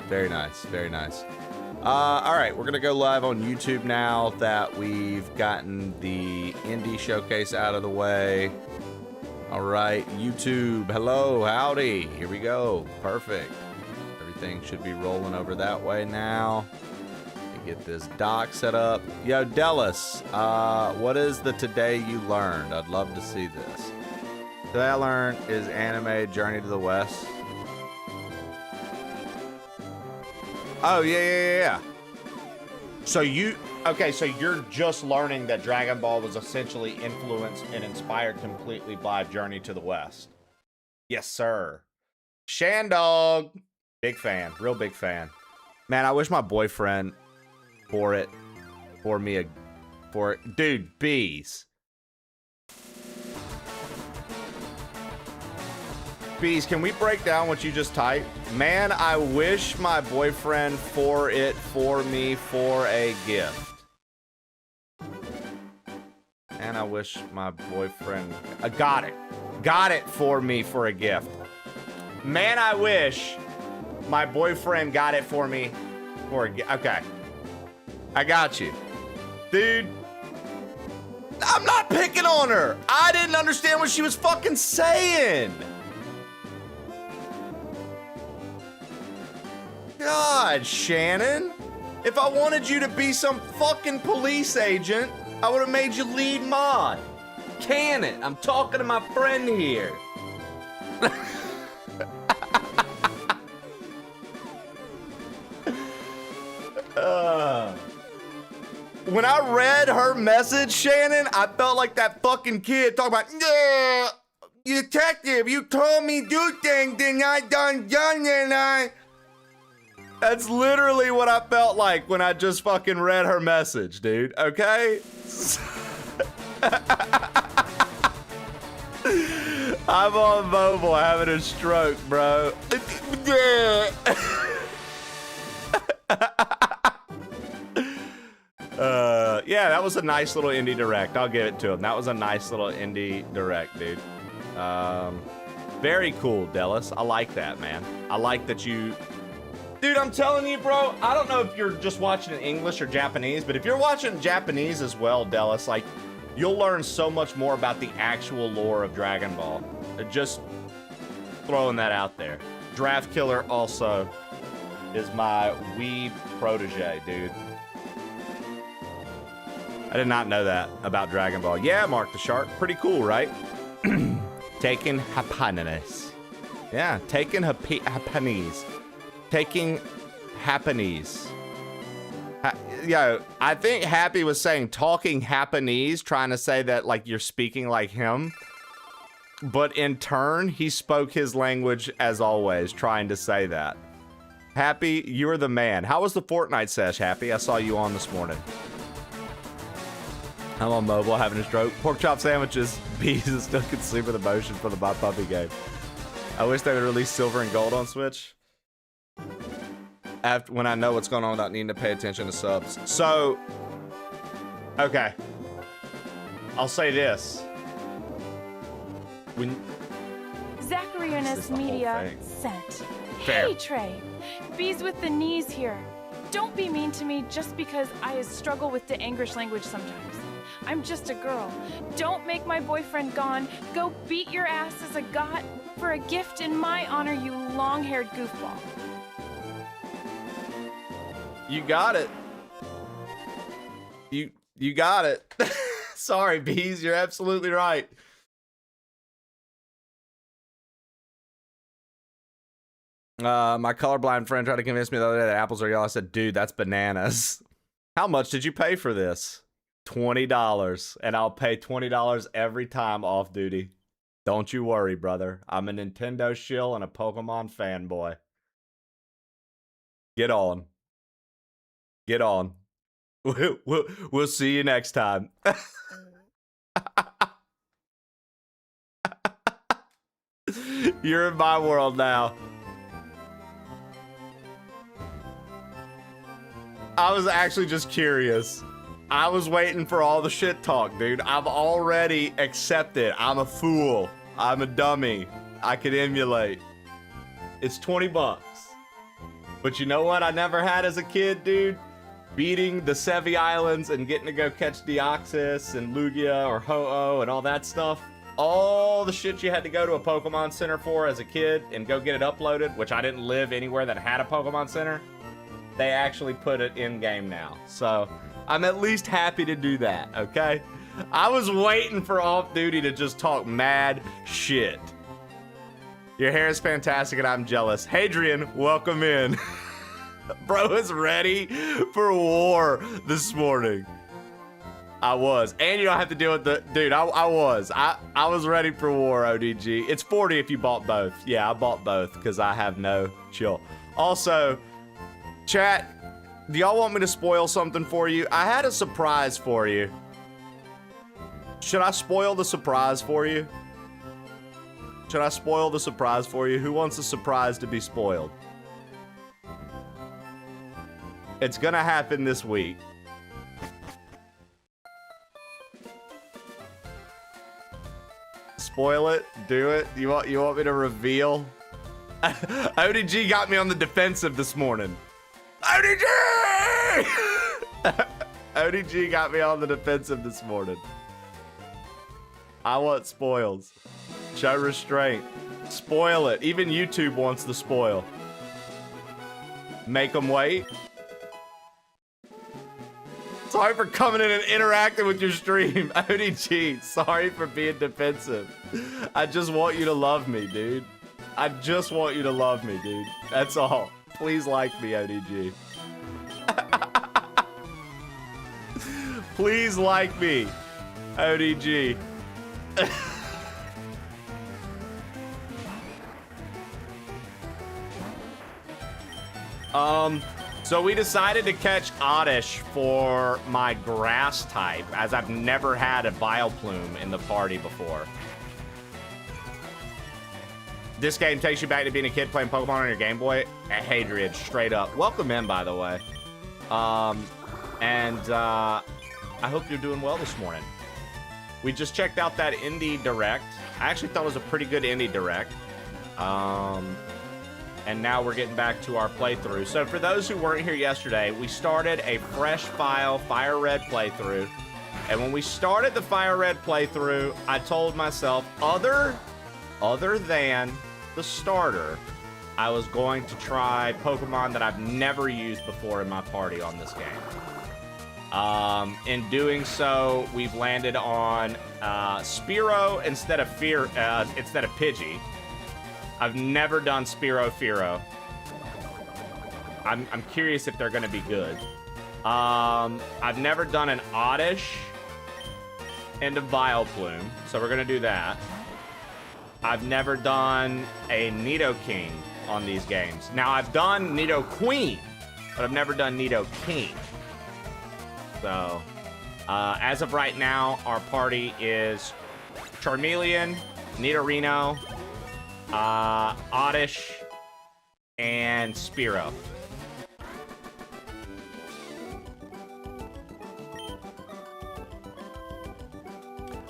Very nice. Very nice. All right, we're going to go live on YouTube now that we've gotten the indie showcase out of the way. All right, YouTube, hello, howdy. Here we go. Perfect. Everything should be rolling over that way now. Get this dock set up. Yo, Dallas, what is the today you learned? I'd love to see this. Today I learned is anime Journey to the West. Oh, yeah. So you're just learning that Dragon Ball was essentially influenced and inspired completely by Journey to the West. Yes, sir. Shandog. Big fan. Real big fan. Man, I wish my boyfriend dude, bees. Bees, can we break down what you just typed? Man, I wish my boyfriend for me for a gift. And I wish my boyfriend got it for me for a gift. Man, I wish my boyfriend got it for me for a gift. Okay. I got you. Dude, I'm not picking on her. I didn't understand what she was fucking saying. God, Shannon. If I wanted you to be some fucking police agent, I would have made you lead mod. Can it? I'm talking to my friend here. When I read her message, Shannon, I felt like that fucking kid talking about, yeah, detective, you told me do things and I done and I... That's literally what I felt like when I just fucking read her message, dude, okay? I'm on mobile having a stroke, bro. Yeah, that was a nice little indie direct. I'll give it to him. That was a nice little indie direct, dude. Very cool, Dallas. I like that, man. I like that you... Dude, I'm telling you, bro, I don't know if you're just watching in English or Japanese, but if you're watching Japanese as well, Dallas, like, you'll learn so much more about the actual lore of Dragon Ball. Just throwing that out there. Draft Killer also is my weeb protege, dude. I did not know that about Dragon Ball. Yeah, Mark the Shark. Pretty cool, right? Taking happiness. Yeah, taking happiness. Taking happiness. Yo, I think Happy was saying talking Japanese, trying to say that like you're speaking like him. But in turn, he spoke his language as always, trying to say that. Happy, you're the man. How was the Fortnite sesh, Happy? I saw you on this morning. I'm on mobile having a stroke. Pork chop sandwiches. Bees is still consume with emotion for the My Puppy game. I wish they would release silver and gold on Switch. When I know what's going on without needing to pay attention to subs. So, okay. I'll say this. When Zacharynus Media sent. Fair. Hey Trey, bees with the knees here. Don't be mean to me just because I struggle with the English language sometimes. I'm just a girl. Don't make my boyfriend gone. Go beat your ass as a god for a gift in my honor, you long-haired goofball. You got it. You got it. Sorry, Bees, you're absolutely right. My colorblind friend tried to convince me the other day that apples are yellow. I said, dude, that's bananas. How much did you pay for this? $20. And I'll pay $20 every time off duty. Don't you worry, brother. I'm a Nintendo shill and a Pokemon fanboy. Get on. Get on. We'll see you next time. You're in my world now. I was actually just curious. I was waiting for all the shit talk, dude. I've already accepted. I'm a fool. I'm a dummy. I could emulate. It's $20. But you know what I never had as a kid, dude? Beating the Sevi Islands and getting to go catch Deoxys and Lugia or Ho-Oh and all that stuff. All the shit you had to go to a Pokemon Center for as a kid and go get it uploaded, which I didn't live anywhere that had a Pokemon Center. They actually put it in-game now. So I'm at least happy to do that, okay? I was waiting for Off Duty to just talk mad shit. Your hair is fantastic and I'm jealous. Hadrian, welcome in. Bro is ready for war this morning. I was. And you don't have to deal with the... Dude, I was. I was ready for war, ODG. It's 40 if you bought both. Yeah, I bought both because I have no chill. Also, chat, do y'all want me to spoil something for you? I had a surprise for you. Should I spoil the surprise for you? Should I spoil the surprise for you? Who wants a surprise to be spoiled? It's gonna happen this week. Spoil it? Do it? You want me to reveal? ODG got me on the defensive this morning. ODG! ODG got me on the defensive this morning. I want spoils. Show restraint. Spoil it. Even YouTube wants the spoil. Make them wait. Sorry for coming in and interacting with your stream. ODG, sorry for being defensive. I just want you to love me, dude. I just want you to love me, dude. That's all. Please like me, ODG. Please like me, ODG. So we decided to catch Oddish for my grass type, as I've never had a Vileplume in the party before. This game takes you back to being a kid playing Pokemon on your Game Boy. Hadrian, straight up. Welcome in, by the way. I hope you're doing well this morning. We just checked out that Indie Direct. I actually thought it was a pretty good Indie Direct. And now we're getting back to our playthrough. So for those who weren't here yesterday, we started a fresh file FireRed playthrough. And when we started the FireRed playthrough, I told myself, other than the starter, I was going to try Pokemon that I've never used before in my party on this game. In doing so, we've landed on Spearow instead of Pidgey. I've never done Spearow Fearow. I'm curious if they're going to be good. I've never done an Oddish and a Vileplume, so we're going to do that. I've never done a Nidoking on these games. Now, I've done Nidoqueen, but I've never done Nidoking. So, as of right now, our party is Charmeleon, Nidorino, Oddish, and Spearow.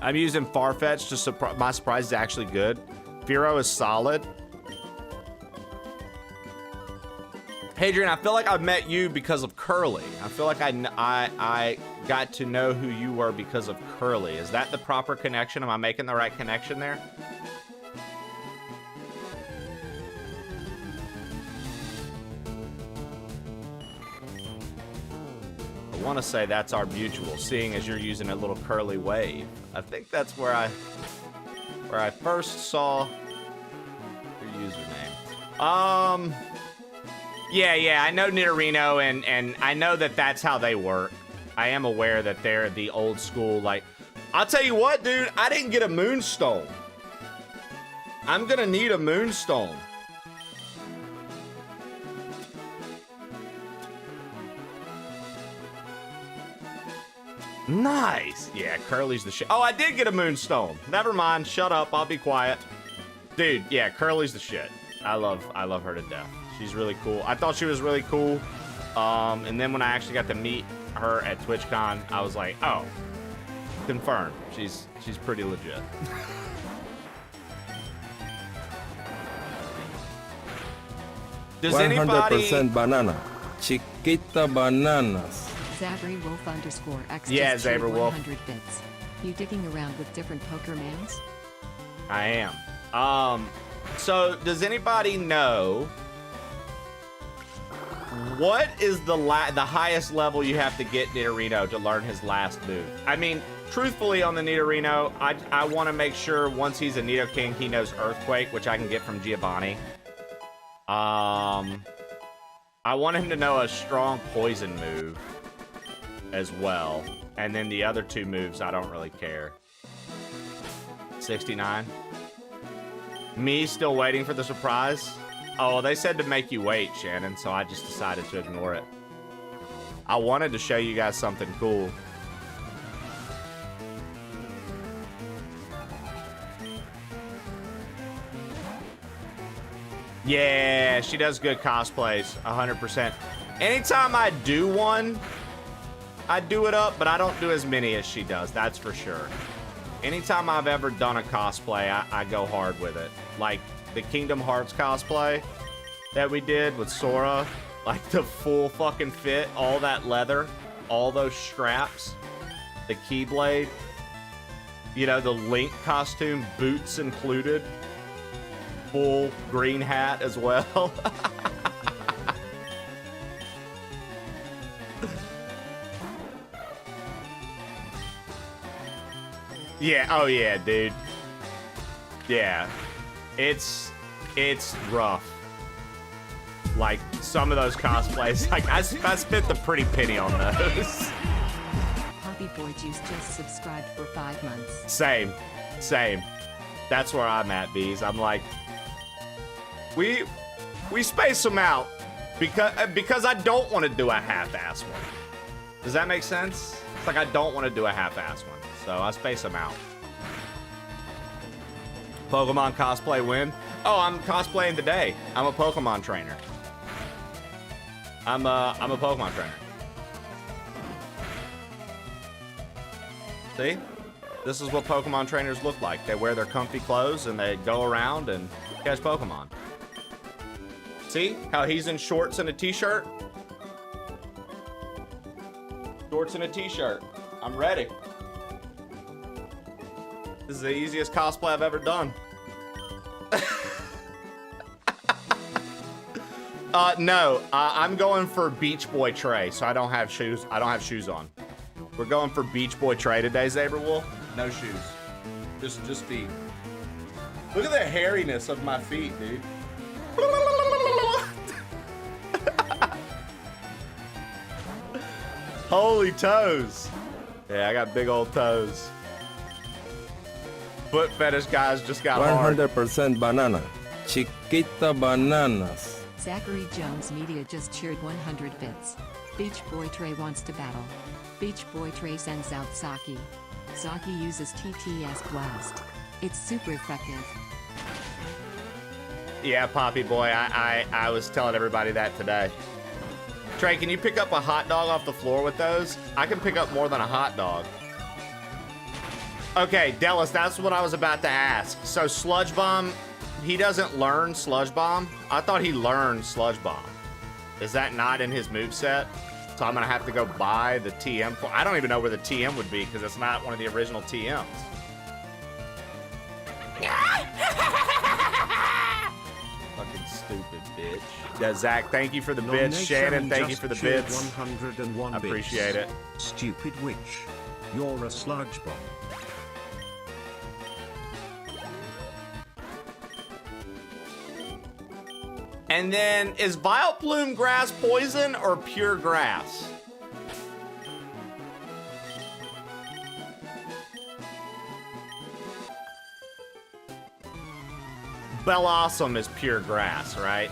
I'm using Farfetch to my surprise is actually good. Fearow is solid. Hadrian, I feel like I've met you because of Curly. I feel like I got to know who you were because of Curly. Is that the proper connection? Am I making the right connection there? I want to say that's our mutual, seeing as you're using a little curly wave. I think that's where I first saw your username. Yeah, I know Nidorino, and I know that that's how they work. I am aware that they're the old school, like, I'll tell you what, dude, I didn't get a Moonstone. I'm gonna need a Moonstone. Nice. Yeah, Curly's the shit. Oh, I did get a Moonstone. Never mind. Shut up. I'll be quiet. Dude, yeah, Curly's the shit. I love her to death. She's really cool. I thought she was really cool. And then when I actually got to meet her at TwitchCon, I was like, oh, confirmed. She's pretty legit. Does anybody... 100% banana. Chiquita bananas. Zabry Wolf _X Yeah, just cheered Zabry Wolf. 100 bits. You digging around with different Pokémons? I am. So does anybody know what is the highest level you have to get Nidorino to learn his last move? I mean, truthfully, on the Nidorino, I want to make sure once he's a Nidoking, he knows Earthquake, which I can get from Giovanni. I want him to know a strong poison move as well. And then the other two moves, I don't really care. 69. Me still waiting for the surprise? Oh, they said to make you wait, Shannon, so I just decided to ignore it. I wanted to show you guys something cool. Yeah, she does good cosplays, 100%. Anytime I do one, I do it up, but I don't do as many as she does, that's for sure. Anytime I've ever done a cosplay, I go hard with it. Like the Kingdom Hearts cosplay that we did with Sora, like the full fucking fit, all that leather, all those straps, the Keyblade, you know, the Link costume, boots included, full green hat as well. Yeah, oh yeah, dude. Yeah. It's rough. Like, some of those cosplays, like, I spent the pretty penny on those. Poppy Boy Juice just subscribed for 5 months. Same. That's where I'm at, Bees. I'm like, we space them out because I don't want to do a half-ass one. Does that make sense? It's like I don't want to do a half-ass one. So I space them out. Pokemon cosplay win. Oh, I'm cosplaying today. I'm a Pokemon trainer. I'm a Pokemon trainer. See? This is what Pokemon trainers look like. They wear their comfy clothes and they go around and catch Pokemon. See how he's in shorts and a t-shirt? Shorts and a t-shirt. I'm ready. This is the easiest cosplay I've ever done. No, I'm going for Beach Boy Trey, so I don't have shoes. I don't have shoes on. We're going for Beach Boy Trey today, Zaberwolf. No shoes, just feet. Look at the hairiness of my feet, dude. Holy toes. Yeah, I got big old toes. Foot fetish guys just got hard. 100% banana. Chiquita bananas. Zachary Jones Media just cheered 100 bits. Beach Boy Trey wants to battle. Beach Boy Trey sends out Saki. Saki uses TTS Blast. It's super effective. Yeah, Poppy Boy, I was telling everybody that today. Trey, can you pick up a hot dog off the floor with those? I can pick up more than a hot dog. Okay, Dallas, that's what I was about to ask. So Sludge Bomb, he doesn't learn Sludge Bomb? I thought he learned Sludge Bomb. Is that not in his moveset? So I'm gonna have to go buy the TM for. I don't even know where the TM would be because it's not one of the original TMs. Fucking stupid bitch. Yeah, Zach, thank you for the bits. Shannon, thank you for the bits. 101 I appreciate it. Stupid witch. You're a sludge bomb. And then, is Vileplume grass poison or pure grass? Bellossom is pure grass, right?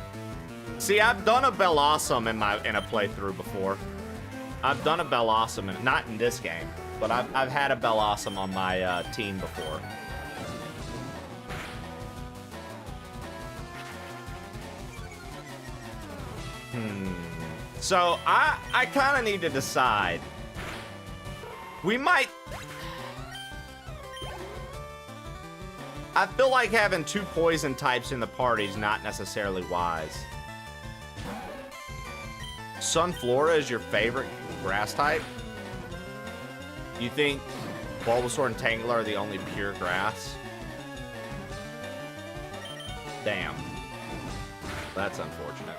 See, I've done a Bellossom in a playthrough before. I've done a Bellossom, not in this game, but I've had a Bellossom on my team before. So I kind of need to decide. We might. I feel like having two poison types in the party is not necessarily wise. Sunflora is your favorite grass type? You think Bulbasaur and Tangela are the only pure grass? Damn. That's unfortunate.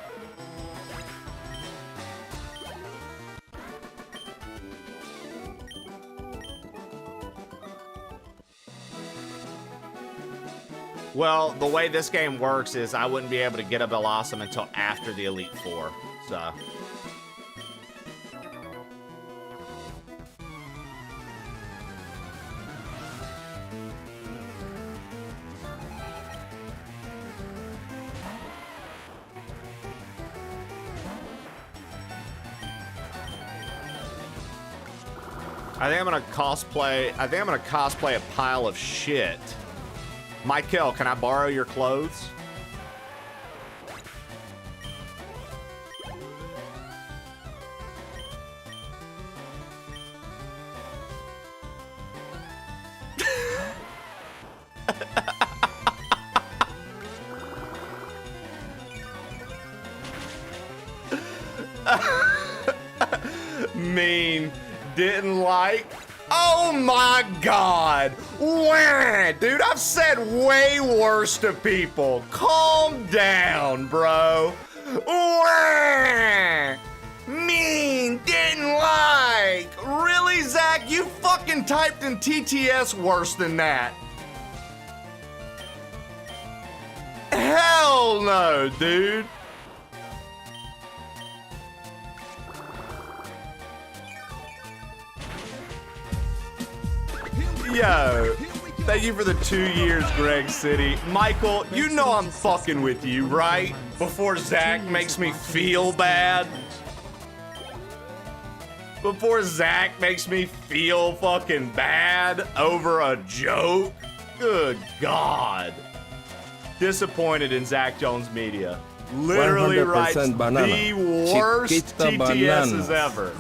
Well, the way this game works is I wouldn't be able to get a Blossom until after the Elite Four, so. I think I'm gonna cosplay a pile of shit. Michael, can I borrow your clothes? Mean, didn't like. Oh my God. Wah! Dude, I've said way worse to people. Calm down, bro. Wah! Mean, didn't like. Really, Zach? You fucking typed in TTS worse than that. Hell no, dude. Yo, thank you for the 2 years, Greg City. Michael, you know I'm fucking with you, right? Before Zach makes me feel bad. Before Zach makes me feel fucking bad over a joke. Good God. Disappointed in Zach Jones Media. Literally writes the worst TTSs ever.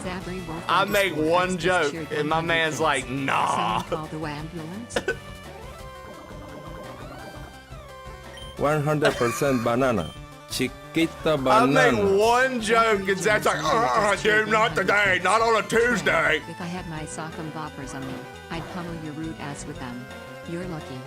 I make one joke and my man's like, nah. 100% banana. Chiquita I banana. make one joke and Zach's like, dude, not today, not on a Tuesday. If I had my sock'em boppers on me, I'd pummel your rude ass with them. You're lucky.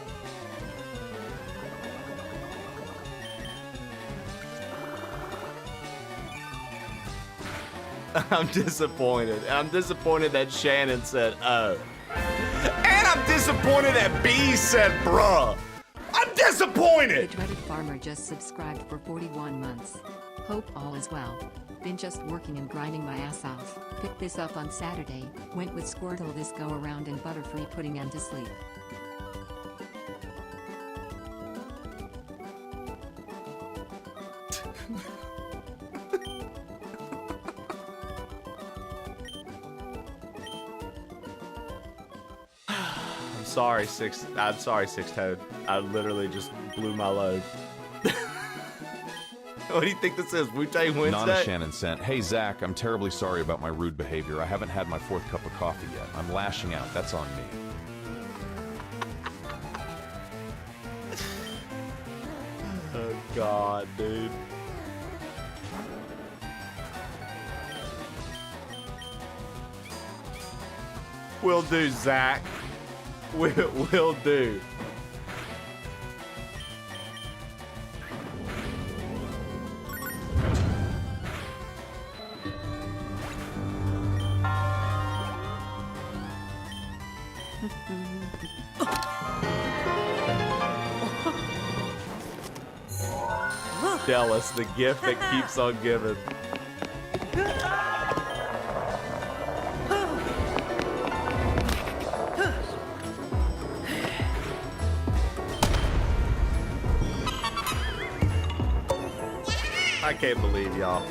I'm disappointed. I'm disappointed that Shannon said, oh. And I'm disappointed that B said, bruh. I'm disappointed. The dreaded farmer just subscribed for 41 months. Hope all is well. Been just working and grinding my ass off. Picked this up on Saturday. Went with Squirtle this go around and Butterfree putting him to sleep. I'm sorry, Six Toad. I literally just blew my load. What do you think this is? Wu-Tang Wednesday? Nana Shannon sent, hey Zach, I'm terribly sorry about my rude behavior. I haven't had my 4th cup of coffee yet. I'm lashing out. That's on me. Oh God, dude. Will do, Zach. Will do. Jealous, the gift that keeps on giving. I can't believe y'all.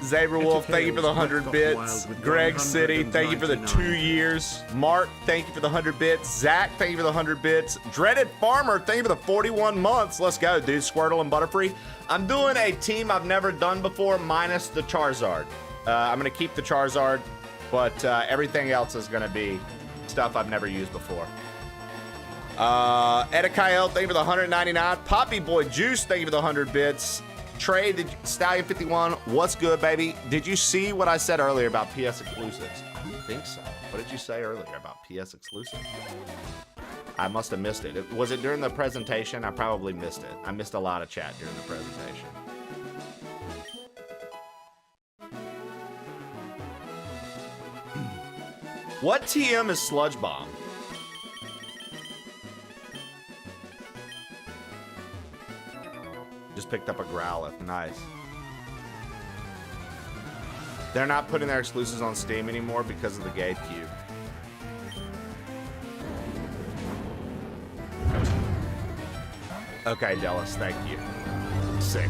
Xavier Wolf, thank you for the 100 bits. Greg City, thank you for the 2 years. Mark, thank you for the 100 bits. Zach, thank you for the 100 bits. Dreaded Farmer, thank you for the 41 months. Let's go, dude. Squirtle and Butterfree. I'm doing a team I've never done before, minus the Charizard. I'm going to keep the Charizard, but everything else is going to be stuff I've never used before. Edikael, thank you for the 199. Poppy Boy Juice, thank you for the 100 bits. Trey, Stallion 51, what's good, baby? Did you see what I said earlier about PS exclusives? I don't think so. What did you say earlier about PS exclusives? I must have missed it. Was it during the presentation? I probably missed it. I missed a lot of chat during the presentation. What TM is Sludge Bomb? Just picked up a Growlithe. Nice. They're not putting their exclusives on Steam anymore because of the GateCube. Okay, Dallas, thank you. Sick.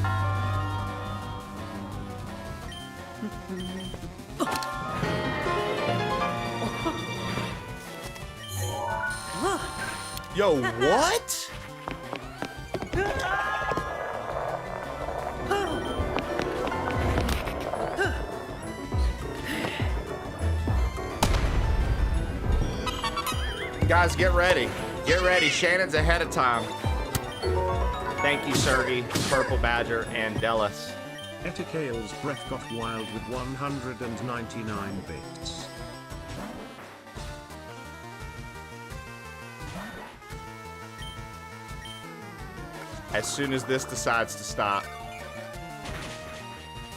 Yo, what? Guys, get ready. Get ready. Shannon's ahead of time. Thank you, Sergey, Purple Badger, and Delis. Etikale's breath got wild with 199 bits. As soon as this decides to stop.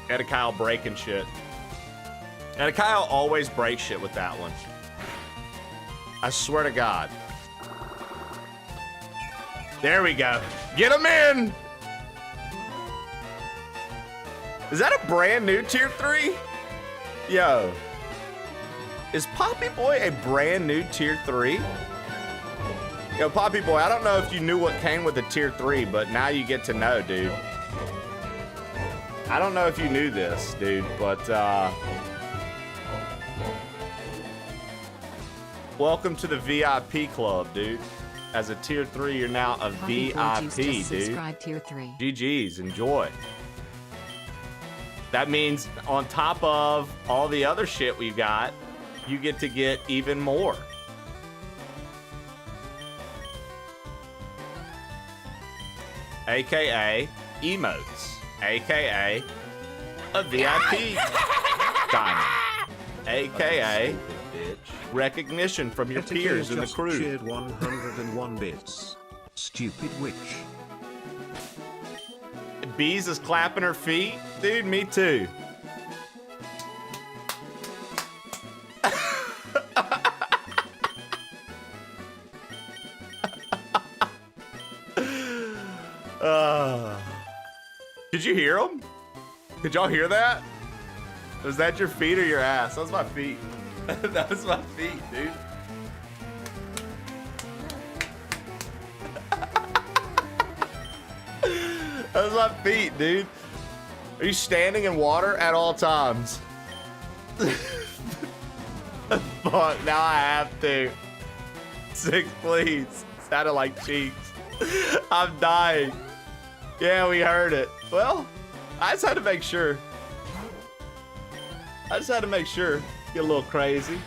Edikael breaking shit. Edikael always breaks shit with that one. I swear to God. There we go. Get him in! Is that a brand new tier 3? Yo. Is Poppy Boy a brand new tier 3? Yo, Poppy Boy, I don't know if you knew what came with a tier 3, but now you get to know, dude. I don't know if you knew this, dude, but, welcome to the VIP club, dude. As a tier 3, you're now a Poppy VIP, just dude. subscribed tier 3. GG's, enjoy. That means on top of all the other shit we've got, you get to get even more. AKA emotes. AKA a VIP diamond. AKA recognition from your peers in the just crew. cheered 101 bits. Stupid witch. Bees is clapping her feet. Dude, me too. Did you hear him? Did y'all hear that? Was that your feet or your ass? That was my feet. That was my feet, dude. That was my feet, dude. Are you standing in water at all times? Fuck, now I have to. 6, please. Sounded like cheeks. I'm dying. Yeah, we heard it. Well, I just had to make sure. I just had to make sure. Get a little crazy.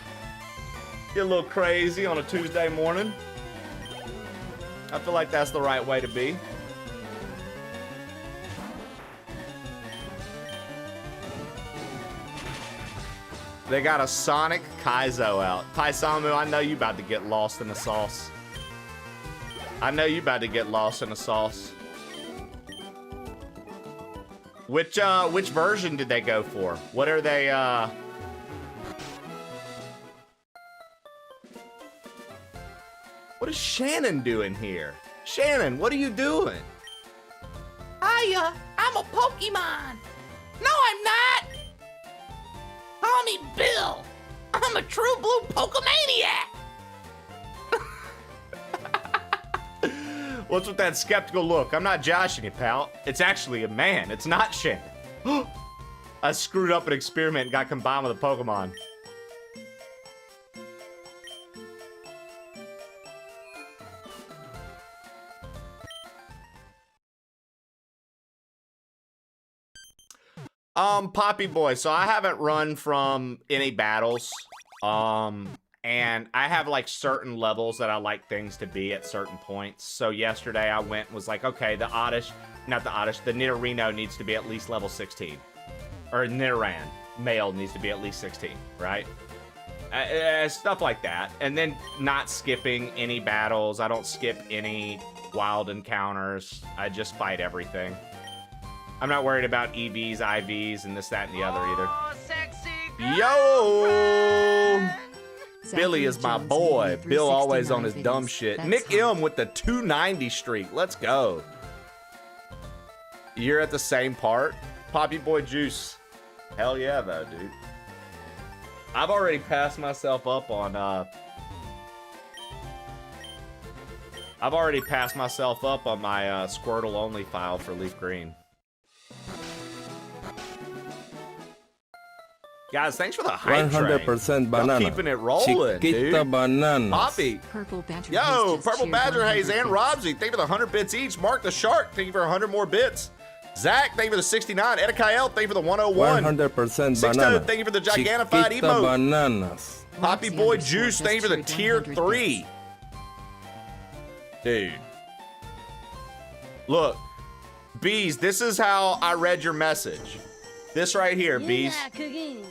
Get a little crazy on a Tuesday morning. I feel like that's the right way to be. They got a Sonic Kaizo out. Taisamu, I know you about to get lost in the sauce. I know you about to get lost in the sauce. Which version did they go for? What are they, What is Shannon doing here? Shannon, what are you doing? I'm a Pokemon. No, I'm not. Call me Bill. I'm a true blue Pokemaniac. What's with that skeptical look? I'm not joshing you, pal. It's actually a man. It's not Shannon. I screwed up an experiment and got combined with a Pokemon. Poppy Boy. So I haven't run from any battles. And I have like certain levels that I like things to be at certain points. So yesterday I went and was like, okay, the Nidorino needs to be at least level 16. Or Nidoran, male, needs to be at least 16, right? Stuff like that. And then not skipping any battles. I don't skip any wild encounters. I just fight everything. I'm not worried about EVs, IVs, and this, that, and the other either. Yo! Billy is my boy. Bill always on his dumb shit. Nick M with the 290 streak. Let's go. You're at the same part? Poppy Boy Juice. Hell yeah, though, dude. I've already passed myself up on, my Squirtle only file for Leaf Green. Guys, thanks for the hype 100% banana. Y'all keeping it rolling, Chiquita dude. bananas. Poppy. Purple Badger Yo, Haze just Purple cheered Badger 100 Haze and bits. Robsy, thank you for the 100 bits each. Mark the Shark, thank you for 100 more bits. Zach, thank you for the 69. Edikael, thank you for the 101. 100% Six banana. Toad, thank you for the gigantified Chiquita emote. bananas. Poppy Roxy Boy _ Juice, just thank you for the cheered tier 100 3. Dude. Look, Bees, this is how I read your message. This right here, Bees. cooking.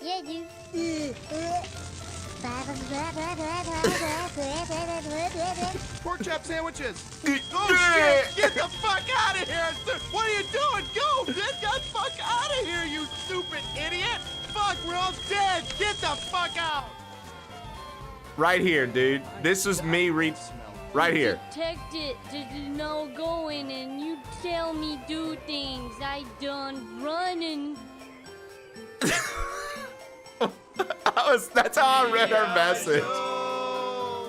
Yeah, dude. Pork chop sandwiches. Oh shit! Get the fuck out of here! What are you doing? Go! Get the fuck out of here, you stupid idiot! Fuck, we're all dead! Get the fuck out! Right here, dude. This is me right here. Detect it to no going and you tell me do things. I done running. That's how I read her message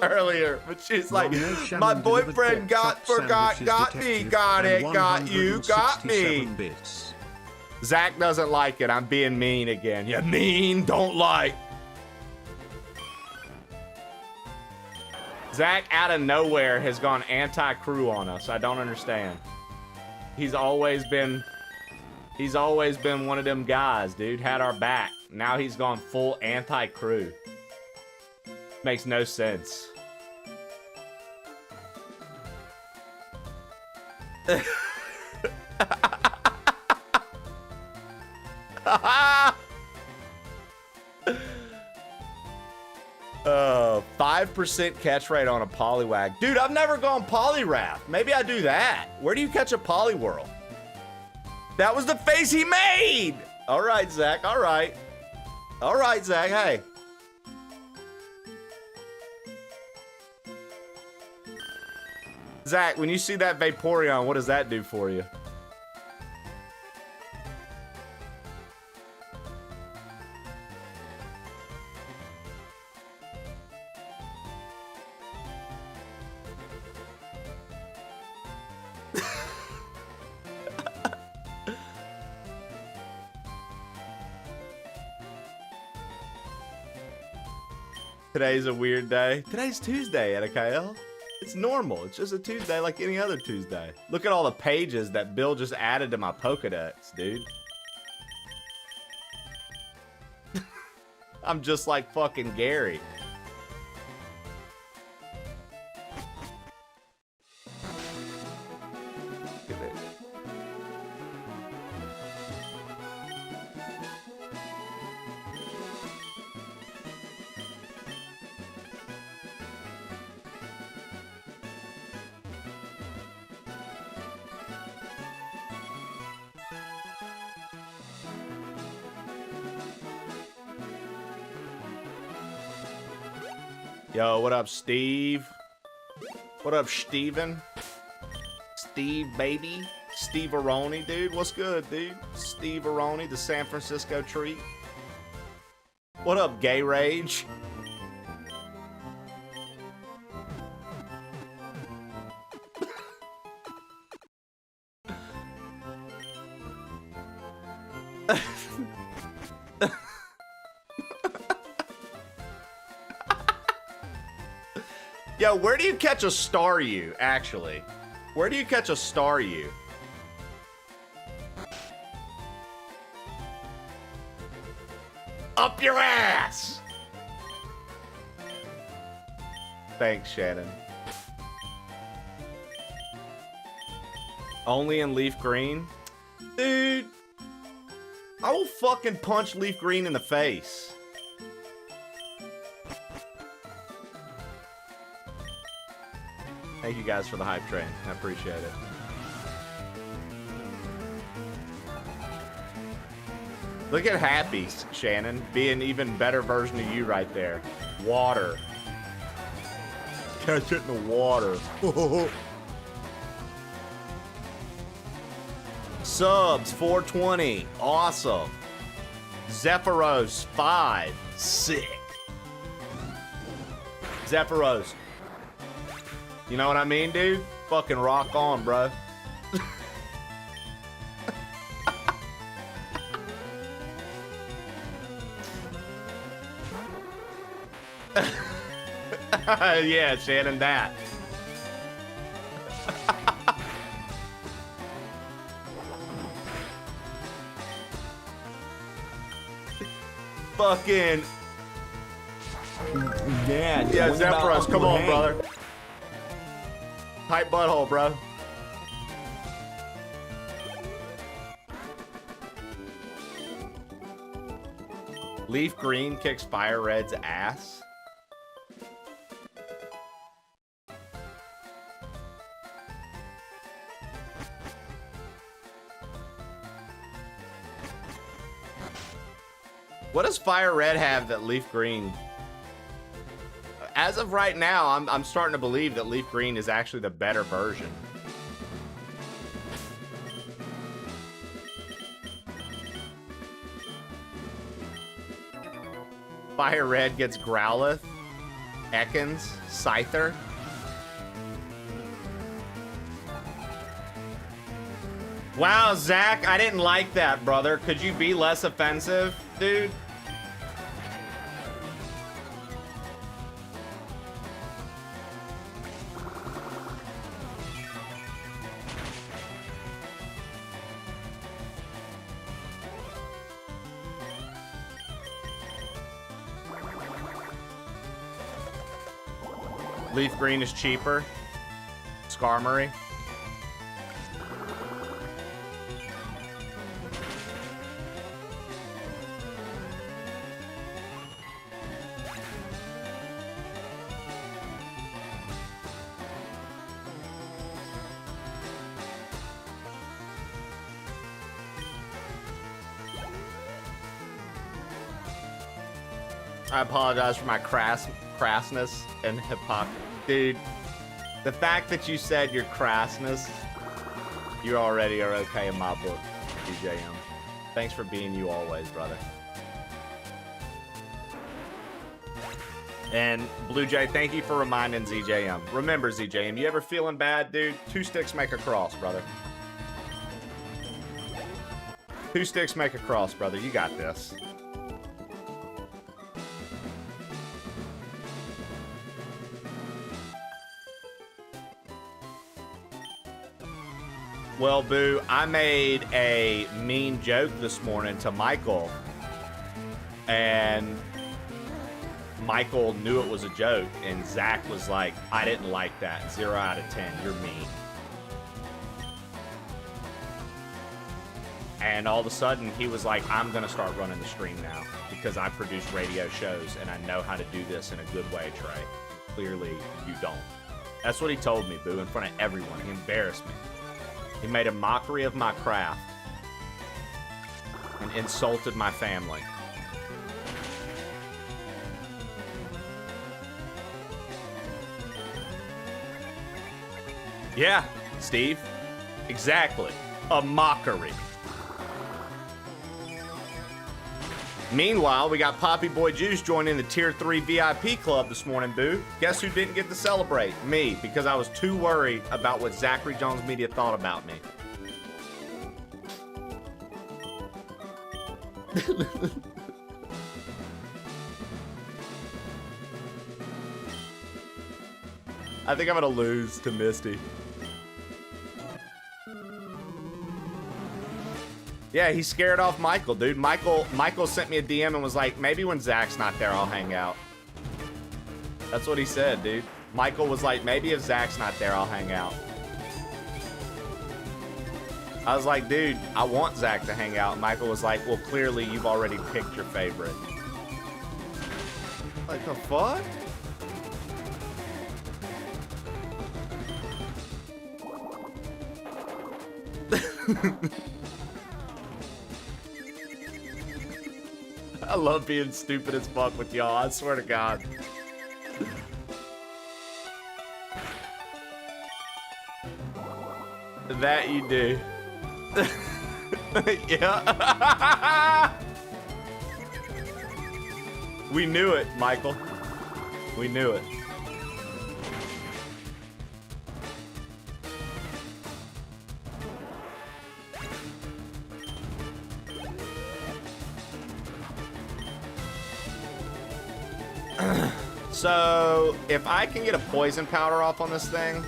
earlier. But she's like, my boyfriend got me, got you, got me. Bits. Zach doesn't like it. I'm being mean again. You mean, don't like. Zach out of nowhere has gone anti-crew on us. I don't understand. He's always been one of them guys, dude. Had our back. Now he's gone full anti-crew. Makes no sense. Oh, 5% catch rate on a Poliwag. Dude, I've never gone Poliwrath. Maybe I do that. Where do you catch a Poliwhirl? That was the face he made! All right, Zach, all right. All right, Zach, hey. Zach, when you see that Vaporeon, what does that do for you? Today's a weird day. Today's Tuesday, Edikael. It's normal. It's just a Tuesday like any other Tuesday. Look at all the pages that Bill just added to my Pokedex, dude. I'm just like fucking Gary. Look at it. Yo, what up, Steve? What up, Steven? Steve, baby. Steve Aroni, dude. What's good, dude? Steve Aroni, the San Francisco treat. What up, Gay Rage? Yo, where do you catch a Staryu, actually? Where do you catch a Staryu? Up your ass! Thanks, Shannon. Only in Leaf Green? Dude, I will fucking punch Leaf Green in the face. Thank you guys for the hype train. I appreciate it. Look at Happy, Shannon. Be an even better version of you right there. Water. Catch it in the water. Subs, 420. Awesome. Zephyros, 5. Sick. Zephyros. You know what I mean, dude? Fucking rock on, bro. Yeah, Shannon, that. Fucking. Yeah, Zephyros, come on, brother. Tight butthole, bro. Leaf Green kicks FireRed's ass. What does FireRed have that Leaf Green? As of right now, I'm starting to believe that Leaf Green is actually the better version. FireRed gets Growlithe, Ekans, Scyther. Wow, Zach, I didn't like that, brother. Could you be less offensive, dude? Leaf Green is cheaper. Skarmory. I apologize for my crassness and hypocrisy. Dude, the fact that you said your crassness, you already are okay in my book, DJM. Thanks for being you always, brother. And Blue Jay, thank you for reminding ZJM. Remember, ZJM, you ever feeling bad, dude? 2 sticks make a cross, brother. 2 sticks make a cross, brother. You got this. Well, Boo, I made a mean joke this morning to Michael, and Michael knew it was a joke, and Zach was like, I didn't like that. 0 out of 10. You're mean. And all of a sudden, he was like, I'm going to start running the stream now because I produce radio shows, and I know how to do this in a good way, Trey. Clearly, you don't. That's what he told me, Boo, in front of everyone. He embarrassed me. He made a mockery of my craft and insulted my family. Yeah, Steve. Exactly. A mockery. Meanwhile, we got Poppy Boy Juice joining the Tier 3 VIP club this morning, Boo. Guess who didn't get to celebrate? Me, because I was too worried about what Zachary Jones Media thought about me. I think I'm gonna lose to Misty. Yeah, he scared off Michael, dude. Michael sent me a DM and was like, maybe when Zach's not there, I'll hang out. That's what he said, dude. Michael was like, maybe if Zach's not there, I'll hang out. I was like, dude, I want Zach to hang out. Michael was like, well, clearly you've already picked your favorite. Like, the fuck? I love being stupid as fuck with y'all, I swear to God. That you do. Yeah. We knew it, Michael. We knew it. So, if I can get a poison powder off on this thing.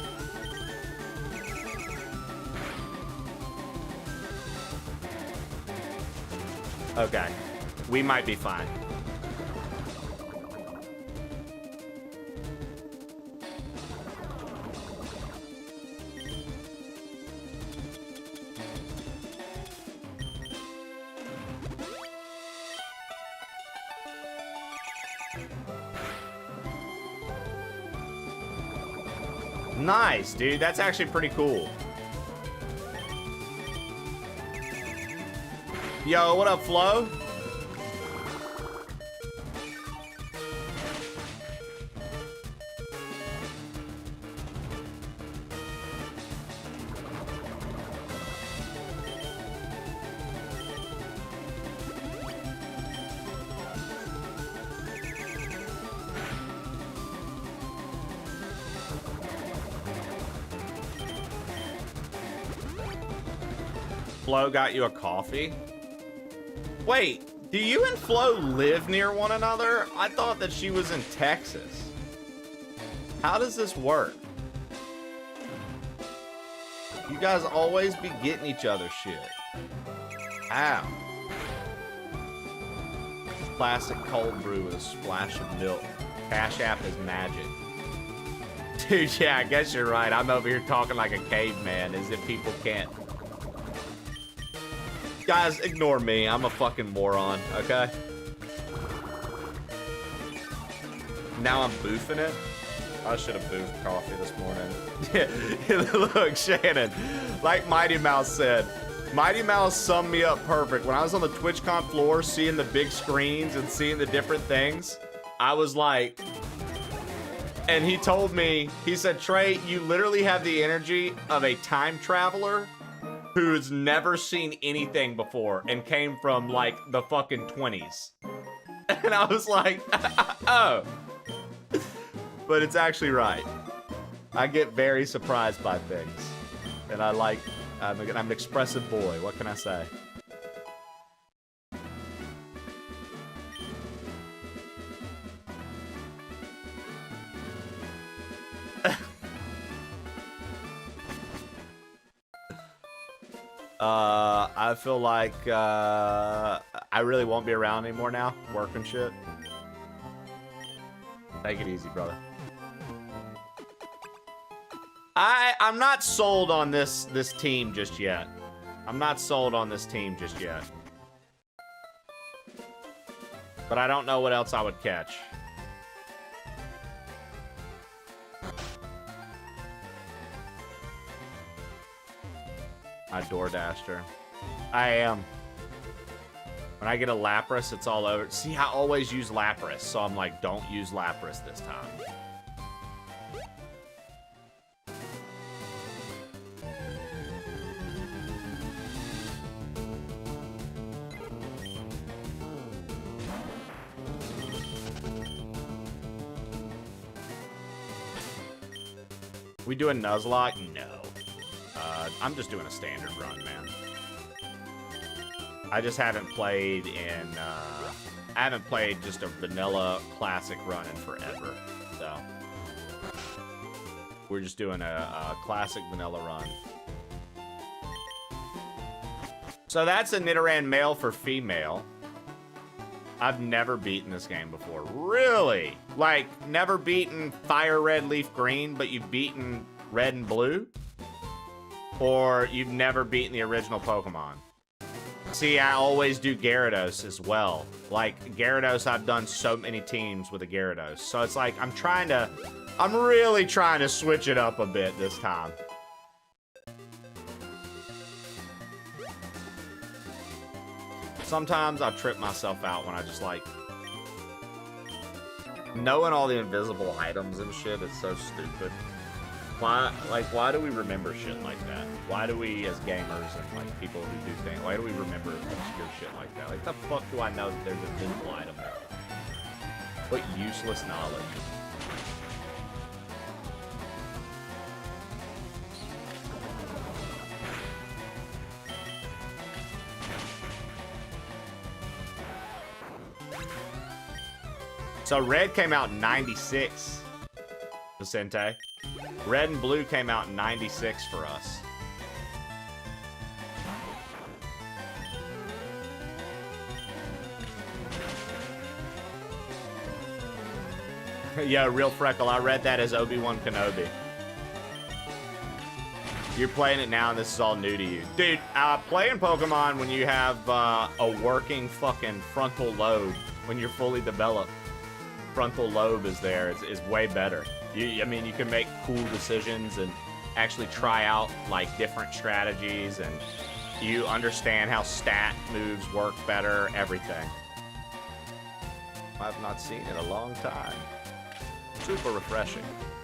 Okay. We might be fine. Nice, dude. That's actually pretty cool. Yo, what up, Flo? Flo got you a coffee? Wait, do you and Flo live near one another? I thought that she was in Texas. How does this work? You guys always be getting each other shit. Ow. Classic cold brew with a splash of milk. Cash App is magic. Dude, yeah, I guess you're right. I'm over here talking like a caveman as if people can't. Guys, ignore me. I'm a fucking moron, okay? Now I'm boofing it. I should have boofed coffee this morning. Look, Shannon, like Mighty Mouse said, Mighty Mouse summed me up perfect. When I was on the TwitchCon floor, seeing the big screens and seeing the different things, I was like... And he told me, he said, Trey, you literally have the energy of a time traveler who's never seen anything before and came from like the fucking 20s. And I was like, oh. But it's actually right. I get very surprised by things. And I like, I'm an expressive boy. What can I say? I feel like I really won't be around anymore now. Work and shit. Take it easy, brother. I'm not sold on this team just yet. I'm not sold on this team just yet. But I don't know what else I would catch. I DoorDashed her. I am. When I get a Lapras, it's all over. See, I always use Lapras, so I'm like, don't use Lapras this time. We doing Nuzlocke? No. I'm just doing a standard run, man. I just haven't played in, I haven't played just a vanilla classic run in forever, so. We're just doing a classic vanilla run. So that's a Nidoran male for female. I've never beaten this game before. Really? Like, never beaten Fire Red, Leaf Green, but you've beaten Red and Blue? Or you've never beaten the original Pokemon? See, I always do Gyarados as well. Like, Gyarados, I've done so many teams with a Gyarados. So it's like, I'm really trying to switch it up a bit this time. Sometimes I trip myself out when I just like... Knowing all the invisible items and shit is so stupid. Why do we remember shit like that? Why do we, as gamers and like people who do things, why do we remember obscure shit like that? Like, the fuck do I know that there's a invisible item there? What useless knowledge. So Red came out in 96, Vicente. Red and Blue came out in 96 for us. Yeah, Real Freckle, I read that as Obi-Wan Kenobi. You're playing it now and this is all new to you. Dude, playing Pokemon when you have a working fucking frontal lobe, when you're fully developed. Frontal lobe is there is way better. I mean, you can make cool decisions and actually try out like different strategies, and you understand how stat moves work better, everything. I've not seen it in a long time. Super refreshing.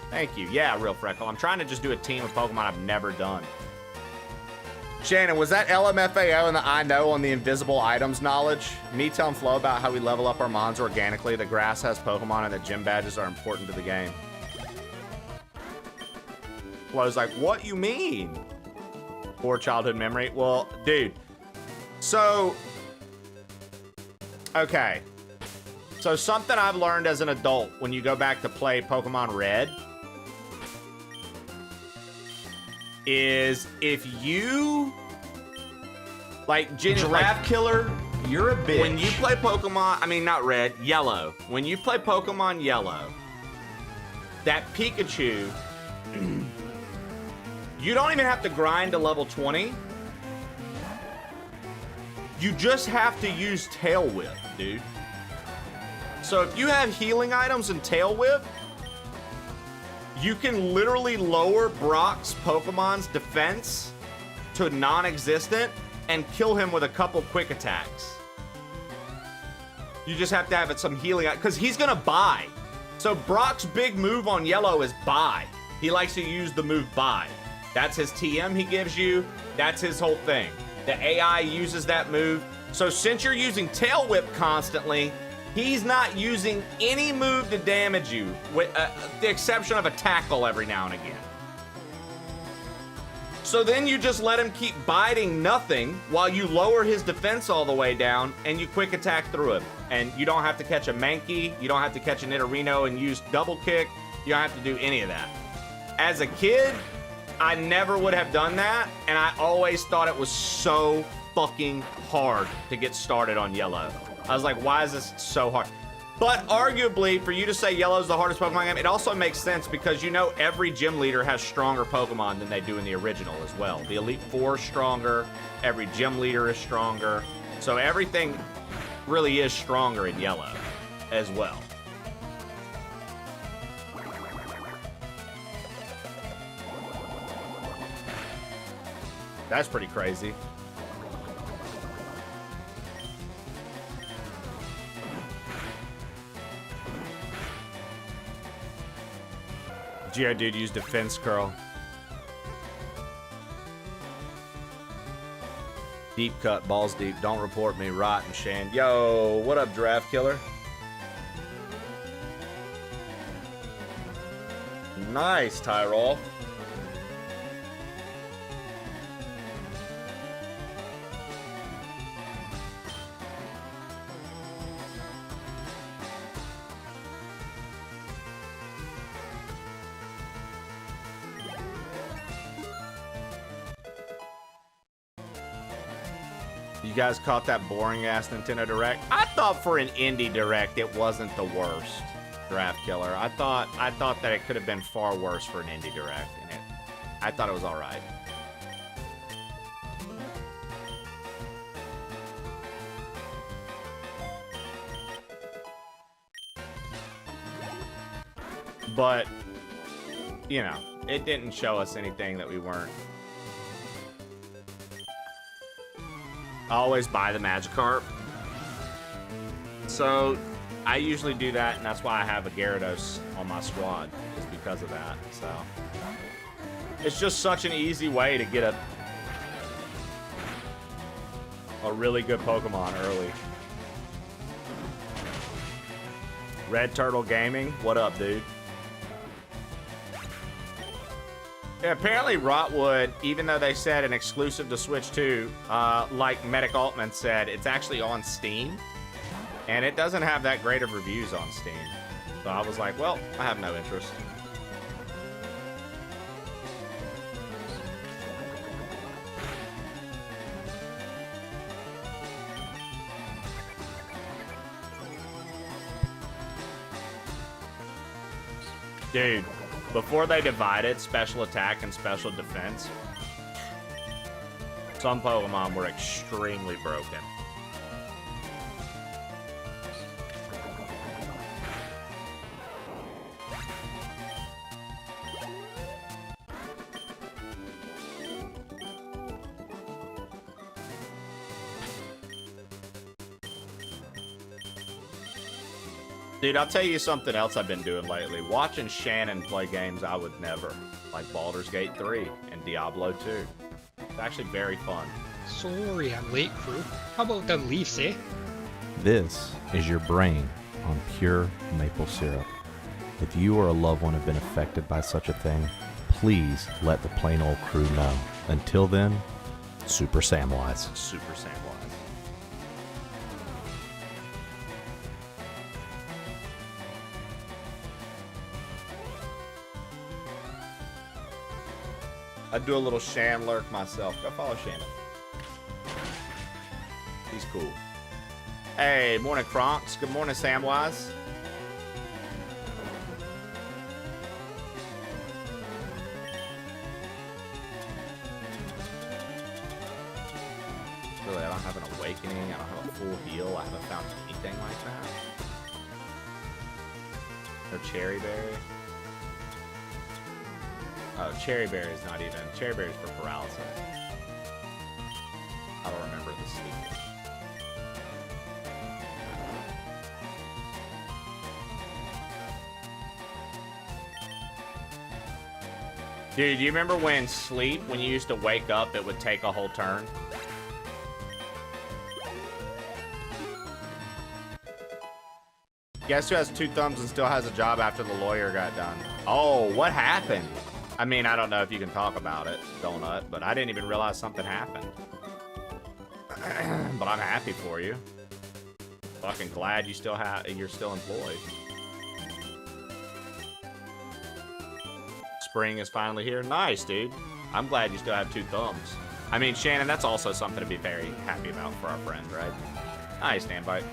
Thank you. Yeah, Real Freckle. I'm trying to just do a team of Pokemon I've never done. Shannon, was that LMFAO and the I know on the invisible items knowledge? Me telling Flo about how we level up our mons organically, the grass has Pokemon, and that gym badges are important to the game. Flo's like, what you mean? Poor childhood memory. Well, dude. So, okay. So something I've learned as an adult when you go back to play Pokemon Red is if you like Giraffe Killer, you're a bitch. When you play Pokemon, I mean not Red, Yellow. When you play Pokemon Yellow, that Pikachu, you don't even have to grind to level 20. You just have to use Tail Whip, dude. So if you have healing items and Tail Whip, you can literally lower Brock's Pokemon's defense to non-existent and kill him with a couple quick attacks. You just have to have some healing, because he's gonna buy. So Brock's big move on Yellow is buy. He likes to use the move buy. That's his TM he gives you. That's his whole thing. The AI uses that move. So since you're using Tail Whip constantly, he's not using any move to damage you, with the exception of a tackle every now and again. So then you just let him keep biting nothing while you lower his defense all the way down and you quick attack through him. And you don't have to catch a Mankey, you don't have to catch a Nidorino and use double kick, you don't have to do any of that. As a kid, I never would have done that, and I always thought it was so fucking hard to get started on Yellow. I was like, why is this so hard? But arguably, for you to say Yellow's the hardest Pokemon game, it also makes sense because you know every gym leader has stronger Pokemon than they do in the original as well. The Elite Four is stronger, every gym leader is stronger, so everything really is stronger in Yellow as well. That's pretty crazy. Geodude used Defense Curl. Deep cut, balls deep. Don't report me, rotten Shane. Yo, what up, Giraffe Killer? Nice, Tyrol. You guys caught that boring ass Nintendo Direct? I thought for an indie Direct it wasn't the worst. Draft Killer. I thought that it could have been far worse for an indie Direct, and I thought it was all right. But you know, it didn't show us anything that we weren't. I always buy the Magikarp. So I usually do that, and that's why I have a Gyarados on my squad, is because of that. So it's just such an easy way to get a really good Pokemon early. Red Turtle Gaming, what up, dude? Yeah, apparently Rotwood, even though they said an exclusive to Switch 2, like Medic Altman said, it's actually on Steam. And it doesn't have that great of reviews on Steam. So I was like, well, I have no interest. Dude, before they divided special attack and special defense, some Pokemon were extremely broken. Dude, I'll tell you something else I've been doing lately. Watching Shannon play games I would never, like Baldur's Gate 3 and Diablo 2. It's actually very fun. Sorry I'm late, crew. How about the Leafs, eh? This is your brain on pure maple syrup. If you or a loved one have been affected by such a thing, please let the plain old crew know. Until then, Super Samwise. Super Samwise. I'd do a little Shan lurk myself. Go follow Shannon. He's cool. Hey, morning Kronks. Good morning, Samwise. Really, I don't have an awakening. I don't have a full heal. I haven't found anything like that. No Cherry Berry. Oh, Cherry Berry is not even. Cherry Berry is for paralysis. I don't remember the sleep. Dude, do you remember when sleep, when you used to wake up, it would take a whole turn? Guess who has 2 thumbs and still has a job after the lawyer got done? Oh, what happened? I mean, I don't know if you can talk about it, Donut, but I didn't even realize something happened. But I'm happy for you. Fucking glad you're still employed. Spring is finally here. Nice, dude. I'm glad you still have 2 thumbs. I mean, Shannon, that's also something to be very happy about for our friend, right? Nice, Standbite.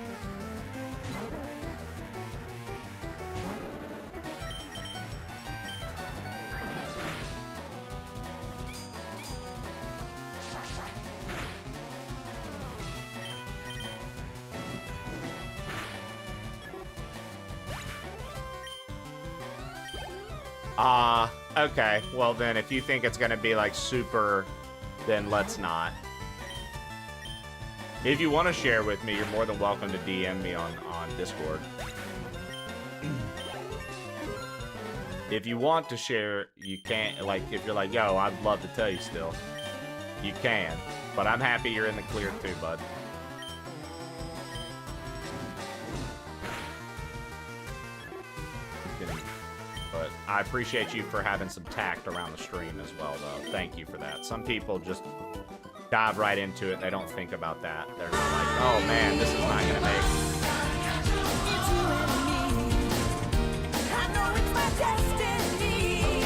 Okay. Well, then, if you think it's going to be, like, super, then let's not. If you want to share with me, you're more than welcome to DM me on Discord. If you want to share, you can't. Like, if you're like, yo, I'd love to tell you still. You can. But I'm happy you're in the clear, too, bud. But I appreciate you for having some tact around the stream as well, though. Thank you for that. Some people just dive right into it. They don't think about that. They're not like, oh, man, this is not going to make it.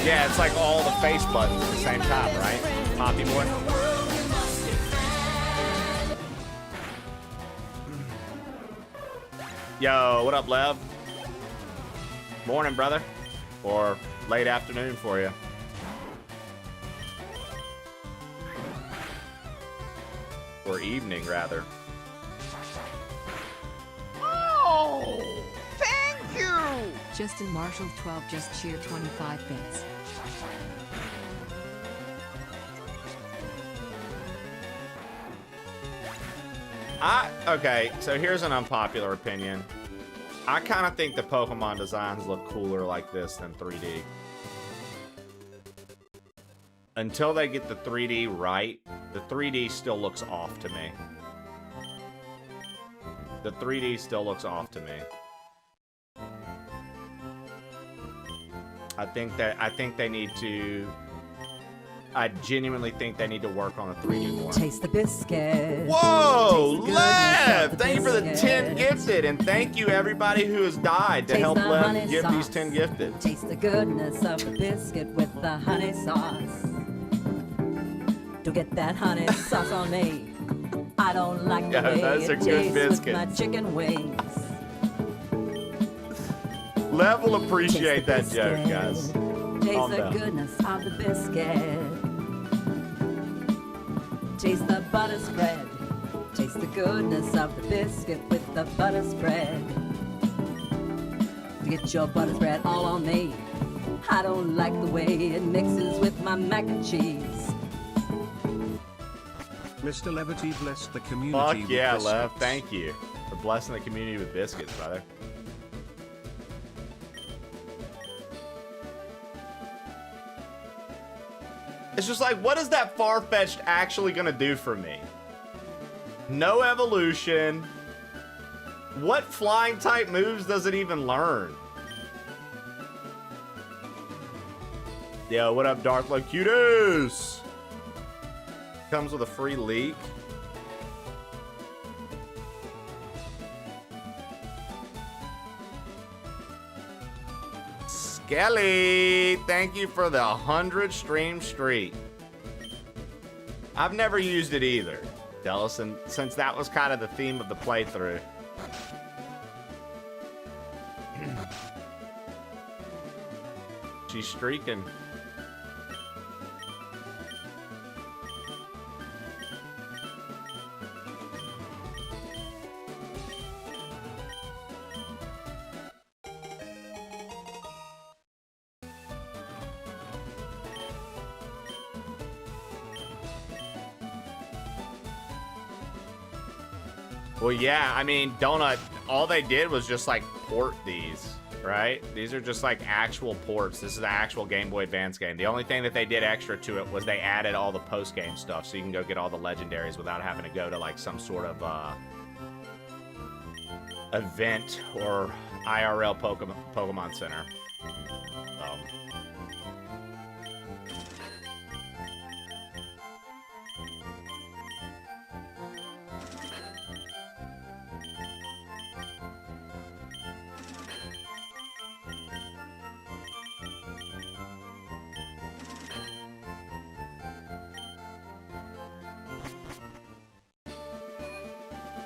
Yeah, it's like all the face buttons at the same time, right? Poppy boy? Yo, what up, Lev? Morning, brother. Or late afternoon for you. Or evening, rather. Oh, thank you. Justin Marshall 12 just cheered 25 bits. Okay, so here's an unpopular opinion. I kind of think the Pokemon designs look cooler like this than 3D. Until they get the 3D right, the 3D still looks off to me. The 3D still looks off to me. I think they need to... I genuinely think they need to work on the 3D more. Taste the biscuit. Whoa, Lev! Thank you for the 10 gifted, and thank you everybody who has died to help Lev give these 10 gifted. Taste the goodness of the biscuit with the honey sauce. Don't get that honey sauce on me. I don't like the way those are it good tastes with biscuits. my chicken wings. Lev will appreciate that joke, guys. Taste Calm the down. goodness of the biscuit. Taste the butter spread. Taste the goodness of the biscuit with the butter spread. Get your butter spread all on me. I don't like the way it mixes with my mac and cheese. Mr. Levity blessed the community Fuck with yeah, biscuits. Lev. Thank you for blessing the community with biscuits, brother. It's just like, what is that Farfetch'd actually gonna do for me? No evolution. What flying type moves does it even learn? Yo, what up, Darth Locutus? Comes with a free leak. Skelly, thank you for the 100 stream streak. I've never used it either, Dellison, since that was kind of the theme of the playthrough. She's streaking. Well, yeah, I mean, Donut, all they did was just, like, port these, right? These are just, like, actual ports. This is the actual Game Boy Advance game. The only thing that they did extra to it was they added all the post-game stuff, so you can go get all the legendaries without having to go to, like, some sort of, event or IRL Pokemon Center.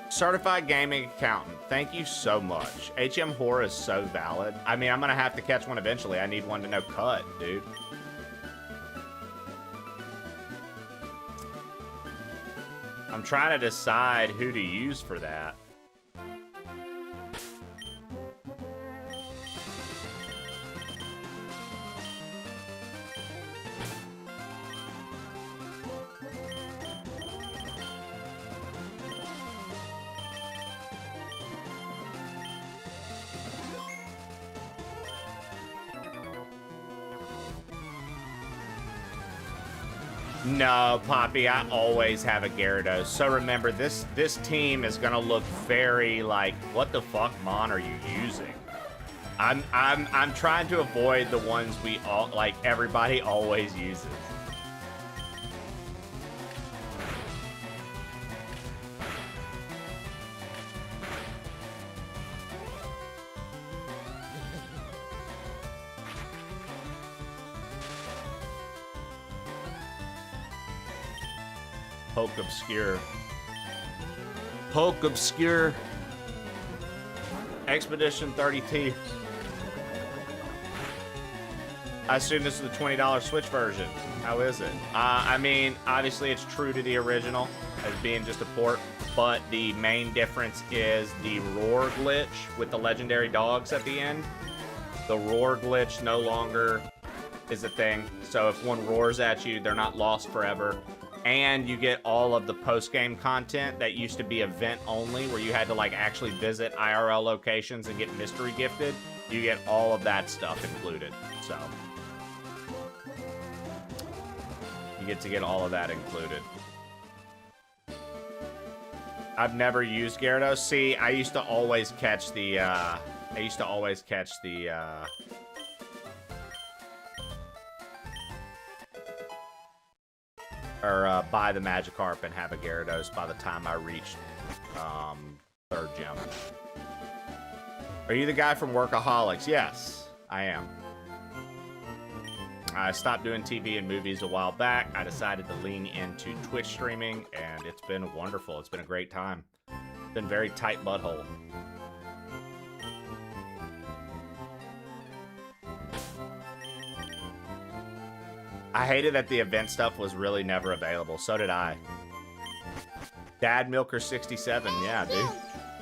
Certified gaming accountant. Thank you so much. HM Horror is so valid. I mean, I'm gonna have to catch one eventually. I need one to know cut, dude. I'm trying to decide who to use for that. No, Poppy, I always have a Gyarados. So remember, this team is gonna look very like, what the fuck mon are you using? I'm trying to avoid the ones we all like everybody always uses. Poke Obscure. Poke Obscure. Expedition 30T. I assume this is the $20 Switch version. How is it? I mean, obviously it's true to the original as being just a port, but the main difference is the roar glitch with the legendary dogs at the end. The roar glitch no longer is a thing. So if one roars at you, they're not lost forever. And you get all of the post-game content that used to be event only, where you had to like actually visit IRL locations and get mystery gifted. You get all of that stuff included. So you get all of that included. I've never used Gyarados. See, I used to always catch the buy the Magikarp and have a Gyarados by the time I reached 3rd gem. Are you the guy from Workaholics? Yes, I am. I stopped doing TV and movies a while back. I decided to lean into Twitch streaming, and it's been wonderful. It's been a great time. It's been very tight butthole. I hated that the event stuff was really never available. So did I. Dad Milker 67. Yeah, dude.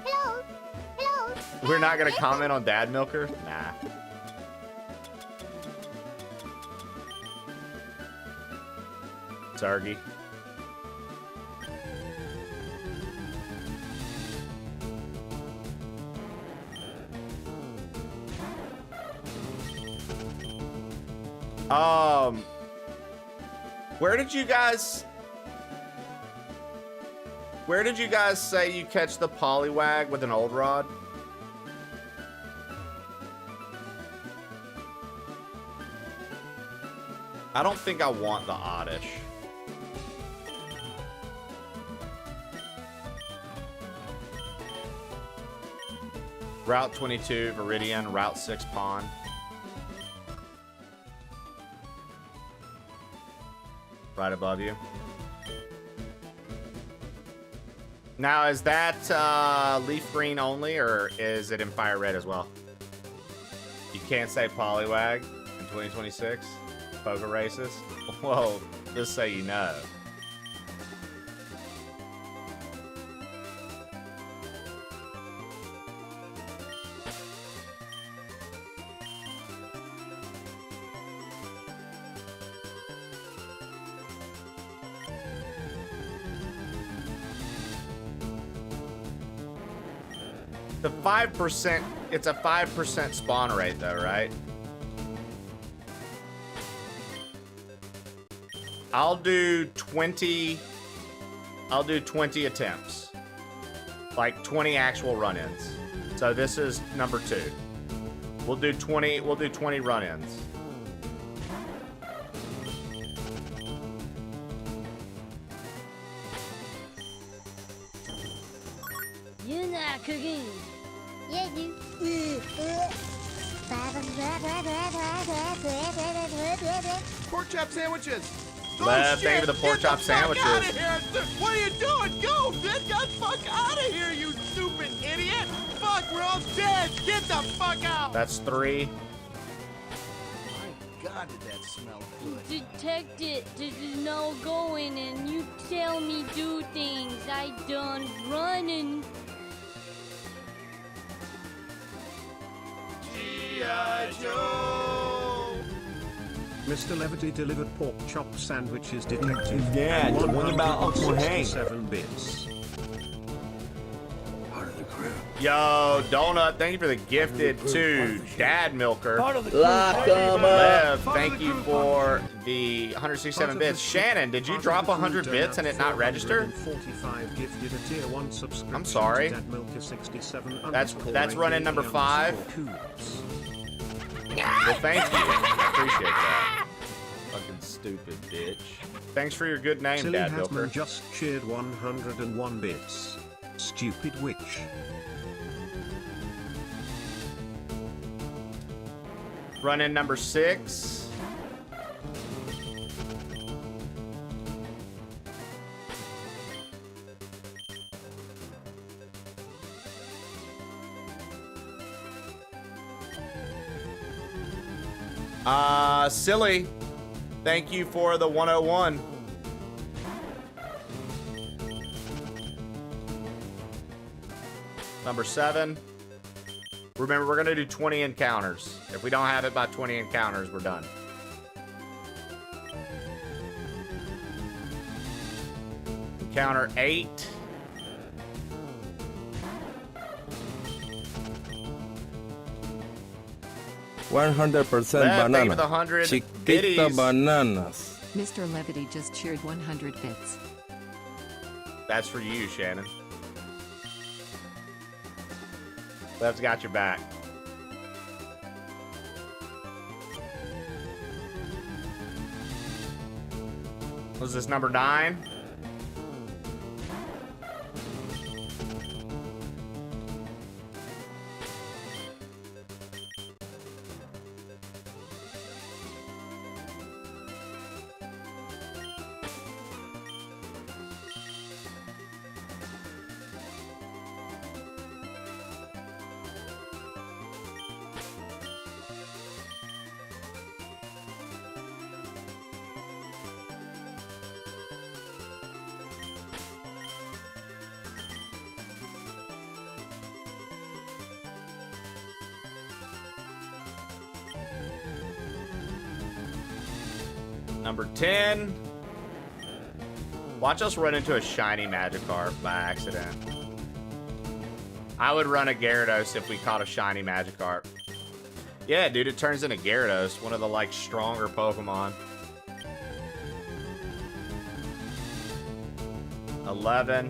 Hello. Hello. We're not gonna comment on Dad Milker? Nah. Sargi. Where did you guys say you catch the Poliwag with an old rod? I don't think I want the Oddish. Route 22, Viridian, Route 6, Pond. Right above you. Now, is that leaf green only, or is it in fire red as well? You can't say Poliwag in 2026? Poker races? Well, just so you know. The 5%, it's a 5% spawn rate though, right? I'll do 20 attempts. Like 20 actual run-ins. So this is number 2. We'll do 20 run-ins. You're not cooking. Yeah, you. Pork chop sandwiches. Left, thank you for the pork chop sandwiches. Get the fuck out of here. What are you doing? Go, get the fuck out of here, you stupid idiot. Fuck, we're all dead. Get the fuck out. That's 3. My God, did that smell good. Detect it. This is no going, and you tell me do things. I done running. G.I. Joe. Mr. Levity delivered pork chop sandwiches detective. Yeah, and what about Uncle Hank? 7 bits. Part of the crew. Yo, Donut, thank you for the gifted to Dad Milker. Lock 'em up. Lev, thank you for the 167 bits. Shannon, did you drop 100 bits and it not register? 45 gifted a tier 1 subscription. I'm sorry. to Dadmilker 67 That's running number 5. Well, thank you. I appreciate that. Fucking stupid bitch. Thanks for your good name, Silly Dad Hasman Milker. just cheered 101 bits. Stupid witch. Running number 6. Silly. Thank you for the 101. Number 7. Remember, we're gonna do 20 encounters. If we don't have it by 20 encounters, we're done. Encounter 8. $100 Left, thank you for banana. the 100 Chiquita biddies. bananas. Mr. Levity just cheered 100 bits. That's for you, Shannon. Lev's got your back. Was this number 9? Number 10. Watch us run into a shiny Magikarp by accident. I would run a Gyarados if we caught a shiny Magikarp. Yeah, dude, it turns into Gyarados, one of the, like, stronger Pokemon. 11.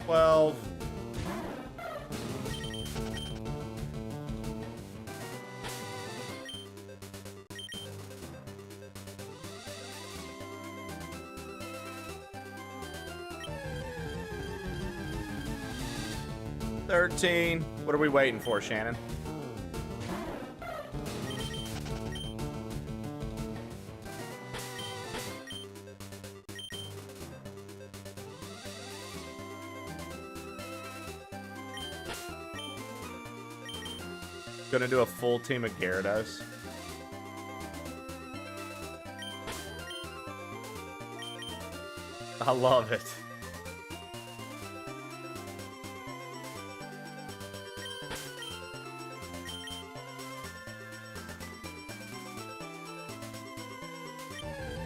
Well, $13. What are we waiting for, Shannon? Gonna do a full team of Gyarados. I love it.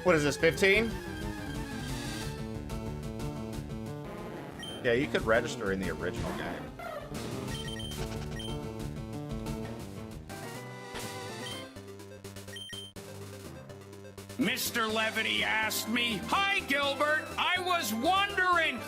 What is this, 15? Yeah, you could register in the original game. Mr. Levity asked me, "Hi, Gilbert. I was wondering,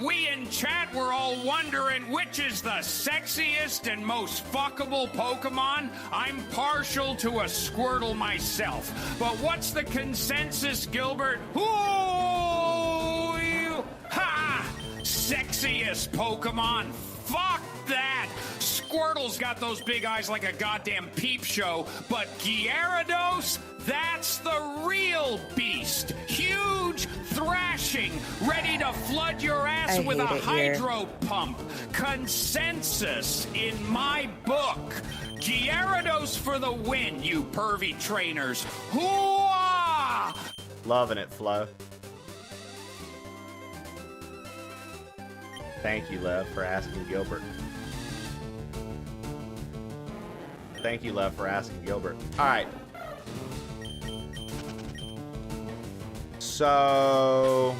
we in chat were all wondering which is the sexiest and most fuckable Pokemon. I'm partial to a Squirtle myself. But what's the consensus, Gilbert? Ha! Sexiest Pokemon? Fuck that! Squirtle's got those big eyes like a goddamn peep show, but Gyarados, that's the real beast. Huge, thrashing, ready to flood your ass with a hydro pump. Consensus in my book. Gyarados for the win, you pervy trainers. Hoo-ah! Loving it, Flo. Thank you, Lev, for asking Gilbert. Thank you, Lev, for asking Gilbert. All right. So,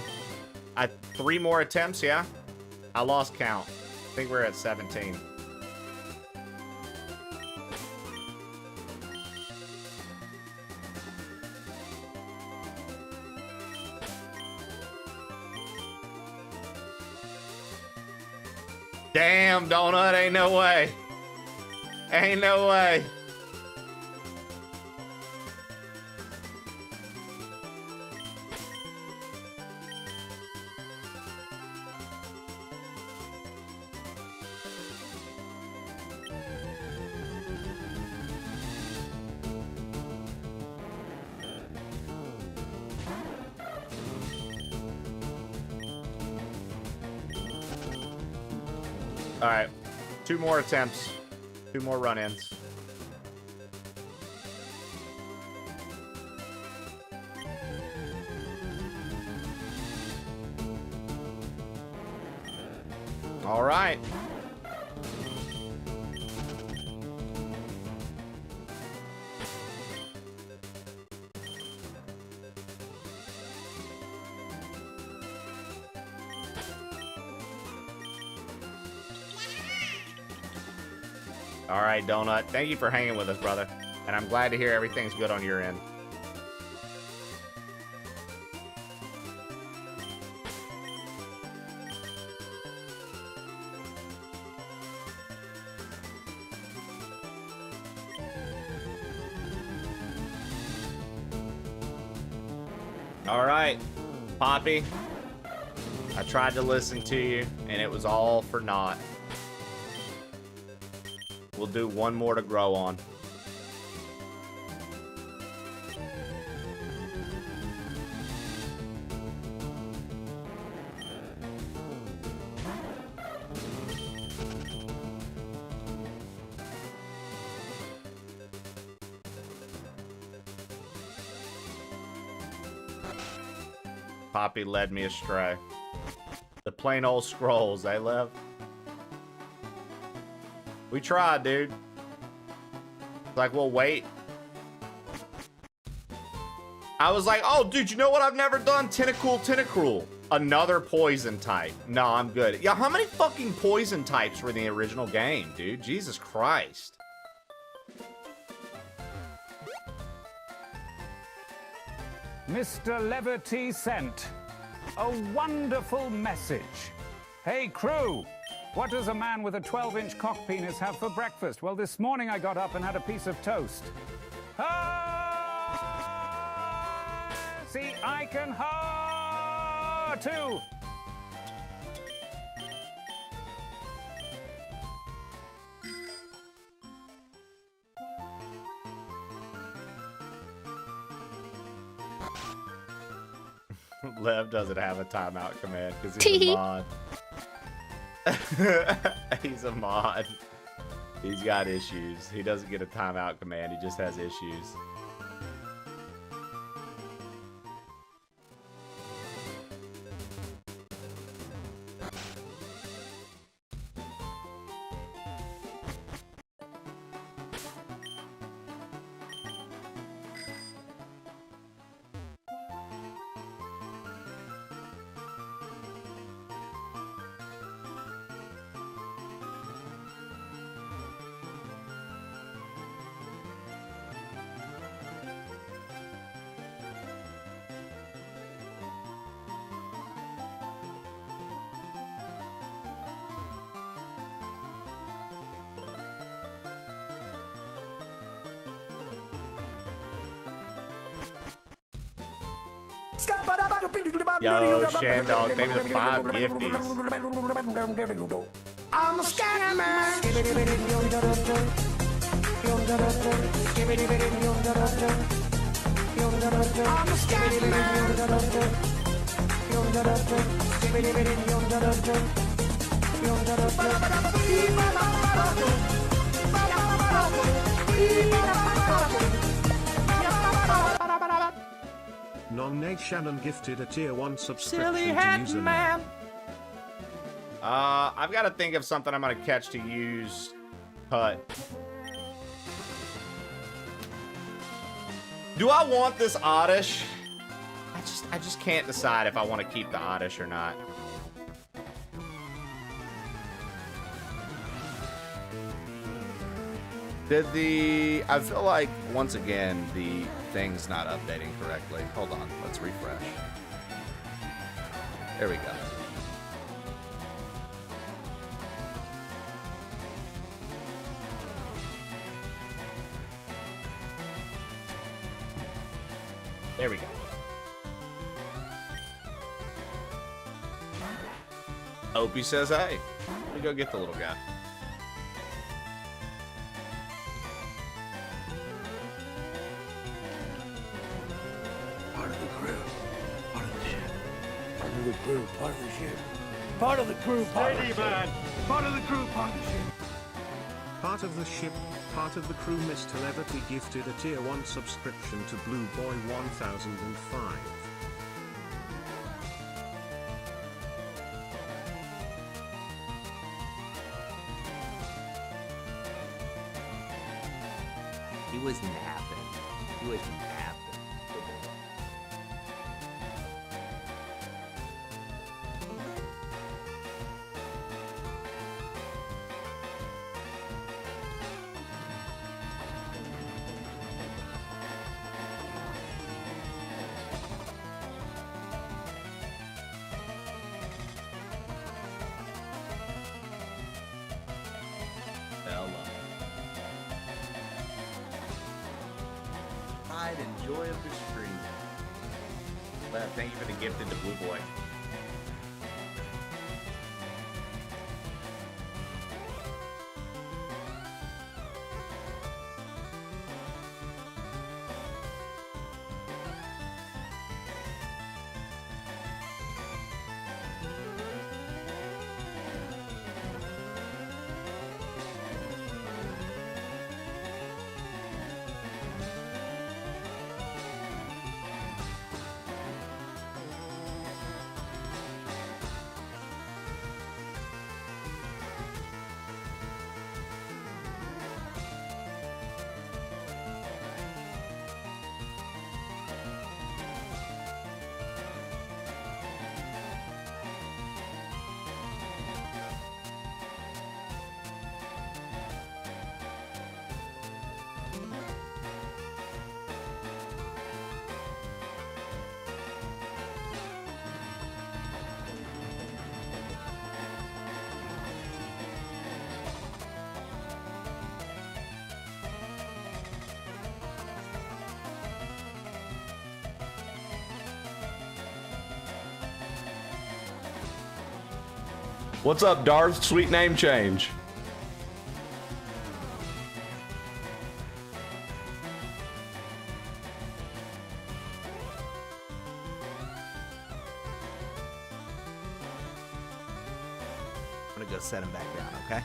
3 more attempts, yeah? I lost count. I think we're at 17. Damn, Donut, ain't no way. Ain't no way. All right, 2 more attempts, 2 more run-ins. All right. All right, Donut. Thank you for hanging with us, brother. And I'm glad to hear everything's good on your end. All right, Poppy. I tried to listen to you, and it was all for naught. We'll do 1 more to grow on. Poppy led me astray. The plain old scrolls, eh, Lev? We tried, dude. It's like, we'll wait. I was like, oh, dude, you know what I've never done? Tentacruel. Another poison type. No, I'm good. Yeah, how many fucking poison types were in the original game, dude? Jesus Christ. Mr. Levity sent a wonderful message. Hey, crew, what does a man with a 12-inch cock penis have for breakfast? Well, this morning I got up and had a piece of toast. Ha! See, I can ha too. Lev doesn't have a timeout command because he's a mod. He's a mod. He's got issues. He doesn't get a timeout command. He just has issues. Yo, Shandog, maybe the 5 gifties. I'm a scat man. I'm a scat Non-Nate Shannon gifted a tier 1 subscription Silly to hat username. man. I've got to think of something I'm gonna catch to use. Hut. Do I want this Oddish? I just can't decide if I want to keep the Oddish or not. I feel like, once again, the thing's not updating correctly. Hold on, let's refresh. There we go. There we go. Opie says, hey, let me go get the little guy. Part of the crew. Part of the ship. Part of the crew. Part of the ship. Part of the crew Steady, man. Part of the crew partnership. Part of the ship, part of the crew. Mr. Levity gifted a tier 1 subscription to Blue Boy 1005. He was napping. He was napping. Pride and joy of the stream. Thank you for the gift into Blue Boy. What's up, Darth? Sweet name change. I'm gonna go set him back down, okay?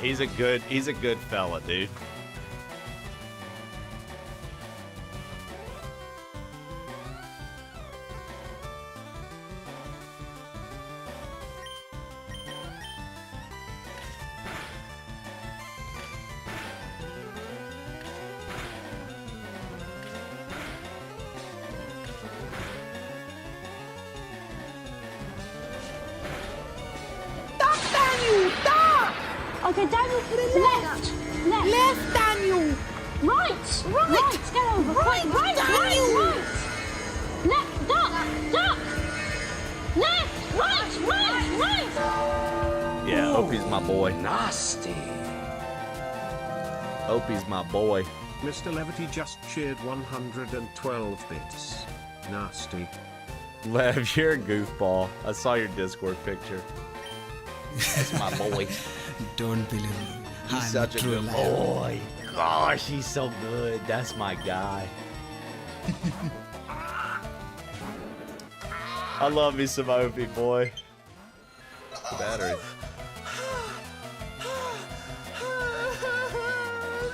He's a good fella, dude. Okay, Daniel, left. Left, Daniel. Right. Get over. Right, Daniel. Right. Left, duck. Left, right. Yeah, Opie's my boy. Nasty. Opie's my boy. Mr. Levity just cheered 112 bits. Nasty. Lev, you're a goofball. I saw your Discord picture. That's my boy. Don't believe me. He's such a good boy. Gosh, he's so good. That's my guy. I love me some Opie, boy. Battery.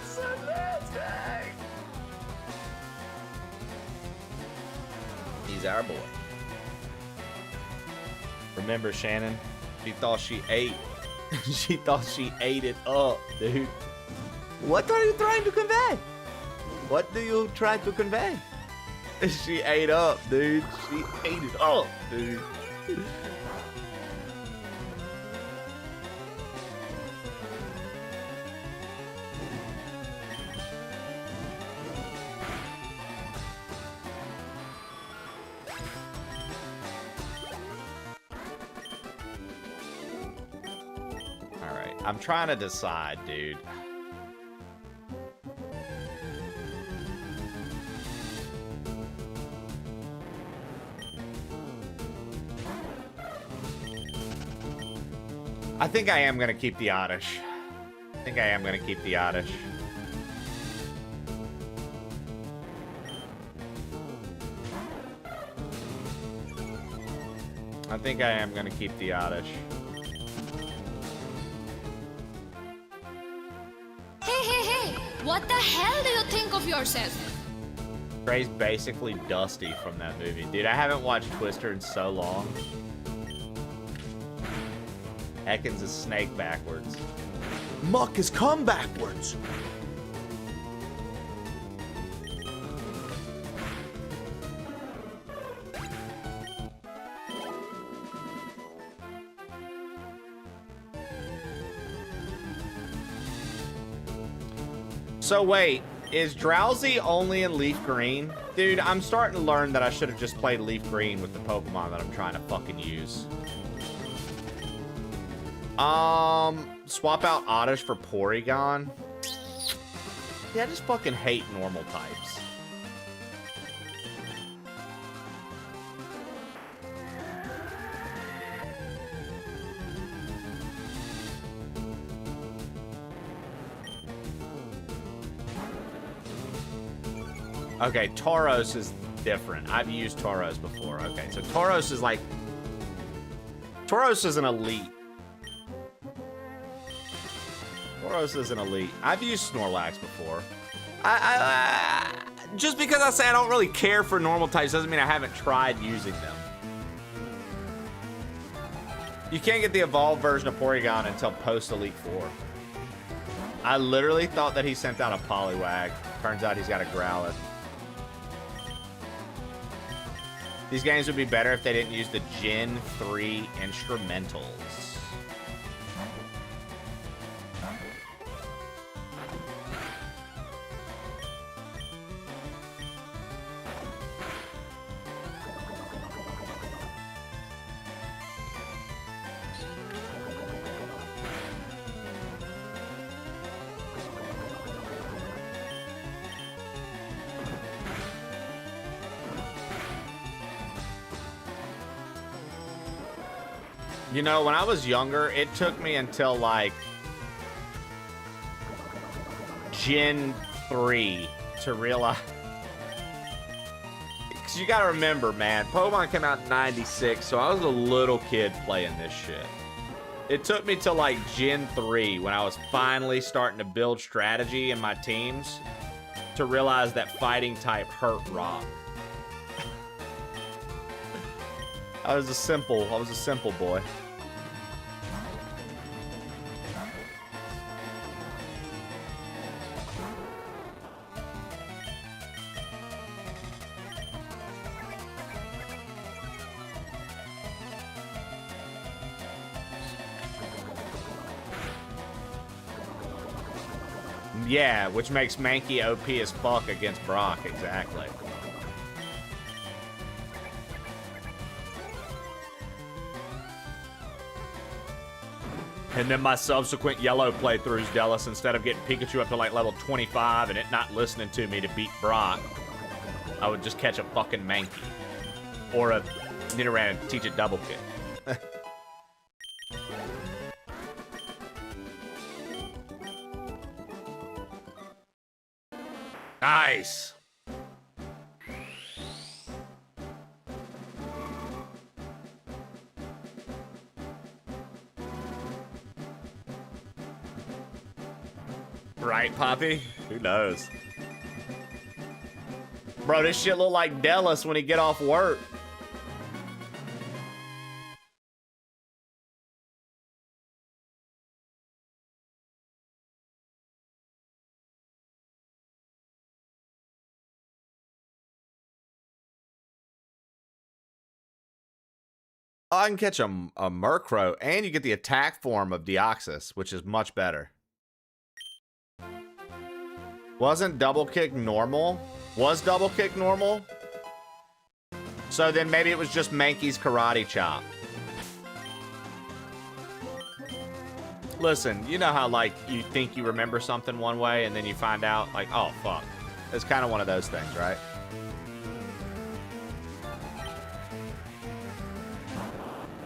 So nasty. He's our boy. Remember, Shannon? She thought she ate. She thought she ate it up, dude. What are you trying to convey? What do you try to convey? She ate up, dude. She ate it up, dude. Alright, I'm trying to decide, dude. I think I am going to keep the Oddish. I think I am going to keep the Oddish. I think I am going to keep the Oddish. Hey! What the hell do you think of yourself? Trey's basically Dusty from that movie. Dude, I haven't watched Twister in so long. Ekans is Snake backwards. Muck has come backwards. So wait, is Drowsy only in Leaf Green? Dude, I'm starting to learn that I should have just played Leaf Green with the Pokemon that I'm trying to fucking use. Swap out Oddish for Porygon. Yeah, I just fucking hate normal types. Okay, Tauros is different. I've used Tauros before. Okay, so Tauros is like... Tauros is an elite. Tauros is an elite. I've used Snorlax before. Just because I say I don't really care for normal types doesn't mean I haven't tried using them. You can't get the evolved version of Porygon until post Elite Four. I literally thought that he sent out a Poliwag. Turns out he's got a Growlithe. These games would be better if they didn't use the Gen 3 instrumentals. You know, when I was younger, it took me until, like, Gen 3 to realize... Because you gotta remember, man, Pokemon came out in 96, so I was a little kid playing this shit. It took me till, like, Gen 3, when I was finally starting to build strategy in my teams, to realize that fighting type hurt rock. I was a simple boy. Yeah, which makes Mankey OP as fuck against Brock, exactly. And then my subsequent yellow playthroughs, Dallas, instead of getting Pikachu up to like level 25 and it not listening to me to beat Brock, I would just catch a fucking Mankey. Or a Nidoran and teach it double kick. Nice. Right, Poppy? Who knows? Bro, this shit look like Dallas when he get off work. Oh, I can catch a Murkrow, and you get the attack form of Deoxys, which is much better. Wasn't double kick normal? Was double kick normal? So then maybe it was just Mankey's karate chop. Listen, you know how, like, you think you remember something one way, and then you find out, like, oh, fuck. It's kind of one of those things, right?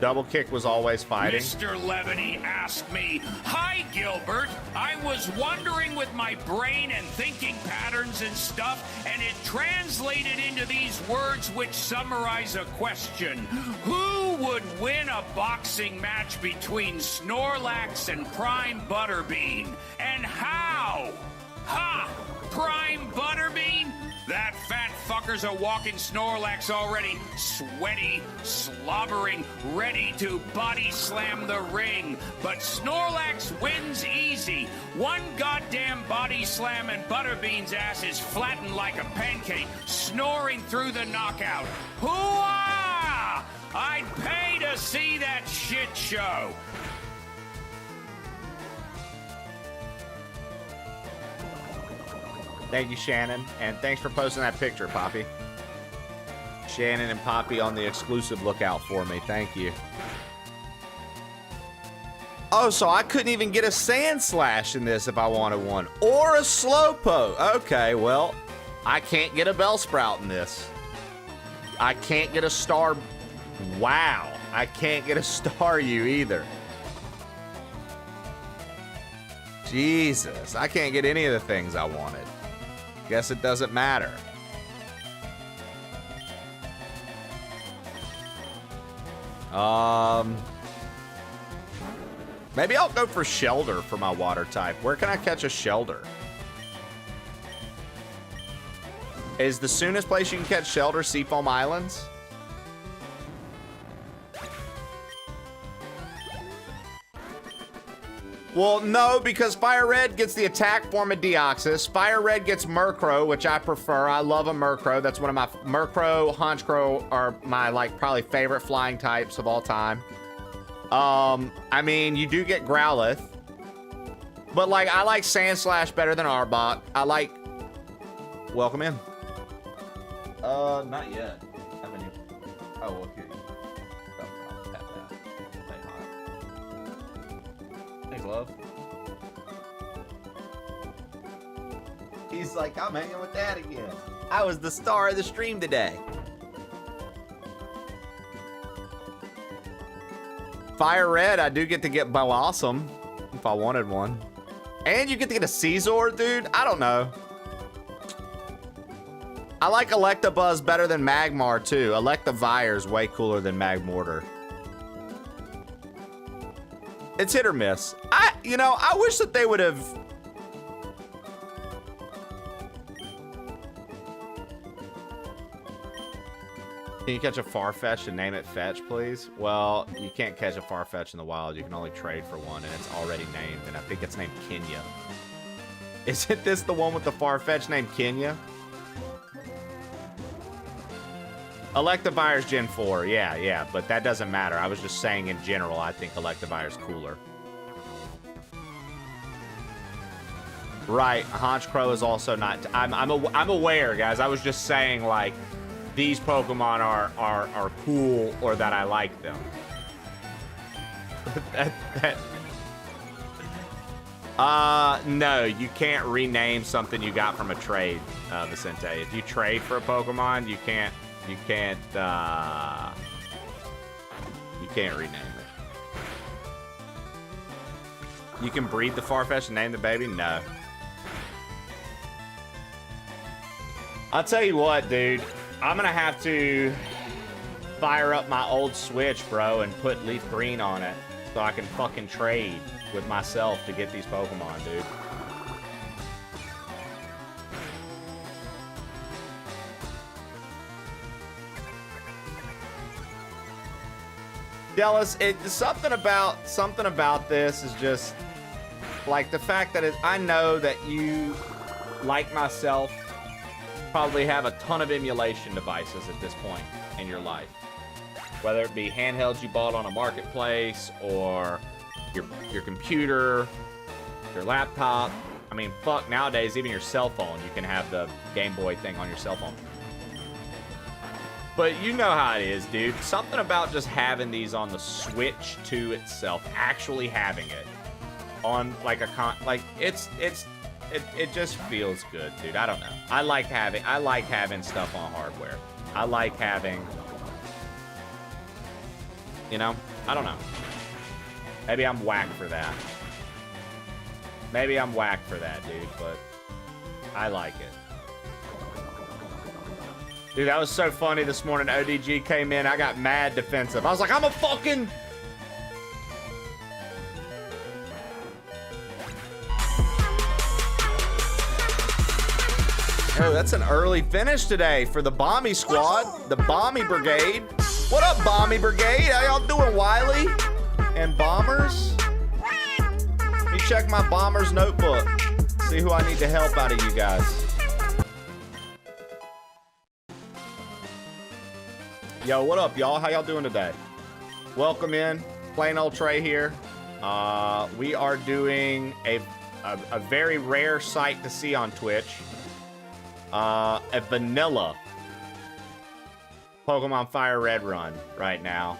Double kick was always fighting. Mr. Levity asked me, "Hi, Gilbert. I was wondering with my brain and thinking patterns and stuff, and it translated into these words which summarize a question. Who would win a boxing match between Snorlax and Prime Butterbean? And how? Ha! Prime Butterbean? That fat fucker's a walking Snorlax already, sweaty, slobbering, ready to body slam the ring. But Snorlax wins easy. One goddamn body slam and Butterbean's ass is flattened like a pancake, snoring through the knockout. Hoo-ah! I'd pay to see that shit show." Thank you, Shannon, and thanks for posting that picture, Poppy. Shannon and Poppy on the exclusive lookout for me. Thank you. Oh, so I couldn't even get a Sand Slash in this if I wanted one. Or a Slowpoke. Okay, well, I can't get a Bellsprout in this. I can't get a Star... Wow. I can't get a Staryu either. Jesus. I can't get any of the things I wanted. Guess it doesn't matter. Maybe I'll go for Shelter for my water type. Where can I catch a Shelter? Is the soonest place you can catch Shelter Seafoam Islands? Well, no, because FireRed gets the attack form of Deoxys. FireRed gets Murkrow, which I prefer. I love a Murkrow. That's one of my... Murkrow, Honchkrow are my, like, probably favorite flying types of all time. I mean, you do get Growlithe. But, like, I like Sandslash better than Arbok. I like... Welcome in. Not yet. Haven't you? Oh, okay. Love. He's like, I'm hanging with Dad again. I was the star of the stream today. FireRed, I do get to get Blossom if I wanted one. And you get to get a Caesar, dude. I don't know. I like Electabuzz better than Magmar, too. Electivire's way cooler than Magmortar. It's hit or miss. I wish that they would have... Can you catch a Farfetch and name it Fetch, please? Well, you can't catch a Farfetch in the wild. You can only trade for one, and it's already named, and I think it's named Kenya. Isn't this the one with the Farfetch named Kenya? Electivire's Gen 4, yeah, but that doesn't matter. I was just saying in general, I think Electivire's cooler. Right, Honchkrow is also not... I'm aware, guys. I was just saying, like, these Pokemon are cool or that I like them. No, you can't rename something you got from a trade, Vicente. If you trade for a Pokemon, you can't rename it. You can breed the Farfetch and name the baby? No. I'll tell you what, dude. I'm gonna have to fire up my old Switch, bro, and put Leaf Green on it so I can fucking trade with myself to get these Pokemon, dude. Jealous. Something about this is just like the fact that I know that you, like myself, probably have a ton of emulation devices at this point in your life. Whether it be handhelds you bought on a marketplace or your computer, your laptop. I mean, fuck, nowadays, even your cell phone, you can have the Game Boy thing on your cell phone. But you know how it is, dude. Something about just having these on the Switch 2 itself, actually having it on like it just feels good, dude. I don't know. I like having stuff on hardware. I like having, you know, I don't know. Maybe I'm whack for that. Maybe I'm whack for that, dude, but I like it. Dude, that was so funny this morning. ODG came in. I got mad defensive. I was like, I'm a fucking... Oh, that's an early finish today for the Bomby Squad. The Bomby Brigade. What up, Bomby Brigade? How y'all doing, Wiley? And Bombers? Let me check my Bombers notebook. See who I need to help out of you guys. Yo, what up, y'all? How y'all doing today? Welcome in. Plain old Trey here. We are doing a very rare sight to see on Twitch. A vanilla Pokemon FireRed run right now.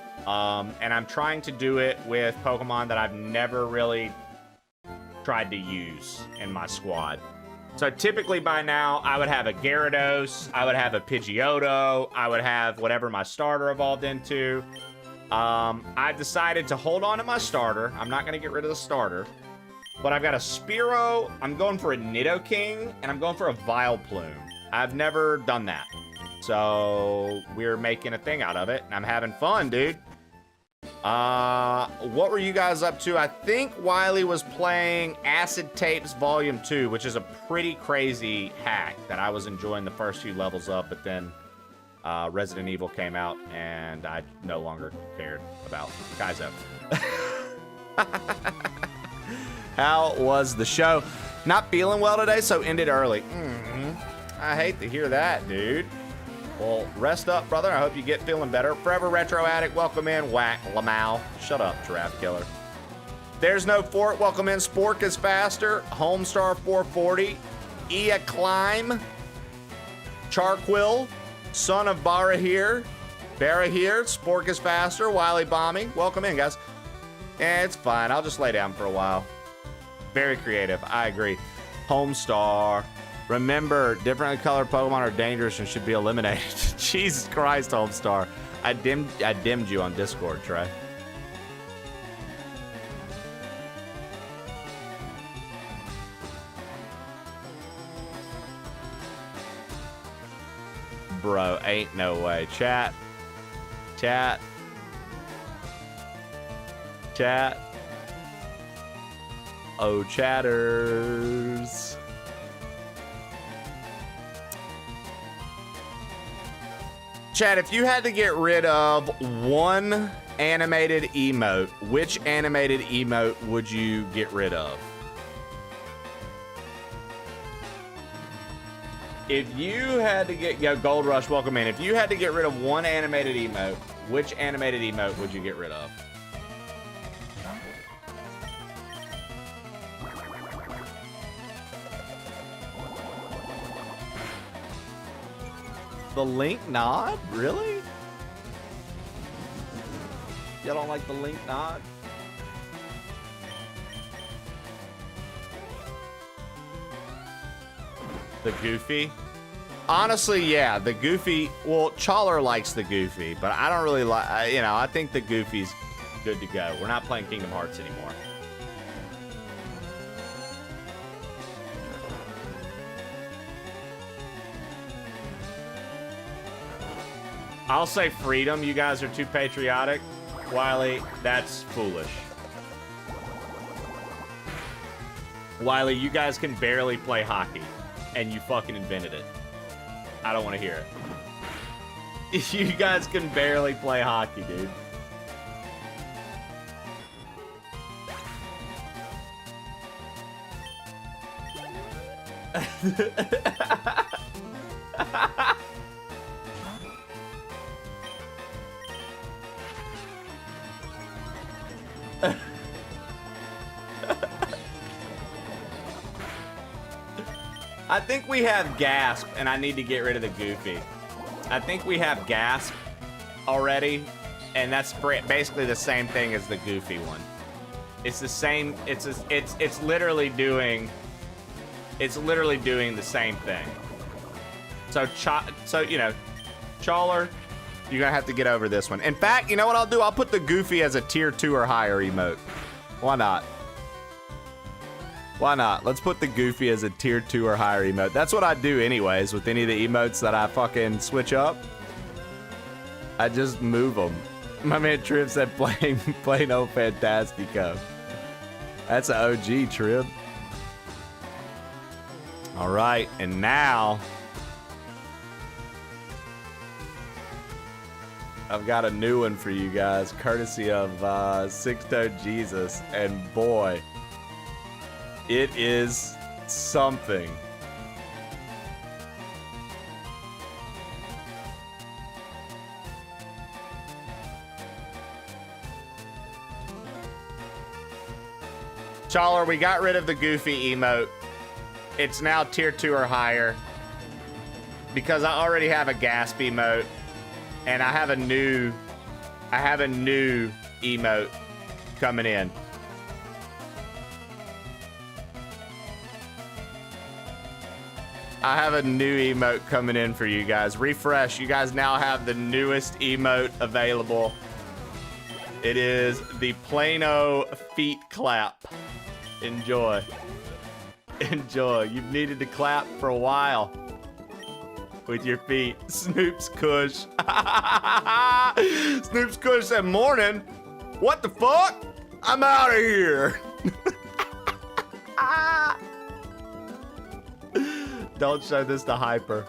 And I'm trying to do it with Pokemon that I've never really tried to use in my squad. So typically by now, I would have a Gyarados, I would have a Pidgeotto, I would have whatever my starter evolved into. I've decided to hold on to my starter. I'm not going to get rid of the starter. But I've got a Spearow, I'm going for a Nidoking, and I'm going for a Vileplume. I've never done that. So we're making a thing out of it, and I'm having fun, dude. What were you guys up to? I think Wiley was playing Acid Tapes Volume 2, which is a pretty crazy hack that I was enjoying the first few levels of, but then Resident Evil came out, and I no longer cared about Kaizo. How was the show? Not feeling well today, so ended early. I hate to hear that, dude. Well, rest up, brother. I hope you get feeling better. Forever Retro Addict, welcome in. Whack, Lamau. Shut up, Giraffe Killer. There's no fort, welcome in. Spork is faster. Homestar 440. Ia Climb. Charquill. Son of Barahir. Barahir. Spork is faster. Wiley Bombing. Welcome in, guys. Yeah, it's fine. I'll just lay down for a while. Very creative. I agree. Homestar. Remember, differently colored Pokemon are dangerous and should be eliminated. Jesus Christ, Homestar. I dimmed you on Discord, Trey. Bro, ain't no way. Chat. Chat. Chat. Oh, chatters. Chat, if you had to get rid of one animated emote, which animated emote would you get rid of? If you had to get... Yo, Gold Rush, welcome in. If you had to get rid of one animated emote, which animated emote would you get rid of? The Link nod? Really? Y'all don't like the Link nod? The Goofy? Honestly, yeah, the Goofy. Well, Chawler likes the Goofy, but I don't really like, you know, I think the Goofy's good to go. We're not playing Kingdom Hearts anymore. I'll say Freedom. You guys are too patriotic. Wiley, that's foolish. Wiley, you guys can barely play hockey, and you fucking invented it. I don't want to hear it. You guys can barely play hockey, dude. I think we have Gasp, and I need to get rid of the Goofy. I think we have Gasp already, and that's basically the same thing as the Goofy one. It's the same. It's literally doing. It's literally doing the same thing. So you know, Chawler, you're gonna have to get over this one. In fact, you know what I'll do? I'll put the Goofy as a tier 2 or higher emote. Why not? Why not? Let's put the Goofy as a tier 2 or higher emote. That's what I do anyways with any of the emotes that I fucking switch up. I just move them. My man Trib said plain old Fantastico. That's an OG, Trib. All right, and now I've got a new one for you guys, courtesy of Six-Toed Jesus, and boy, it is something. Chawler, we got rid of the Goofy emote. It's now tier 2 or higher because I already have a Gasp emote, and I have a new emote coming in. I have a new emote coming in for you guys. Refresh. You guys now have the newest emote available. It is the Plano feet clap. Enjoy. Enjoy. You've needed to clap for a while with your feet. Snoop's Kush. Snoop's Kush said, morning. What the fuck? I'm out of here. Don't show this to Hyper.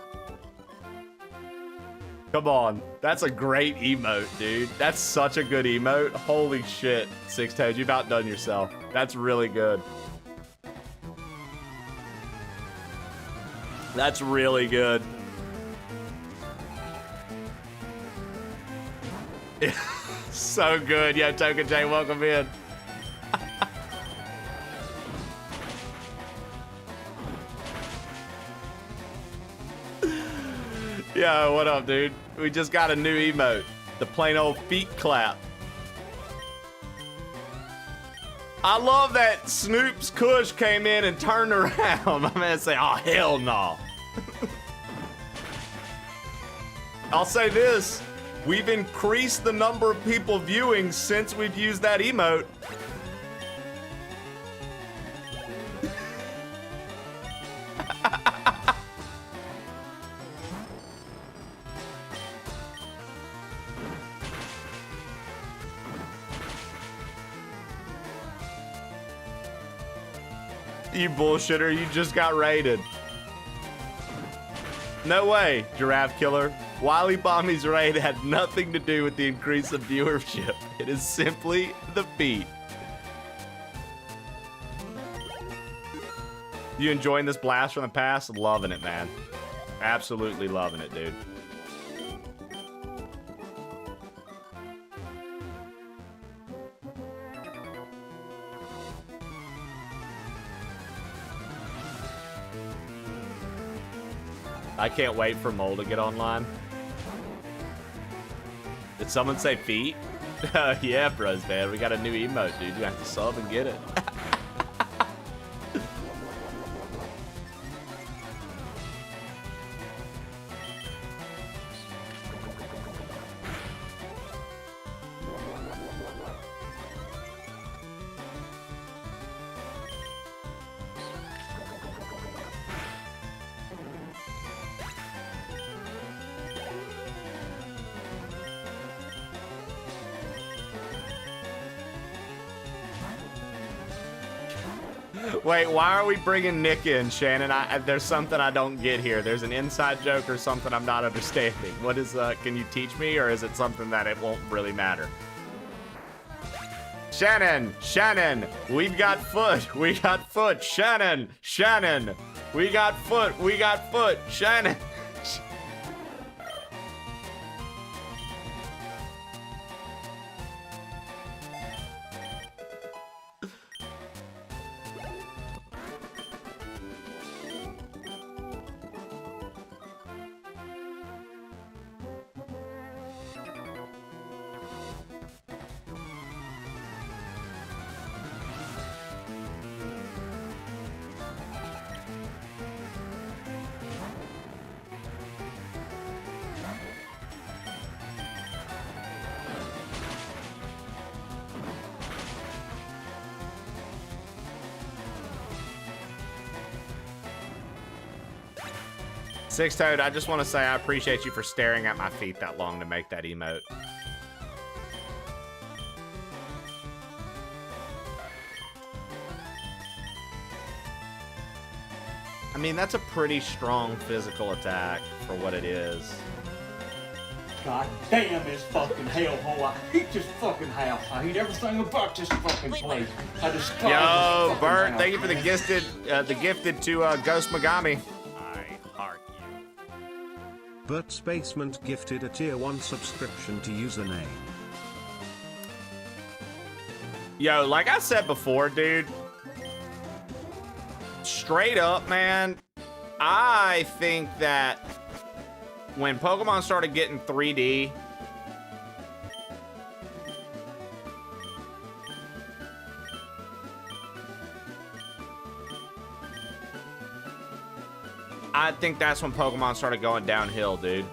Come on. That's a great emote, dude. That's such a good emote. Holy shit, Six-Toed. You've outdone yourself. That's really good. That's really good. So good. Yeah, Token J, welcome in. Yo, what up, dude? We just got a new emote. The plain old feet clap. I love that Snoop's Kush came in and turned around. My man say, oh, hell no. I'll say this. We've increased the number of people viewing since we've used that emote. You bullshitter, you just got raided. No way, Giraffe Killer. Wily Bommy's raid had nothing to do with the increase of viewership. It is simply the feet. You enjoying this blast from the past? Loving it, man. Absolutely loving it, dude. I can't wait for Mole to get online. Did someone say feet? Yeah, bros, man. We got a new emote, dude. You have to sub and get it. Wait, why are we bringing Nick in, Shannon? There's something I don't get here. There's an inside joke or something I'm not understanding. What is, can you teach me, or is it something that it won't really matter? Shannon, we've got foot. We got foot. Shannon. We got foot. We got foot. Shining. Six Toad, I just want to say I appreciate you for staring at my feet that long to make that emote. I mean, that's a pretty strong physical attack for what it is. God damn this fucking hellhole. I hate this fucking house. I hate everything about this fucking place. I despise this Yo, fucking Bert, house. thank you for the gifted to Ghost Megami. Bert's Basement gifted a tier 1 subscription to username. Yo, like I said before, dude, straight up, man, I think that when Pokemon started getting 3D, I think that's when Pokemon started going downhill, dude.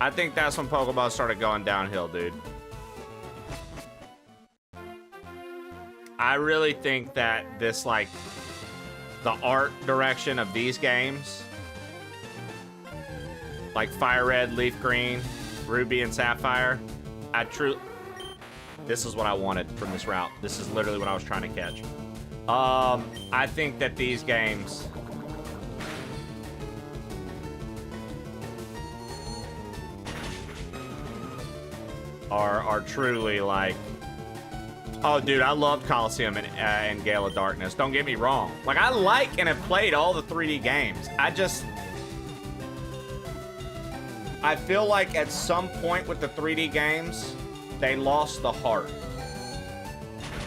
I think that's when Pokemon started going downhill, dude. I really think that this, like, the art direction of these games, like FireRed, Leaf Green, Ruby, and Sapphire, this is what I wanted from this route. This is literally what I was trying to catch. I think that these games are truly like, oh dude, I loved Coliseum and Gale of Darkness. Don't get me wrong. Like, I like and have played all the 3D games. I feel like at some point with the 3D games, they lost the heart.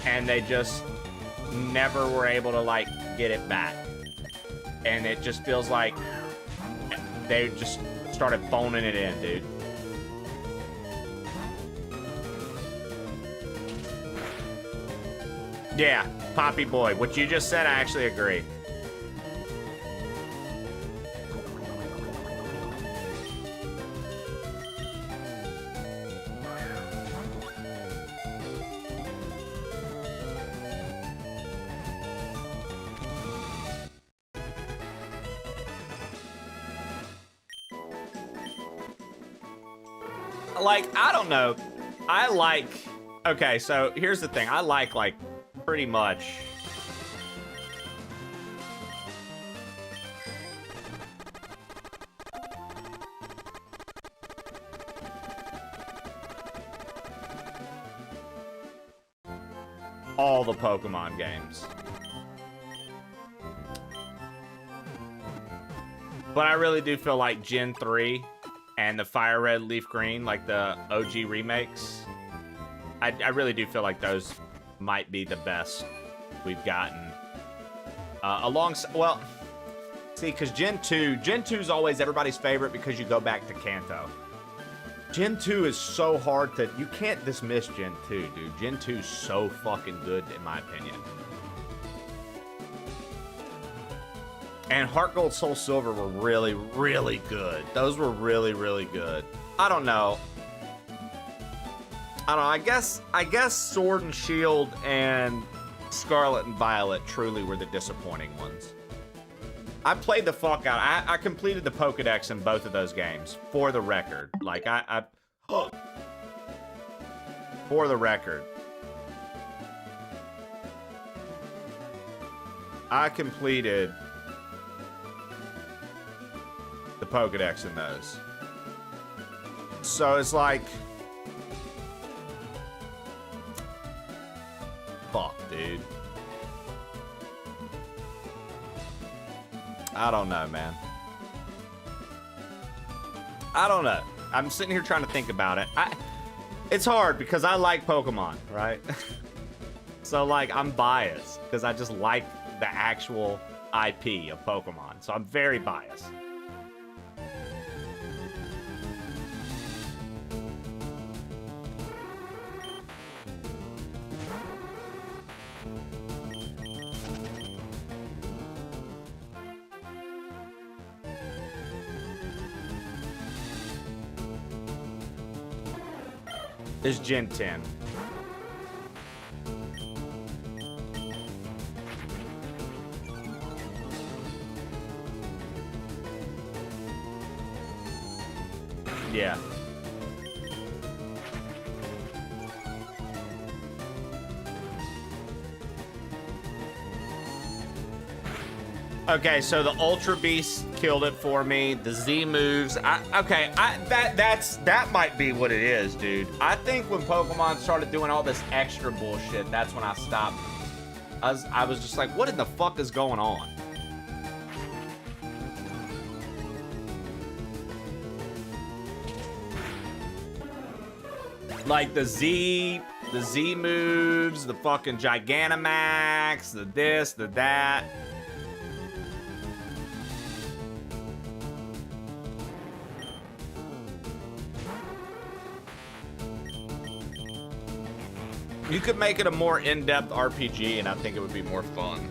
And they just never were able to, like, get it back. And it just feels like they just started phoning it in, dude. Yeah, Poppy Boy. What you just said, I actually agree. Like, I don't know. Okay, so here's the thing. I like pretty much all the Pokemon games. But I really do feel like Gen 3 and the FireRed, Leaf Green, like the OG remakes, I really do feel like those might be the best we've gotten. Alongside, well, see, because Gen 2 is always everybody's favorite because you go back to Kanto. Gen 2 is so hard that you can't dismiss Gen 2, dude. Gen 2 is so fucking good, in my opinion. And Heart Gold, Soul Silver were really, really good. Those were really, really good. I don't know. I guess Sword and Shield and Scarlet and Violet truly were the disappointing ones. I played the fuck out. I completed the Pokedex in both of those games, for the record. Like, for the record. I completed the Pokedex in those. So it's like, fuck, dude. I don't know, man. I don't know. I'm sitting here trying to think about it. It's hard because I like Pokemon, right? So, like, I'm biased because I just like the actual IP of Pokemon. So I'm very biased. It's Gen 10. Yeah. Okay, so the Ultra Beast killed it for me. The Z moves. That might be what it is, dude. I think when Pokemon started doing all this extra bullshit, that's when I stopped. I was just like, what in the fuck is going on? Like the Z moves, the fucking Gigantamax, the this, the that. You could make it a more in-depth RPG, and I think it would be more fun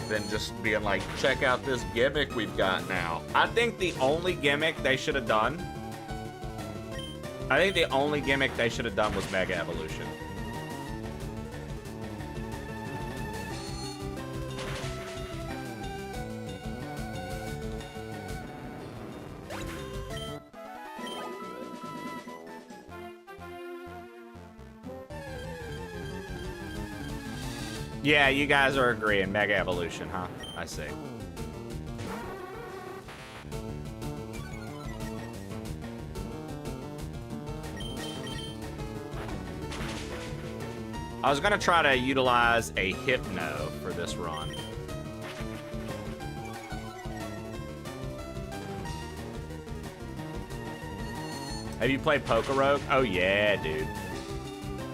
than just being like, check out this gimmick we've got now. I think the only gimmick they should have done was Mega Evolution. Yeah, you guys are agreeing. Mega Evolution, huh? I see. I was gonna try to utilize a Hypno for this run. Have you played Pokerogue? Oh yeah, dude.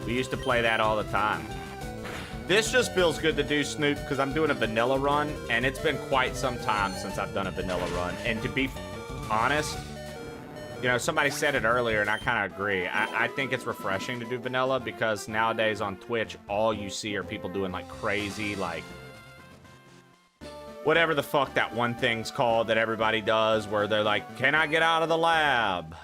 We used to play that all the time. This just feels good to do, Snoop, because I'm doing a vanilla run, and it's been quite some time since I've done a vanilla run. And to be honest, you know, somebody said it earlier, and I kind of agree. I think it's refreshing to do vanilla because nowadays on Twitch, all you see are people doing, like, crazy, like, whatever the fuck that one thing's called that everybody does where they're like, can I get out of the lab?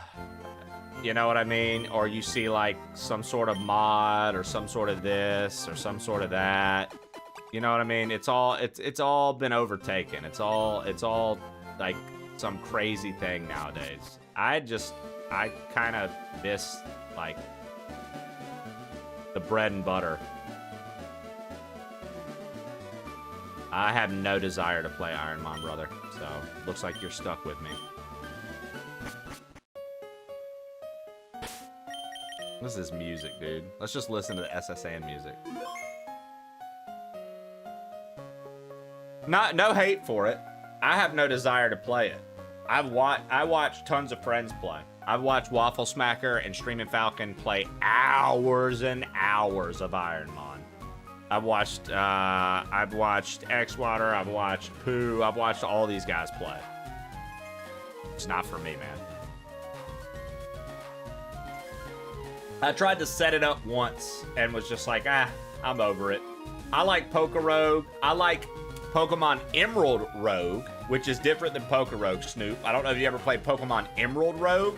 You know what I mean? Or you see like some sort of mod or some sort of this or some sort of that. You know what I mean? It's all been overtaken. It's all like some crazy thing nowadays. I kind of miss like the bread and butter. I have no desire to play Ironmon, brother. So looks like you're stuck with me. This is music, dude. Let's just listen to the SSN music. No hate for it. I have no desire to play it. I watch tons of friends play. I've watched Waffle Smacker and Streamin' Falcon play hours and hours of Ironmon. I've watched Xwater, I've watched Pooh, I've watched all these guys play. It's not for me, man. I tried to set it up once and was just like, I'm over it. I like Pokerogue. I like Pokemon Emerald Rogue, which is different than Pokerogue, Snoop. I don't know if you ever played Pokemon Emerald Rogue.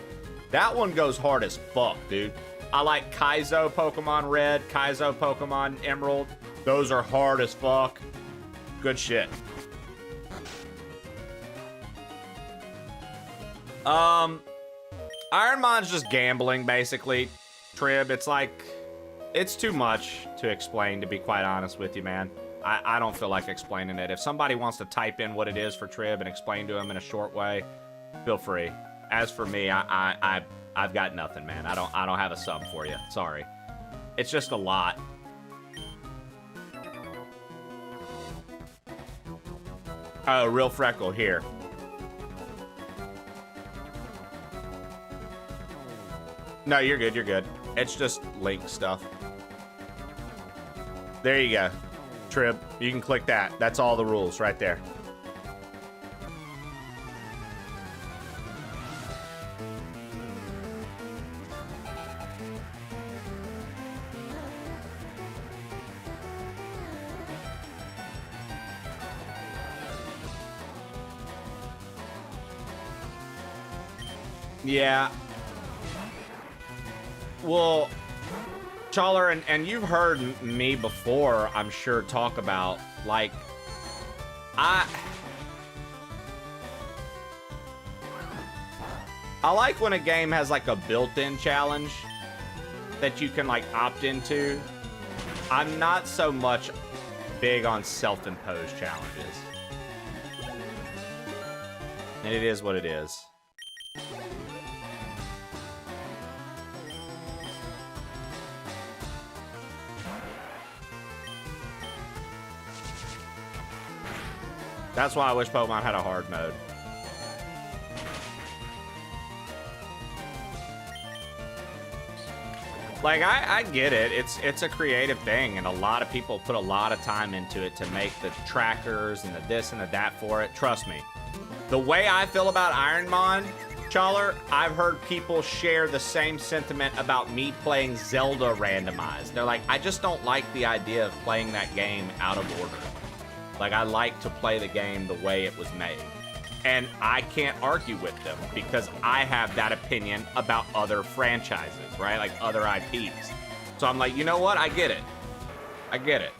That one goes hard as fuck, dude. I like Kaizo Pokemon Red, Kaizo Pokemon Emerald. Those are hard as fuck. Good shit. Ironmon's just gambling, basically. Trib, it's like, it's too much to explain, to be quite honest with you, man. I don't feel like explaining it. If somebody wants to type in what it is for Trib and explain to them in a short way, feel free. As for me, I've got nothing, man. I don't have a sub for you. Sorry. It's just a lot. Oh, real freckle here. No, you're good, you're good. It's just link stuff. There you go. Trib, you can click that. That's all the rules right there. Yeah. Well, Chawler, and you've heard me before, I'm sure, talk about, like, I like when a game has, like, a built-in challenge that you can, like, opt into. I'm not so much big on self-imposed challenges. And it is what it is. That's why I wish Pokemon had a hard mode. Like, I get it. It's a creative thing, and a lot of people put a lot of time into it to make the trackers and the this and the that for it. Trust me. The way I feel about Ironmon, Chawler, I've heard people share the same sentiment about me playing Zelda randomized. They're like, I just don't like the idea of playing that game out of order. Like, I like to play the game the way it was made. And I can't argue with them because I have that opinion about other franchises, right? Like other IPs. So I'm like, you know what? I get it. I get it.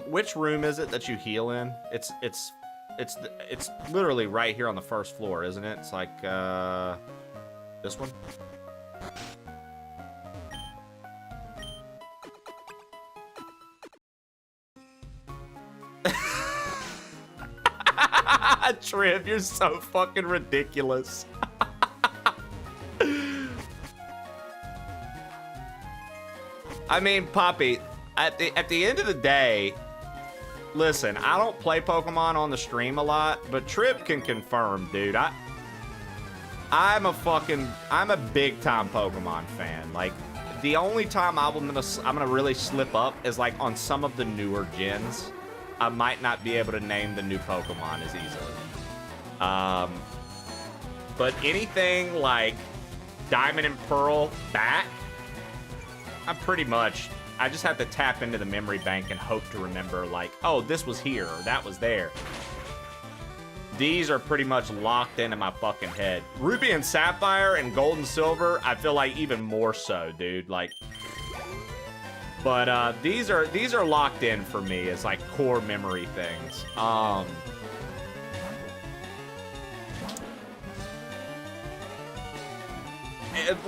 Which room is it that you heal in? It's literally right here on the first floor, isn't it? It's like, this one? Trib, you're so fucking ridiculous. I mean, Poppy, at the end of the day, listen, I don't play Pokemon on the stream a lot, but Trib can confirm, dude. I'm a big time Pokemon fan. Like, the only time I'm gonna really slip up is like on some of the newer gens. I might not be able to name the new Pokemon as easily. But anything like Diamond and Pearl back, I just have to tap into the memory bank and hope to remember, like, oh, this was here or that was there. These are pretty much locked into my fucking head. Ruby and Sapphire and Gold and Silver, I feel like even more so, dude. Like, but these are locked in for me as like core memory things.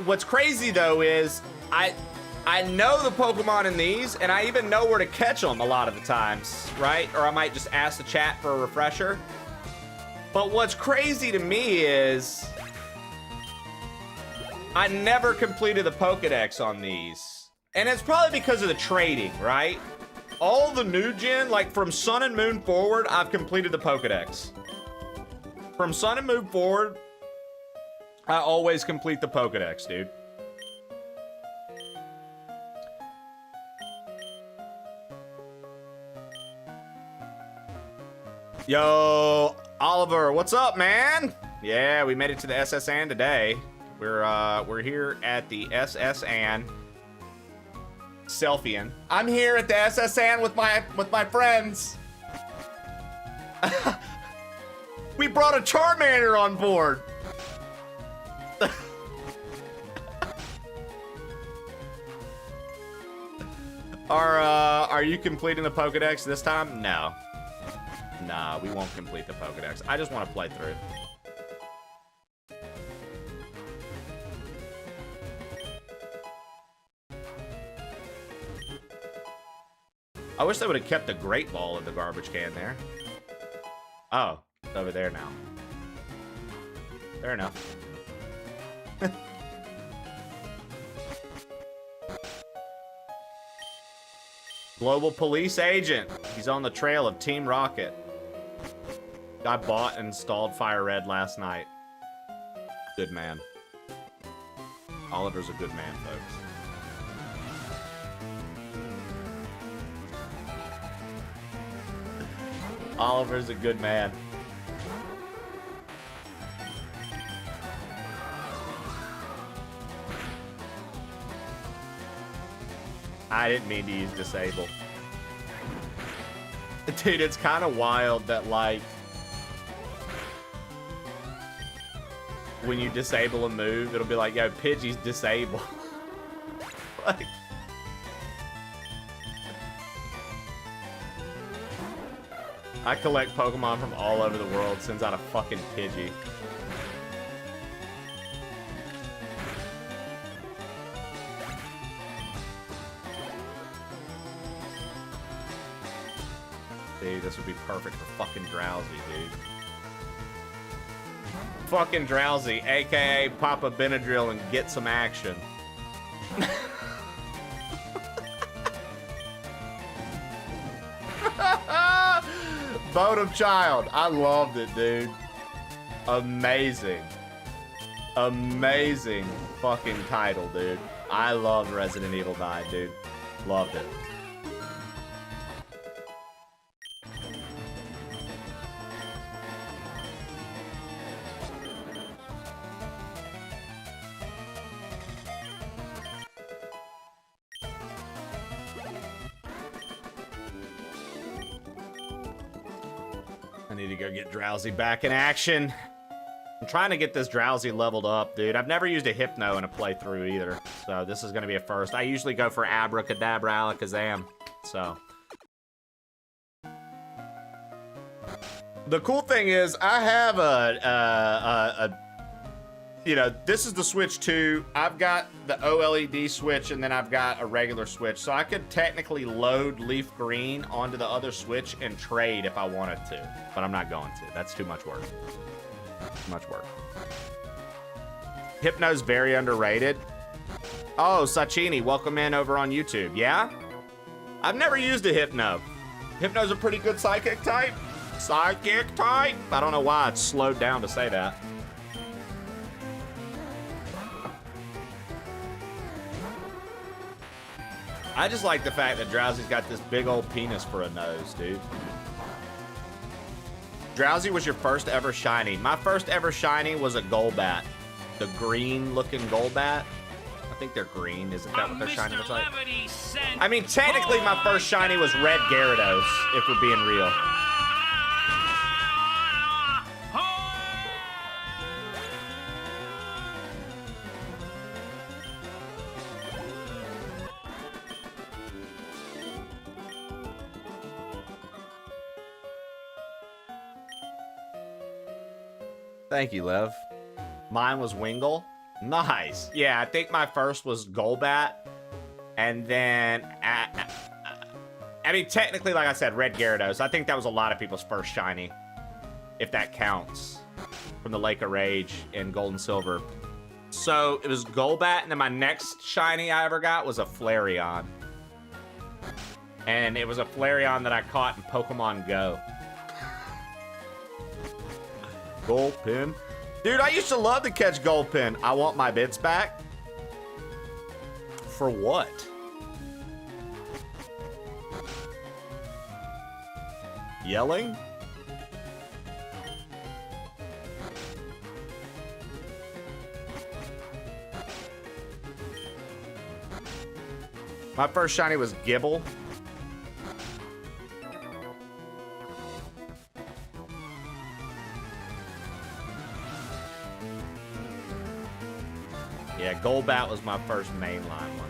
What's crazy though is I know the Pokemon in these, and I even know where to catch them a lot of the times, right? Or I might just ask the chat for a refresher. But what's crazy to me is I never completed the Pokedex on these. And it's probably because of the trading, right? All the new gen, like from Sun and Moon forward, I've completed the Pokedex. From Sun and Moon forward, I always complete the Pokedex, dude. Yo, Oliver, what's up, man? Yeah, we made it to the SSN today. We're here at the SSN Selfieing. I'm here at the SSN with my friends. We brought a Charmander on board. Are you completing the Pokedex this time? No. Nah, we won't complete the Pokedex. I just want to play through. I wish they would have kept the Great Ball in the garbage can there. Oh, it's over there now. Fair enough. Global police agent. He's on the trail of Team Rocket. I bought and installed FireRed last night. Good man. Oliver's a good man, folks. Oliver's a good man. I didn't mean to use disable. Dude, it's kind of wild that, like, when you disable a move, it'll be like, yo, Pidgey's disabled. Like, I collect Pokemon from all over the world, sends out a fucking Pidgey. Dude, this would be perfect for fucking Drowsy, dude. Fucking Drowsy, aka pop a Benadryl and get some action. Bodum Child, I loved it, dude. Amazing. Amazing fucking title, dude. I loved Resident Evil 9, dude. Loved it. I need to go get Drowsy back in action. I'm trying to get this Drowsy leveled up, dude. I've never used a Hypno in a playthrough either, so this is going to be a first. I usually go for Abracadabra Alakazam, so. The cool thing is, I have you know, this is the Switch 2. I've got the OLED Switch, and then I've got a regular Switch. So I could technically load Leaf Green onto the other Switch and trade if I wanted to. But I'm not going to. That's too much work. Too much work. Hypno's very underrated. Oh, Sachini, welcome in over on YouTube. Yeah? I've never used a Hypno. Hypno's a pretty good Psychic type. Psychic type? I don't know why it's slowed down to say that. I just like the fact that Drowsy's got this big old penis for a nose, dude. Drowsy was your first ever shiny. My first ever shiny was a Golbat. The green looking Golbat. I think they're green. Isn't that what their shiny looks like? I mean, technically my first shiny was Red Gyarados, if we're being real. Thank you, Lev. Mine was Wingull. Nice. Yeah, I think my first was Golbat. And then... I mean, technically, like I said, Red Gyarados. I think that was a lot of people's first shiny. If that counts. From the Lake of Rage in Gold and Silver. So, it was Golbat, and then my next shiny I ever got was a Flareon. And it was a Flareon that I caught in Pokemon Go. Gulpin. Dude, I used to love to catch Gulpin. I want my bits back. For what? Yelling? My first shiny was Gibble. Yeah, Golbat was my first mainline one.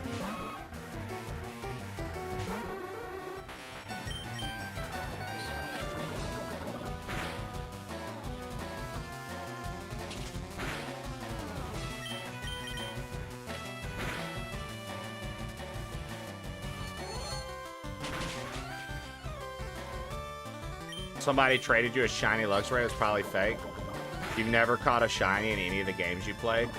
Somebody traded you a shiny Luxray, it's probably fake. You've never caught a shiny in any of the games you played?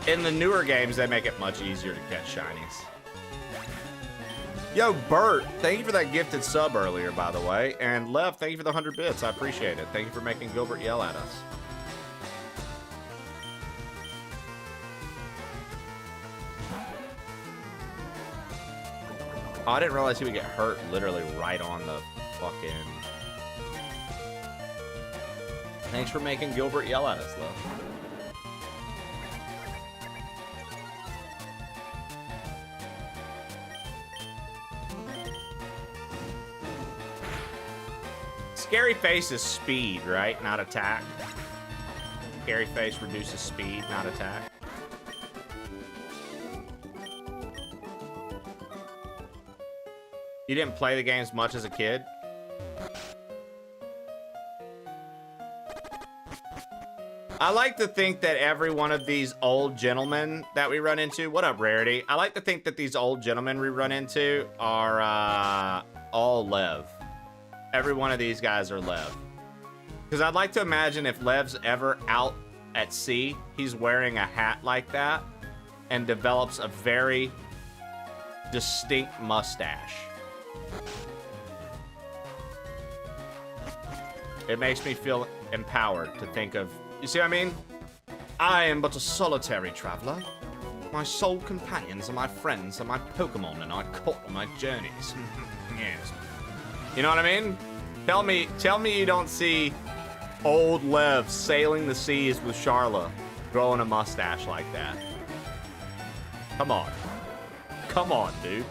In the newer games, they make it much easier to catch shinies. Yo, Bert, thank you for that gifted sub earlier, by the way. And Lev, thank you for the 100 bits. I appreciate it. Thank you for making Gilbert yell at us. Oh, I didn't realize he would get hurt literally right on the fucking... Thanks for making Gilbert yell at us, Lev. Scary Face is speed, right? Not attack. Scary Face reduces speed, not attack. You didn't play the games much as a kid? I like to think that every one of these old gentlemen that we run into... What up, Rarity? I like to think that these old gentlemen we run into are all Lev. Every one of these guys are Lev. Because I'd like to imagine if Lev's ever out at sea, he's wearing a hat like that and develops a very distinct mustache. It makes me feel empowered to think of... You see what I mean? I am but a solitary traveler. My sole companions are my friends and my Pokémon, and I caught on my journeys. Yes. You know what I mean? Tell me you don't see old Lev sailing the seas with Charla, growing a mustache like that. Come on. Come on, dude.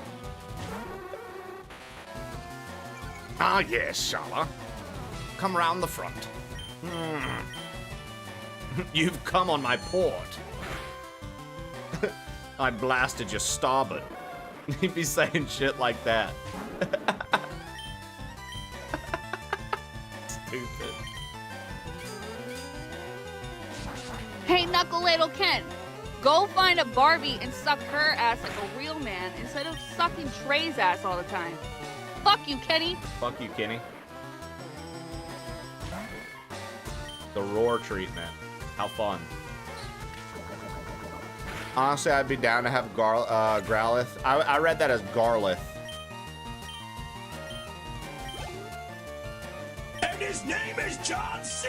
Ah, yes, Charla. Come round the front. You've come on my port. I blasted your starboard. He'd be saying shit like that. Stupid. Hey, Knuckle Ladle Ken. Go find a Barbie and suck her ass like a real man instead of sucking Trey's ass all the time. Fuck you, Kenny. Fuck you, Kenny. The roar treatment. How fun. Honestly, I'd be down to have Growlithe. I read that as Garlith. And his name is John C.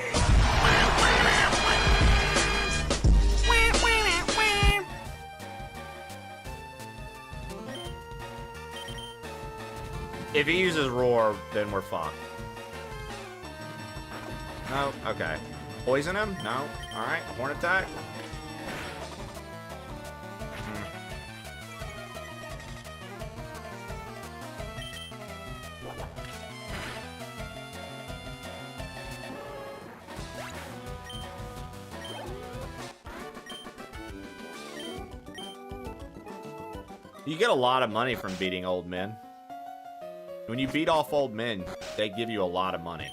If he uses roar, then we're fucked. No? Okay. Poison him? No? Alright, horn attack? You get a lot of money from beating old men. When you beat off old men, they give you a lot of money.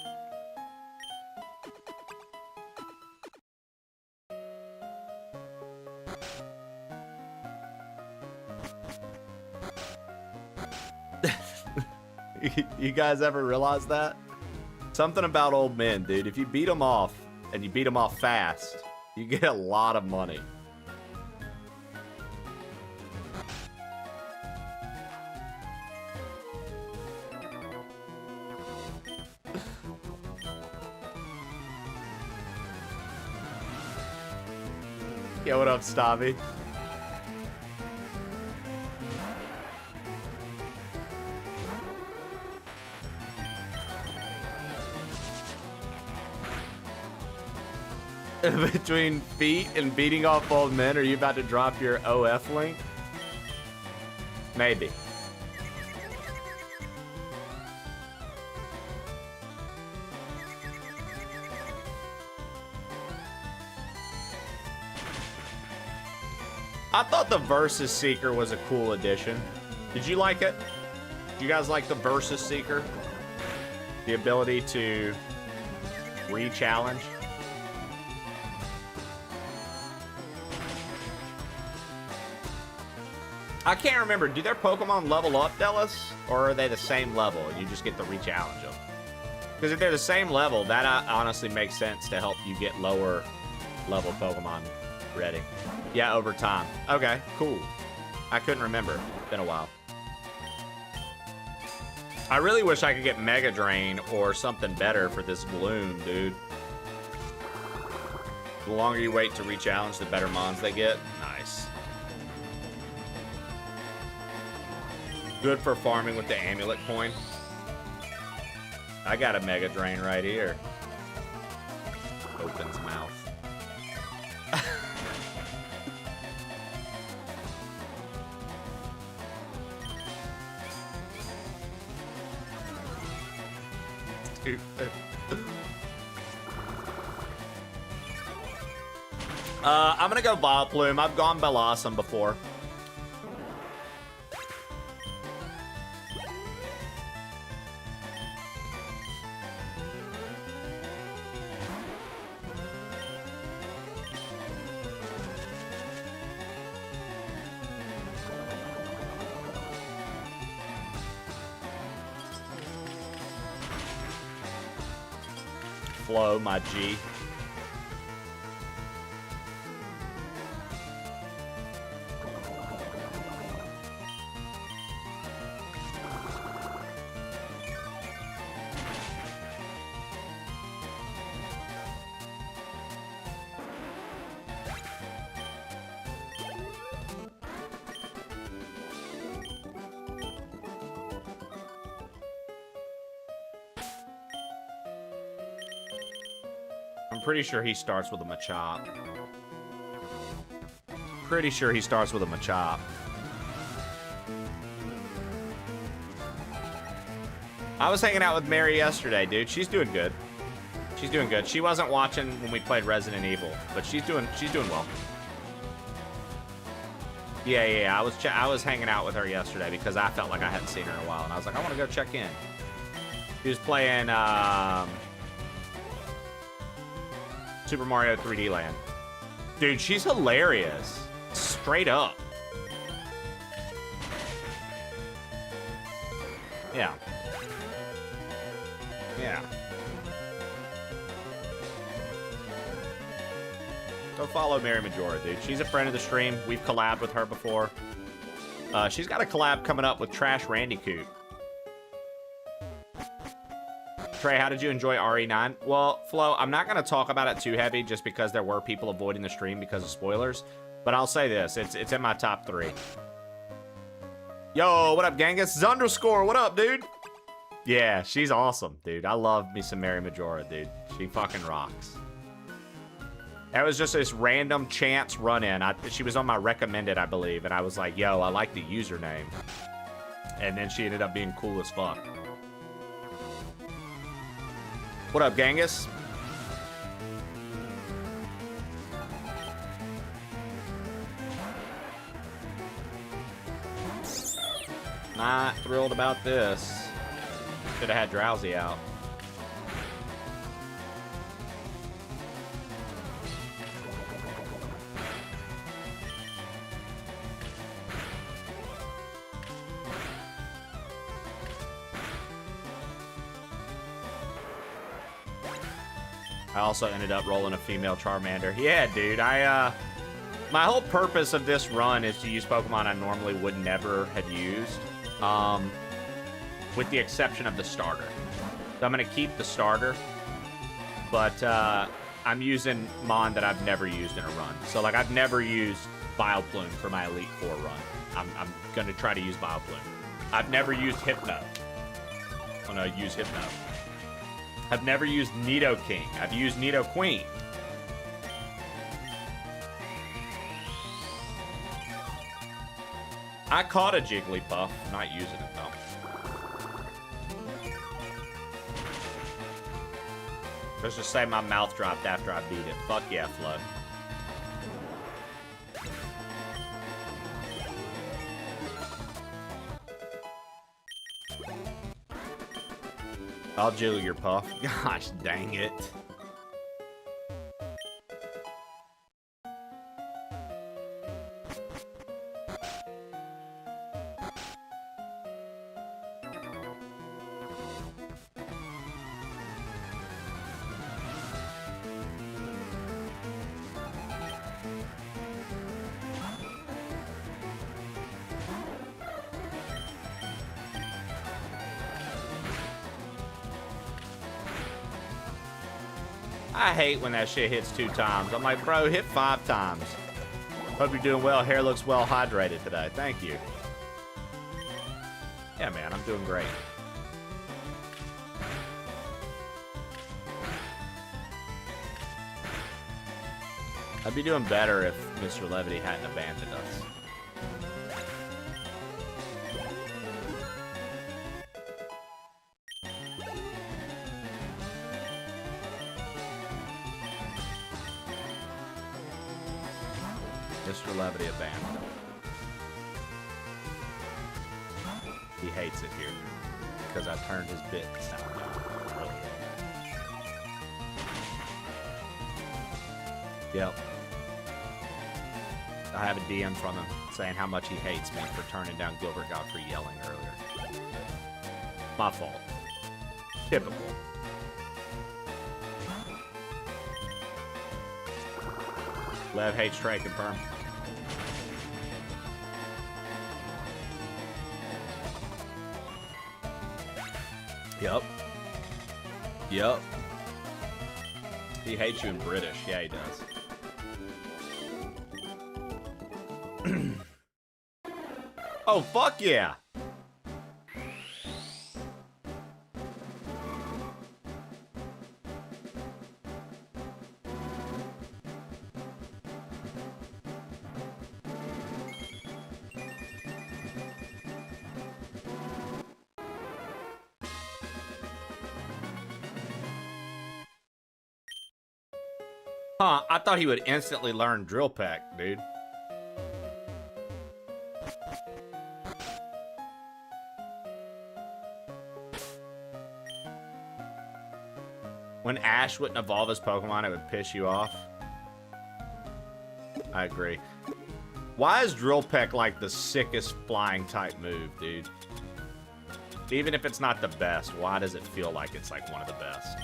You guys ever realize that? Something about old men, dude. If you beat them off, and you beat them off fast, you get a lot of money. Yeah, what up, Stabby? Between feet and beating off old men, are you about to drop your OF link? Maybe. I thought the Versus Seeker was a cool addition. Did you like it? Did you guys like the Versus Seeker? The ability to re-challenge? I can't remember. Do their Pokemon level up, Delis? Or are they the same level and you just get to re-challenge them? Because if they're the same level, that honestly makes sense to help you get lower level Pokemon ready. Yeah, over time. Okay, cool. I couldn't remember. It's been a while. I really wish I could get Mega Drain or something better for this Gloom, dude. The longer you wait to re-challenge, the better mons they get. Nice. Good for farming with the amulet coin. I got a Mega Drain right here. Opens mouth. Stupid. I'm gonna go Vileplume. I've gone Bellossom before. Flow, my G. I'm pretty sure he starts with a Machop. Pretty sure he starts with a Machop. I was hanging out with Mary yesterday, dude. She's doing good. She's doing good. She wasn't watching when we played Resident Evil, but she's doing well. Yeah. I was hanging out with her yesterday because I felt like I hadn't seen her in a while, and I was like, I want to go check in. She was playing Super Mario 3D Land. Dude, she's hilarious. Straight up. Yeah. Yeah. Go follow Mary Majora, dude. She's a friend of the stream. We've collabed with her before. She's got a collab coming up with Trash Randicoot. Trey, how did you enjoy RE9? Well, Flo, I'm not going to talk about it too heavy just because there were people avoiding the stream because of spoilers. But I'll say this. It's in my top 3. Yo, what up, Genghis? Zunderscore, what up, dude? Yeah, she's awesome, dude. I love me some Mary Majora, dude. She fucking rocks. That was just this random chance run-in. She was on my recommended, I believe. And I was like, yo, I like the username. And then she ended up being cool as fuck. What up, Genghis? Not thrilled about this. Should have had Drowsy out. I also ended up rolling a female Charmander. Yeah, dude, my whole purpose of this run is to use Pokemon I normally would never have used, with the exception of the starter. So I'm going to keep the starter, but I'm using Mon that I've never used in a run. So, like, I've never used Vileplume for my Elite Four run. I'm going to try to use Vileplume. I've never used Hypno. I'm going to use Hypno. I've never used Nidoking. I've used Nidoqueen. I caught a Jigglypuff. I'm not using it, though. Let's just say my mouth dropped after I beat it. Fuck yeah, Flood. I'll jiggle your puff. Gosh, dang it. I hate when that shit hits 2 times. I'm like, bro, hit 5 times. Hope you're doing well. Hair looks well hydrated today. Thank you. Yeah, man, I'm doing great. I'd be doing better if Mr. Levity hadn't abandoned us. Mr. Levity abandoned him. He hates it here because I turned his bit sound down really low. Yep. I have a DM from him saying how much he hates me for turning down Gilbert Godfrey yelling earlier. My fault. Typical. Lev hates Trey, confirm. Yup. Yup. He hates you in British. Yeah, he does. Oh, fuck yeah. Huh, I thought he would instantly learn Drill Peck, dude. When Ash wouldn't evolve his Pokemon, it would piss you off. I agree. Why is Drill Peck like the sickest flying type move, dude? Even if it's not the best, why does it feel like it's like one of the best?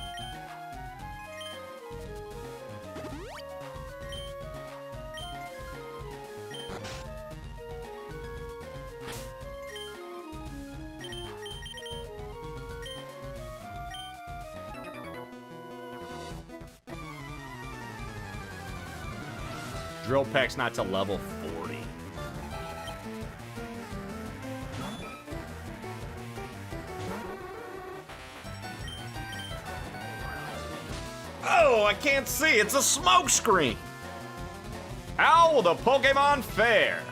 Drill Peck's not to level 40. Oh, I can't see. It's a smoke screen. How will the Pokemon fare?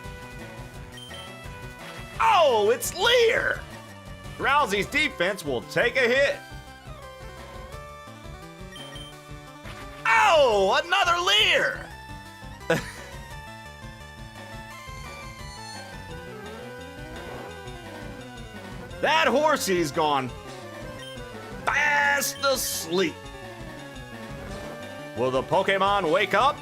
Oh, it's Leer. Drowsy's defense will take a hit. Oh, another Leer. That horsey's gone fast asleep. Will the Pokemon wake up?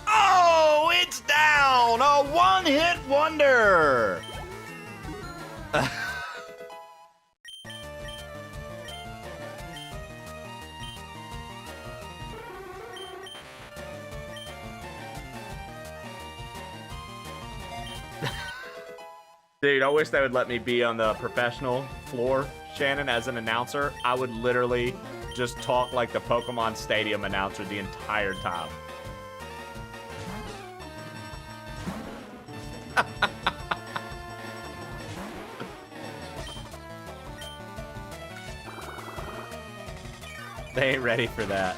Oh, it's down! A one-hit wonder! Dude, I wish they would let me be on the professional floor, Shannon, as an announcer. I would literally just talk like the Pokemon Stadium announcer the entire time. They ain't ready for that.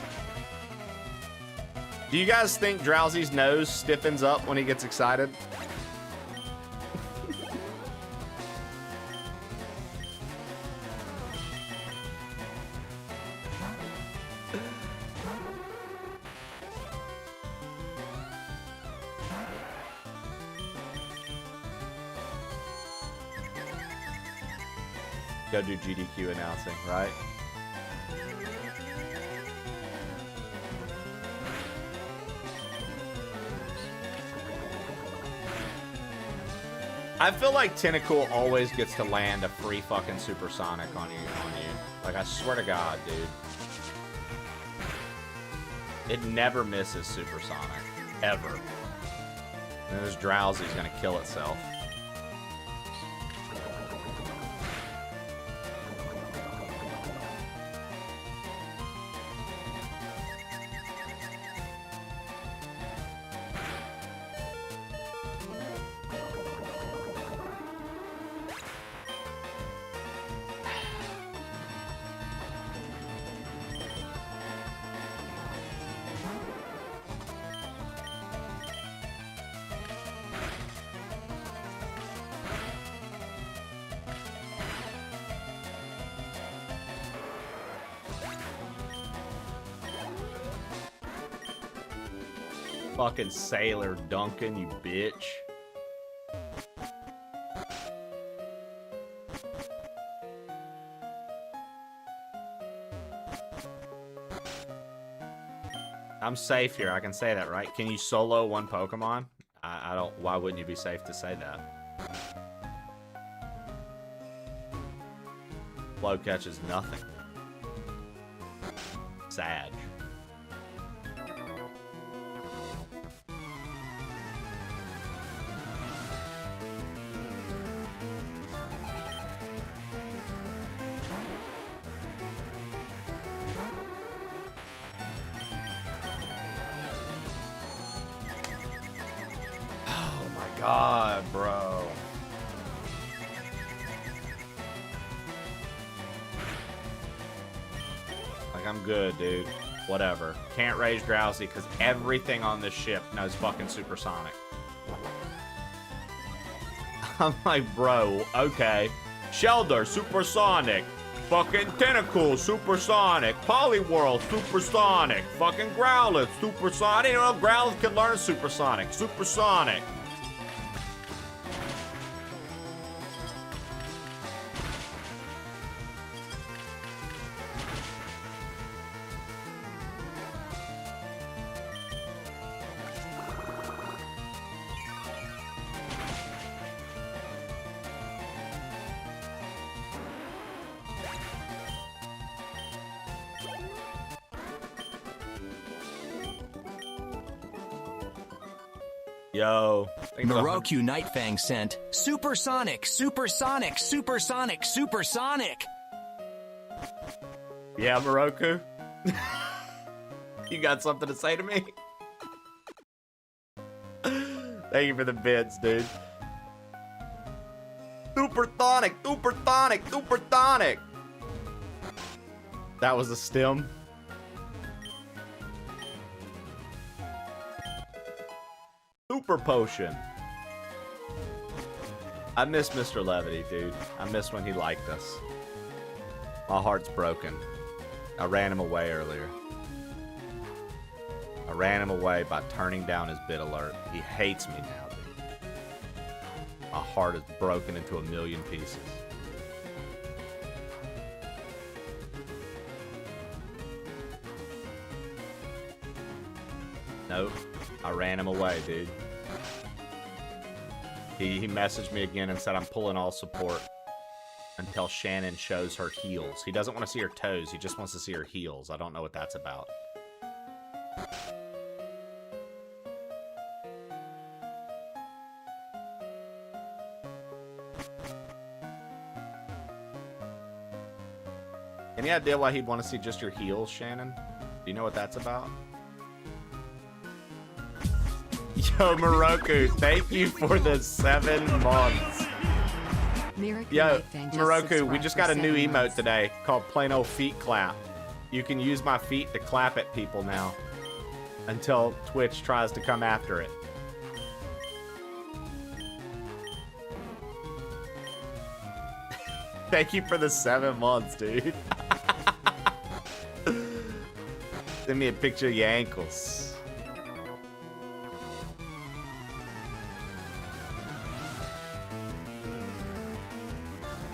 Do you guys think Drowsy's nose stiffens up when he gets excited? Go do GDQ announcing, right? I feel like Tentacool always gets to land a free fucking supersonic on you. Like, I swear to God, dude. It never misses supersonic. Ever. And this Drowsy's gonna kill itself. Fucking Sailor Duncan, you bitch. I'm safe here. I can say that, right? Can you solo one Pokemon? I don't. Why wouldn't you be safe to say that? Flow catches nothing. Sad. God, bro. Like, I'm good, dude. Whatever. Can't raise Drowsy because everything on this ship knows fucking supersonic. I'm like, bro, okay. Shelter, supersonic. Fucking Tentacle, supersonic. Poliwhirl, supersonic. Fucking Growlithe, supersonic. You know, Growlithe can learn supersonic. Supersonic. Yo. Moroku Nightfang sent supersonic, supersonic, supersonic, supersonic. Yeah, Moroku. You got something to say to me? Thank you for the bits, dude. Supersonic, supersonic, supersonic. That was a stem. Super potion. I miss Mr. Levity, dude. I miss when he liked us. My heart's broken. I ran him away earlier. I ran him away by turning down his bit alert. He hates me now, dude. My heart is broken into a million pieces. Nope. I ran him away, dude. He messaged me again and said I'm pulling all support until Shannon shows her heels. He doesn't want to see her toes. He just wants to see her heels. I don't know what that's about. Any idea why he'd want to see just your heels, Shannon? Do you know what that's about? Yo, Moroku, thank you for the 7 months. Yo, Moroku, we just got a new emote today called Plain Old Feet Clap. You can use my feet to clap at people now until Twitch tries to come after it. Thank you for the 7 months, dude. Send me a picture of your ankles.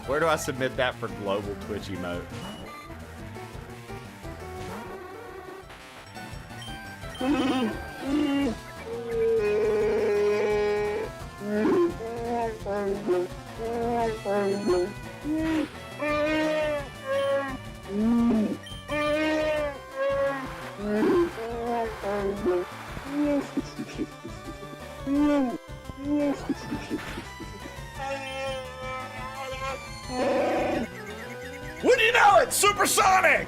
Where do I submit that for global Twitch emote? What do you know? It's supersonic!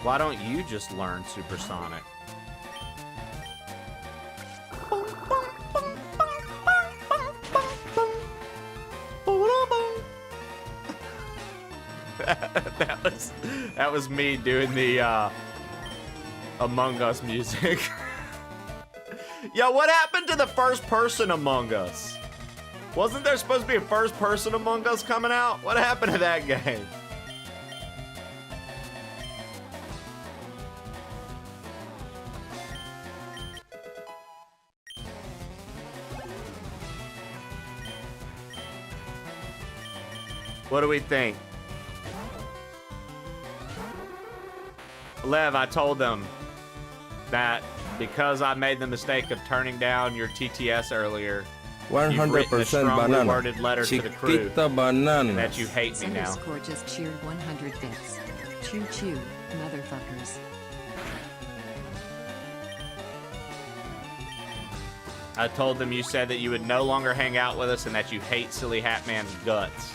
Why don't you just learn supersonic? that was me doing the Among Us music. Yo, what happened to the first person Among Us? Wasn't there supposed to be a first person Among Us coming out? What happened to that game? What do we think? Lev, I told them that because I made the mistake of turning down your TTS earlier, 100% banana. Worded letter to the crew Chiquita banana. that you hate me now. Underscore just cheered 100 bits. Choo choo, motherfuckers. I told them you said that you would no longer hang out with us and that you hate Silly Hat Man's guts.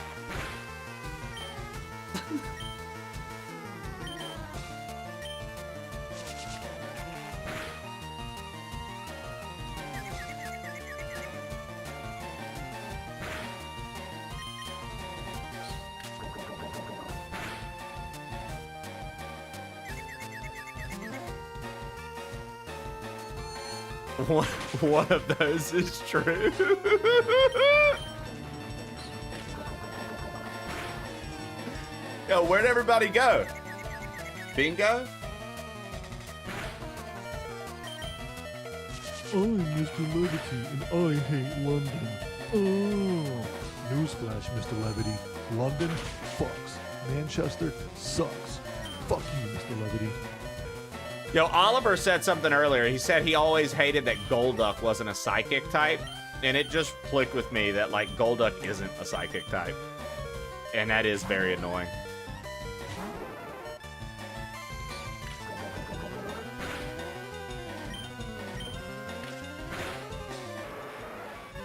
One of those is true. Yo, where'd everybody go? Bingo? I'm Mr. Levity, and I hate London. Oh, newsflash, Mr. Levity. London fucks. Manchester sucks. Fuck you, Mr. Levity. Yo, Oliver said something earlier. He said he always hated that Golduck wasn't a psychic type, and it just clicked with me that, like, Golduck isn't a psychic type. And that is very annoying.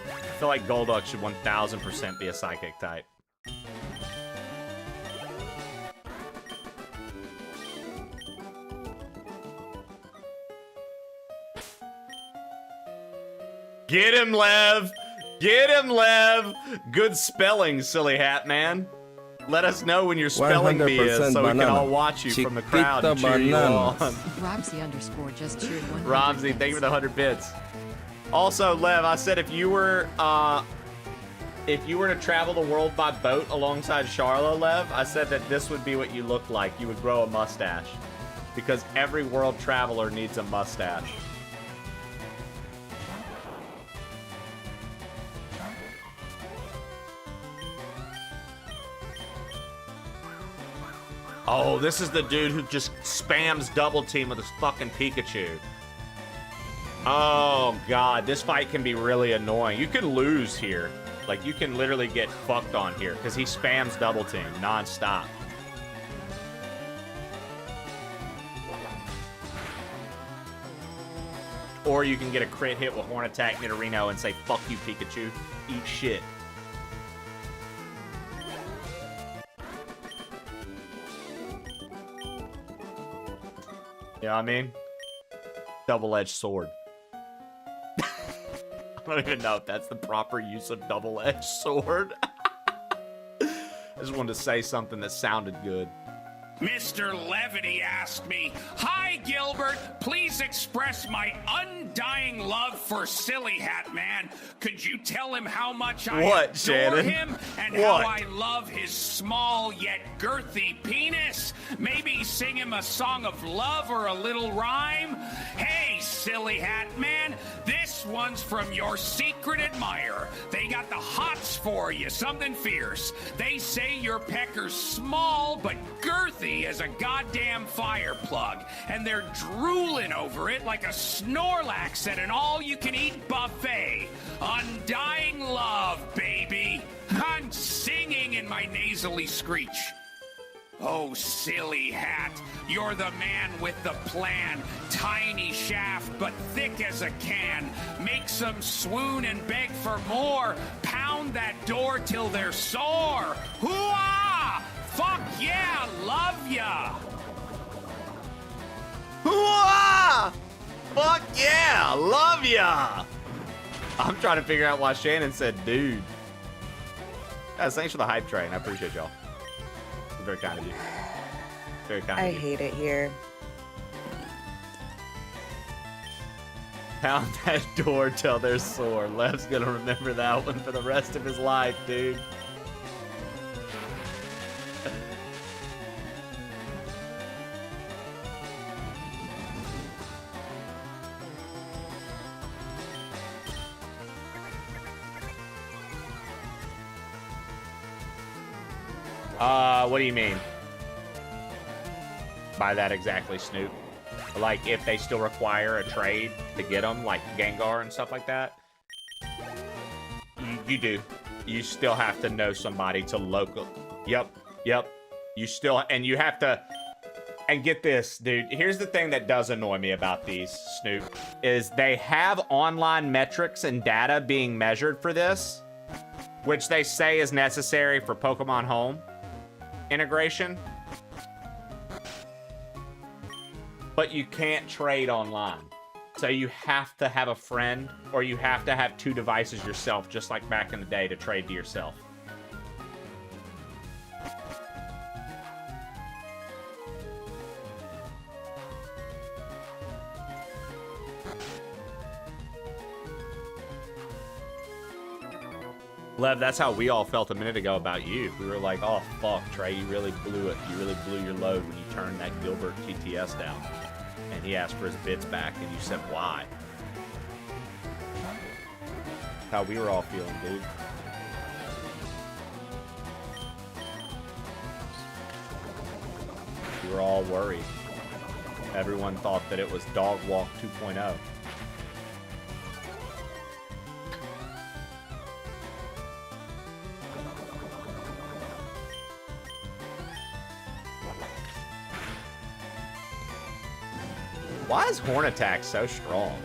I feel like Golduck should 1000% be a psychic type. Get him, Lev! Get him, Lev! Good spelling, Silly Hat Man. Let us know when your spelling bee is so we can all watch you from the crowd and cheer you on. Robsy underscore just cheered 100 Robsy, bits. thank you for the 100 bits. Also, Lev, I said if you were to travel the world by boat alongside Charla, Lev, I said that this would be what you look like. You would grow a mustache. Because every world traveler needs a mustache. Oh, this is the dude who just spams double team with his fucking Pikachu. Oh, God. This fight can be really annoying. You can lose here. Like, you can literally get fucked on here because he spams double team nonstop. Or you can get a crit hit with Horn Attack Nidorino and say, fuck you, Pikachu. Eat shit. You know what I mean? Double-edged sword. I don't even know if that's the proper use of double-edged sword. I just wanted to say something that sounded good. Mr. Levity asked me, "Hi, Gilbert. Please express my undying love for Silly Hat Man. Could you tell him how much I adore Shannon? him and What? how I love his small yet girthy penis? Maybe sing him a song of love or a little rhyme? Hey, Silly Hat Man, this one's from your secret admirer. They got the hots for you, something fierce. They say your pecker's small but girthy as a goddamn fire plug, and they're drooling over it like a Snorlax at an all-you-can-eat buffet. Undying love, baby. I'm singing in my nasally screech. Oh, Silly Hat, you're the man with the plan. Tiny shaft, but thick as a can. Make some swoon and beg for more. Pound that door till they're sore. Hoo-ah! Fuck yeah, love ya! Hoo-ah! Fuck yeah, love ya! I'm trying to figure out why Shannon said dude. Guys, thanks for the hype train. I appreciate y'all. Very kind of you. Very kind I of you. hate it here. Pound that door till they're sore. Lev's gonna remember that one for the rest of his life, dude. What do you mean by that exactly, Snoop? Like, if they still require a trade to get them, like Gengar and stuff like that? You do. You still have to know somebody to local. Yep. You still, and you have to, and get this, dude. Here's the thing that does annoy me about these, Snoop, is they have online metrics and data being measured for this, which they say is necessary for Pokemon Home integration. But you can't trade online. So you have to have a friend, or you have to have 2 devices yourself, just like back in the day, to trade to yourself. Lev, that's how we all felt a minute ago about you. We were like, oh, fuck, Trey, you really blew it. You really blew your load when you turned that Gilbert TTS down. And he asked for his bits back, and you said, why? That's how we were all feeling, dude. We were all worried. Everyone thought that it was Dog Walk 2.0. Why is Horn Attack so strong?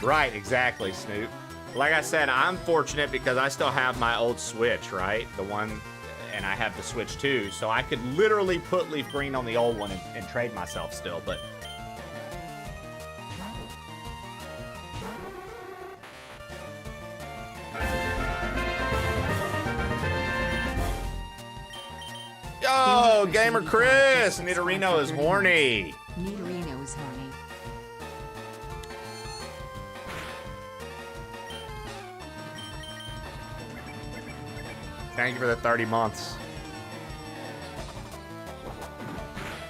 Right, exactly, Snoop. Like I said, I'm fortunate because I still have my old Switch, right? The one, and I have the Switch too, so I could literally put Leaf Green on the old one and trade myself still, but... Yo, Gamer Chris! Nidorino is horny. Nidorino is horny. Thank you for the 30 months.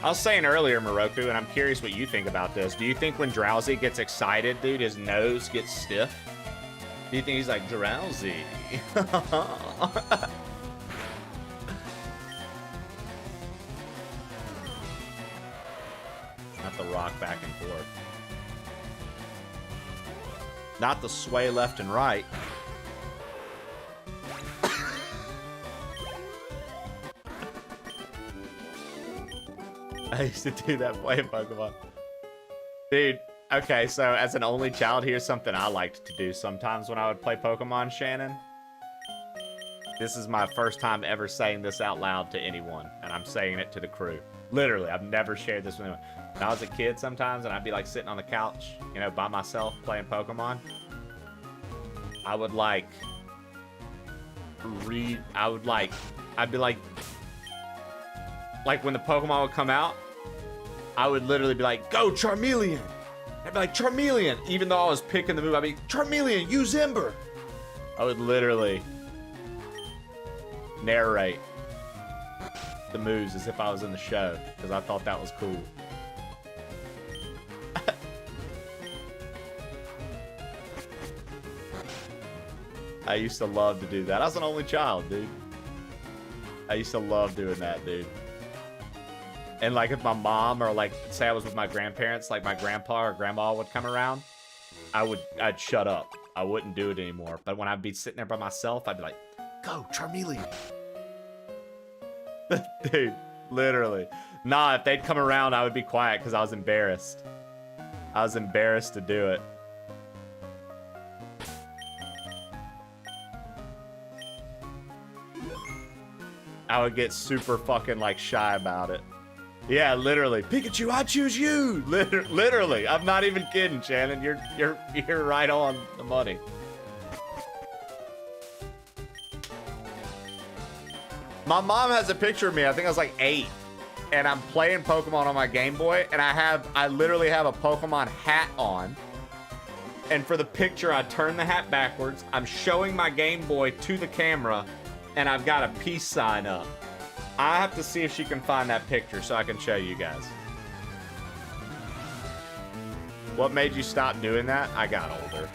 I was saying earlier, Moroku, and I'm curious what you think about this. Do you think when Drowsy gets excited, dude, his nose gets stiff? Do you think he's like, Drowsy? Not the rock back and forth. Not the sway left and right. I used to do that playing Pokemon. Dude, okay, so as an only child, here's something I liked to do sometimes when I would play Pokemon, Shannon. This is my first time ever saying this out loud to anyone, and I'm saying it to the crew. Literally, I've never shared this with anyone. When I was a kid sometimes, and I'd be like sitting on the couch, you know, by myself playing Pokemon, I would like read, I'd be like when the Pokemon would come out, I would literally be like, go Charmeleon! I'd be like, Charmeleon! Even though I was picking the move, I'd be, Charmeleon, use Ember! I would literally narrate the moves as if I was in the show, because I thought that was cool. I used to love to do that. I was an only child, dude. I used to love doing that, dude. And like if my mom or like say I was with my grandparents, like my grandpa or grandma would come around, I'd shut up. I wouldn't do it anymore. But when I'd be sitting there by myself, I'd be like, go Charmeleon. Dude, literally. Nah, if they'd come around, I would be quiet because I was embarrassed. I was embarrassed to do it. I would get super fucking like shy about it. Yeah, literally. Pikachu, I choose you. Literally. I'm not even kidding, Shannon. You're right on the money. My mom has a picture of me. I think I was like 8. And I'm playing Pokemon on my Game Boy, and I literally have a Pokemon hat on. And for the picture, I turn the hat backwards. I'm showing my Game Boy to the camera, and I've got a peace sign up. I have to see if she can find that picture so I can show you guys. What made you stop doing that? I got older.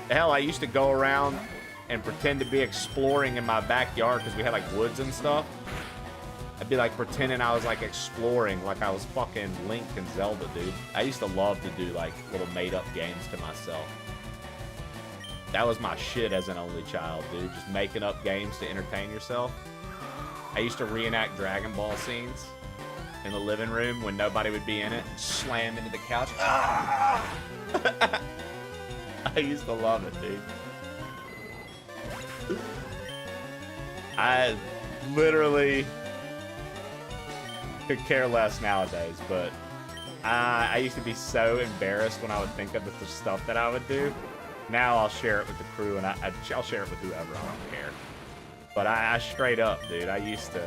Hell, I used to go around and pretend to be exploring in my backyard because we had like woods and stuff. I'd be like pretending I was like exploring like I was fucking Link and Zelda, dude. I used to love to do like little made up games to myself. That was my shit as an only child, dude. Just making up games to entertain yourself. I used to reenact Dragon Ball scenes in the living room when nobody would be in it and slam into the couch. Ah! I used to love it, dude. I literally could care less nowadays, but I used to be so embarrassed when I would think of the stuff that I would do. Now I'll share it with the crew, and I'll share it with whoever. I don't care. But I straight up, dude, I used to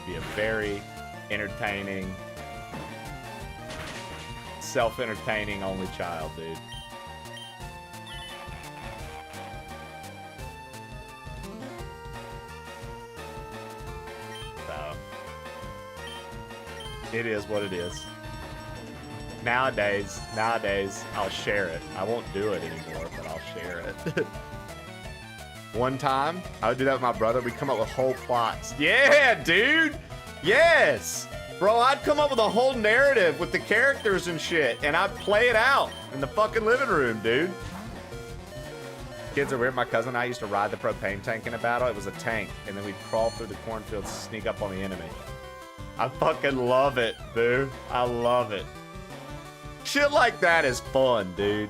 be a very entertaining, self-entertaining only child, dude. It is what it is. Nowadays, I'll share it. I won't do it anymore, but I'll share it. One time, I would do that with my brother. We'd come up with whole plots. Yeah, dude! Yes! Bro, I'd come up with a whole narrative with the characters and shit, and I'd play it out in the fucking living room, dude. Kids are weird. My cousin and I used to ride the propane tank in a battle. It was a tank, and then we'd crawl through the cornfields to sneak up on the enemy. I fucking love it, dude. I love it. Shit like that is fun, dude.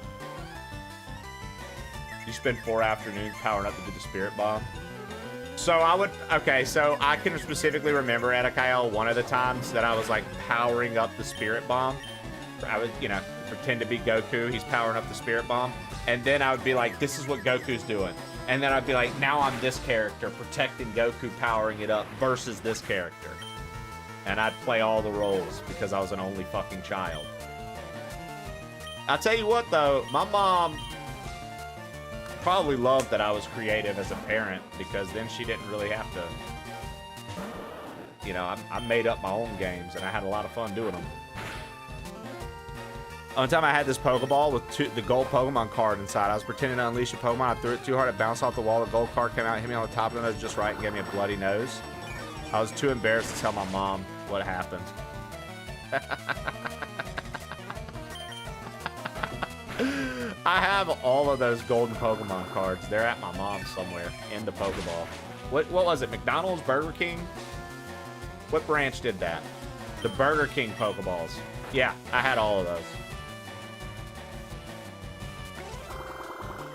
You spend 4 afternoons powering up to do the spirit bomb. So I can specifically remember at Kyle one of the times that I was like powering up the spirit bomb. I would, pretend to be Goku. He's powering up the spirit bomb. And then I would be like, this is what Goku's doing. And then I'd be like, now I'm this character protecting Goku, powering it up versus this character. And I'd play all the roles because I was an only fucking child. I'll tell you what, though, my mom probably loved that I was creative as a parent because then she didn't really have to, I made up my own games and I had a lot of fun doing them. One time I had this Pokeball with the gold Pokemon card inside. I was pretending to unleash a Pokemon. I threw it too hard. It bounced off the wall. The gold card came out, hit me on the top of the nose just right, and gave me a bloody nose. I was too embarrassed to tell my mom what happened. I have all of those golden Pokemon cards. They're at my mom's somewhere in the Pokeball. What was it? McDonald's? Burger King? What branch did that? The Burger King Pokeballs. Yeah, I had all of those.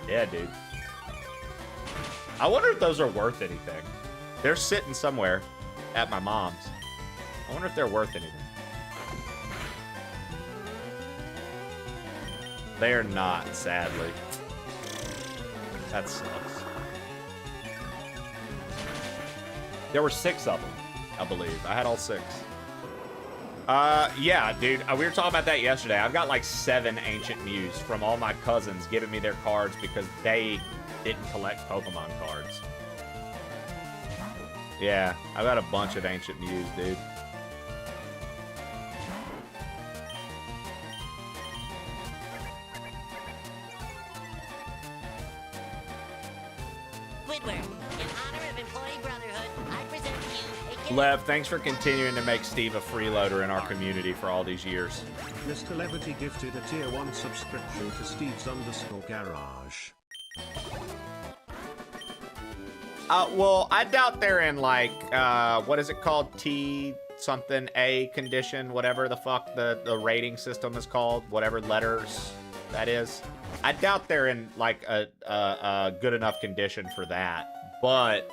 Yeah, dude. I wonder if those are worth anything. They're sitting somewhere at my mom's. I wonder if they're worth anything. They're not, sadly. That sucks. There were 6 of them, I believe. I had all 6. Yeah, dude. We were talking about that yesterday. I've got like 7 Ancient Mews from all my cousins giving me their cards because they didn't collect Pokemon cards. Yeah, I've got a bunch of Ancient Mews, dude. Lev, thanks for continuing to make Steve a freeloader in our community for all these years. Mr. Levity gifted a tier 1 subscription to Steve's_garage. Well, I doubt they're in like, what is it called? T something A condition, whatever the fuck the rating system is called, whatever letters that is. I doubt they're in like a good enough condition for that, but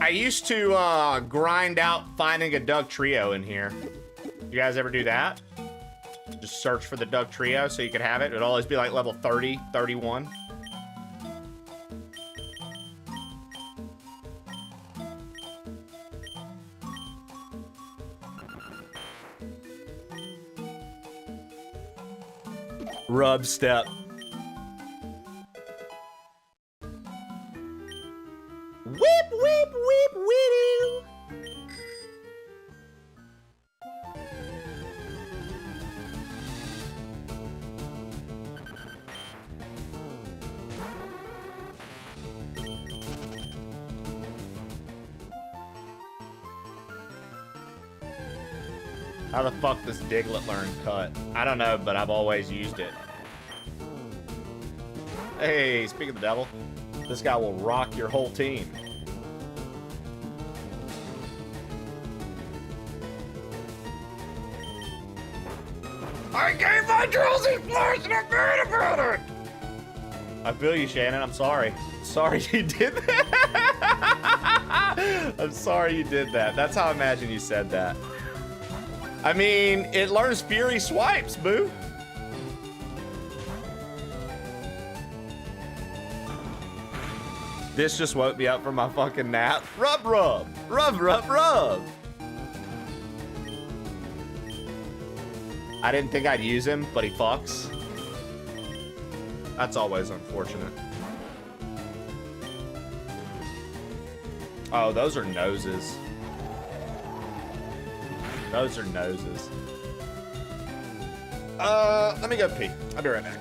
I used to grind out finding a Doug Trio in here. You guys ever do that? Just search for the Doug Trio so you could have it. It'd always be like level 30, 31. Rub step. Whip, whip, whip, whittle. How the fuck does Diglett learn cut? I don't know, but I've always used it. Hey, speak of the devil, this guy will rock your whole team. I gave my Drowsy Flash and I'm mad about it! I feel you, Shannon. I'm sorry. Sorry you did that. I'm sorry you did that. That's how I imagine you said that. I mean, it learns Fury Swipes, boo. This just woke me up from my fucking nap. Rub, rub. Rub, rub, rub. I didn't think I'd use him, but he fucks. That's always unfortunate. Oh, those are noses. Those are noses. Let me go pee. I'll be right back.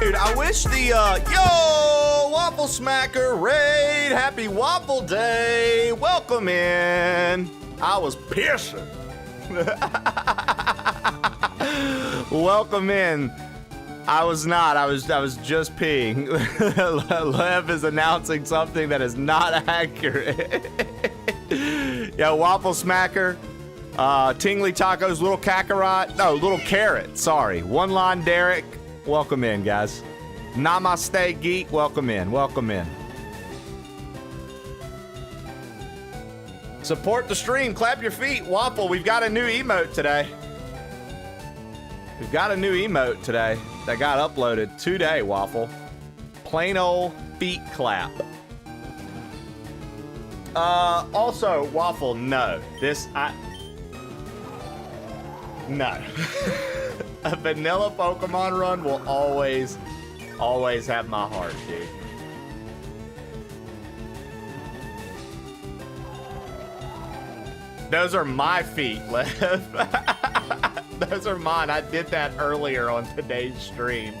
Dude, I wish the, yo, Waffle Smacker raid, happy Waffle Day, welcome in. I was pissing. Welcome in. I was not, I was just peeing. Lev is announcing something that is not accurate. Yeah, Waffle Smacker, Tingly Tacos, Little Kakarot, no, Little Carrot, sorry. One Line Derek. Welcome in, guys. Namaste, Geek. Welcome in. Welcome in. Support the stream. Clap your feet. Waffle, we've got a new emote today. We've got a new emote today that got uploaded today, Waffle. Plain old feet clap. Also, Waffle, no. No. A vanilla Pokemon run will always have my heart, dude. Those are my feet, Lev. Those are mine. I did that earlier on today's stream.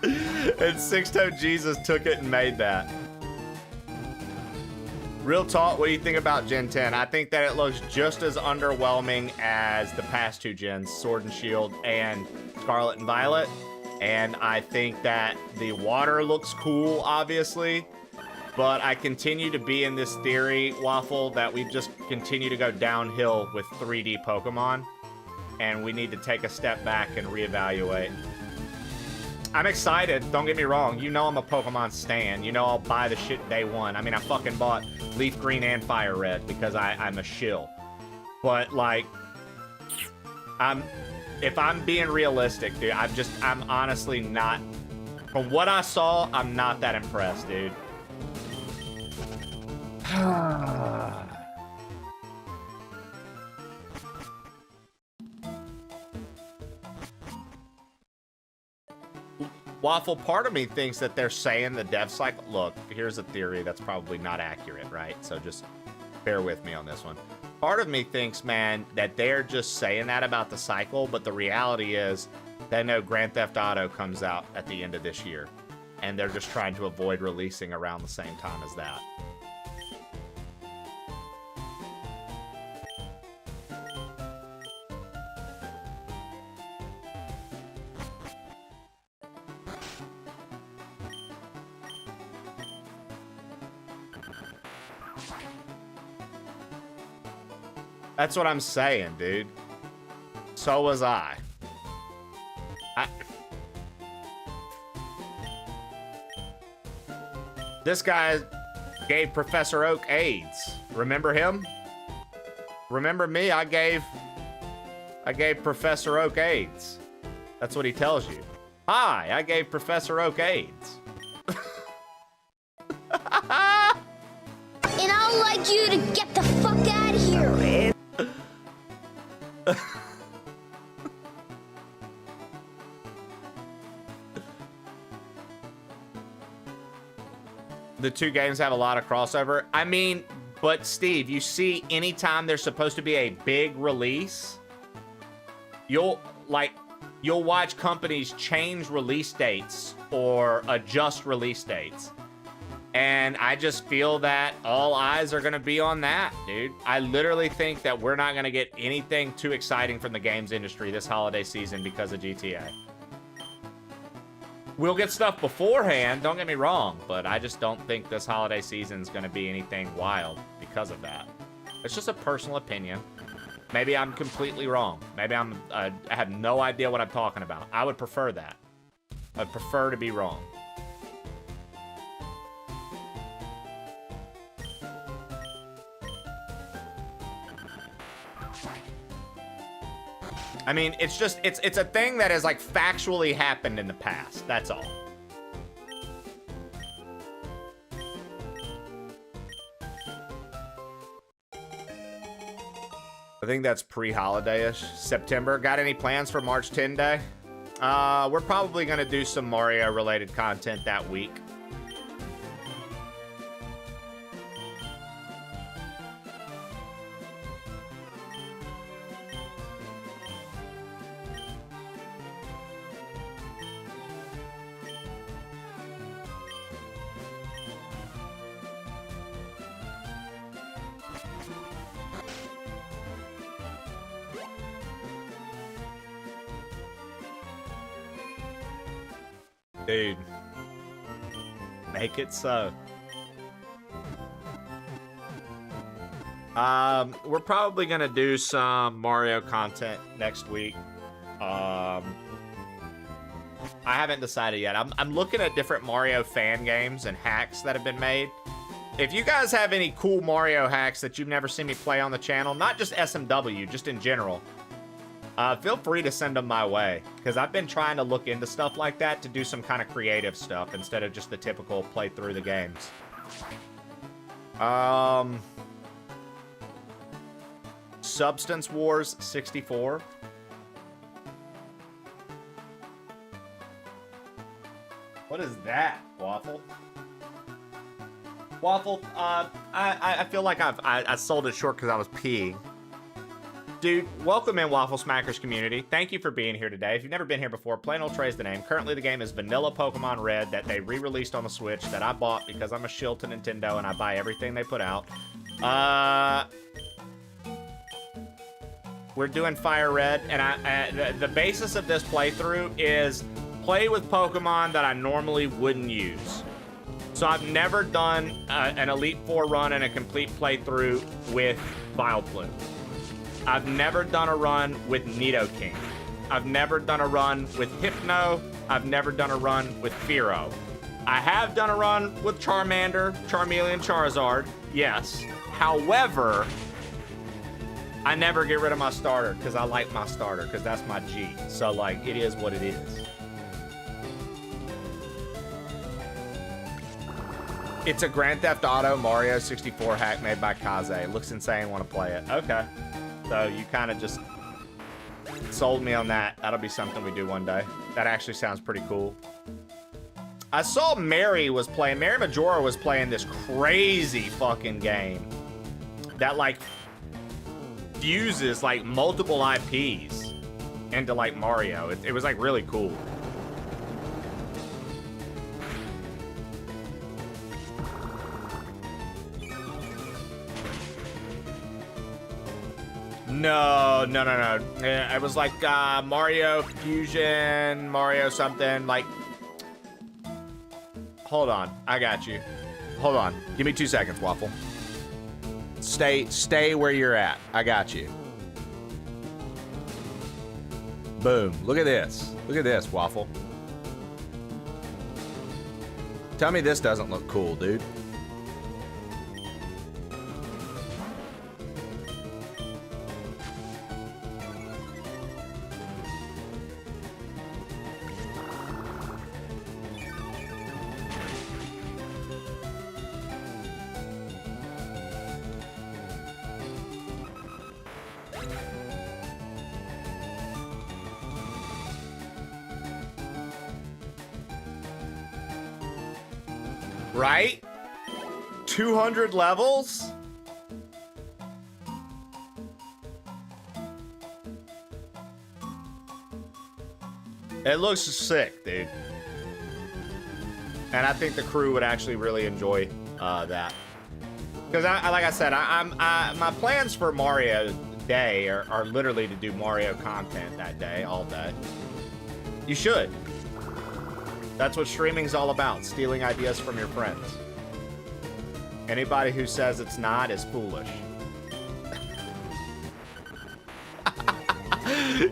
And Six-Toe Jesus took it and made that. Real talk, what do you think about Gen 10? I think that it looks just as underwhelming as the past two gens, Sword and Shield and Scarlet and Violet. And I think that the water looks cool, obviously. But I continue to be in this theory, Waffle, that we just continue to go downhill with 3D Pokemon. And we need to take a step back and reevaluate. I'm excited, don't get me wrong. You know I'm a Pokemon stan. You know I'll buy the shit day one. I mean, I fucking bought Leaf Green and Fire Red because I'm a shill. But, like, if I'm being realistic, dude, I'm honestly not, from what I saw, I'm not that impressed, dude. Waffle, part of me thinks that they're saying the dev cycle. Look, here's a theory that's probably not accurate, right? So just bear with me on this one. Part of me thinks, man, that they're just saying that about the cycle, but the reality is they know Grand Theft Auto comes out at the end of this year, and they're just trying to avoid releasing around the same time as that. That's what I'm saying, dude. So was I. This guy gave Professor Oak AIDS. Remember him? Remember me? I gave Professor Oak AIDS. That's what he tells you. Hi, I gave Professor Oak AIDS. And I'd like you to get the fuck out of here, man. The two games have a lot of crossover. I mean, but Steve, you see, anytime there's supposed to be a big release, you'll watch companies change release dates or adjust release dates. And I just feel that all eyes are going to be on that, dude. I literally think that we're not going to get anything too exciting from the games industry this holiday season because of GTA. We'll get stuff beforehand, don't get me wrong, but I just don't think this holiday season is going to be anything wild because of that. It's just a personal opinion. Maybe I'm completely wrong. Maybe I have no idea what I'm talking about. I would prefer that. I'd prefer to be wrong. I mean, it's just, it's a thing that has, like, factually happened in the past. That's all. I think that's pre-holiday-ish. September. Got any plans for March 10 Day? We're probably going to do some Mario-related content that week. Dude, make it so. We're probably gonna do some Mario content next week. I haven't decided yet. I'm looking at different Mario fan games and hacks that have been made. If you guys have any cool Mario hacks that you've never seen me play on the channel, not just SMW, just in general, feel free to send them my way, because I've been trying to look into stuff like that to do some kind of creative stuff instead of just the typical play through the games. Substance Wars 64. What is that, Waffle? Waffle, I feel like I sold it short because I was peeing. Dude, welcome in, Waffle Smackers community. Thank you for being here today. If you've never been here before, Plain Old Trey's the name. Currently, the game is Vanilla Pokemon Red that they re-released on the Switch that I bought because I'm a shill to Nintendo and I buy everything they put out. We're doing FireRed, and the basis of this playthrough is play with Pokemon that I normally wouldn't use. So I've never done an Elite Four run and a complete playthrough with Vileplume. I've never done a run with Nidoking. I've never done a run with Hypno. I've never done a run with Fearow. I have done a run with Charmander, Charmeleon, Charizard, yes. However, I never get rid of my starter because I like my starter because that's my G. So, like, it is what it is. It's a Grand Theft Auto Mario 64 hack made by Kaze. It looks insane, want to play it. Okay. So you kind of just sold me on that. That'll be something we do one day. That actually sounds pretty cool. I saw Mary Majora was playing this crazy fucking game that like fuses like multiple IPs into like Mario. It was like really cool. No. It was like Mario Fusion, Mario something like. Hold on, I got you. Hold on, give me 2 seconds, Waffle. Stay where you're at. I got you. Boom. Look at this. Look at this, Waffle. Tell me this doesn't look cool, dude. Right? 200 levels? It looks sick, dude. And I think the crew would actually really enjoy that. Because, like I said, my plans for Mario Day are literally to do Mario content that day, all day. You should. That's what streaming's all about, stealing ideas from your friends. Anybody who says it's not is foolish.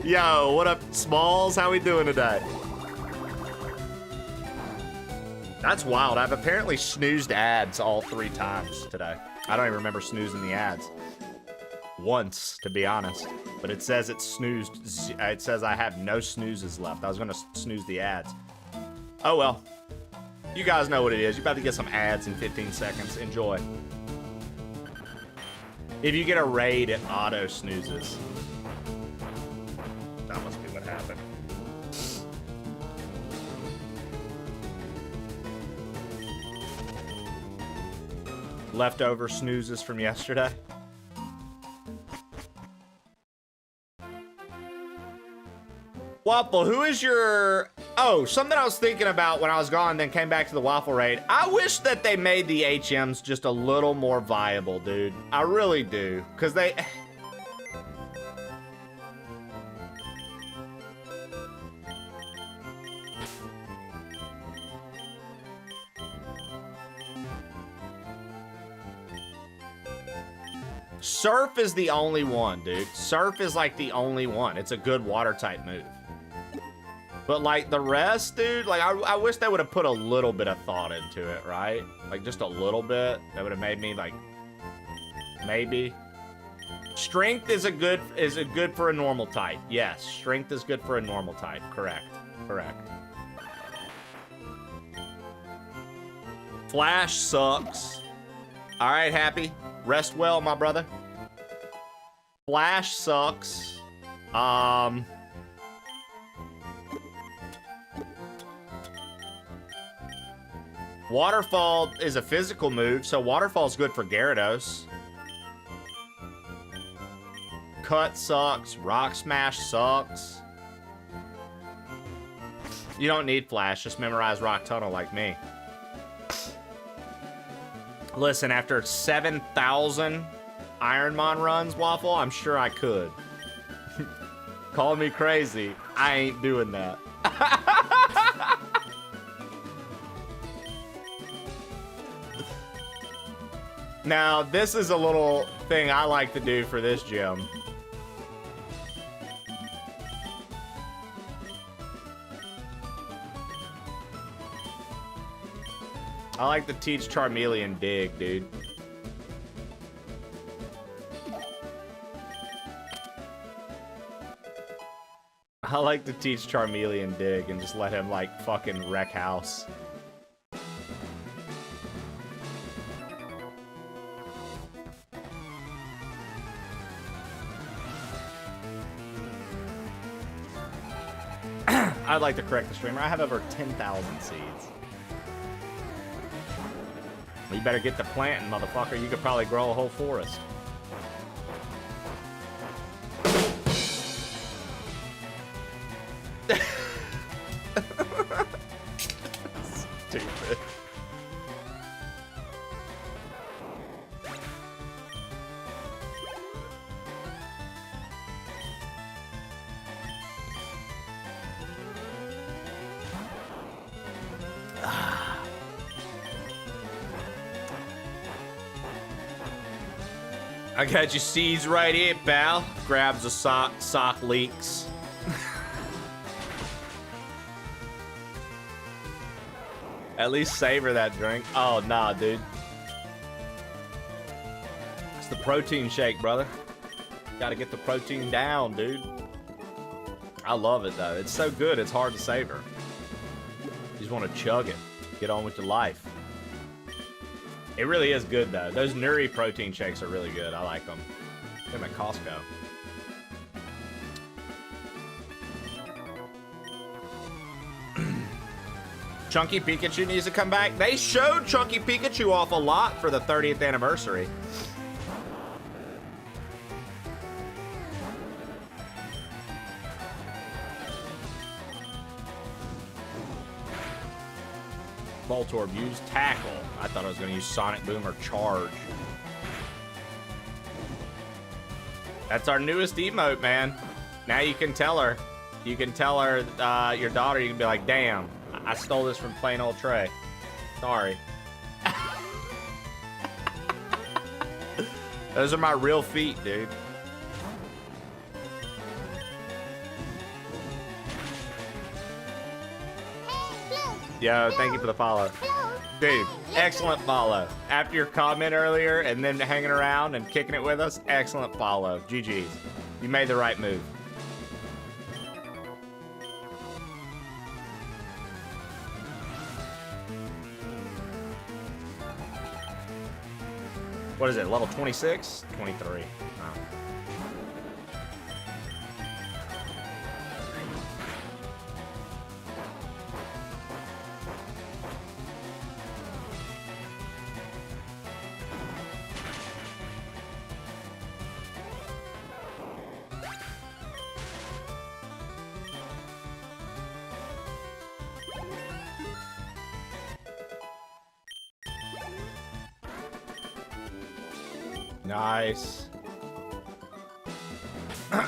Yo, what up, Smalls? How we doing today? That's wild. I've apparently snoozed ads all 3 times today. I don't even remember snoozing the ads. Once, to be honest. But it says it's snoozed. It says I have no snoozes left. I was going to snooze the ads. Oh well. You guys know what it is. You're about to get some ads in 15 seconds. Enjoy. If you get a raid, it auto snoozes. That must be what happened. Leftover snoozes from yesterday. Waffle, who is your... Oh, something I was thinking about when I was gone, then came back to the Waffle Raid. I wish that they made the HMs just a little more viable, dude. I really do. Because they... Surf is the only one, dude. Surf is like the only one. It's a good water type move. But like the rest, dude, like I wish they would have put a little bit of thought into it, right? Like just a little bit. That would have made me like maybe. Strength is a good for a normal type. Yes, strength is good for a normal type. Correct. Flash sucks. All right, Happy. Rest well, my brother. Flash sucks. Waterfall is a physical move, so Waterfall's good for Gyarados. Cut sucks. Rock Smash sucks. You don't need Flash, just memorize Rock Tunnel like me. Listen, after 7,000 Ironmon runs, Waffle, I'm sure I could. Call me crazy. I ain't doing that. Now, this is a little thing I like to do for this gym. I like to teach Charmeleon dig, dude. I like to teach Charmeleon dig and just let him, like, fucking wreck house. I'd like to correct the streamer. I have over 10,000 seeds. You better get to planting, motherfucker. You could probably grow a whole forest. Stupid. I got your seeds right here, pal. Grabs a sock leaks. At least savor that drink. Oh, nah, dude. It's the protein shake, brother. Gotta get the protein down, dude. I love it, though. It's so good, it's hard to savor. You just want to chug it. Get on with your life. It really is good, though. Those Nuri protein shakes are really good. I like them. They're at Costco. Chunky Pikachu needs to come back. They showed Chunky Pikachu off a lot for the 30th anniversary. Voltorb used Tackle. I thought I was going to use Sonic Boom or Charge. That's our newest emote, man. Now you can tell her. You can tell her, your daughter, you can be like, damn, I stole this from plain old Trey. Sorry. Those are my real feet, dude. Yo, thank you for the follow. Dude, excellent follow. After your comment earlier and then hanging around and kicking it with us, excellent follow. GG's. You made the right move. What is it, level 26? 23. Wow. Nice. All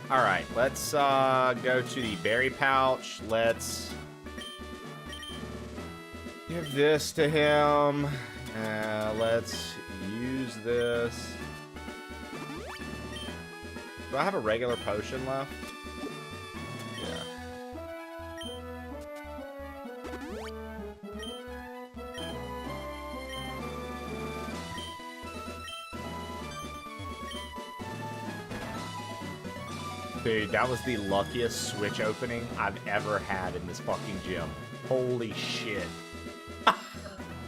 right, let's go to the berry pouch. Let's give this to him. Let's use this. Do I have a regular potion left? Yeah. Dude, that was the luckiest Switch opening I've ever had in this fucking gym. Holy shit.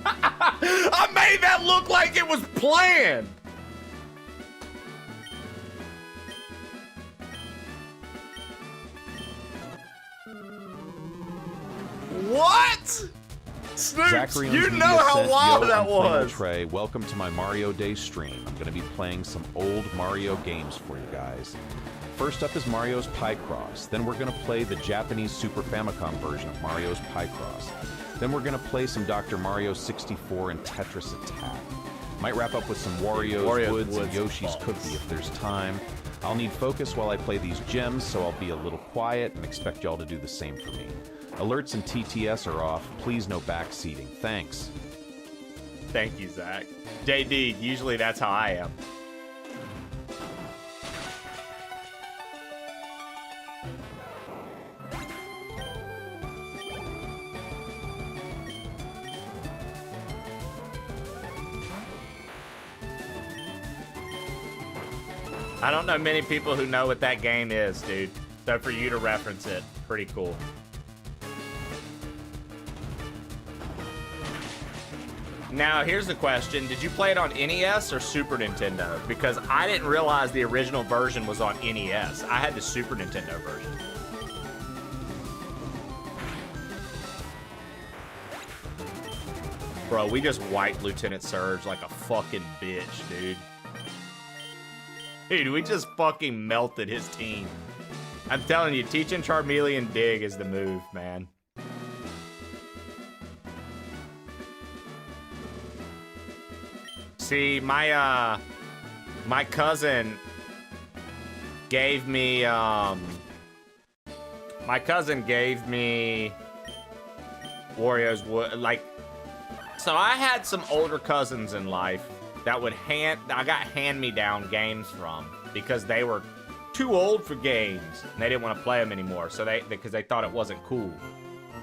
I made that look like it was planned! What? Snoops, you know how wild that was! Trey, welcome to my Mario Day stream. I'm going to be playing some old Mario games for you guys. First up is Mario's Picross. Then we're going to play the Japanese Super Famicom version of Mario's Picross. Then we're going to play some Dr. Mario 64 and Tetris Attack. Might wrap up with some Wario's Woods and Yoshi's Cookie if there's time. I'll need focus while I play these gems, so I'll be a little quiet and expect y'all to do the same for me. Alerts and TTS are off. Please no backseating. Thanks. Thank you, Zach. JD, usually that's how I am. I don't know many people who know what that game is, dude. So for you to reference it, pretty cool. Now, here's the question. Did you play it on NES or Super Nintendo? Because I didn't realize the original version was on NES. I had the Super Nintendo version. Bro, we just wiped Lieutenant Surge like a fucking bitch, dude. Dude, we just fucking melted his team. I'm telling you, teaching Charmeleon Dig is the move, man. See, my cousin gave me, Wario's Wood, like, so I had some older cousins in life that would I got hand-me-down games from because they were too old for games and they didn't want to play them anymore, so because they thought it wasn't cool.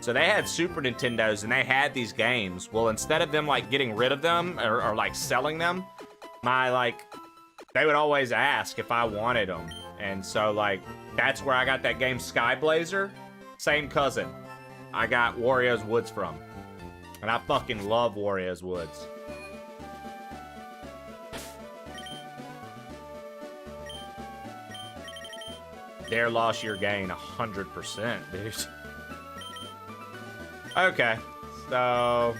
So they had Super Nintendos and they had these games. Well, instead of them like getting rid of them or like selling them, they would always ask if I wanted them. And so like, that's where I got that game Sky Blazer. Same cousin I got Wario's Woods from. And I fucking love Wario's Woods. Dare lost your gain 100%, dude. Okay, so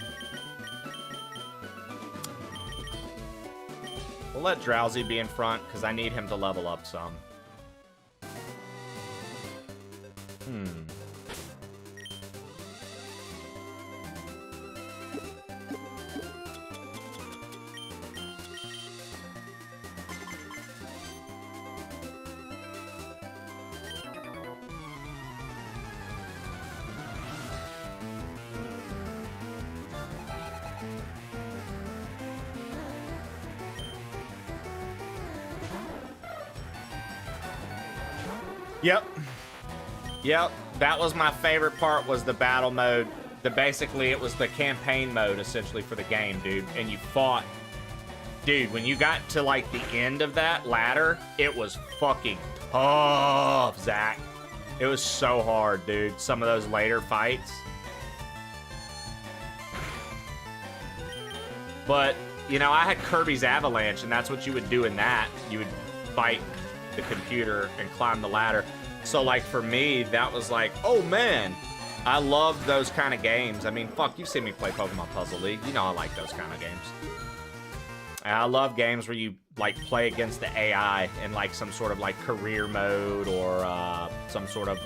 we'll let Drowsy be in front because I need him to level up some. Yep, that was my favorite part, was the battle mode. Basically, it was the campaign mode, essentially, for the game, dude. And you fought. Dude, when you got to, like, the end of that ladder, it was fucking tough, Zach. It was so hard, dude. Some of those later fights. But, you know, I had Kirby's Avalanche, and that's what you would do in that. You would fight the computer and climb the ladder. So, like, for me, that was like, oh, man, I love those kind of games. I mean, fuck, you've seen me play Pokemon Puzzle League. You know I like those kind of games. And I love games where you, like, play against the AI in, like, some sort of, like, career mode or some sort of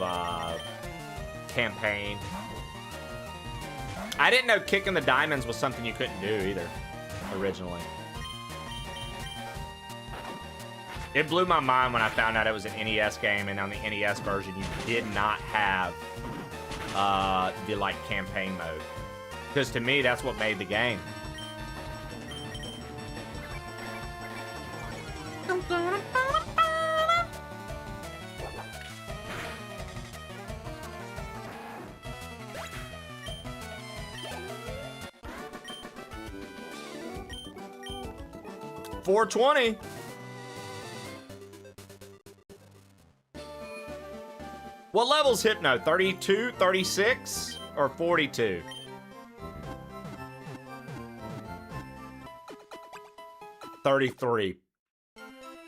campaign. I didn't know kicking the diamonds was something you couldn't do either, originally. It blew my mind when I found out it was an NES game, and on the NES version, you did not have the, like, campaign mode. Because to me, that's what made the game. $420. What level's Hypno? 32, 36, or 42? $33.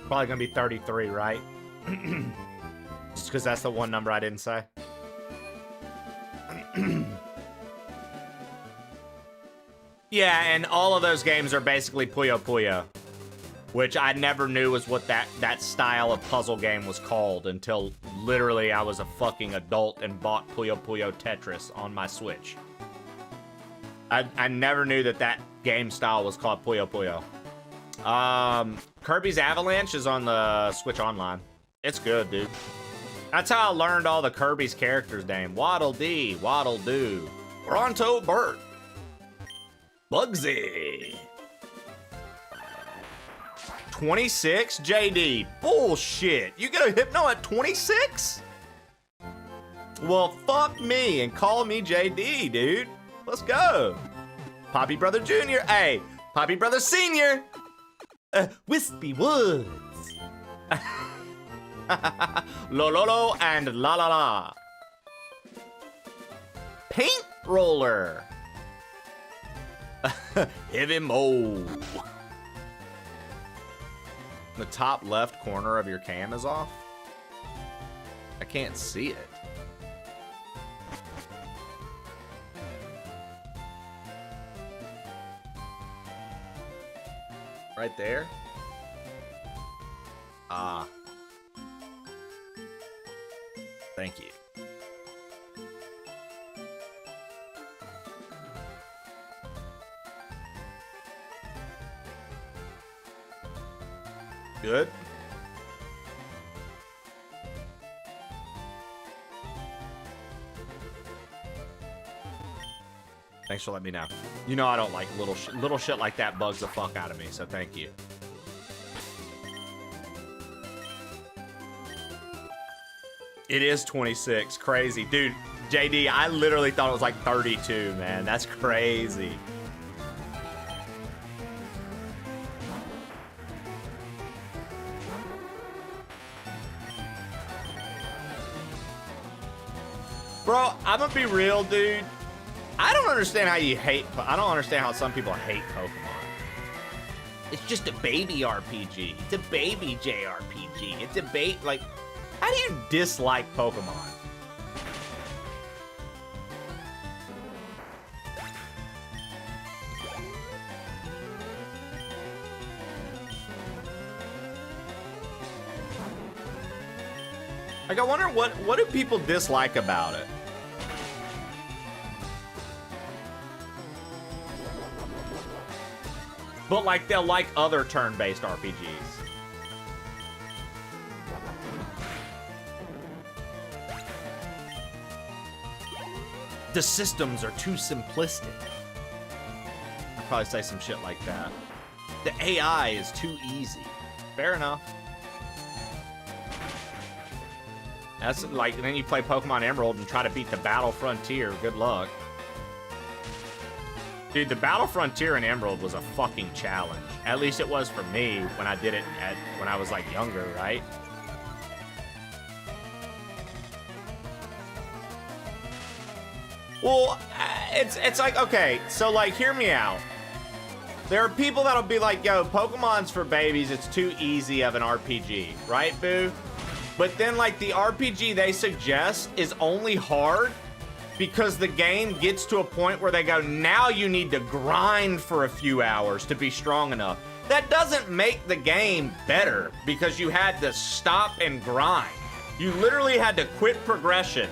Probably gonna be 33, right? Just because that's the one number I didn't say. Yeah, and all of those games are basically Puyo Puyo, which I never knew was what that style of puzzle game was called until literally I was a fucking adult and bought Puyo Puyo Tetris on my Switch. I never knew that game style was called Puyo Puyo. Kirby's Avalanche is on the Switch Online. It's good, dude. That's how I learned all the Kirby's characters' name. Waddle Dee, Waddle Doo, Bronto Burt, Bugsy. 26? JD, bullshit. You get a Hypno at 26? Well, fuck me and call me JD, dude. Let's go. Poppy Brother Jr. Hey, Poppy Brother Sr. Wispy Woods. Lololo and La La La. Paint Roller. Heavy Mo. The top left corner of your cam is off? I can't see it. Right there. Ah. Thank you. Good. Thanks for letting me know. You know I don't like little shit like that bugs the fuck out of me, so thank you. It is 26. Crazy. Dude, JD, I literally thought it was like 32, man. That's crazy. Bro, I'm gonna be real, dude. I don't understand how you hate... I don't understand how some people hate Pokemon. It's just a baby RPG. It's a baby JRPG. It's a like... How do you dislike Pokemon? Like, I wonder what do people dislike about it? But, like, they'll like other turn-based RPGs. The systems are too simplistic. I'd probably say some shit like that. The AI is too easy. Fair enough. That's like, and then you play Pokemon Emerald and try to beat the Battle Frontier. Good luck. Dude, the Battle Frontier in Emerald was a fucking challenge. At least it was for me when I did it when I was like younger, right? Well, it's like, okay, so like, hear me out. There are people that'll be like, yo, Pokemon's for babies, it's too easy of an RPG, right, boo? But then, like, the RPG they suggest is only hard because the game gets to a point where they go, now you need to grind for a few hours to be strong enough. That doesn't make the game better because you had to stop and grind. You literally had to quit progression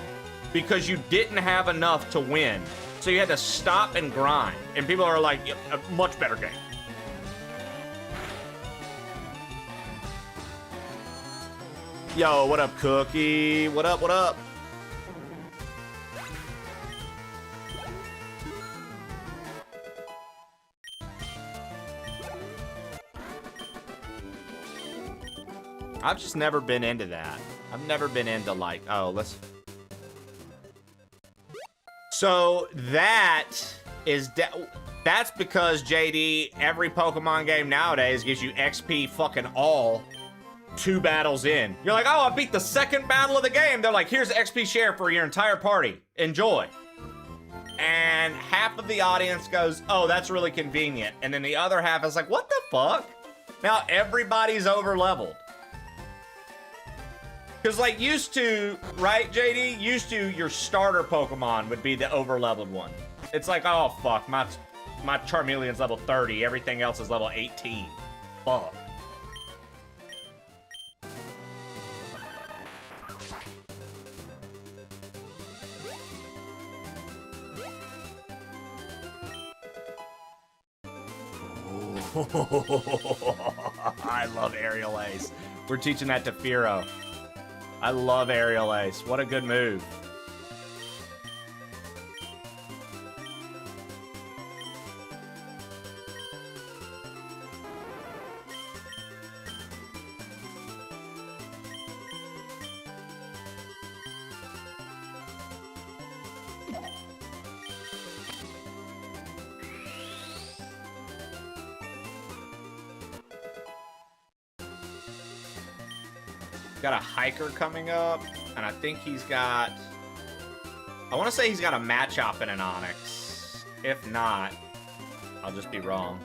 because you didn't have enough to win. So you had to stop and grind. And people are like, yep, a much better game. Yo, what up, Cookie? What up, what up? I've just never been into that. I've never been into like, oh, let's... So that is... That's because, JD, every Pokemon game nowadays gives you XP fucking all 2 battles in. You're like, oh, I beat the second battle of the game. They're like, here's XP share for your entire party. Enjoy. And half of the audience goes, oh, that's really convenient. And then the other half is like, what the fuck? Now everybody's over leveled. Because, like, used to, right, JD? Used to, your starter Pokemon would be the over-leveled one. It's like, oh, fuck, my Charmeleon's level 30. Everything else is level 18. Fuck. I love Aerial Ace. We're teaching that to Firo. I love Aerial Ace. What a good move. Got a hiker coming up, and I think he's got... I want to say he's got a Machop and an Onix. If not, I'll just be wrong.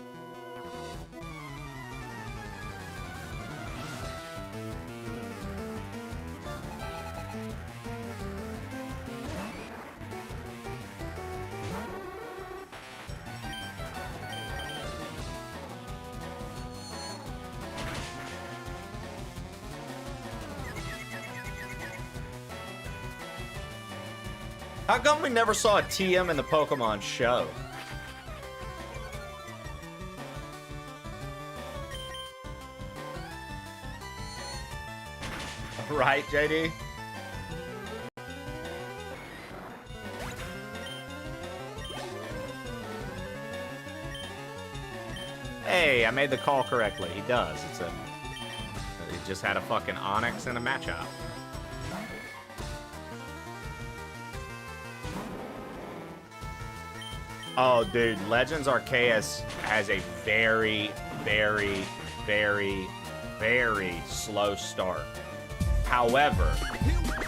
How come we never saw a TM in the Pokemon show? Right, JD? Hey, I made the call correctly. He does. He just had a fucking Onyx and a Machop. Oh, dude, Legends Arceus has a very, very, very, very slow start. However,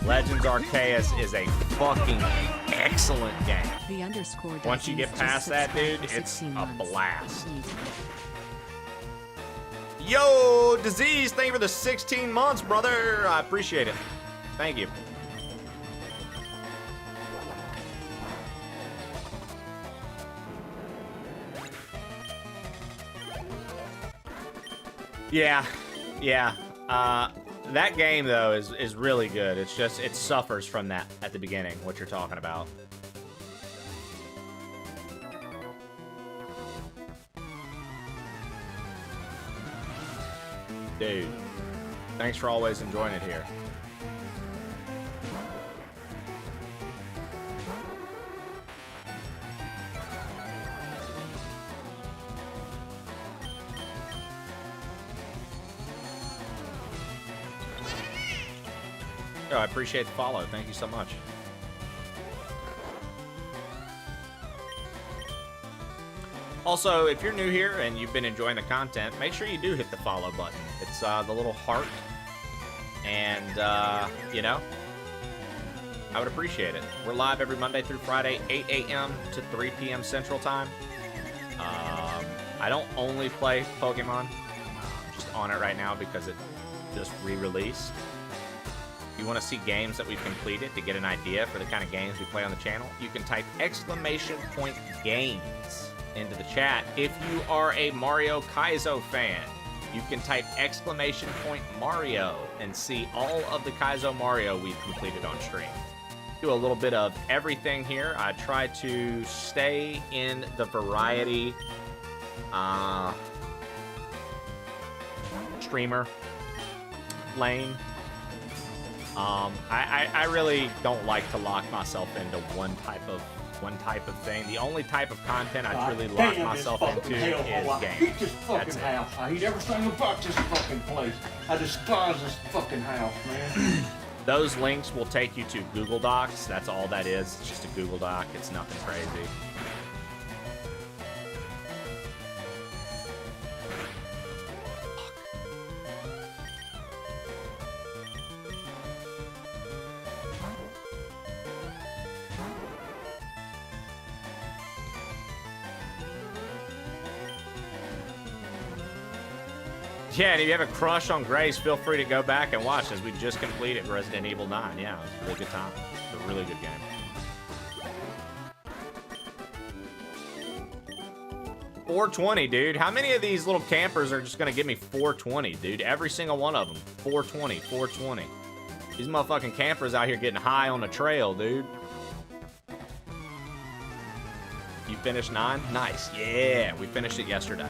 Legends Arceus is a fucking excellent game. The underscore Once you get past that, dude, it's a blast. Yo, Disease, thank you for the 16 months, brother. I appreciate it. Thank you. Yeah. That game, though, is really good. It's just, it suffers from that at the beginning, what you're talking about. Dude, thanks for always enjoying it here. Oh, I appreciate the follow. Thank you so much. Also, if you're new here and you've been enjoying the content, make sure you do hit the follow button. It's the little heart. And, you know, I would appreciate it. We're live every Monday through Friday, 8 a.m. to 3 p.m. Central Time. I don't only play Pokemon. I'm just on it right now because it just re-released. If you want to see games that we've completed to get an idea for the kind of games we play on the channel, you can type !games into the chat. If you are a Mario Kaizo fan, you can type !Mario and see all of the Kaizo Mario we've completed on stream. Do a little bit of everything here. I try to stay in the variety streamer lane. I really don't like to lock myself into one type of thing. The only type of content I truly lock myself into is I games. hate this fucking house. I hate everything about this fucking place. I despise this fucking house, man. Those links will take you to Google Docs. That's all that is. It's just a Google Doc. It's nothing crazy. Yeah, and if you have a crush on Grace, feel free to go back and watch, as we just completed Resident Evil 9. Yeah, it was a really good time. It's a really good game. 420, dude. How many of these little campers are just gonna give me 420, dude? Every single one of them. 420, 420. These motherfucking campers out here getting high on the trail, dude. You finished 9? Nice. Yeah, we finished it yesterday.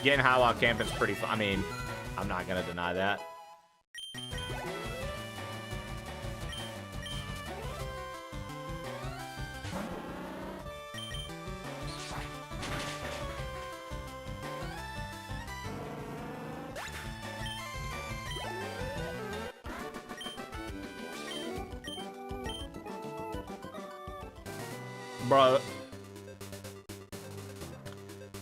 Getting high while camping's pretty fun. I mean, I'm not gonna deny that. Bro,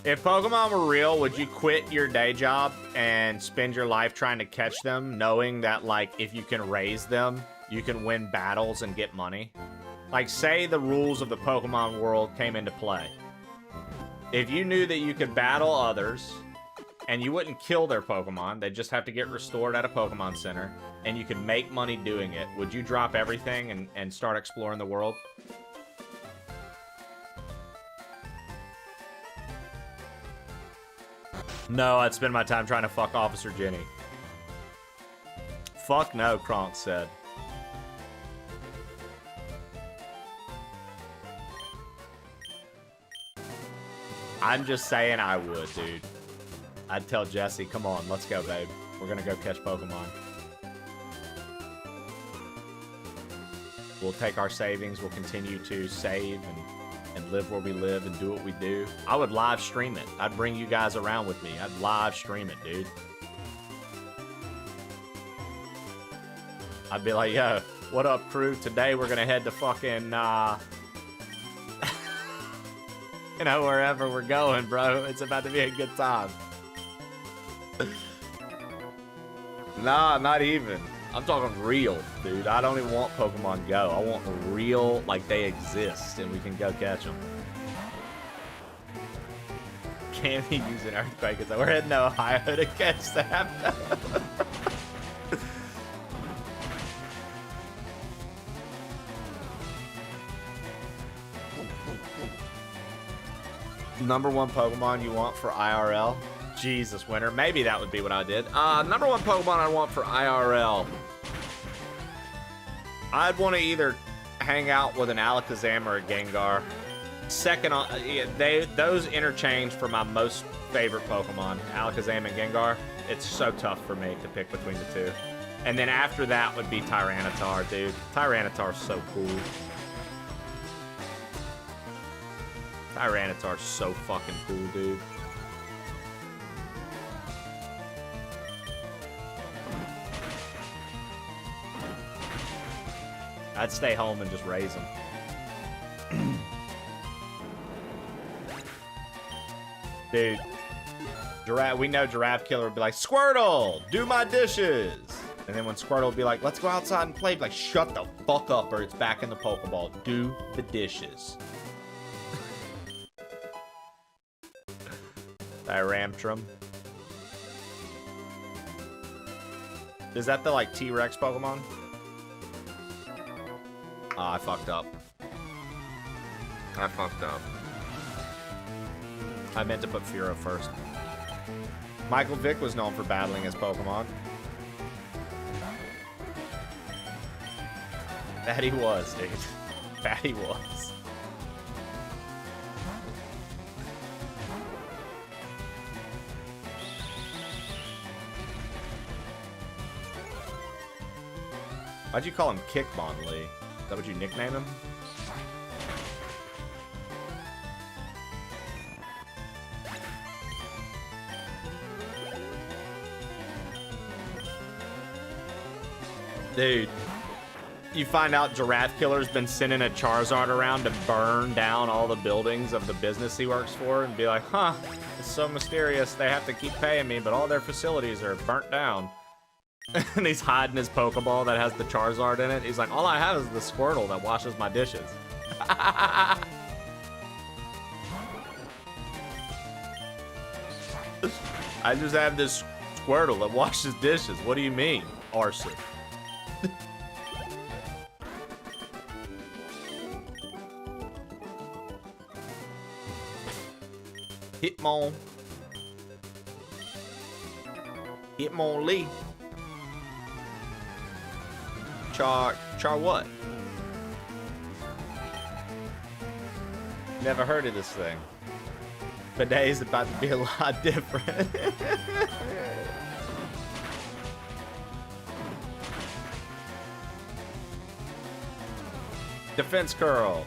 if Pokemon were real, would you quit your day job and spend your life trying to catch them, knowing that, like, if you can raise them, you can win battles and get money? Like, say the rules of the Pokemon world came into play. If you knew that you could battle others, and you wouldn't kill their Pokemon, they'd just have to get restored at a Pokemon Center, and you could make money doing it, would you drop everything and start exploring the world? No, I'd spend my time trying to fuck Officer Jenny. Fuck no, Kronk said. I'm just saying I would, dude. I'd tell Jesse, come on, let's go, babe. We're gonna go catch Pokemon. We'll take our savings, we'll continue to save and live where we live and do what we do. I would live stream it. I'd bring you guys around with me. I'd live stream it, dude. I'd be like, yo, what up, crew? Today we're gonna head to fucking, you know, wherever we're going, bro. It's about to be a good time. Nah, not even. I'm talking real, dude. I don't even want Pokemon Go. I want the real, like they exist, and we can go catch them. Can he use an earthquake? We're heading to Ohio to catch that. Number one Pokemon you want for IRL? Jesus, Winter. Maybe that would be what I did. Number one Pokemon I want for IRL. I'd want to either hang out with an Alakazam or a Gengar. Second, those interchange for my most favorite Pokemon, Alakazam and Gengar. It's so tough for me to pick between the two. And then after that would be Tyranitar, dude. Tyranitar's so cool. Tyranitar's so fucking cool, dude. I'd stay home and just raise them. Dude, we know Giraffe Killer would be like, Squirtle, do my dishes. And then when Squirtle would be like, let's go outside and play, be like, shut the fuck up or it's back in the Pokeball. Do the dishes. Ramtrum. Is that the, like, T-Rex Pokemon? Ah, I fucked up. I meant to put Furo first. Michael Vick was known for battling his Pokemon. That he was, dude. That he was. Why'd you call him Kickbon, Lee? Is that what you nicknamed him? Dude, you find out Giraffe Killer's been sending a Charizard around to burn down all the buildings of the business he works for and be like, huh, it's so mysterious. They have to keep paying me, but all their facilities are burnt down. And he's hiding his Pokeball that has the Charizard in it. He's like, all I have is the Squirtle that washes my dishes. I just have this Squirtle that washes dishes. What do you mean, arson? Hitmon. Hitmonlee. Char what? Never heard of this thing. Today's about to be a lot different. Defense curl.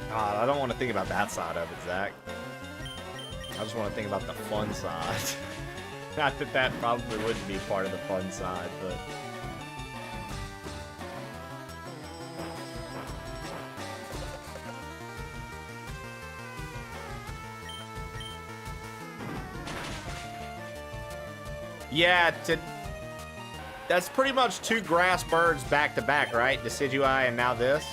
God, I don't want to think about that side of it, Zach. I just want to think about the fun side. Not that that probably wouldn't be part of the fun side, but... Yeah, that's pretty much two grass birds back to back, right? Decidueye and now this.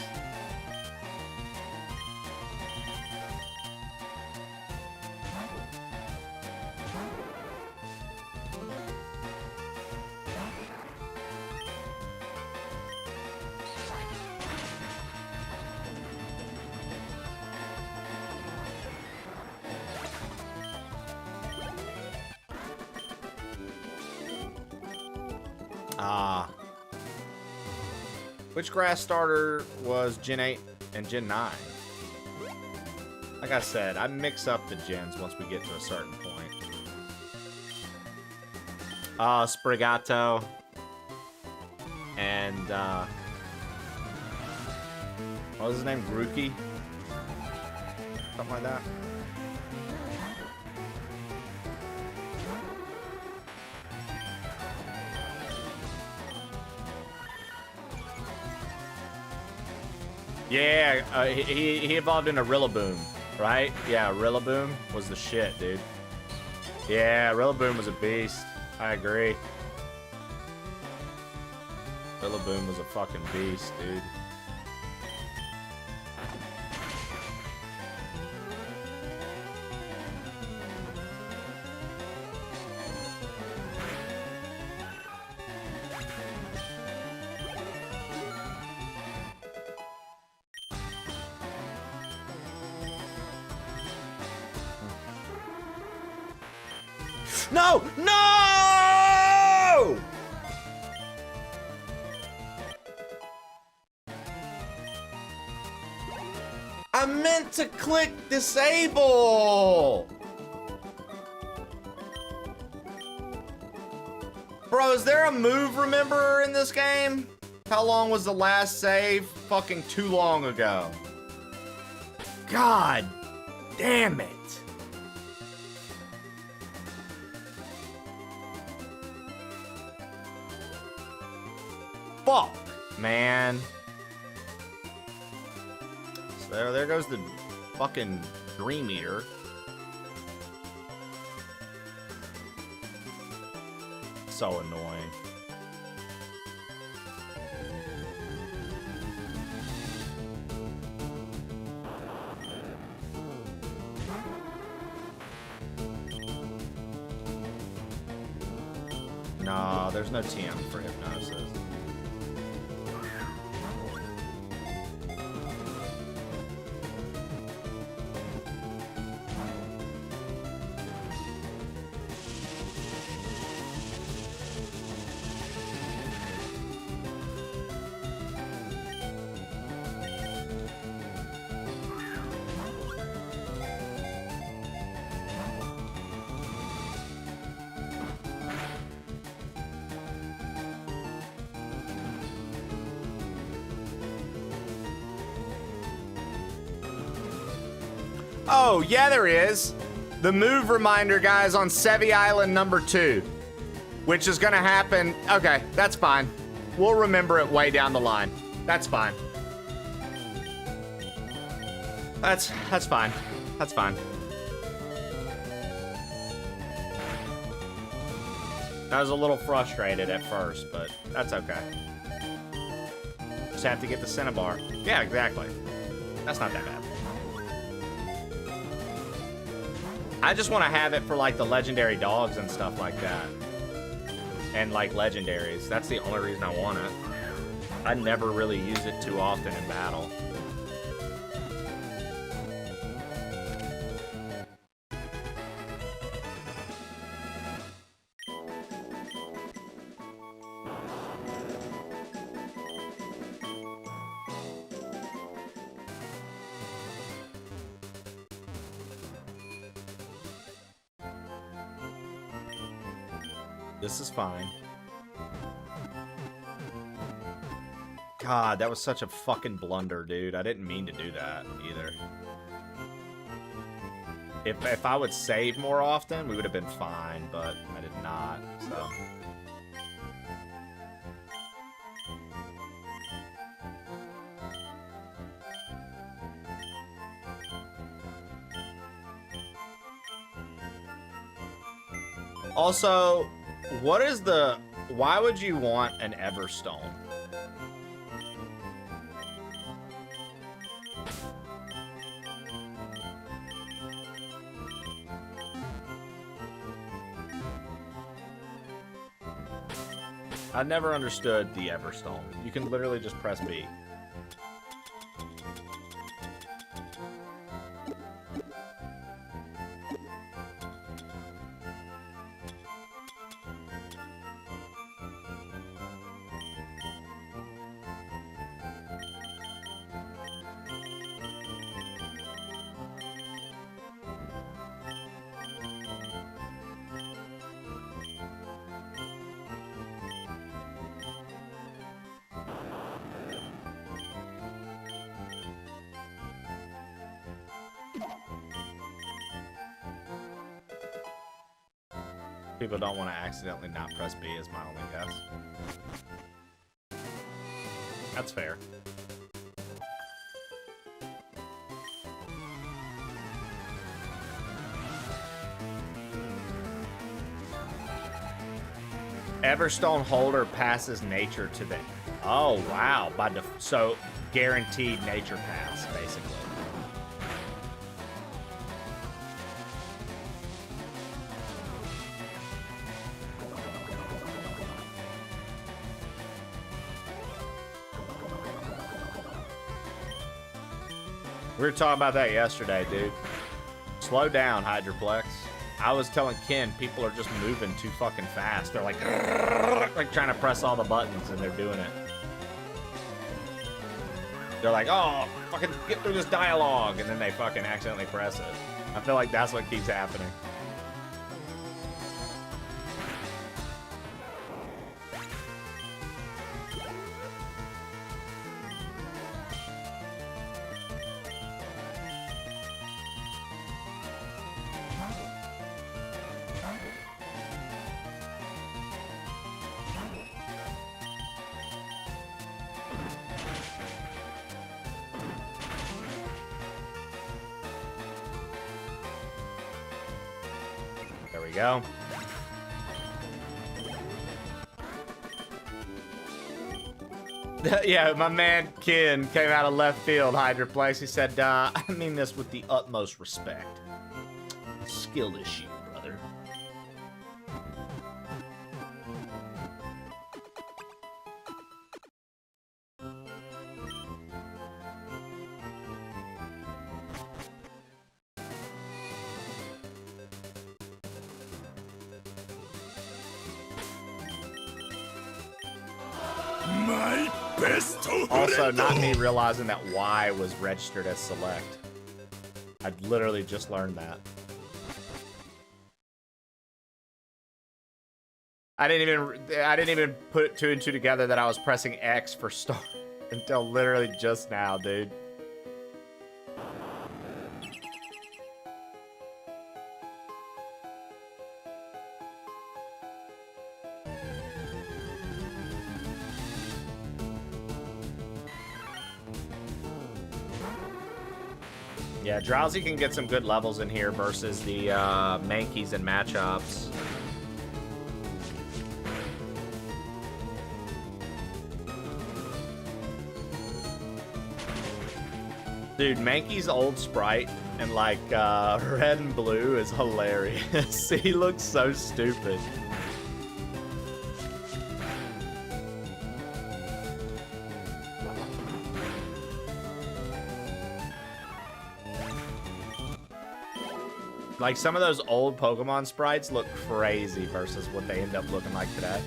Which grass starter was Gen 8 and Gen 9? Like I said, I mix up the gens once we get to a certain point. Sprigato. And, what was his name? Grookey? Something like that. Yeah, he evolved into Rillaboom, right? Yeah, Rillaboom was the shit, dude. Yeah, Rillaboom was a beast. I agree. Rillaboom was a fucking beast, dude. No! No! I meant to click disable! Bro, is there a move rememberer in this game? How long was the last save? Fucking too long ago. God damn it. Fuck, man. So there goes the fucking Dream Eater. So annoying. No, there's no TM for Hypnosis. Oh, yeah, there is. The move reminder, guys, on Sevi Island number 2. Which is gonna happen. Okay, that's fine. We'll remember it way down the line. That's fine. That's fine. That's fine. I was a little frustrated at first, but that's okay. Just have to get the Cinnabar. Yeah, exactly. That's not that bad. I just want to have it for, like, the legendary dogs and stuff like that. And, like, legendaries. That's the only reason I want it. I never really use it too often in battle. This is fine. God, that was such a fucking blunder, dude. I didn't mean to do that either. If I would save more often, we would have been fine, but I did not, so. Also, what is the... Why would you want an Everstone? I never understood the Everstone. You can literally just press B. People don't want to accidentally not press B is my only guess. That's fair. Everstone holder passes nature to the... Oh, wow. So, guaranteed nature pass, basically. We were talking about that yesterday, dude. Slow down, Hydroplex. I was telling Ken, people are just moving too fucking fast. They're like trying to press all the buttons, and they're doing it. They're like, oh, fucking get through this dialogue, and then they fucking accidentally press it. I feel like that's what keeps happening. Go. Yeah, my man Ken came out of left field, Hydroplex. He said, I mean this with the utmost respect. Skill issue, brother. Also, not me realizing that Y was registered as select. I literally just learned that. I didn't even put two and two together that I was pressing X for start until literally just now, dude. Yeah, Drowsy can get some good levels in here versus the Mankeys and matchups. Dude, Mankey's old sprite and like red and blue is hilarious. He looks so stupid. Like, some of those old Pokemon sprites look crazy versus what they end up looking like today.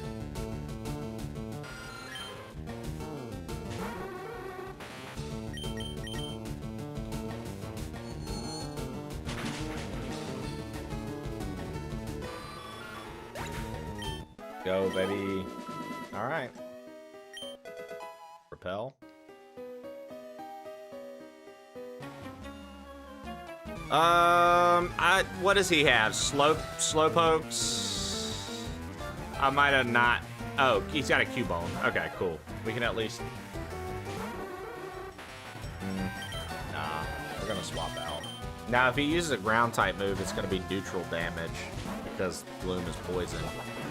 Go, baby. All right. Repel. What does he have? Slowpokes? I might have not. Oh, he's got a Cubone. Okay, cool. We can at least. Nah, we're gonna swap out. Now, if he uses a ground type move, it's gonna be neutral damage because Bloom is poison.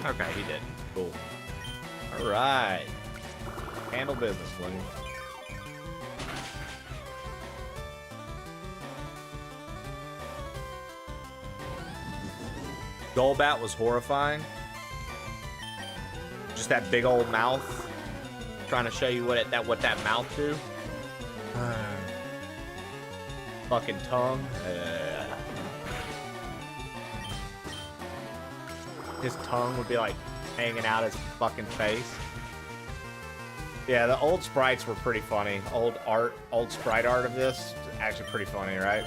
Okay, he didn't. Cool. All right. Handle business, Bloom. Golbat was horrifying. Just that big old mouth. Trying to show you what that mouth do. Fucking tongue. His tongue would be like hanging out his fucking face. Yeah, the old sprites were pretty funny. Old sprite art of this, actually pretty funny, right?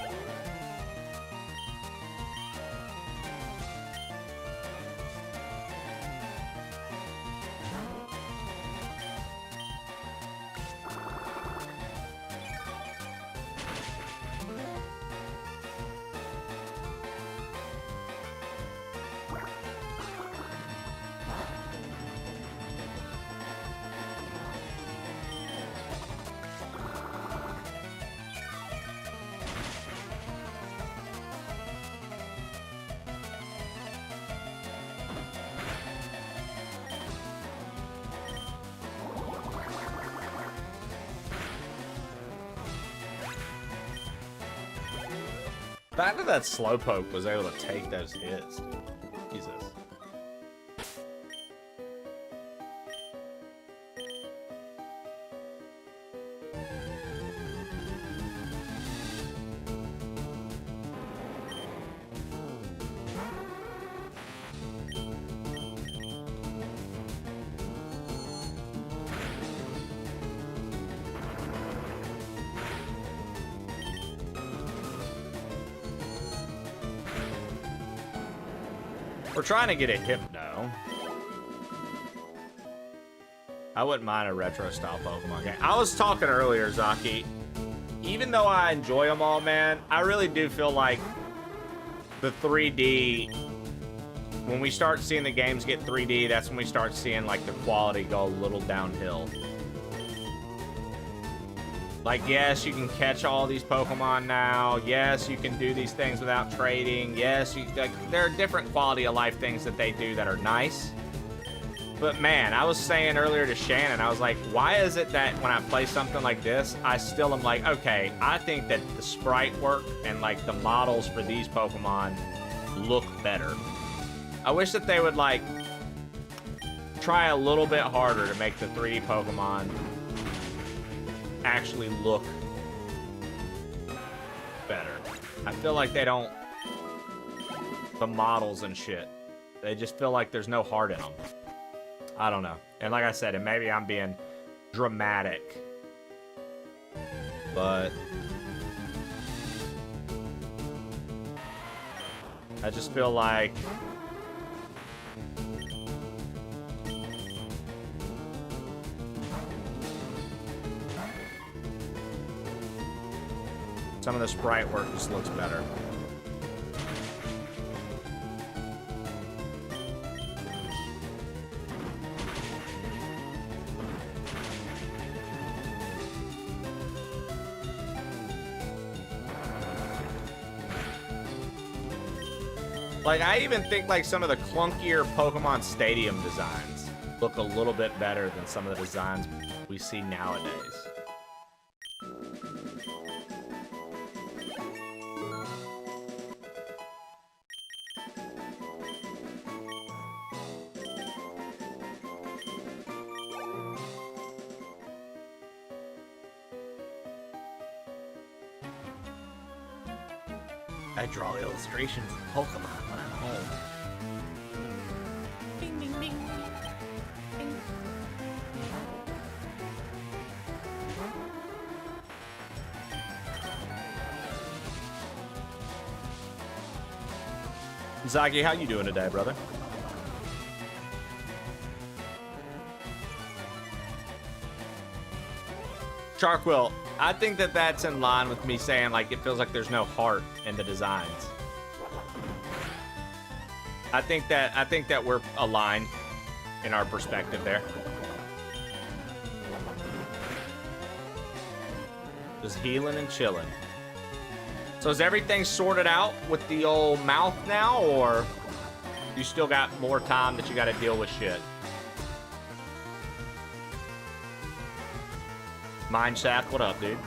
fact that Slowpoke was able to take those hits, dude. Jesus. We're trying to get a Hypno. I wouldn't mind a retro-style Pokemon game. I was talking earlier, Zaki. Even though I enjoy them all, man, I really do feel like the 3D... When we start seeing the games get 3D, that's when we start seeing, like, the quality go a little downhill. Like, yes, you can catch all these Pokemon now. Yes, you can do these things without trading. Yes, like, there are different quality of life things that they do that are nice. But man, I was saying earlier to Shannon, I was like, why is it that when I play something like this, I still am like, okay, I think that the sprite work and like the models for these Pokemon look better. I wish that they would like try a little bit harder to make the 3D Pokemon actually look better. I feel like they don't, the models and shit, they just feel like there's no heart in them. I don't know. And like I said, and maybe I'm being dramatic, but I just feel like some of the sprite work just looks better. Like, I even think like some of the clunkier Pokemon Stadium designs look a little bit better than some of the designs we see nowadays. I draw illustrations of Pokemon when I'm home. Bing, bing, bing. Bing. Zaki, how you doing today, brother? Charquill, I think that that's in line with me saying, like, it feels like there's no heart in the designs. I think that we're aligned in our perspective there. Just healing and chilling. So is everything sorted out with the old mouth now, or you still got more time that you got to deal with shit? Mindsack, what up, dude?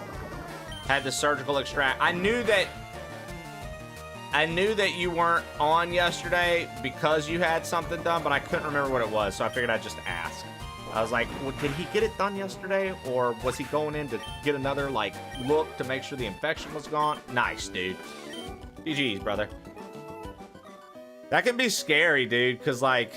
Had the surgical extract. I knew that you weren't on yesterday because you had something done, but I couldn't remember what it was, so I figured I'd just ask. I was like, well, did he get it done yesterday, or was he going in to get another, like, look to make sure the infection was gone? Nice, dude. GG's, brother. That can be scary, dude, because, like,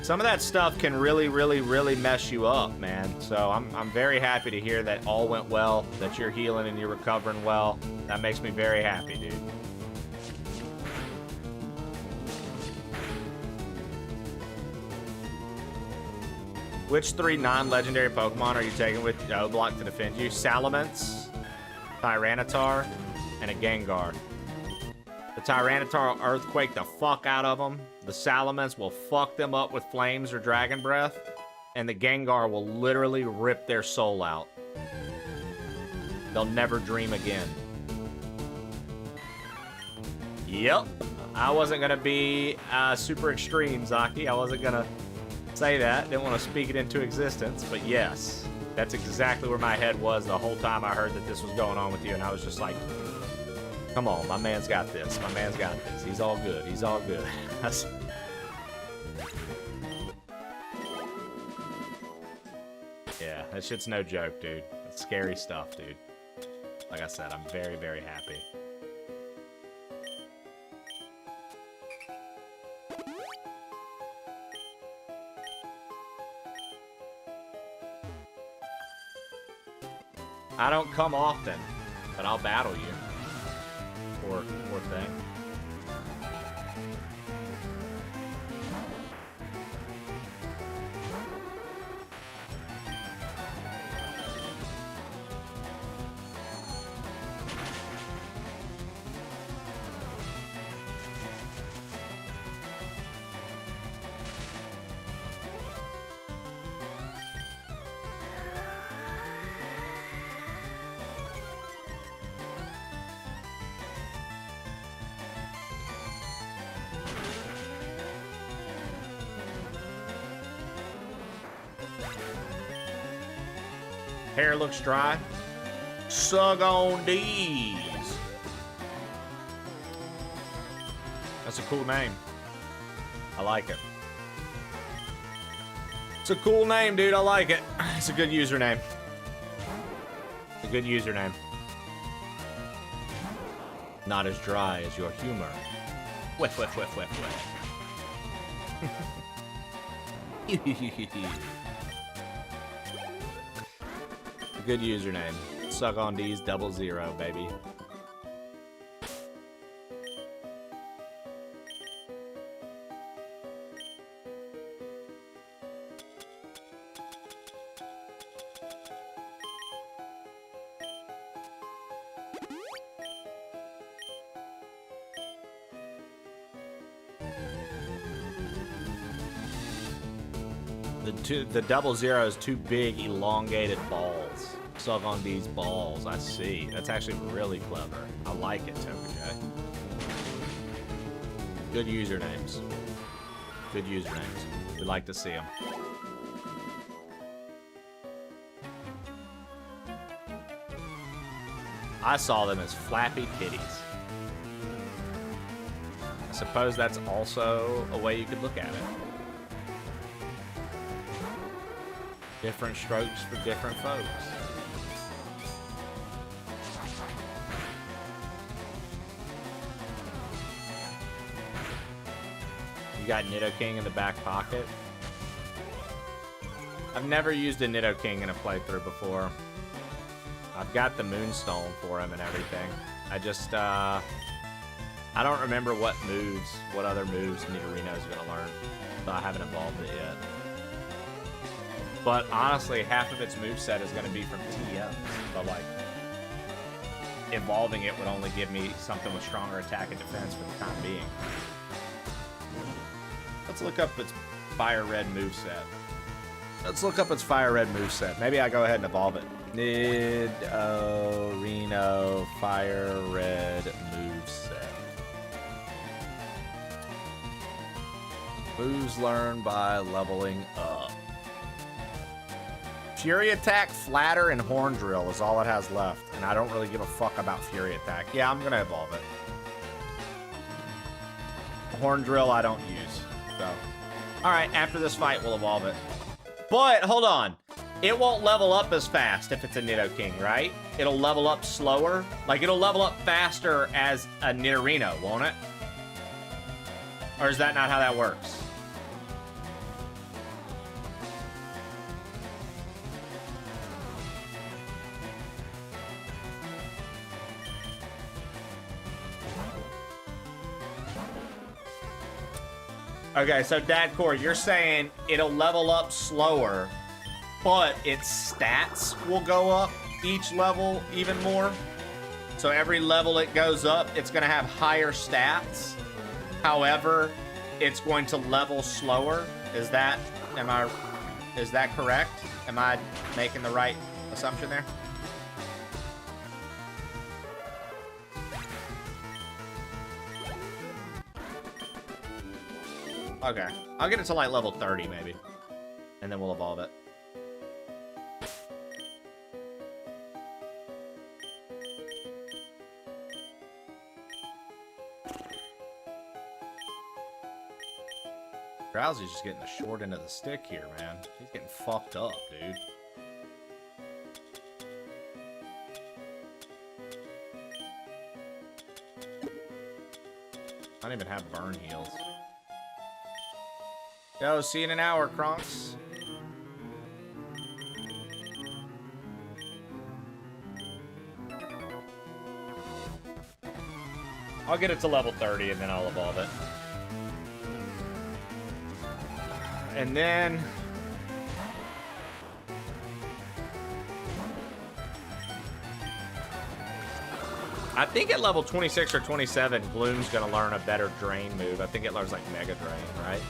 some of that stuff can really, really, really mess you up, man. So I'm very happy to hear that all went well, that you're healing and you're recovering well. That makes me very happy, dude. Which 3 non-legendary Pokemon are you taking with Oblock to defend you? Salamence, Tyranitar, and a Gengar. The Tyranitar will Earthquake the fuck out of them. The Salamence will fuck them up with Flames or Dragon Breath. And the Gengar will literally rip their soul out. They'll never dream again. Yep. I wasn't going to be super extreme, Zaki. I wasn't going to say that. Didn't want to speak it into existence. But yes, that's exactly where my head was the whole time I heard that this was going on with you. And I was just like, Come on, my man's got this. My man's got this. He's all good. He's all good. Yeah, that shit's no joke, dude. It's scary stuff, dude. Like I said, I'm very, very happy. I don't come often, but I'll battle you. Poor thing. Hair looks dry. Sug on these. That's a cool name. I like it. It's a cool name, dude. I like it. It's a good username. It's a good username. Not as dry as your humor. Whiff, whiff, whiff, whiff, whiff. Good username. Suck on D's 00, baby. The 00 is two big elongated balls. Suck on these balls. I see. That's actually really clever. I like it, Tokaja. Good usernames. Good usernames. We like to see them. I saw them as flappy titties. I suppose that's also a way you could look at it. Different strokes for different folks. You got Nidoking in the back pocket? I've never used a Nidoking in a playthrough before. I've got the Moonstone for him and everything. I just, I don't remember what other moves Nidorino's gonna learn. So I haven't evolved it yet. But honestly, half of its moveset is going to be from TM. But like, evolving it would only give me something with stronger attack and defense for the time being. Let's look up its FireRed moveset. Let's look up its FireRed moveset. Maybe I go ahead and evolve it. Nidorino FireRed moveset. Moves learned by leveling up. Fury Attack, Flatter, and Horn Drill is all it has left, and I don't really give a fuck about Fury Attack. Yeah, I'm gonna evolve it. Horn Drill I don't use, so. Alright, after this fight, we'll evolve it. But, hold on. It won't level up as fast if it's a Nidoking, right? It'll level up slower. Like, it'll level up faster as a Nidorino, won't it? Or is that not how that works? Okay, so Dadcore, you're saying it'll level up slower, but its stats will go up each level even more? So every level it goes up, it's going to have higher stats. However, it's going to level slower. Is that correct? Am I making the right assumption there? Okay, I'll get it to like level 30 maybe, and then we'll evolve it. Drowsy's just getting the short end of the stick here, man. He's getting fucked up, dude. I don't even have burn heals. Yo, see you in an hour, Kronks. I'll get it to level 30 and then I'll evolve it. And then... I think at level 26 or 27, Gloom's gonna learn a better Drain move. I think it learns like Mega Drain, right?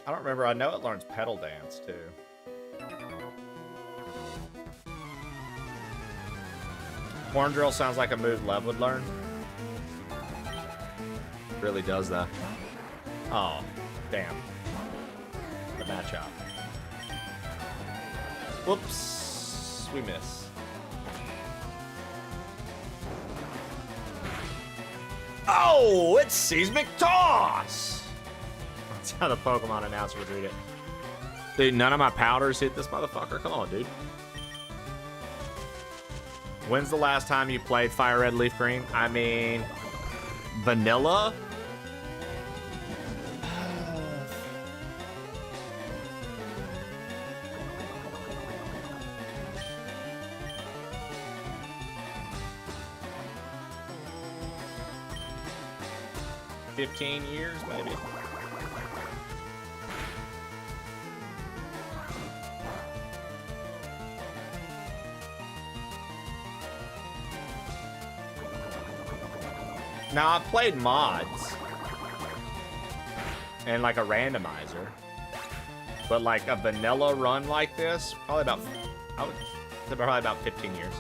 I don't remember. I know it learns Pedal Dance, too. Horn Drill sounds like a move Lev would learn. Really does that. Oh, damn. The matchup. Whoops. We miss. Oh, it's Seismic Toss! That's how the Pokemon announcer would read it. Dude, none of my powders hit this motherfucker. Come on, dude. When's the last time you played Fire Red Leaf Green? I mean, vanilla? $15 years, maybe. Now, I've played mods and like a randomizer, but like a vanilla run like this, probably about, I would say probably about 15 years.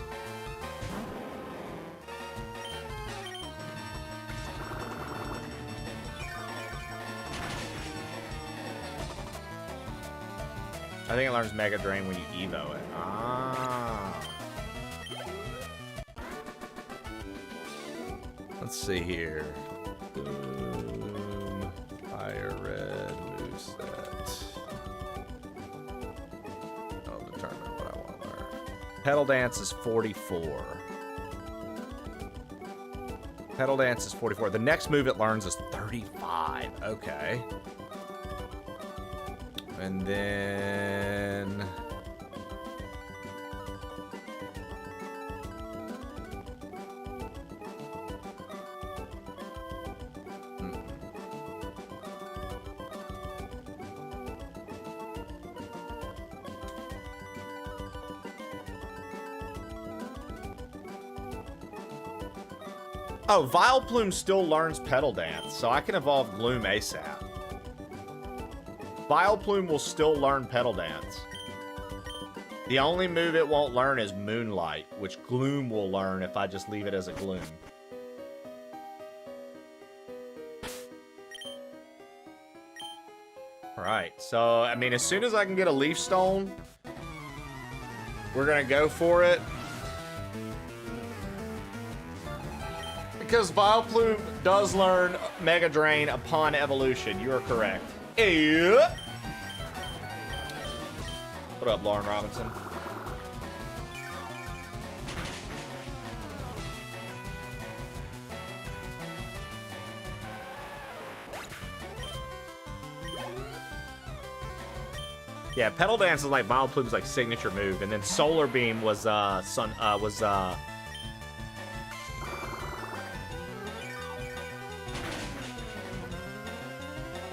I think it learns Mega Drain when you Evo it. Ah. Let's see here. Boom. FireRed moveset. I'll determine what I want to learn. Pedal Dance is 44. Pedal Dance is 44. The next move it learns is 35. Okay. And then... Oh, Vileplume still learns Pedal Dance, so I can evolve Gloom ASAP. Vileplume will still learn Pedal Dance. The only move it won't learn is Moonlight, which Gloom will learn if I just leave it as a Gloom. Alright, so, I mean, as soon as I can get a Leaf Stone, we're gonna go for it. Because Vileplume does learn Mega Drain upon evolution. You are correct. Yeah. What up, Lauren Robinson? Yeah, Pedal Dance is like Vileplume's like signature move, and then Solar Beam was the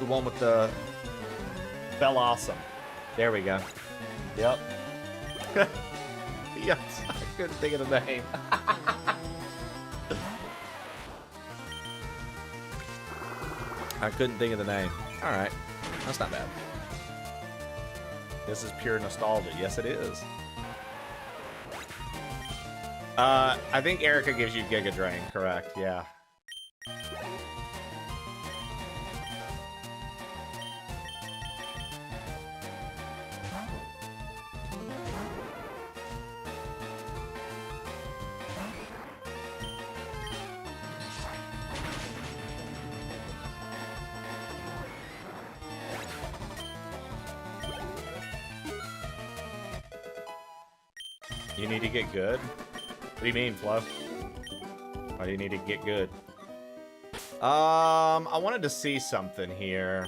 one with the Bellossom. There we go. Yep. Yes, I couldn't think of the name. I couldn't think of the name. Alright. That's not bad. This is pure nostalgia. Yes, it is. I think Erica gives you Giga Drain, correct? Yeah. You need to get good? What do you mean, Flo? Why do you need to get good? I wanted to see something here.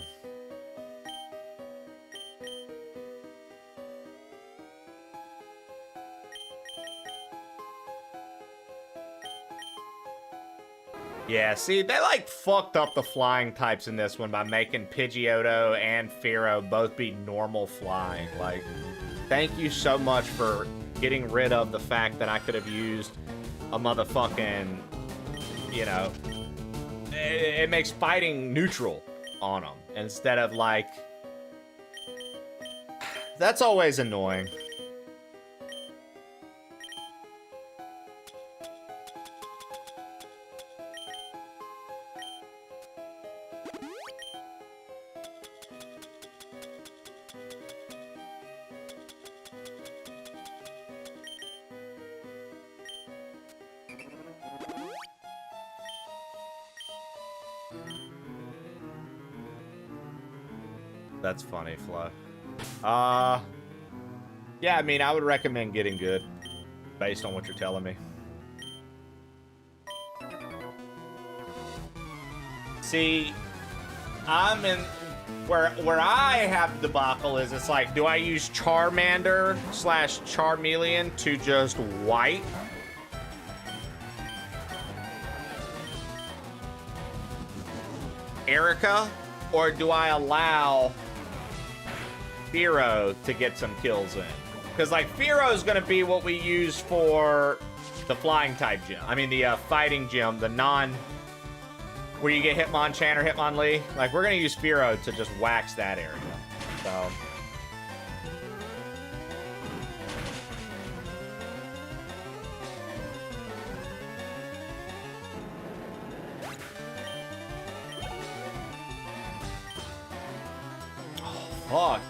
Yeah, see, they like fucked up the flying types in this one by making Pidgeotto and Fearow both be normal flying. Like, thank you so much for getting rid of the fact that I could have used a motherfucking, you know, it makes fighting neutral on them instead of like, that's always annoying. That's funny, Flo. Yeah, I mean, I would recommend getting good based on what you're telling me. See, I'm in where I have the debacle is it's like, do I use Charmander / Charmeleon to just wipe? Erica? Or do I allow Fearow to get some kills in? Because, like, Fearow is going to be what we use for the flying type gym. I mean, the fighting gym, the non... where you get Hitmonchan or Hitmonlee. Like, we're going to use Fearow to just wax that area. So... Fuck.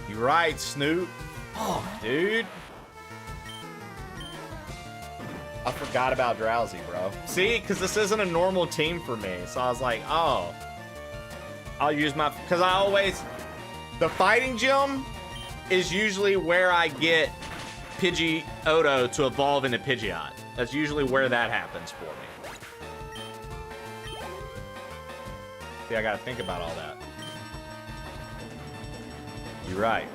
You right, Snoop. Oh, dude. I forgot about Drowsy, bro. See, because this isn't a normal team for me. So I was like, oh. I'll use my... Because I always... The fighting gym is usually where I get Pidgeotto to evolve into Pidgeot. That's usually where that happens for me. See, I gotta think about all that. You're right.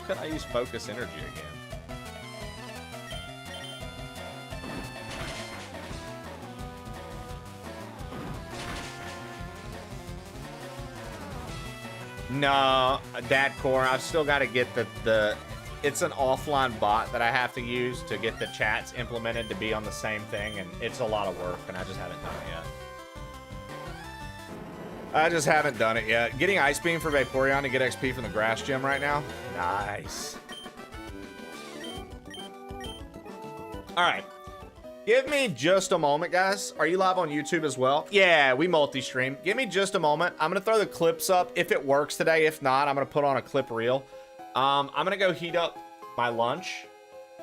Could I use focus energy again? No, that core. I've still got to get the it's an offline bot that I have to use to get the chats implemented to be on the same thing, and it's a lot of work, and I just haven't done it yet. Getting Ice Beam for Vaporeon to get XP from the Grass Gym right now. Nice. Alright. Give me just a moment, guys. Are you live on YouTube as well? Yeah, we multi-stream. Give me just a moment. I'm going to throw the clips up if it works today. If not, I'm going to put on a clip reel. I'm going to go heat up my lunch,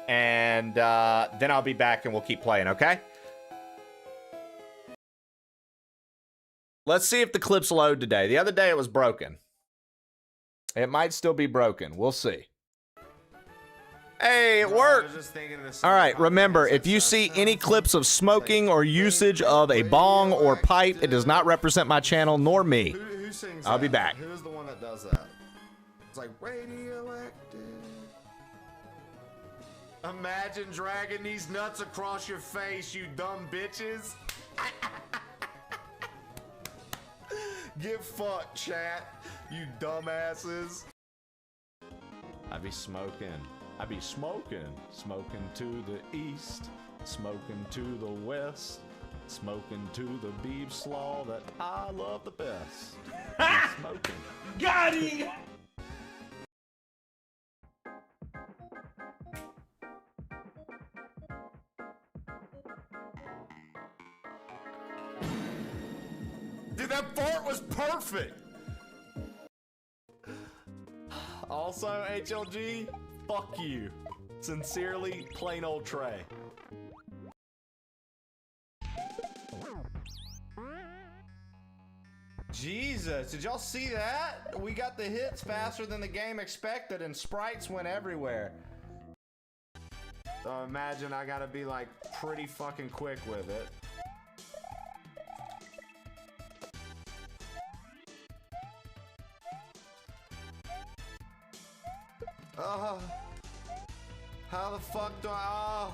and then I'll be back and we'll keep playing, okay? Let's see if the clips load today. The other day it was broken. It might still be broken. We'll see. Hey, it worked. All right, remember, if you see any clips of smoking or usage of a bong or pipe, it does not represent my channel nor me. Who sings I'll be that? back. Who's the one that does that? It's like radioactive. Imagine dragging these nuts across your face, you dumb bitches. Get fucked, chat. You dumbasses. I be smoking. I be smoking. Smoking to the east. Smoking to the west. Smoking to the beef slaw that I love the best. Smoking. Got him! Dude, that fart was perfect. Also, HLG, fuck you. Sincerely, plain old Trey. Jesus, did y'all see that? We got the hits faster than the game expected and sprites went everywhere. So imagine I gotta be like pretty fucking quick with it. How the fuck do I...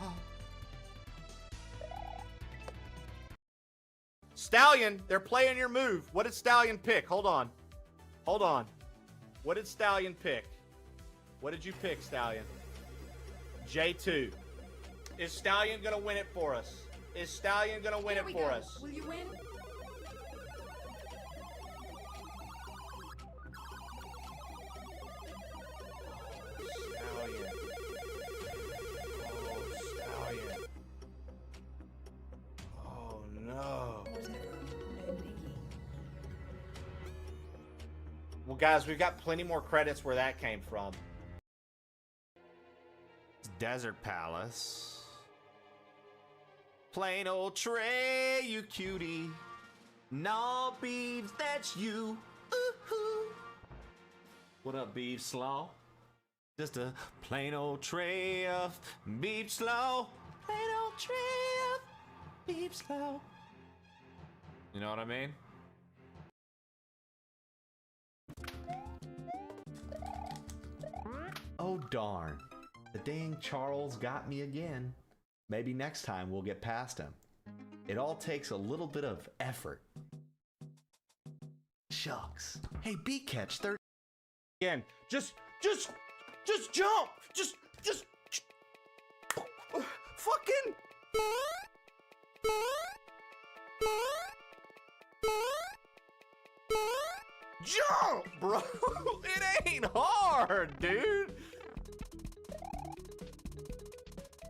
Stallion, they're playing your move. What did Stallion pick? Hold on. Hold on. What did Stallion pick? What did you pick, Stallion? J2. Is Stallion gonna win it for us? Is Stallion gonna win it for us? Will you win? Stallion. Oh, Stallion. Oh, no. Well, guys, we've got plenty more credits where that came from. Desert Palace. Plain old Trey, you cutie. No beeves, that's you. Ooh-hoo. What up, beef slaw? Just a plain old tray of beef slaw. Plain old tray of beef slaw. You know what I mean? Oh darn. The dang Charles got me again. Maybe next time we'll get past him. It all takes a little bit of effort. Shucks. Hey, beat catch, third again. Just jump. Just fucking. Jump, bro. It ain't hard, dude.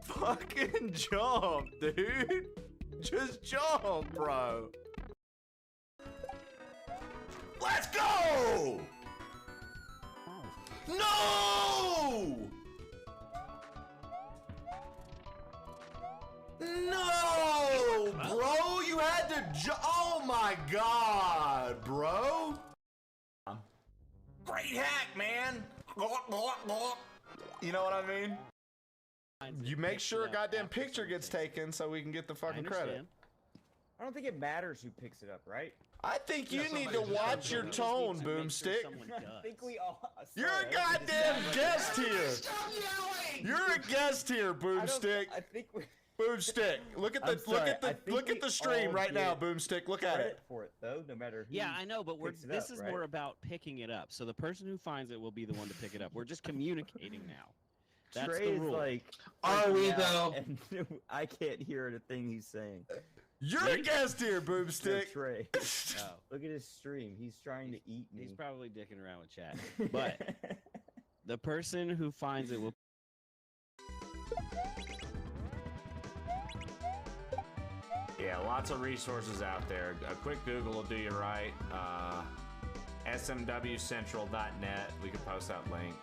Fucking jump, dude. Just jump, bro. Let's go! No! No, bro, you had to oh my god, bro. Great hack, man. You know what I mean? You make sure a goddamn picture gets taken so we can get the fucking credit. I don't think it matters who picks it up, right? I think you need to watch your tone, Boomstick. I think we all. You're a goddamn guest here. You're a guest here, Boomstick. I think we. Boomstick, look at the stream right now, Boomstick. Look at it. For it though, no matter who. Yeah, I know, but this is right? more about picking it up. So the person who finds it will be the one to pick it up. We're just communicating now. That's Trey's the rule. like, are we though? And I can't hear the thing he's saying. You're a guest here, Boomstick. Trey. Look at his stream. He's trying to eat me. He's probably dicking around with chat. But the person who finds it will. Yeah, lots of resources out there. A quick Google will do you right. smwcentral.net. We can post that link.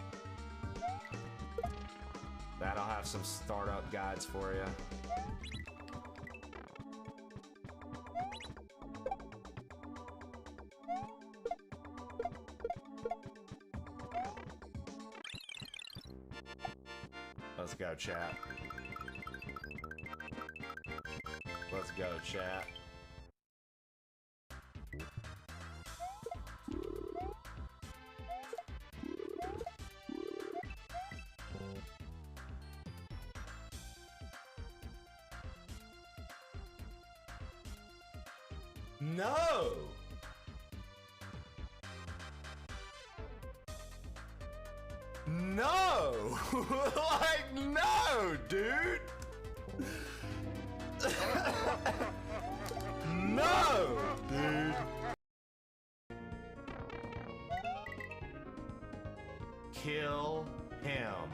That'll have some startup guides for you. Let's go, chat. Let's go, chat. No! No! Like, no, dude! No, dude. Kill him.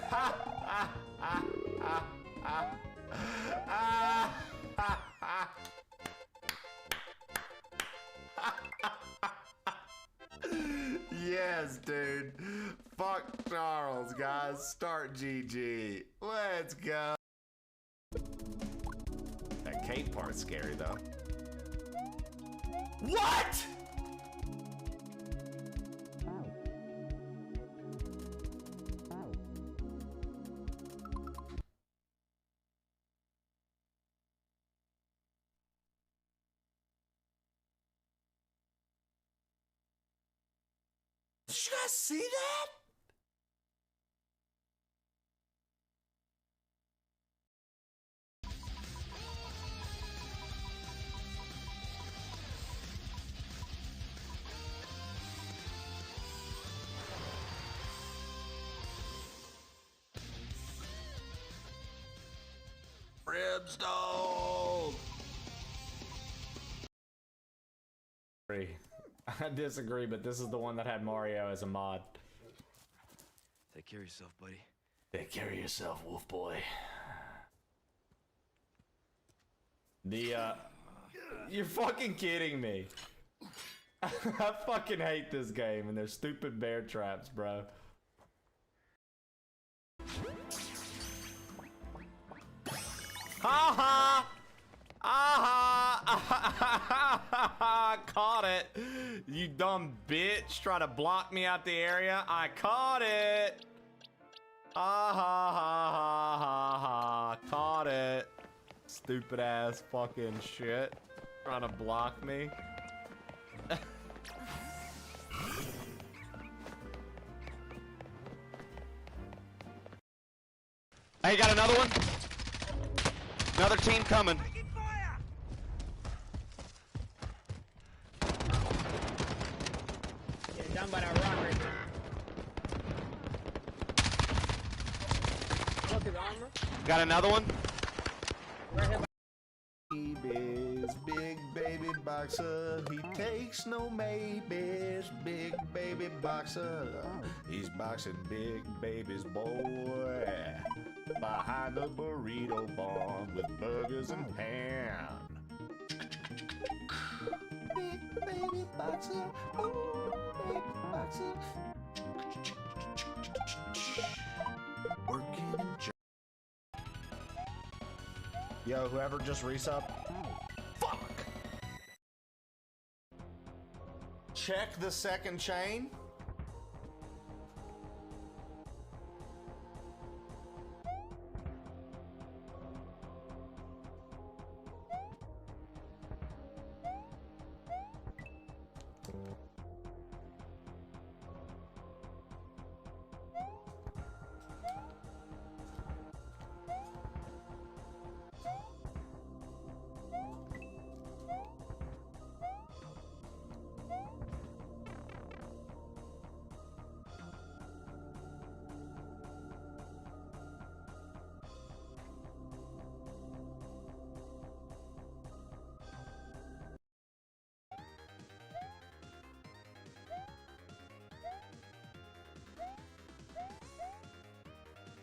Ha ha ha ha ha ha ha ha. Yes, dude. Fuck Charles, guys. Start GG. Let's go. That cave part's scary, though. What? Did you guys see that? Ribstone! I disagree, but this is the one that had Mario as a mod. Take care of yourself, buddy. Take care of yourself, Wolf Boy. You're fucking kidding me. I fucking hate this game and their stupid bear traps, bro. Ha ha! Aha! Caught it! You dumb bitch! Try to block me out the area. I caught it! Ah ha ha ha ha ha! Caught it! Stupid ass fucking shit. Trying to block me. Hey, got another one? Another team coming. Get down by that rock right there. Look at the armor. Got another one? Right here. Babies, big baby boxer. He takes no maybes. Big baby boxer. He's boxing big babies, boy. Behind the burrito barn with burgers and ham. Big baby boxer. Oh, big boxer. Working in Yo, whoever just resub. Fuck! Check the second chain.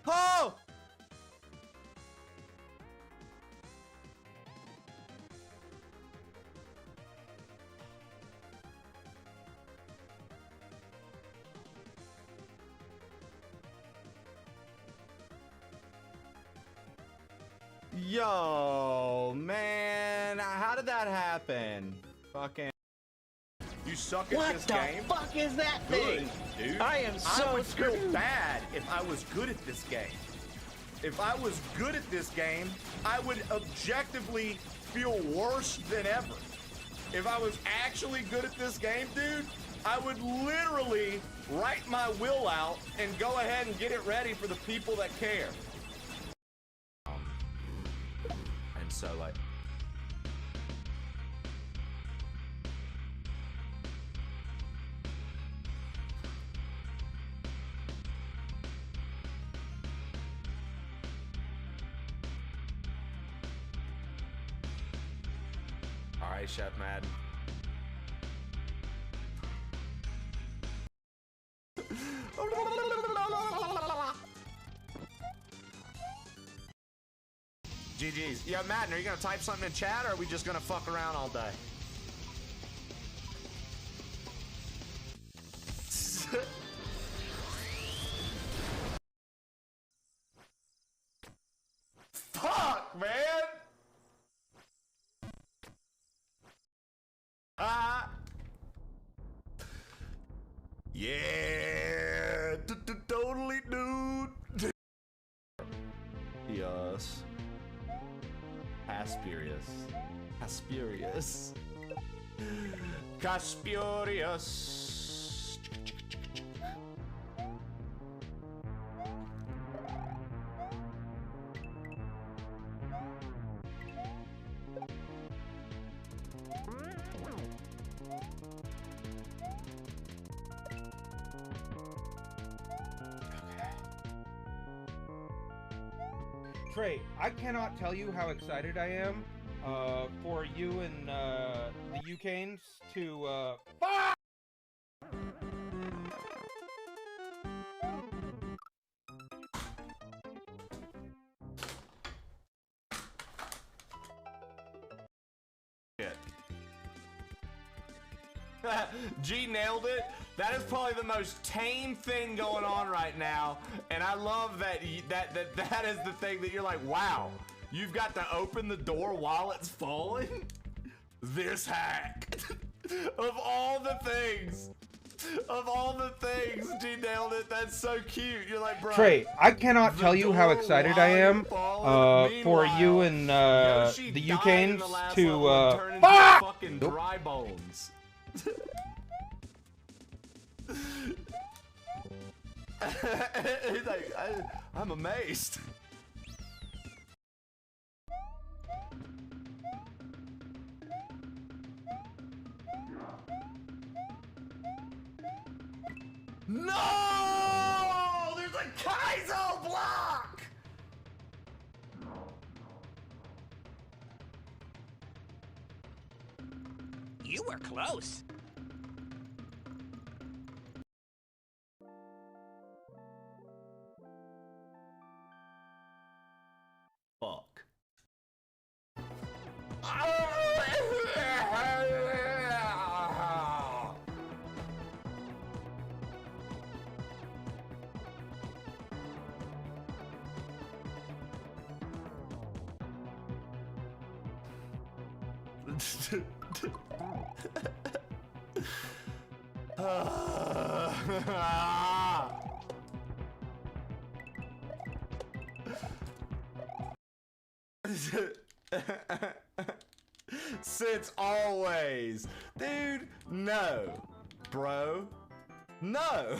Oh! Yo, man, how did that happen? Fucking. You suck at this game. What the fuck is that Good, thing? dude. I am so I would feel screwed. bad if I was good at this game. If I was good at this game, I would objectively feel worse than ever. If I was actually good at this game, dude, I would literally write my will out and go ahead and get it ready for the people that care. And so, like, all right, Chef Madden. GG's. Yeah, Madden, are you gonna type something in chat, or are we just gonna fuck around all day? Fuck, man! Yeah, totally, dude. Yes. Asperious. Asperious. Caspurious. Trey, I cannot tell you how excited I am for you and the UCanes to G nailed it. That is probably the most tame thing going on right now, and I love that that is the thing that you're like, wow, you've got to open the door while it's falling. This hack of all the things. G nailed it. That's so cute. You're like, bro. Trey, I cannot tell you how excited I am for you and the UCanes to turn into fucking dry bones. He's like, I'm amazed. No! There's a Kaizo block! You were close. Fuck. Since always. Dude, no. Bro, no.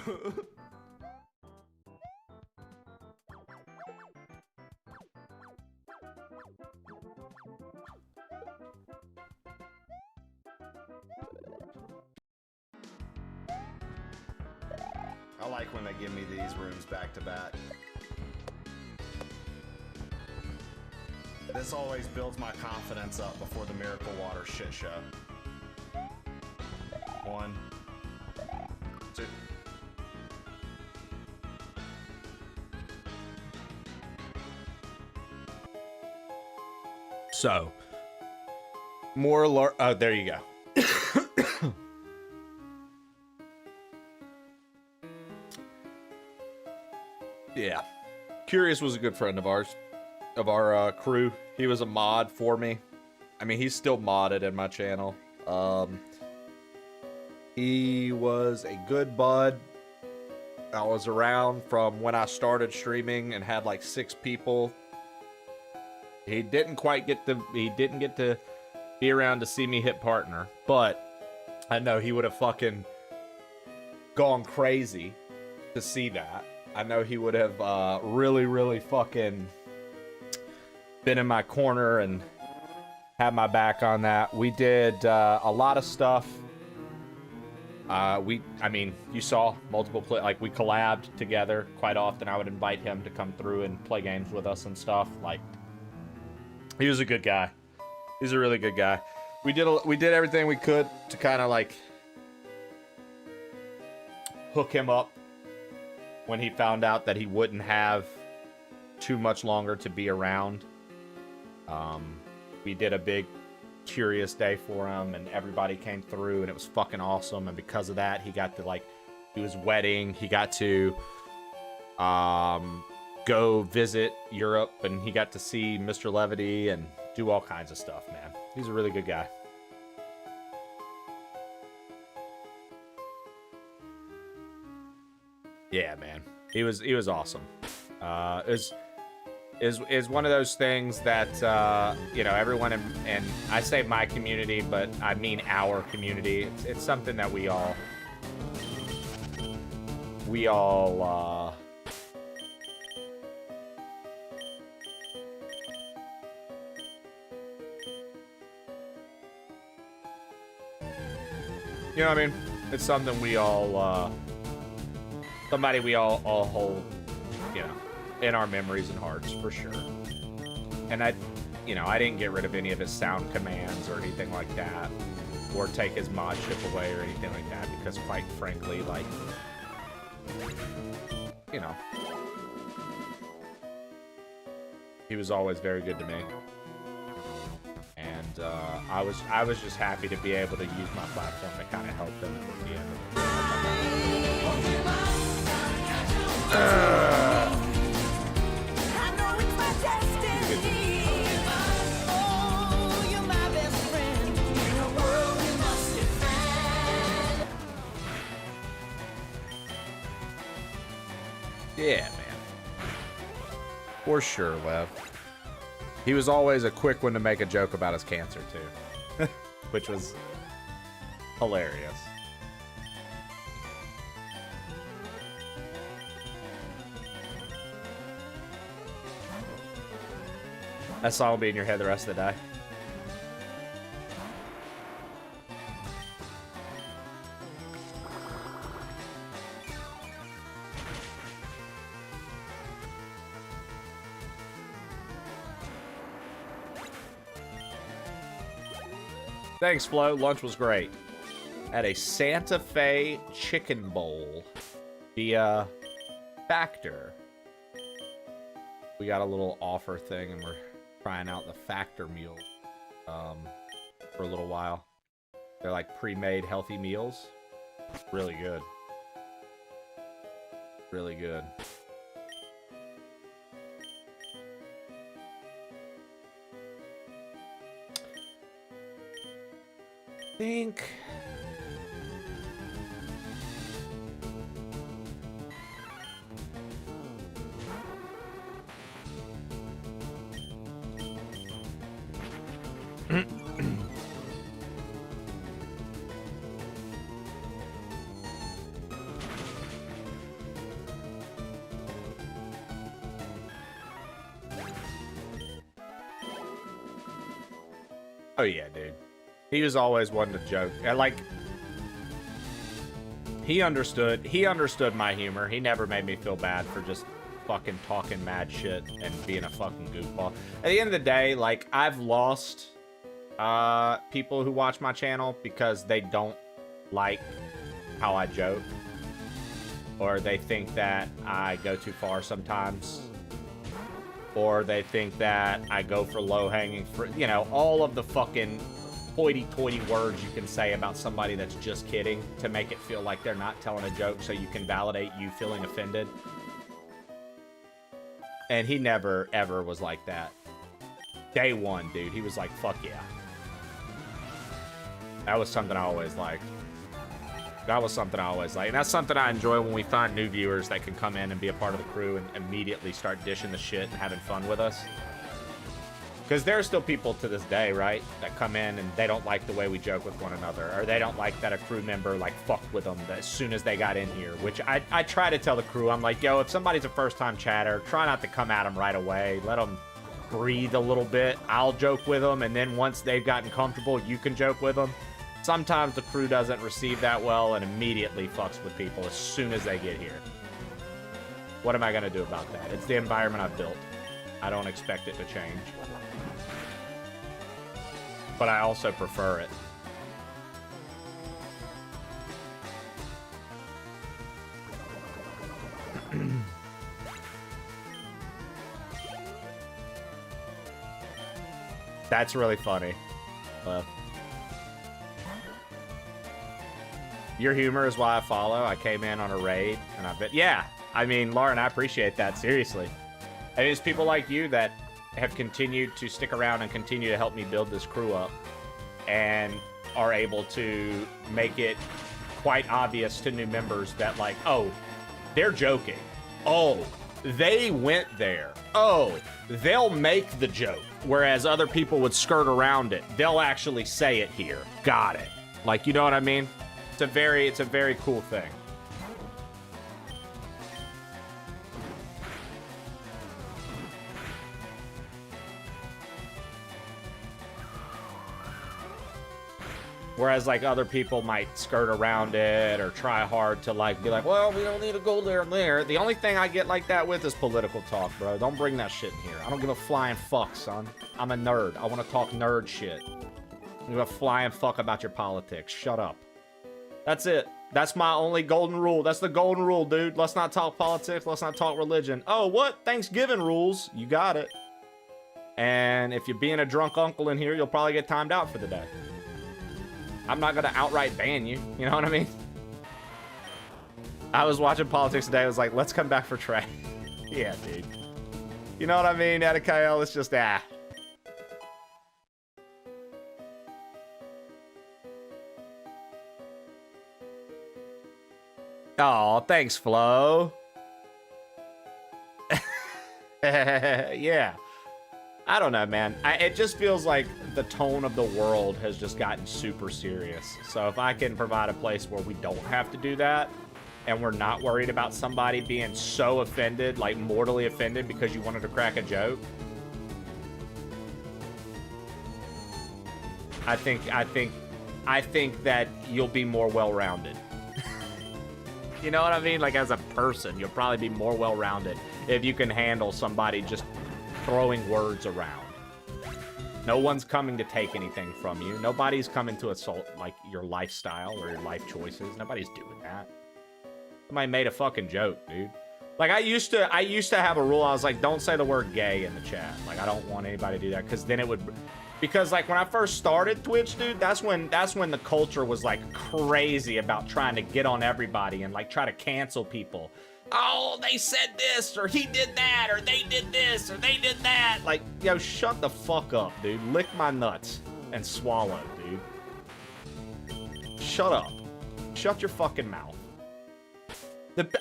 I like when they give me these rooms back to back. This always builds my confidence up before the Miracle Water shit show. 1, 2. So, more alert. Oh, there you go. Yeah. Curious was a good friend of ours, of our crew. He was a mod for me. I mean, he's still modded in my channel. He was a good bud. I was around from when I started streaming and had like 6 people. He didn't get to be around to see me hit partner, but I know he would have fucking gone crazy to see that. I know he would have really, really fucking been in my corner and had my back on that. We did a lot of stuff. I mean, you saw multiple like we collabed together quite often. I would invite him to come through and play games with us and stuff. Like, he was a good guy. He's a really good guy. We did everything we could to kind of like hook him up when he found out that he wouldn't have too much longer to be around. We did a big Curious Day for him, and everybody came through, and it was fucking awesome. And because of that, he got to like do his wedding. He got to go visit Europe, and he got to see Mr. Levity and do all kinds of stuff, man. He's a really good guy. Yeah, man. He was awesome. Is one of those things that you know, everyone and I say my community, but I mean our community. It's something that we all you know what I mean? It's something we all somebody we all hold, you know, in our memories and hearts, for sure. And I didn't get rid of any of his sound commands or anything like that, or take his mod chip away or anything like that, because quite frankly, like, you know, he was always very good to me. And I was just happy to be able to use my platform to kind of help them at the end Yeah, man. For sure, Lev. He was always a quick one to make a joke about his cancer, too. Which was hilarious. That song will be in your head the rest of the day. Thanks, Flo. Lunch was great. Had a Santa Fe chicken bowl via Factor. We got a little offer thing, and we're trying out the Factor meal for a little while. They're like pre-made healthy meals. Really good. Really good. Think oh yeah, dude. He was always one to joke. Like, he understood my humor. He never made me feel bad for just fucking talking mad shit and being a fucking goofball. At the end of the day, like, I've lost people who watch my channel because they don't like how I joke, or they think that I go too far sometimes, or they think that I go for low-hanging fruit. You know, all of the fucking hoity-toity words you can say about somebody that's just kidding to make it feel like they're not telling a joke, so you can validate you feeling offended. And he never, ever was like that. Day one, dude, he was like, fuck yeah. That was something I always liked. That was something I always liked. And that's something I enjoy when we find new viewers that can come in and be a part of the crew and immediately start dishing the shit and having fun with us. Because there are still people to this day, right, that come in and they don't like the way we joke with one another, or they don't like that a crew member, like, fucked with them as soon as they got in here, which I try to tell the crew. I'm like, yo, if somebody's a first-time chatter, try not to come at them right away. Let them breathe a little bit. I'll joke with them, and then once they've gotten comfortable, you can joke with them. Sometimes the crew doesn't receive that well and immediately fucks with people as soon as they get here. What am I going to do about that? It's the environment I've built. I don't expect it to change. But I also prefer it. That's really funny. Your humor is why I follow. I came in on a raid, and I bet... Yeah, I mean, Lauren, I appreciate that, seriously. And it's people like you that have continued to stick around and continue to help me build this crew up, and are able to make it quite obvious to new members that, like, oh, they're joking. Oh, they went there. Oh, they'll make the joke. Whereas other people would skirt around it. They'll actually say it here. Got it. Like, you know what I mean? It's a very cool thing. Whereas, like, other people might skirt around it or try hard to, like, be like, well, we don't need to go there and there. The only thing I get like that with is political talk, bro. Don't bring that shit in here. I don't give a flying fuck, son. I'm a nerd. I want to talk nerd shit. I don't give a flying fuck about your politics. Shut up. That's it. That's my only golden rule. That's the golden rule, dude. Let's not talk politics. Let's not talk religion. Oh, what? Thanksgiving rules. You got it. And if you're being a drunk uncle in here, you'll probably get timed out for the day. I'm not going to outright ban you. You know what I mean? I was watching politics today. I was like, let's come back for Trey. Yeah, dude. You know what I mean? Atakael, it's just, Oh, thanks, Flo. Yeah. I don't know, man. It just feels like the tone of the world has just gotten super serious. So if I can provide a place where we don't have to do that, and we're not worried about somebody being so offended, like mortally offended because you wanted to crack a joke, I think that you'll be more well-rounded. You know what I mean? Like, as a person, you'll probably be more well-rounded if you can handle somebody just throwing words around. No one's coming to take anything from you. Nobody's coming to assault, like, your lifestyle or your life choices. Nobody's doing that. Somebody made a fucking joke, dude. Like, I used to have a rule. I was like, don't say the word gay in the chat. Like, I don't want anybody to do that, because then it would... Because, like, when I first started Twitch, dude, that's when the culture was, like, crazy about trying to get on everybody and, like, try to cancel people. Oh, they said this, or he did that, or they did this, or they did that. Like, yo, shut the fuck up, dude. Lick my nuts and swallow, dude. Shut up. Shut your fucking mouth.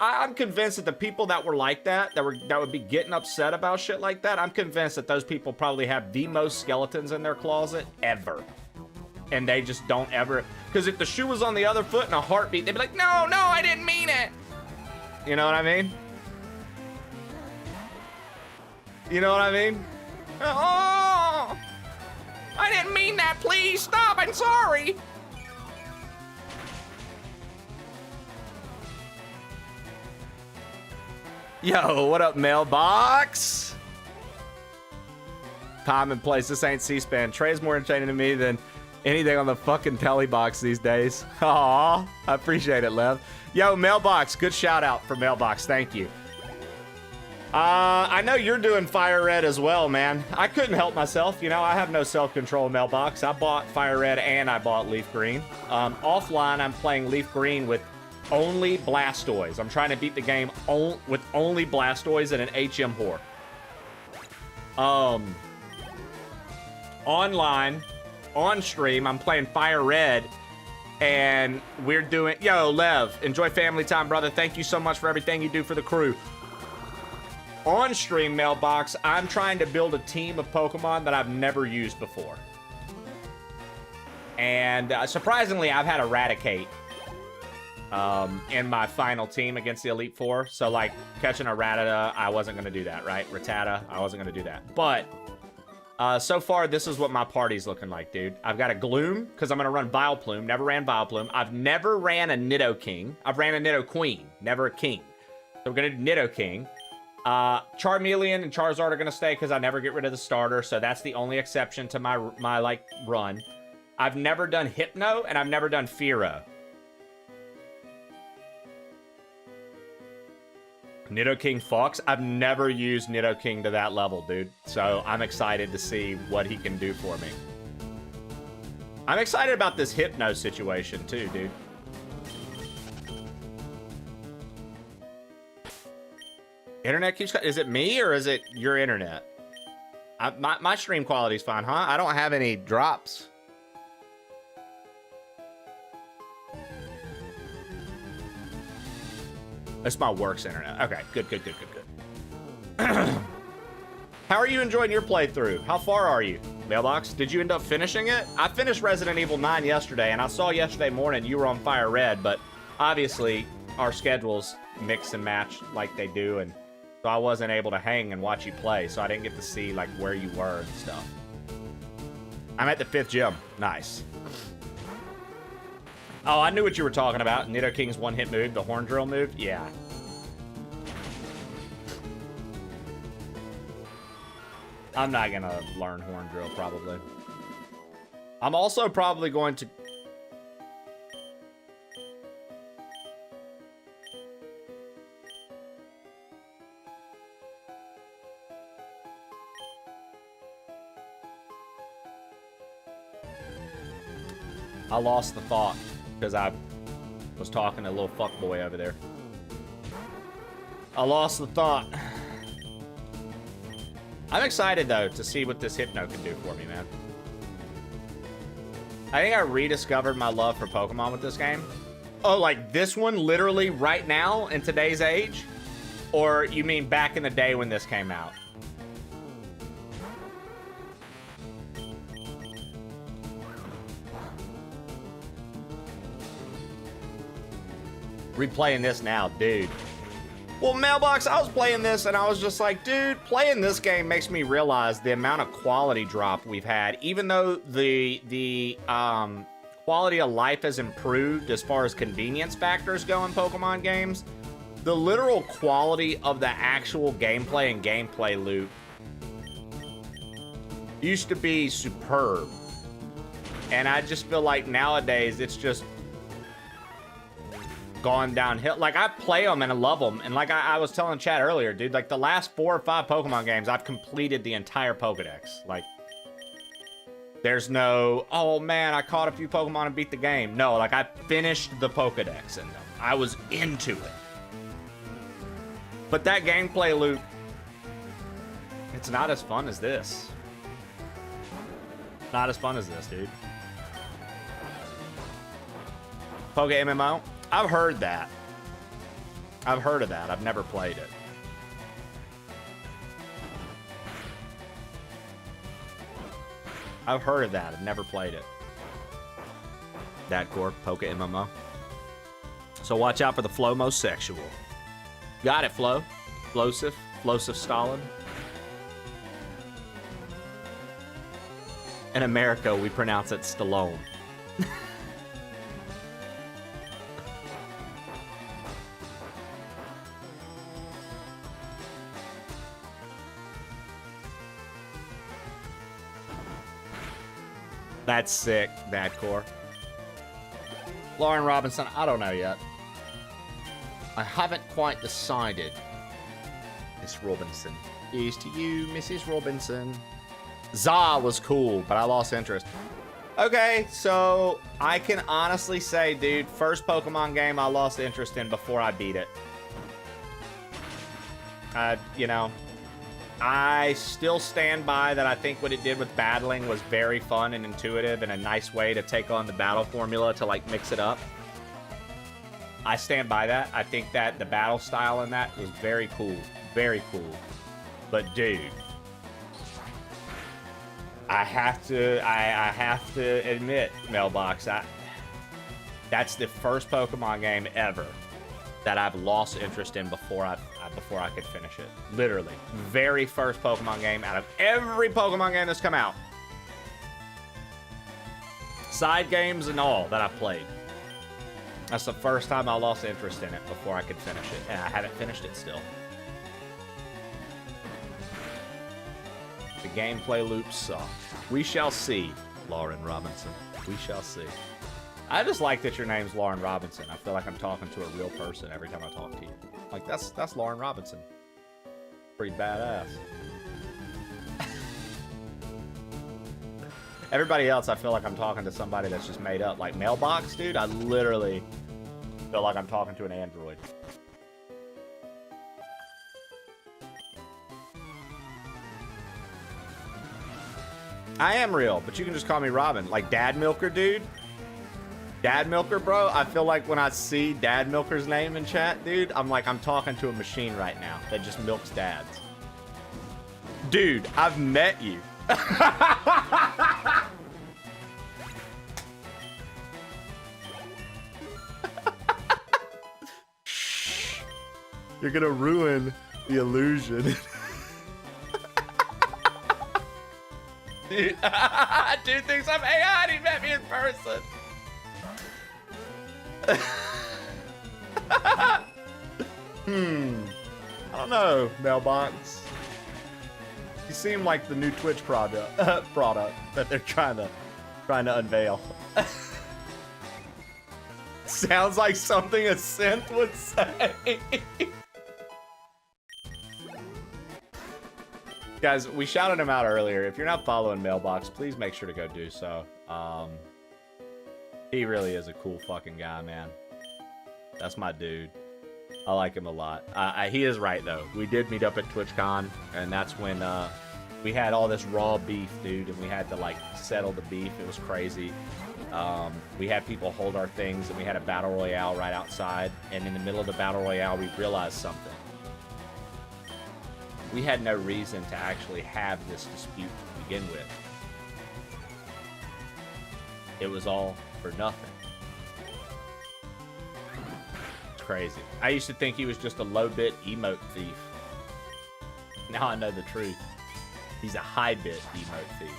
I'm convinced that the people that were like that would be getting upset about shit like that, I'm convinced that those people probably have the most skeletons in their closet ever. And they just don't ever... Because if the shoe was on the other foot in a heartbeat, they'd be like, no, I didn't mean it. You know what I mean? You know what I mean? Oh, I didn't mean that. Please stop. I'm sorry. Yo, what up, mailbox? Time and place. This ain't C-SPAN. Trey's more entertaining to me than anything on the fucking telly box these days. Aw, I appreciate it, Lev. Yo, mailbox. Good shout out for mailbox. Thank you. I know you're doing FireRed as well, man. I couldn't help myself. You know, I have no self-control, mailbox. I bought FireRed and I bought Leaf Green. Offline, I'm playing Leaf Green with only Blastoise. I'm trying to beat the game with only Blastoise and an HM whore. Online, on stream, I'm playing FireRed, and we're doing... Yo, Lev, enjoy family time, brother. Thank you so much for everything you do for the crew. On stream, mailbox, I'm trying to build a team of Pokemon that I've never used before. And surprisingly, I've had Eradicate in my final team against the Elite Four. So, like, catching a Rattata, I wasn't going to do that, right? Rattata, I wasn't going to do that. But so far, this is what my party's looking like, dude. I've got a Gloom, because I'm going to run Vileplume. Never ran Vileplume. I've never ran a Nidoking. I've ran a Nidoqueen, never a King. So we're going to do Nidoking. Charmeleon and Charizard are going to stay because I never get rid of the starter. So that's the only exception to my like, run. I've never done Hypno, and I've never done Fearow. Nidoking Fox? I've never used Nidoking to that level, dude. So I'm excited to see what he can do for me. I'm excited about this Hypno situation too, dude. Internet keeps... Is it me or is it your internet? My stream quality's fine, huh? I don't have any drops. That's my work's internet. Okay, good. How are you enjoying your playthrough? How far are you? Mailbox, did you end up finishing it? I finished Resident Evil 9 yesterday, and I saw yesterday morning you were on FireRed, but obviously our schedules mix and match like they do, and so I wasn't able to hang and watch you play, so I didn't get to see like where you were and stuff. I'm at the 5th gym. Nice. Oh, I knew what you were talking about. Nidoking's one-hit move, the horn drill move. Yeah. I'm not gonna learn horn drill, probably. I'm also probably going to... I lost the thought because I was talking to a little fuckboy over there. I lost the thought. I'm excited, though, to see what this Hypno can do for me, man. I think I rediscovered my love for Pokemon with this game. Oh, like this one literally right now in today's age? Or you mean back in the day when this came out? Replaying this now, dude. Well, Mailbox, I was playing this and I was just like, dude, playing this game makes me realize the amount of quality drop we've had. Even though the quality of life has improved as far as convenience factors go in Pokemon games, the literal quality of the actual gameplay and gameplay loop used to be superb. And I just feel like nowadays it's just gone downhill. Like, I play them and I love them. And like I was telling Chad earlier, dude, like the last 4 or 5 Pokemon games, I've completed the entire Pokedex. Like, there's no, oh man, I caught a few Pokemon and beat the game. No, like I finished the Pokedex in them. I was into it. But that gameplay loop, it's not as fun as this. Not as fun as this, dude. Poke MMO? I've heard that. I've heard of that. I've never played it. I've heard of that. I've never played it. That core Poke MMO. So watch out for the Flomosexual. Got it, Flo. Flosive. Flosive Stalin. In America, we pronounce it Stallone. That's sick, that core. Lauren Robinson, I don't know yet. I haven't quite decided. Miss Robinson. Here's to you, Mrs. Robinson. Za was cool, but I lost interest. Okay, so I can honestly say, dude, first Pokemon game I lost interest in before I beat it. You know, I still stand by that. I think what it did with battling was very fun and intuitive and a nice way to take on the battle formula to like mix it up. I stand by that. I think that the battle style in that was very cool. Very cool. But dude, I have to admit, Mailbox, that's the first Pokemon game ever that I've lost interest in before I could finish it. Literally. Very first Pokemon game out of every Pokemon game that's come out. Side games and all that I've played. That's the first time I lost interest in it before I could finish it. And I haven't finished it still. The gameplay loops suck. We shall see, Lauren Robinson. We shall see. I just like that your name's Lauren Robinson. I feel like I'm talking to a real person every time I talk to you. Like, that's Lauren Robinson. Pretty badass. Everybody else, I feel like I'm talking to somebody that's just made up. Like, Mailbox, dude, I literally feel like I'm talking to an android. I am real, but you can just call me Robin. Like, Dad Milker, dude? Dad Milker, bro. I feel like when I see Dad Milker's name in chat, dude, I'm like, I'm talking to a machine right now that just milks dads. Dude, I've met you. You're gonna ruin the illusion. Dude, dude thinks I'm AI and he met me in person. I don't know, Mailbox. You seem like the new Twitch product that they're trying to unveil. Sounds like something a synth would say. Guys, we shouted him out earlier. If you're not following Mailbox, please make sure to go do so. He really is a cool fucking guy, man. That's my dude. I like him a lot. He is right, though. We did meet up at TwitchCon, and that's when we had all this raw beef, dude, and we had to, like, settle the beef. It was crazy. We had people hold our things, and we had a battle royale right outside, and in the middle of the battle royale, we realized something. We had no reason to actually have this dispute to begin with. It was all for nothing. It's crazy. I used to think he was just a low-bit emote thief. Now I know the truth. He's a high-bit emote thief.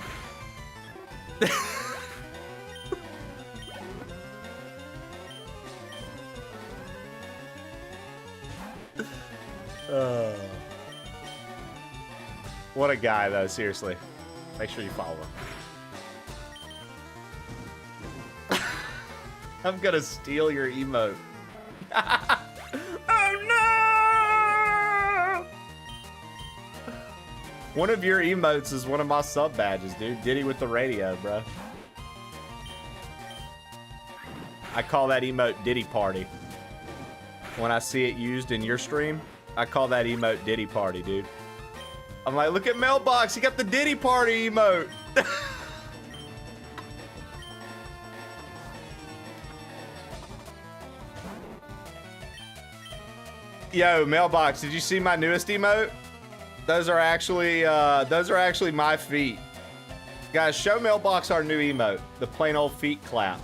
What a guy, though, seriously. Make sure you follow him. I'm gonna steal your emote. Oh, no! One of your emotes is one of my sub badges, dude. Diddy with the radio, bro. I call that emote Diddy Party. When I see it used in your stream, I call that emote Diddy Party, dude. I'm like, look at Mailbox, he got the Diddy Party emote. Yo, Mailbox, did you see my newest emote? Those are actually my feet. Guys, show Mailbox our new emote, the plain old feet clap.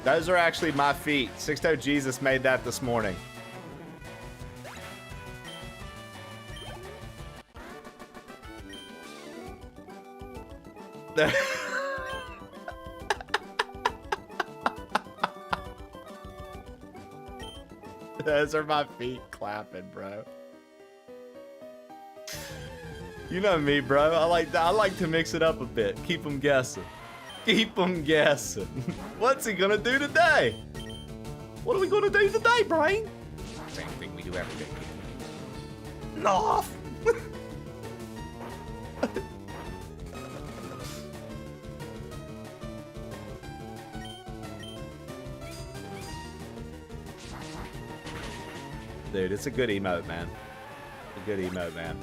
Those are actually my feet. Sixto Jesus made that this morning. Those are my feet clapping, bro. You know me, bro. I like to mix it up a bit. Keep them guessing. Keep them guessing. What's he gonna do today? What are we gonna do today, Brain? Same thing we do every day. No. Dude, it's a good emote, man. A good emote, man.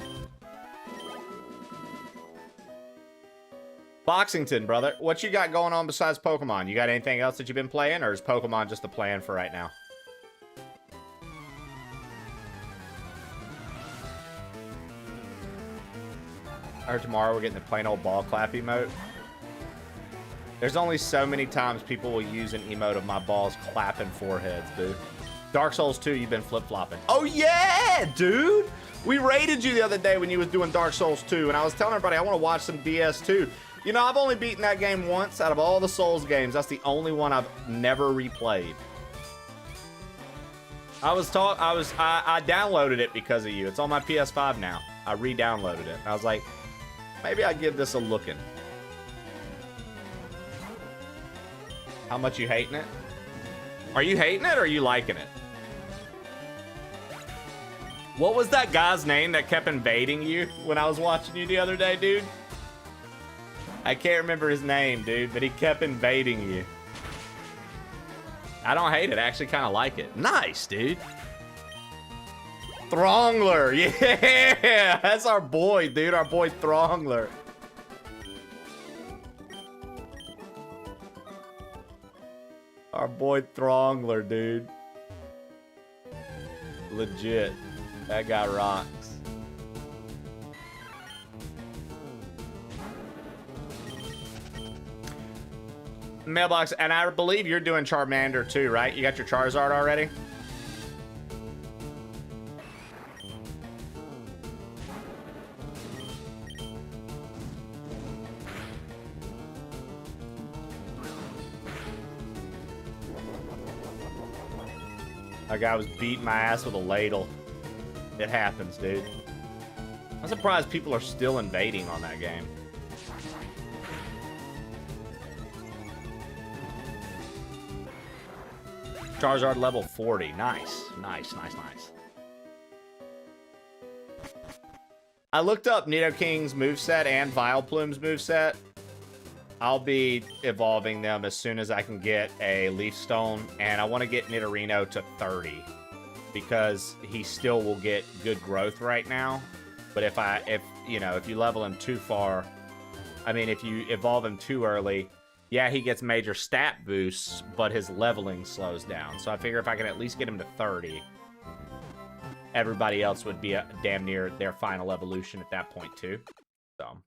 Boxington, brother. What you got going on besides Pokemon? You got anything else that you've been playing, or is Pokemon just the plan for right now? I heard tomorrow we're getting the plain old ball clap emote. There's only so many times people will use an emote of my balls clapping foreheads, dude. Dark Souls 2, you've been flip-flopping. Oh, yeah, dude. We raided you the other day when you was doing Dark Souls 2, and I was telling everybody I want to watch some DS2. You know, I've only beaten that game once out of all the Souls games. That's the only one I've never replayed. I downloaded it because of you. It's on my PS5 now. I re-downloaded it. I was like, maybe I'd give this a looking. How much you hating it? Are you hating it or are you liking it? What was that guy's name that kept invading you when I was watching you the other day, dude? I can't remember his name, dude, but he kept invading you. I don't hate it. I actually kind of like it. Nice, dude. Throngler. Yeah, that's our boy, dude. Our boy Throngler. Our boy Throngler, dude. Legit. That guy rocks. Mailbox, and I believe you're doing Charmander too, right? You got your Charizard already? That guy was beating my ass with a ladle. It happens, dude. I'm surprised people are still invading on that game. Charizard level 40. Nice. Nice, nice, nice. I looked up Nidoking's moveset and Vileplume's moveset. I'll be evolving them as soon as I can get a Leaf Stone, and I want to get Nidorino to 30 because he still will get good growth right now. But if you level him too far, I mean, if you evolve him too early, yeah, he gets major stat boosts, but his leveling slows down. So I figure if I can at least get him to 30, everybody else would be damn near their final evolution at that point too. So.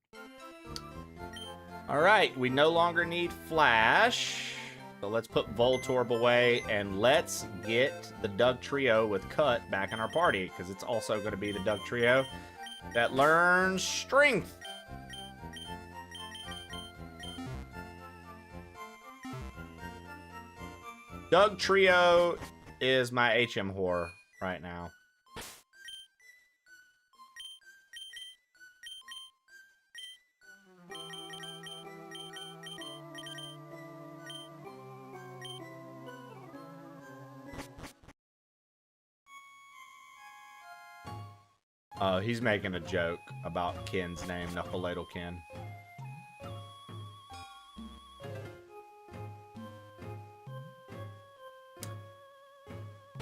All right, we no longer need Flash. So let's put Voltorb away, and let's get the Doug Trio with Cut back in our party, because it's also going to be the Doug Trio that learns Strength. Doug Trio is my HM whore right now. He's making a joke about Ken's name, Knuckleladle Ken.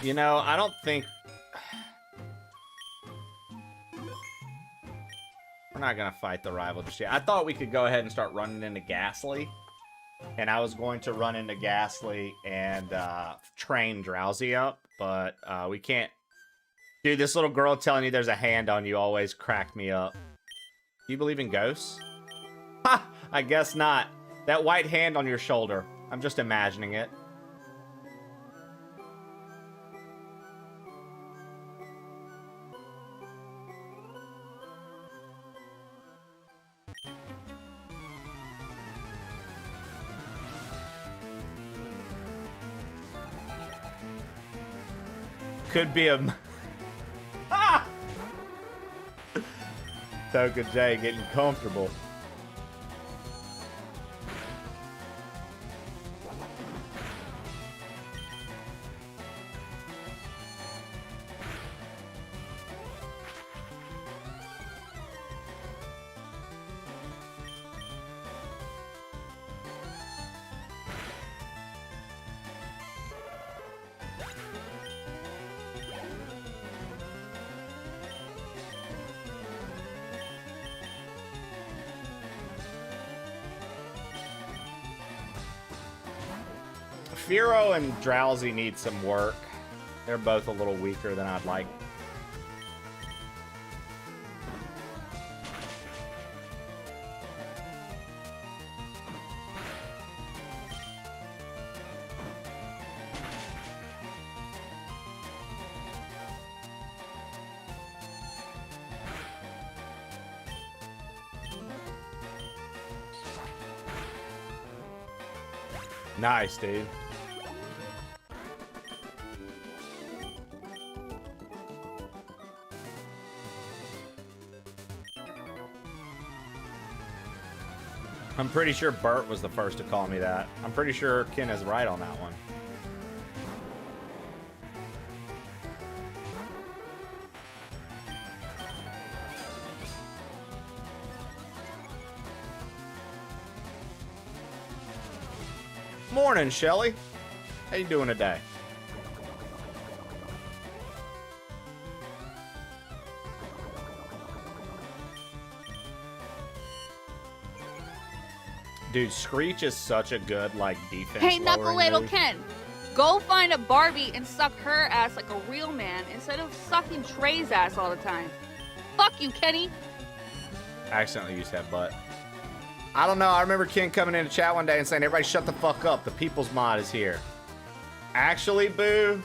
You know, I don't think... We're not going to fight the rival just yet. I thought we could go ahead and start running into Ghastly. And I was going to run into Ghastly and train Drowsy up, but we can't. Dude, this little girl telling you there's a hand on you always cracked me up. Do you believe in ghosts? Ha! I guess not. That white hand on your shoulder. I'm just imagining it. Could be a... Ah! Toka J getting comfortable. Firo and Drowsy need some work. They're both a little weaker than I'd like. Nice, dude. I'm pretty sure Bert was the first to call me that. I'm pretty sure Ken is right on that one. Morning, Shelly. How you doing today? Dude, Screech is such a good, like, defense. Hey, lowering Knuckle move. Ken, go find a Barbie and suck her ass like a real man instead of sucking Trey's ass all the time. Fuck you, Kenny. I accidentally used that butt. I don't know. I remember Ken coming in to chat one day and saying, everybody shut the fuck up. The People's Mod is here. Actually, Boo,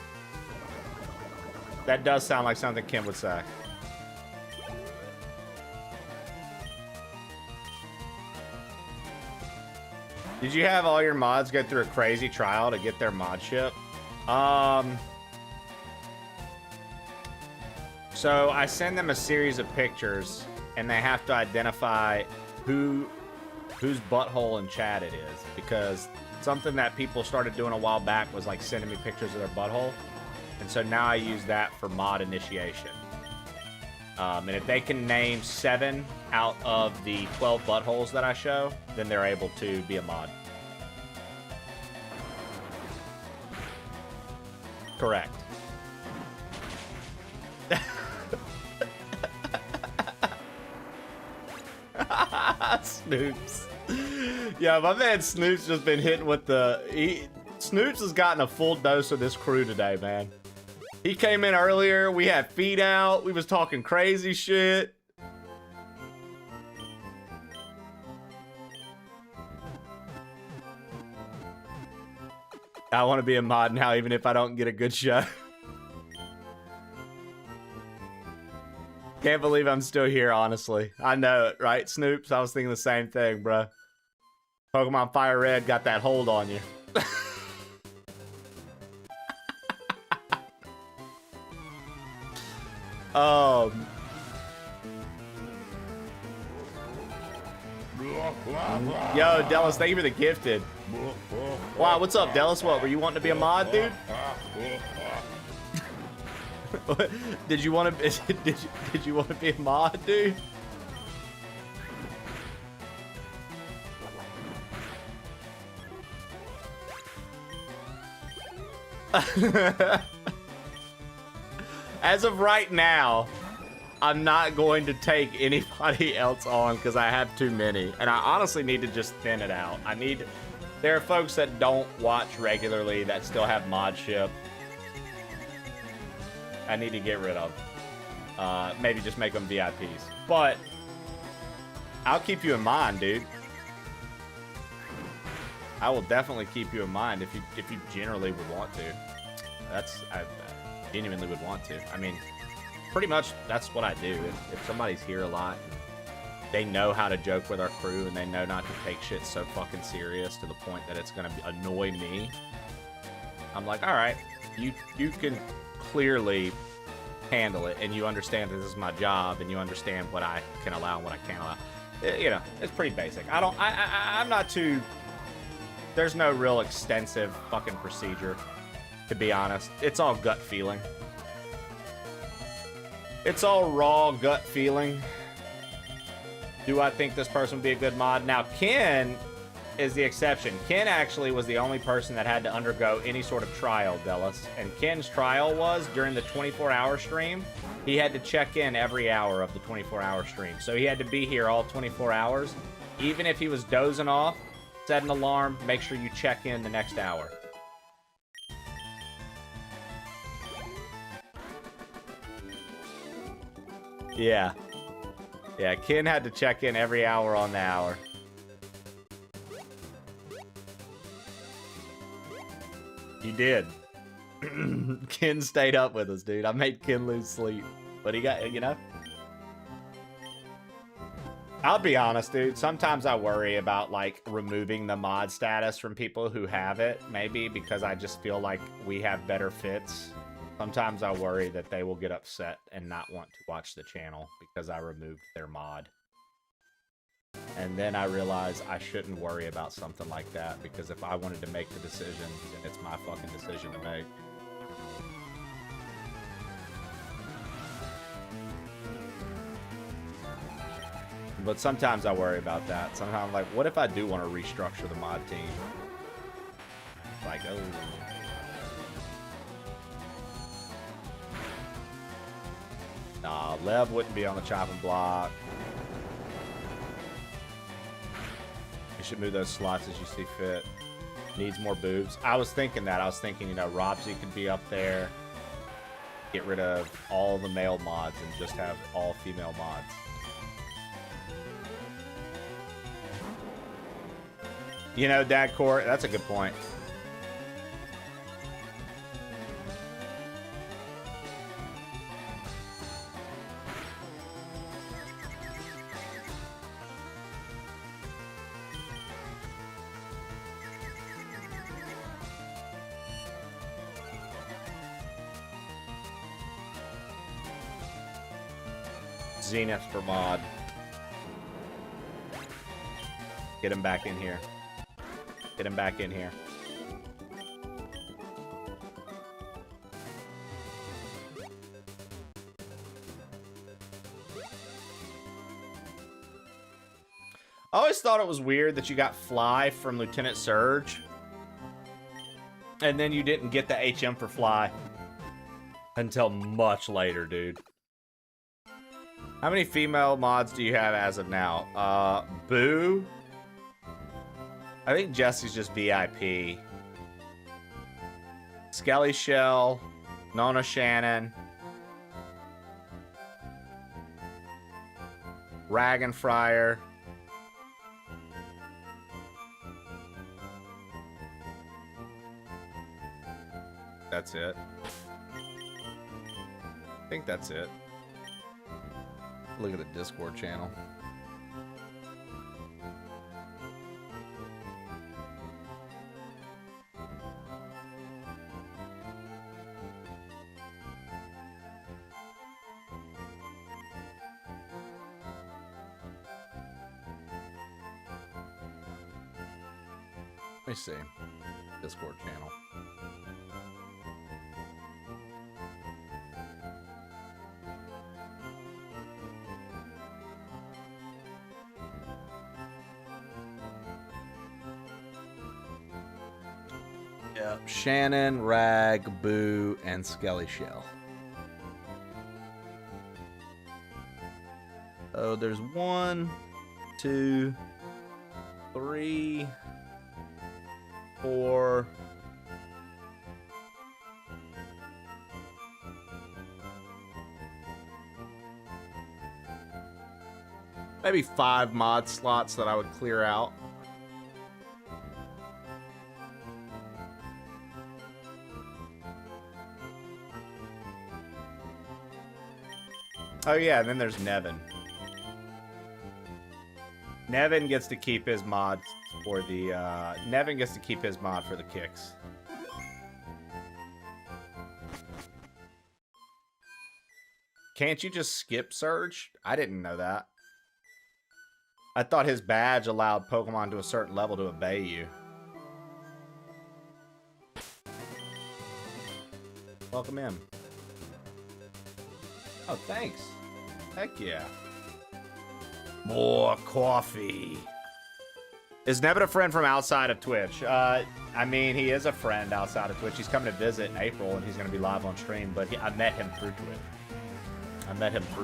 that does sound like something Ken would say. Did you have all your mods go through a crazy trial to get their mod ship? So I send them a series of pictures, and they have to identify whose butthole in chat it is, because something that people started doing a while back was like sending me pictures of their butthole, and so now I use that for mod initiation. And if they can name 7 out of the 12 buttholes that I show, then they're able to be a mod. Correct. Snoops. Yeah, my man Snoops just been hitting with the... Snoops has gotten a full dose of this crew today, man. He came in earlier. We had feet out. We was talking crazy shit. I want to be a mod now, even if I don't get a good show. Can't believe I'm still here, honestly. I know it, right, Snoops? I was thinking the same thing, bruh. Pokemon FireRed got that hold on you. Yo, Dallas, thank you for the gifted. Wow, what's up, Dallas? What, were you wanting to be a mod, dude? Did you want to? Did you want to be a mod, dude? As of right now, I'm not going to take anybody else on because I have too many, and I honestly need to just thin it out. There are folks that don't watch regularly that still have modship. I need to get rid of. Maybe just make them VIPs. But I'll keep you in mind, dude. I will definitely keep you in mind if you generally would want to. I genuinely would want to. I mean, pretty much that's what I do. If somebody's here a lot, and they know how to joke with our crew, and they know not to take shit so fucking serious to the point that it's gonna annoy me, I'm like, all right, you can clearly handle it, and you understand that this is my job, and you understand what I can allow and what I can't allow. You know, it's pretty basic. I'm not too. There's no real extensive fucking procedure, to be honest. It's all gut feeling. It's all raw gut feeling. Do I think this person would be a good mod? Now, Ken is the exception. Ken actually was the only person that had to undergo any sort of trial, Delis. And Ken's trial was during the 24-hour stream. He had to check in every hour of the 24-hour stream. So he had to be here all 24 hours. Even if he was dozing off, set an alarm, make sure you check in the next hour. Yeah. Yeah, Ken had to check in every hour on the hour. You did. Ken stayed up with us, dude. I made Ken lose sleep. But he got, you know. I'll be honest, dude. Sometimes I worry about, like, removing the mod status from people who have it. Maybe because I just feel like we have better fits. Sometimes I worry that they will get upset and not want to watch the channel because I removed their mod. And then I realize I shouldn't worry about something like that, because if I wanted to make the decision, then it's my fucking decision to make. But sometimes I worry about that. Sometimes I'm like, what if I do want to restructure the mod team? Like, oh. Nah, Lev wouldn't be on the chopping block. should move those slots as you see fit. Needs more boobs. I was thinking that. I was thinking, you know, Robsy could be up there. Get rid of all the male mods and just have all female mods. You know, Dad Court, that's a good point. Zenith for mod. Get him back in here. Get him back in here. I always thought it was weird that you got Fly from Lieutenant Surge, and then you didn't get the HM for Fly until much later, dude. How many female mods do you have as of now? Boo. I think Jesse's just VIP. Skelly Shell. Nona Shannon. Rag and Fryer. That's it. I think that's it. Look at the Discord channel. Let me see. Discord channel. Yep. Shannon, Rag, Boo, and Skelly Shell. Oh, there's 1, 2, 3, 4. Maybe 5 mod slots that I would clear out. Oh yeah, and then there's Nevin. Nevin gets to keep his mod for the Nevin gets to keep his mod for the kicks. Can't you just skip Surge? I didn't know that. I thought his badge allowed Pokemon to a certain level to obey you. Welcome in. Oh, thanks. Heck yeah. More coffee. Is Nevin a friend from outside of Twitch? I mean, he is a friend outside of Twitch. He's coming to visit in April, and he's going to be live on stream, but I met him through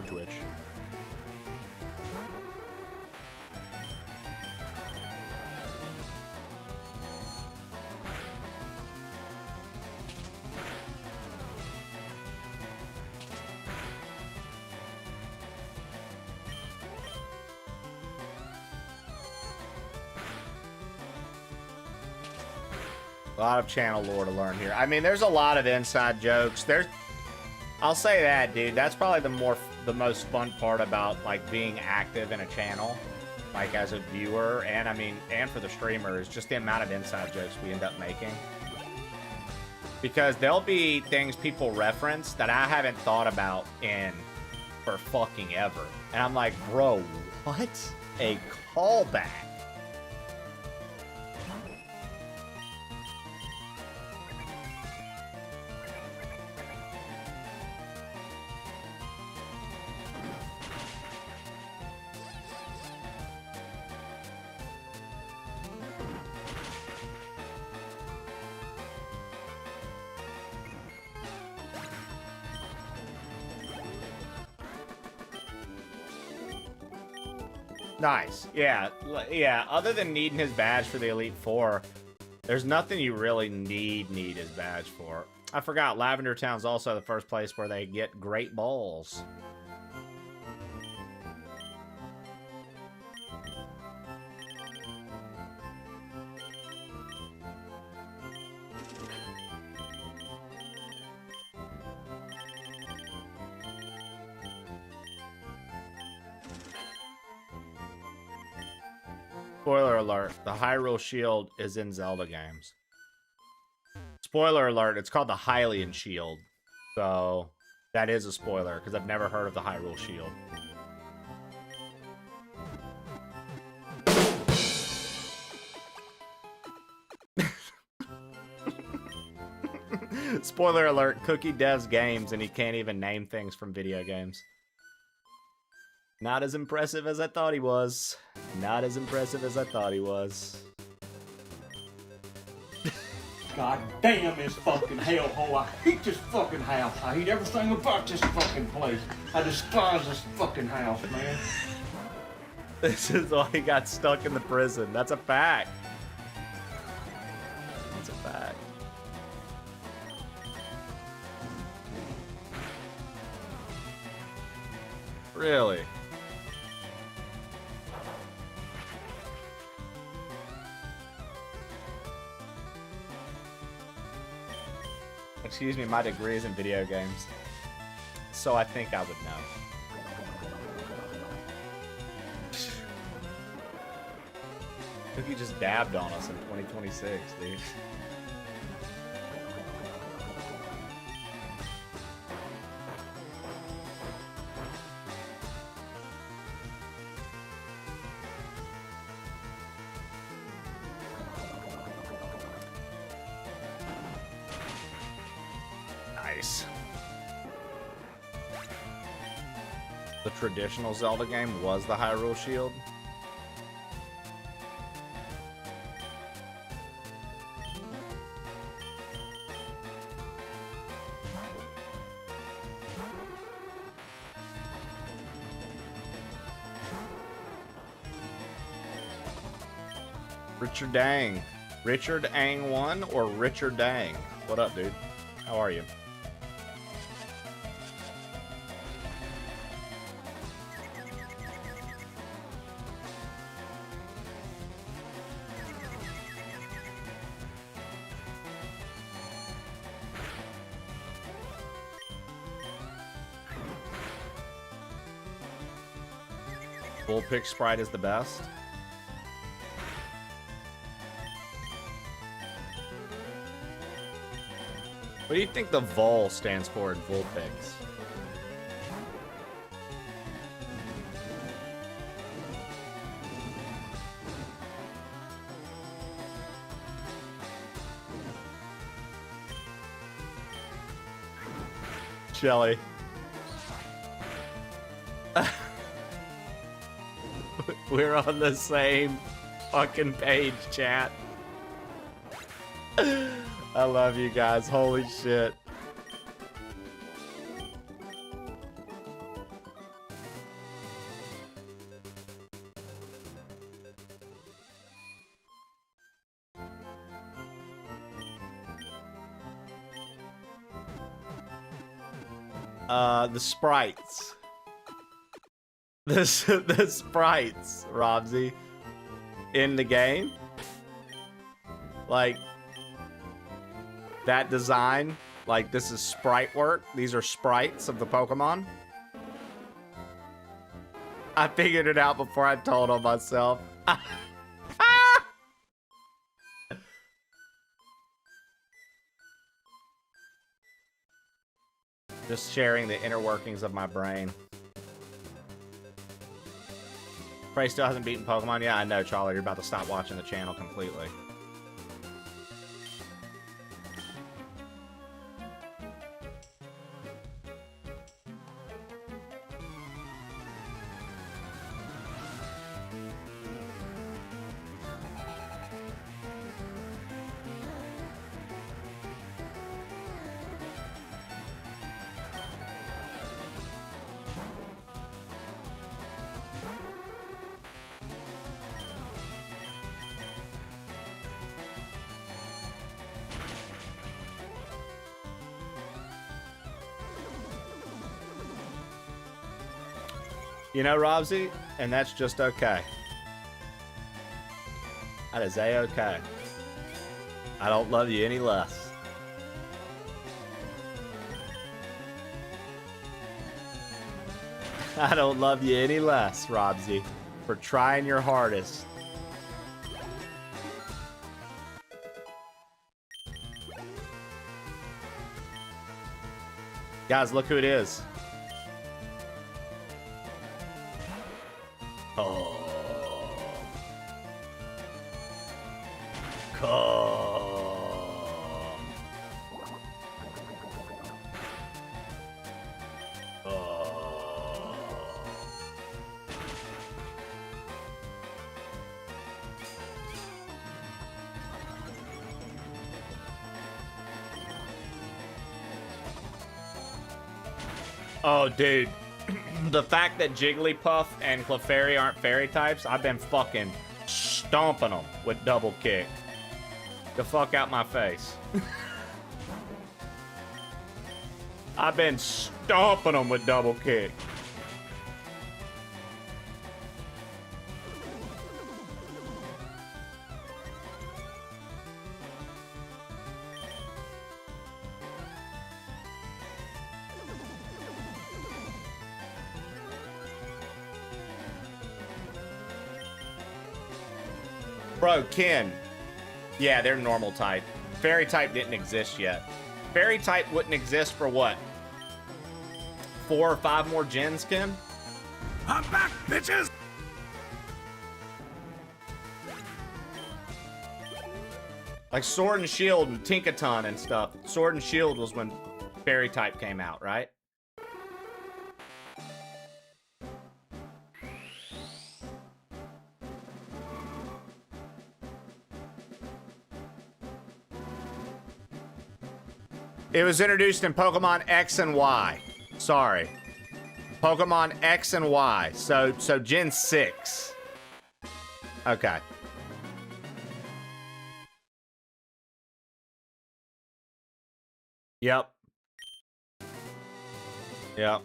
Twitch. A lot of channel lore to learn here. I mean, there's a lot of inside jokes. I'll say that, dude. That's probably the most fun part about like being active in a channel, like as a viewer, and I mean, and for the streamer, is just the amount of inside jokes we end up making. Because there'll be things people reference that I haven't thought about for fucking ever, and I'm like, bro, what? A callback. Nice. Yeah, yeah. Other than needing his badge for the Elite Four, there's nothing you really need his badge for. I forgot, Lavender Town's also the first place where they get great balls. Spoiler alert, the Hyrule Shield is in Zelda games. Spoiler alert, it's called the Hylian Shield. So, that is a spoiler, because I've never heard of the Hyrule Shield. Spoiler alert, Cookie devs games, and he can't even name things from video games. Not as impressive as I thought he was. Not as impressive as I thought he was. God damn this fucking hellhole. I hate this fucking house. I hate everything about this fucking place. I despise this fucking house, man. This is why he got stuck in the prison. That's a fact. That's a fact. Really? Excuse me, my degree is in video games. So I think I would know. Cookie just dabbed on us in 2026, dude. Nice. The traditional Zelda game was the Hyrule Shield. Richard Dang. Richard Ang 1 or Richard Dang? What up, dude? How are you? Bullpick Sprite is the best. What do you think the vol stands for in Vulpix? Shelly. We're on the same fucking page, chat. I love you guys. Holy shit. The sprites. The sprites, Robsy, in the game. Like, that design, like, this is sprite work. These are sprites of the Pokemon. I figured it out before I told on myself. Just sharing the inner workings of my brain. Prey still hasn't beaten Pokemon. Yeah, I know, Charlie. You're about to stop watching the channel completely. You know, Robsy? And that's just okay. That is A-okay. I don't love you any less. I don't love you any less, Robsy, for trying your hardest. Guys, look who it is. Oh. Come. Oh, dude. The fact that Jigglypuff and Clefairy aren't fairy types, I've been fucking stomping them with double kick. The fuck out my face. I've been stomping them with double kick. Bro, Ken. Yeah, they're normal type. Fairy type didn't exist yet. Fairy type wouldn't exist for what? 4 or 5 more gens, Ken? I'm back, bitches! Like Sword and Shield and Tinkaton and stuff. Sword and Shield was when Fairy type came out, right? It was introduced in Pokemon X and Y. Sorry. Pokemon X and Y. So Gen 6. Okay. Yep. Yep.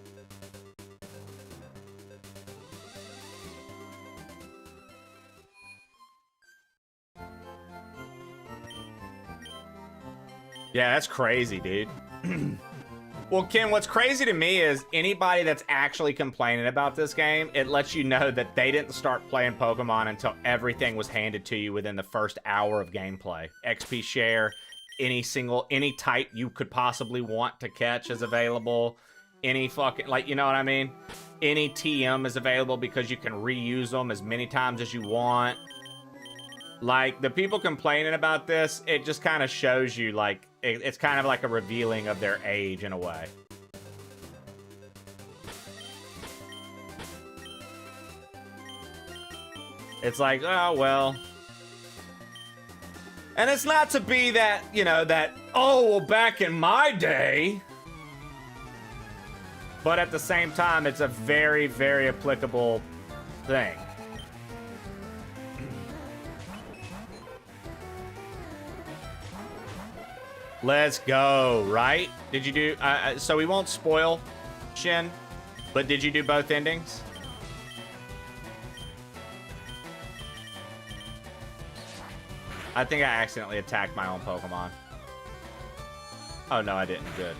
Yeah, that's crazy, dude. Well, Ken, what's crazy to me is anybody that's actually complaining about this game, it lets you know that they didn't start playing Pokemon until everything was handed to you within the first hour of gameplay. XP share, any type you could possibly want to catch is available. Any fucking, like, you know what I mean? Any TM is available because you can reuse them as many times as you want. Like, the people complaining about this, it just kind of shows you, like, it's kind of like a revealing of their age in a way. It's like, oh, well. And it's not to be that, you know, that, oh, well, back in my day. But at the same time, it's a very, very applicable thing. Let's go, right? Did you do... so we won't spoil, Shin, but did you do both endings? I think I accidentally attacked my own Pokemon. Oh, no, I didn't. Good.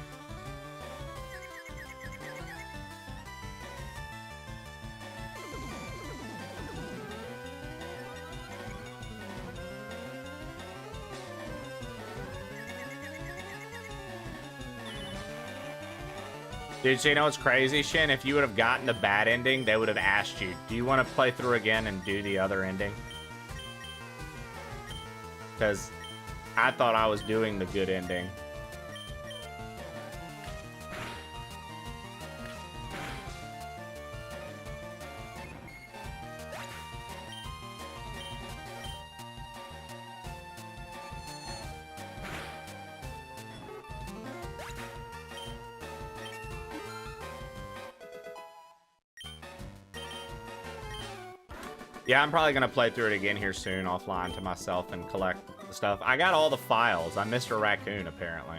Dude, so you know what's crazy, Shin? If you would have gotten the bad ending, they would have asked you, do you want to play through again and do the other ending? Because I thought I was doing the good ending. Yeah, I'm probably going to play through it again here soon offline to myself and collect the stuff. I got all the files. I missed a raccoon, apparently.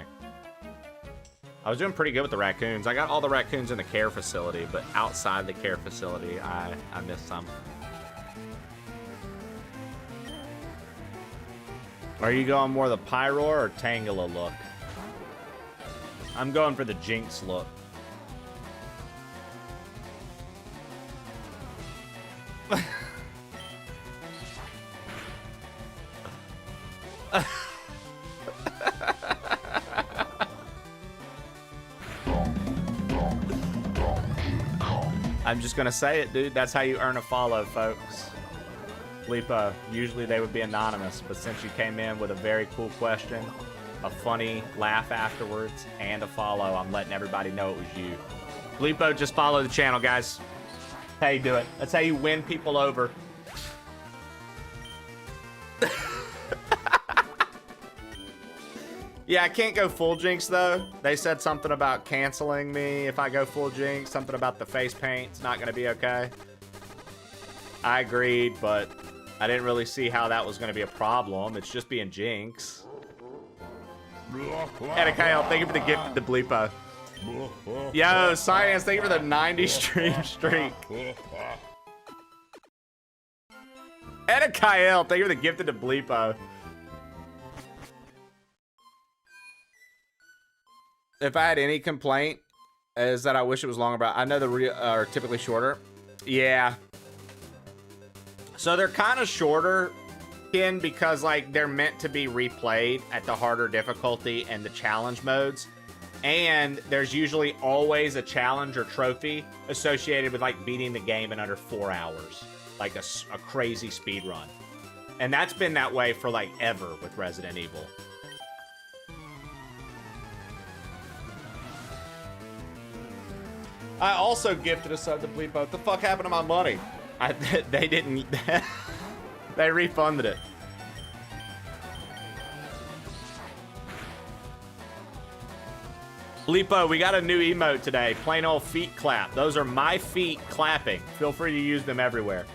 I was doing pretty good with the raccoons. I got all the raccoons in the care facility, but outside the care facility, I missed some. Are you going more the Pyroar or Tangela look? I'm going for the Jinx look. I'm just gonna say it, dude. That's how you earn a follow, folks. Lipo, usually they would be anonymous, but since you came in with a very cool question, a funny laugh afterwards, and a follow, I'm letting everybody know it was you. Lipo, just follow the channel, guys. That's how you do it. That's how you win people over. Yeah, I can't go full Jinx, though. They said something about canceling me if I go full Jinx. Something about the face paint's not going to be okay. I agreed, but I didn't really see how that was going to be a problem. It's just being Jinx. And Kyle, thank you for the gift of the Bleepo. Yo, Science, thank you for the 90 stream streak. And Kyle, thank you for the gift of the Bleepo. If I had any complaint, is that I wish it was longer, but I know the real are typically shorter. Yeah. So they're kind of shorter, Ken, because like they're meant to be replayed at the harder difficulty and the challenge modes. And there's usually always a challenge or trophy associated with like beating the game in under 4 hours. Like a crazy speed run. And that's been that way for like ever with Resident Evil. I also gifted a sub to Bleepo. What the fuck happened to my money? They didn't. They refunded it. Bleepo, we got a new emote today. Plain old feet clap. Those are my feet clapping. Feel free to use them everywhere.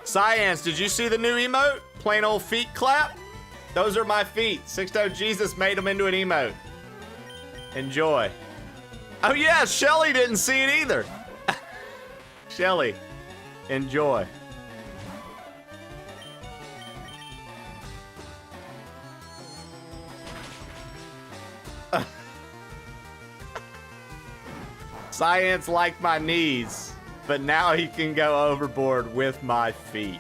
Science, did you see the new emote? Plain old feet clap? Those are my feet. Sixto Jesus made them into an emote. Enjoy. Oh yeah, Shelly didn't see it either. Shelly, enjoy. Science liked my knees, but now he can go overboard with my feet.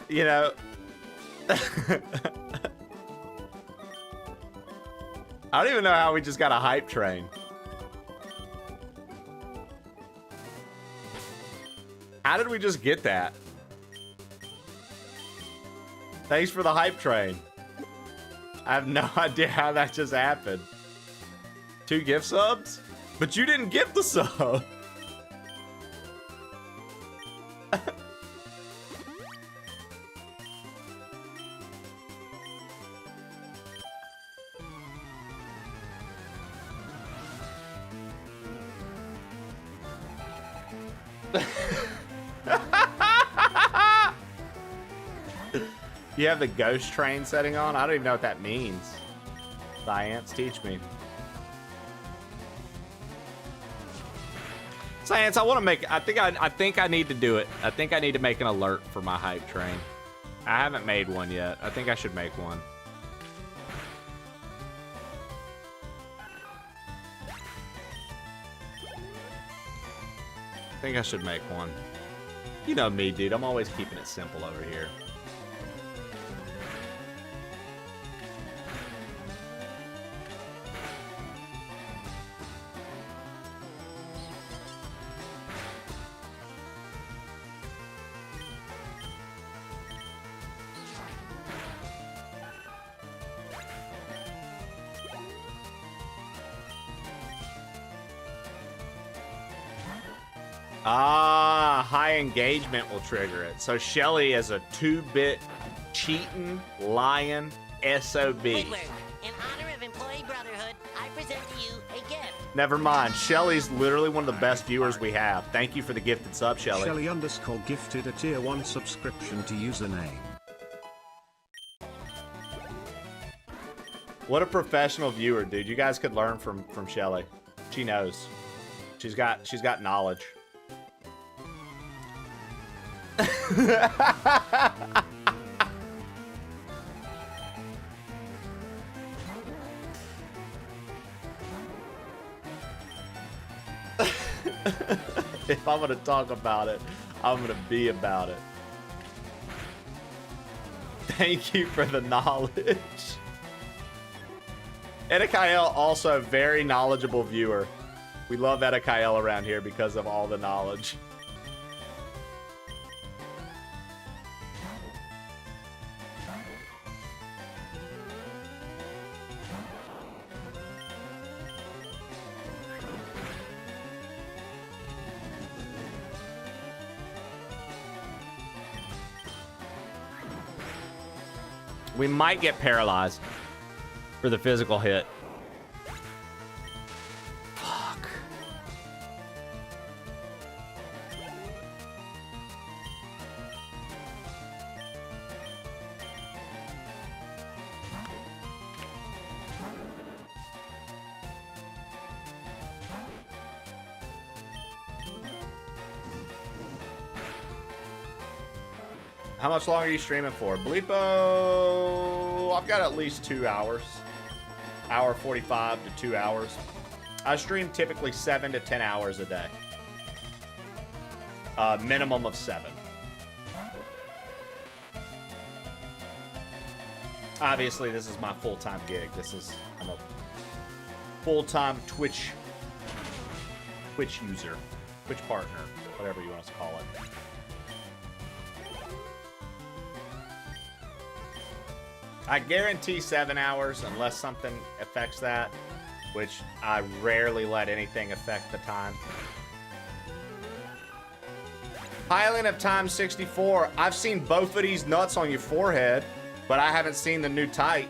You know, I don't even know how we just got a hype train. How did we just get that? Thanks for the hype train. I have no idea how that just happened. 2 gift subs? But you didn't gift the sub. You have the ghost train setting on? I don't even know what that means. Science, teach me. Science, I want to make. I think I need to do it. I think I need to make an alert for my hype train. I haven't made one yet. I think I should make one. I think I should make one. You know me, dude. I'm always keeping it simple over here. Ah. high engagement will trigger it. So Shelly is a 2-bit cheating, lying SOB. Squidward, in honor of Employee Brotherhood, I present to you a gift. Never mind. Shelly's literally one of the best viewers we have. Thank you for the gifted sub, Shelly. Shelly_ gifted a tier 1 subscription to username. What a professional viewer, dude. You guys could learn from Shelly. She knows. She's got knowledge. If I'm gonna talk about it, I'm gonna be about it. Thank you for the knowledge. Edikael, also a very knowledgeable viewer. We love Edikael around here because of all the knowledge. We might get paralyzed for the physical hit. Fuck. How much longer are you streaming for? Bleepo, I've got at least 2 hours. Hour 45 to 2 hours. I stream typically 7 to 10 hours a day. Minimum of 7. Obviously, this is my full-time gig. I'm a full-time Twitch user, Twitch partner, whatever you want us to call it. I guarantee 7 hours unless something affects that, which I rarely let anything affect the time. Island of Time 64. I've seen both of these nuts on your forehead, but I haven't seen the new tight.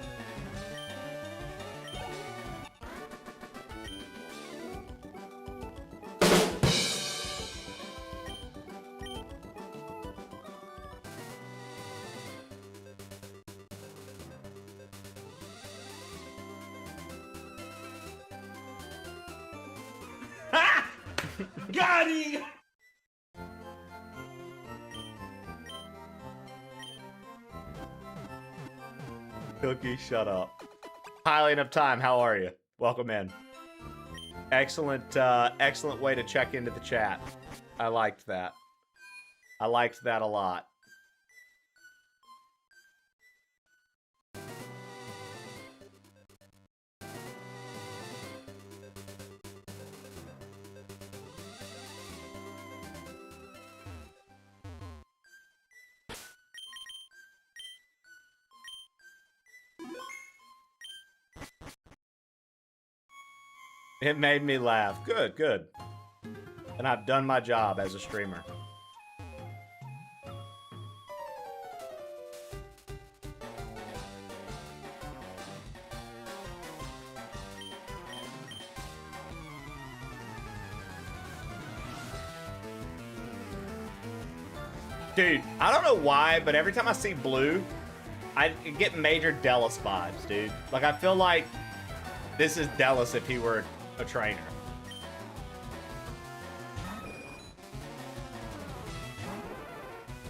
Got him! Cookie, shut up. Highlight of Time, how are you? Welcome in. Excellent, excellent way to check into the chat. I liked that. I liked that a lot. It made me laugh. Good, good. And I've done my job as a streamer. Dude, I don't know why, but every time I see blue, I get major Delos vibes, dude. Like, I feel like this is Delos if he were a trainer.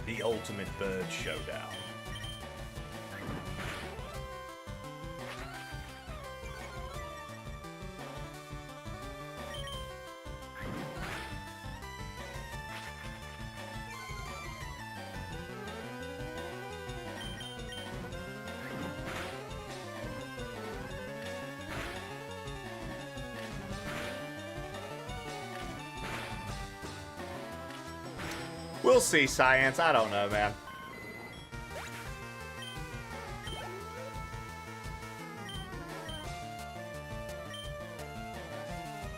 The ultimate bird showdown. We'll see, Science. I don't know, man.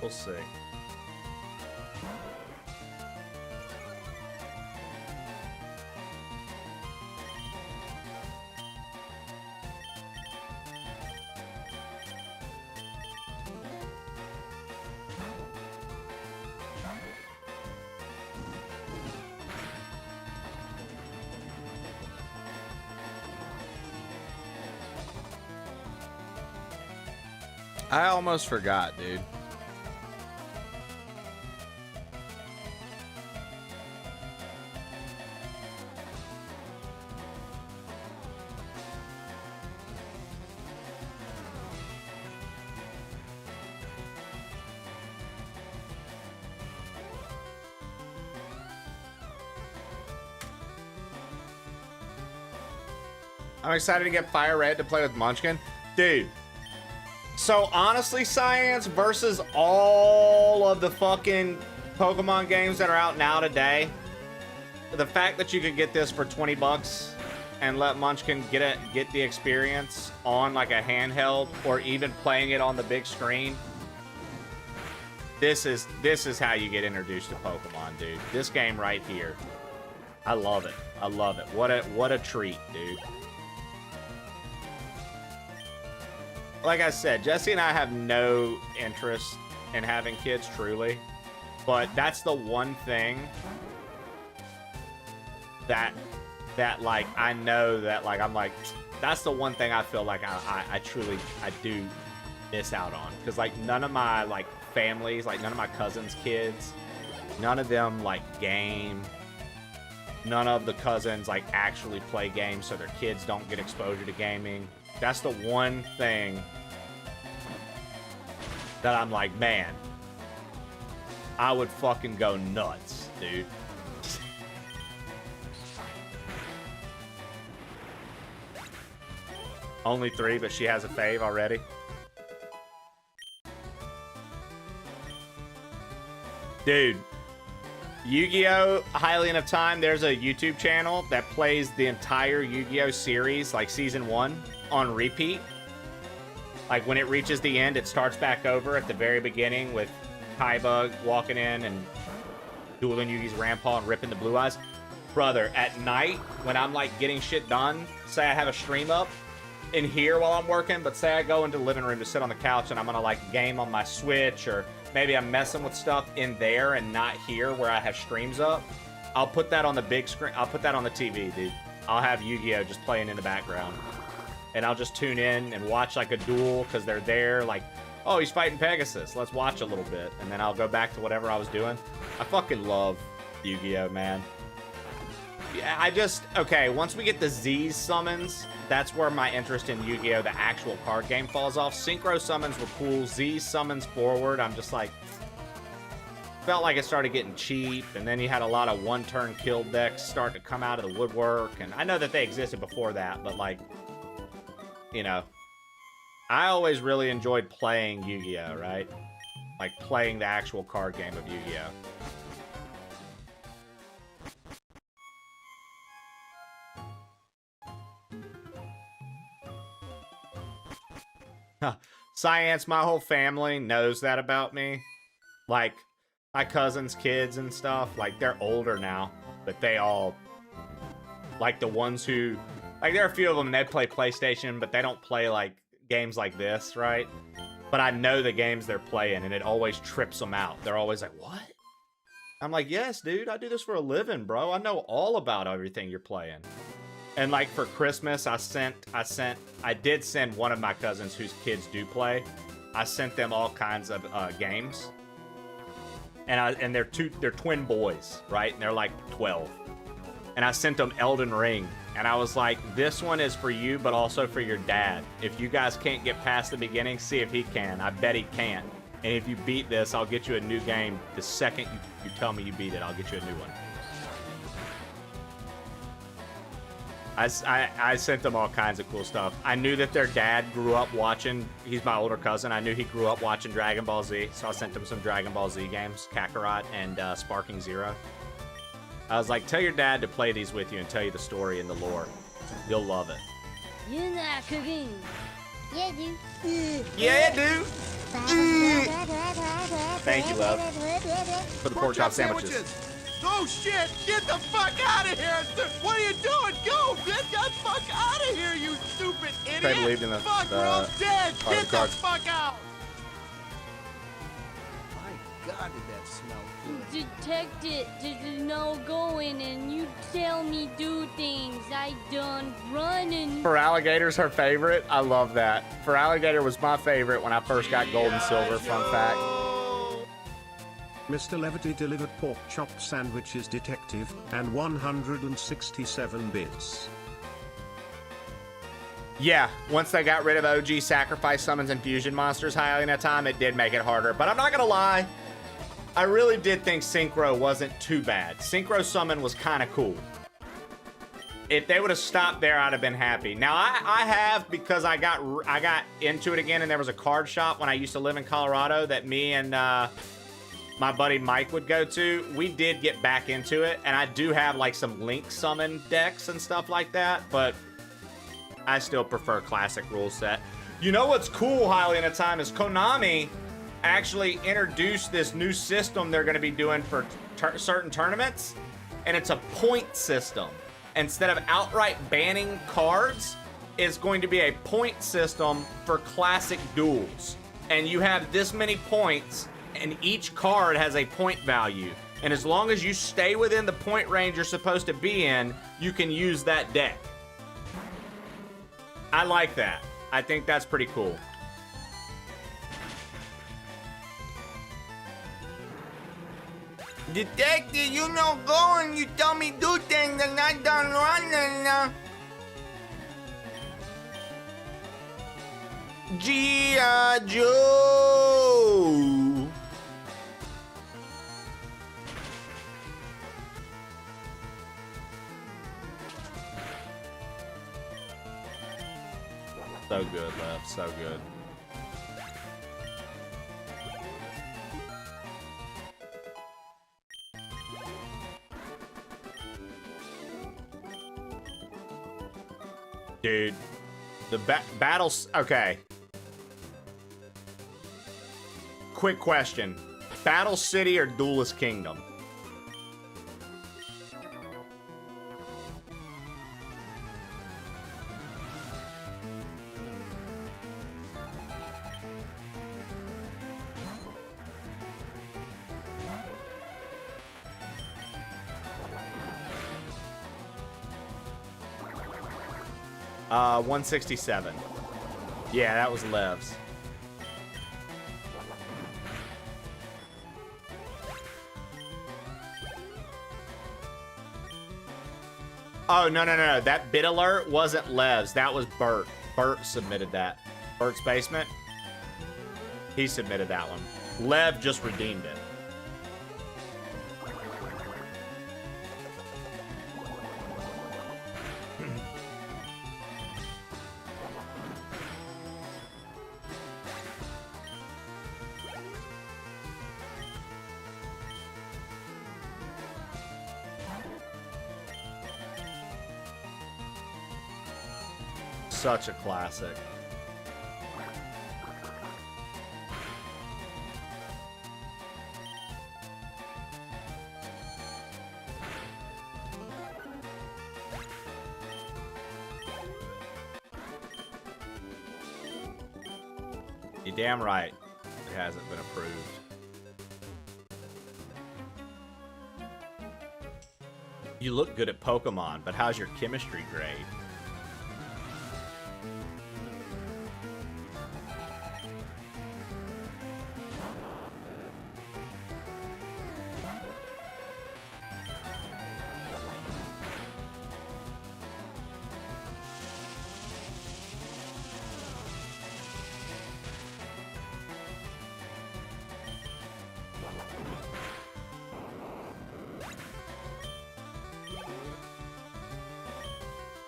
We'll see. I almost forgot, dude. I'm excited to get FireRed to play with Munchkin. Dude. So honestly, Science, versus all of the fucking Pokemon games that are out now today, the fact that you could get this for 20 bucks and let Munchkin get the experience on like a handheld or even playing it on the big screen, this is how you get introduced to Pokemon, dude. This game right here. I love it. I love it. What a treat, dude. Like I said, Jesse and I have no interest in having kids, truly. But that's the one thing that like, I know that, like, I'm like, that's the one thing I feel like I truly do miss out on. Because, like, none of my, like, families, like, none of my cousins' kids, none of them, like, game. None of the cousins, like, actually play games, so their kids don't get exposure to gaming. That's the one thing that I'm like, man, I would fucking go nuts, dude. Only 3, but she has a fave already. Dude, Yu-Gi-Oh! Hylian of Time, there's a YouTube channel that plays the entire Yu-Gi-Oh! Series, like Season 1, on repeat. Like, when it reaches the end, it starts back over at the very beginning with Kaiba walking in and dueling Yugi's Rampaw and ripping the blue eyes. Brother, at night, when I'm, like, getting shit done, say I have a stream up in here while I'm working, but say I go into the living room to sit on the couch and I'm gonna, like, game on my Switch, or maybe I'm messing with stuff in there and not here where I have streams up, I'll put that on the big screen. I'll put that on the TV, dude. I'll have Yu-Gi-Oh! Just playing in the background. And I'll just tune in and watch, like, a duel because they're there, like, oh, he's fighting Pegasus. Let's watch a little bit. And then I'll go back to whatever I was doing. I fucking love Yu-Gi-Oh, man. Yeah, okay, once we get the Z summons, that's where my interest in Yu-Gi-Oh! The actual card game falls off. Synchro summons were cool. Z summons forward, I'm just like, felt like it started getting cheap, and then you had a lot of one-turn kill decks start to come out of the woodwork, and I know that they existed before that, but, like, you know, I always really enjoyed playing Yu-Gi-Oh, right? Like, playing the actual card game of Yu-Gi-Oh. Science, my whole family knows that about me. Like, my cousins' kids and stuff, like, they're older now, but they all, like, the ones who, like, there are a few of them, and they play PlayStation, but they don't play, like, games like this, right? But I know the games they're playing, and it always trips them out. They're always like, what? I'm like, yes, dude, I do this for a living, bro. I know all about everything you're playing. And, like, for Christmas, I did send one of my cousins whose kids do play. I sent them all kinds of games. And they're twin boys, right? And they're like 12. And I sent them Elden Ring. And I was like, this one is for you, but also for your dad. If you guys can't get past the beginning, see if he can. I bet he can. And if you beat this, I'll get you a new game. The second you tell me you beat it, I'll get you a new one. I sent them all kinds of cool stuff. I knew that their dad grew up watching, he's my older cousin, I knew he grew up watching Dragon Ball Z, so I sent him some Dragon Ball Z games, Kakarot and Sparking Zero. I was like, tell your dad to play these with you and tell you the story and the lore. You'll love it. You're not cooking. Yeah, dude. Yeah, dude. Thank you, love. For the pork chop sandwiches. Oh shit! Get the fuck out of here! What are you doing? Go! Get the fuck out of here, you stupid idiot! Trey believed in fuck, we're all dead! Get the fuck out! My God, did that smell good. Detect it. No going and you tell me do things. I done running. For Alligator's her favorite. I love that. For Alligator was my favorite when I first got gold and silver. Fun fact. Mr. Levity delivered pork chop sandwiches detective and 167 bits. Yeah, once they got rid of OG sacrifice summons and fusion monsters highly in that time, it did make it harder. But I'm not gonna lie, I really did think Synchro wasn't too bad. Synchro summon was kind of cool. If they would have stopped there, I'd have been happy. Now I have, because I got into it again, and there was a card shop when I used to live in Colorado that me and my buddy Mike would go to. We did get back into it, and I do have like some Link summon decks and stuff like that, but I still prefer classic rule set. You know what's cool, highly in a time, is Konami actually introduced this new system they're going to be doing for certain tournaments, and it's a point system. Instead of outright banning cards, it's going to be a point system for classic duels. And you have this many points, and each card has a point value. And as long as you stay within the point range you're supposed to be in, you can use that deck. I like that. I think that's pretty cool. Detective, you know going, you tell me do things and I done running. G.I. Joe. So good, Lev. So good. Dude, the battles. Okay. Quick question: Battle City or Duelist Kingdom? Uh, 167. Yeah, that was Lev's. Oh, no. That bit alert wasn't Lev's. That was Bert. Bert submitted that. Bert's Basement. He submitted that one. Lev just redeemed it. Such a classic. You're damn right it hasn't been approved. You look good at Pokemon, but how's your chemistry grade?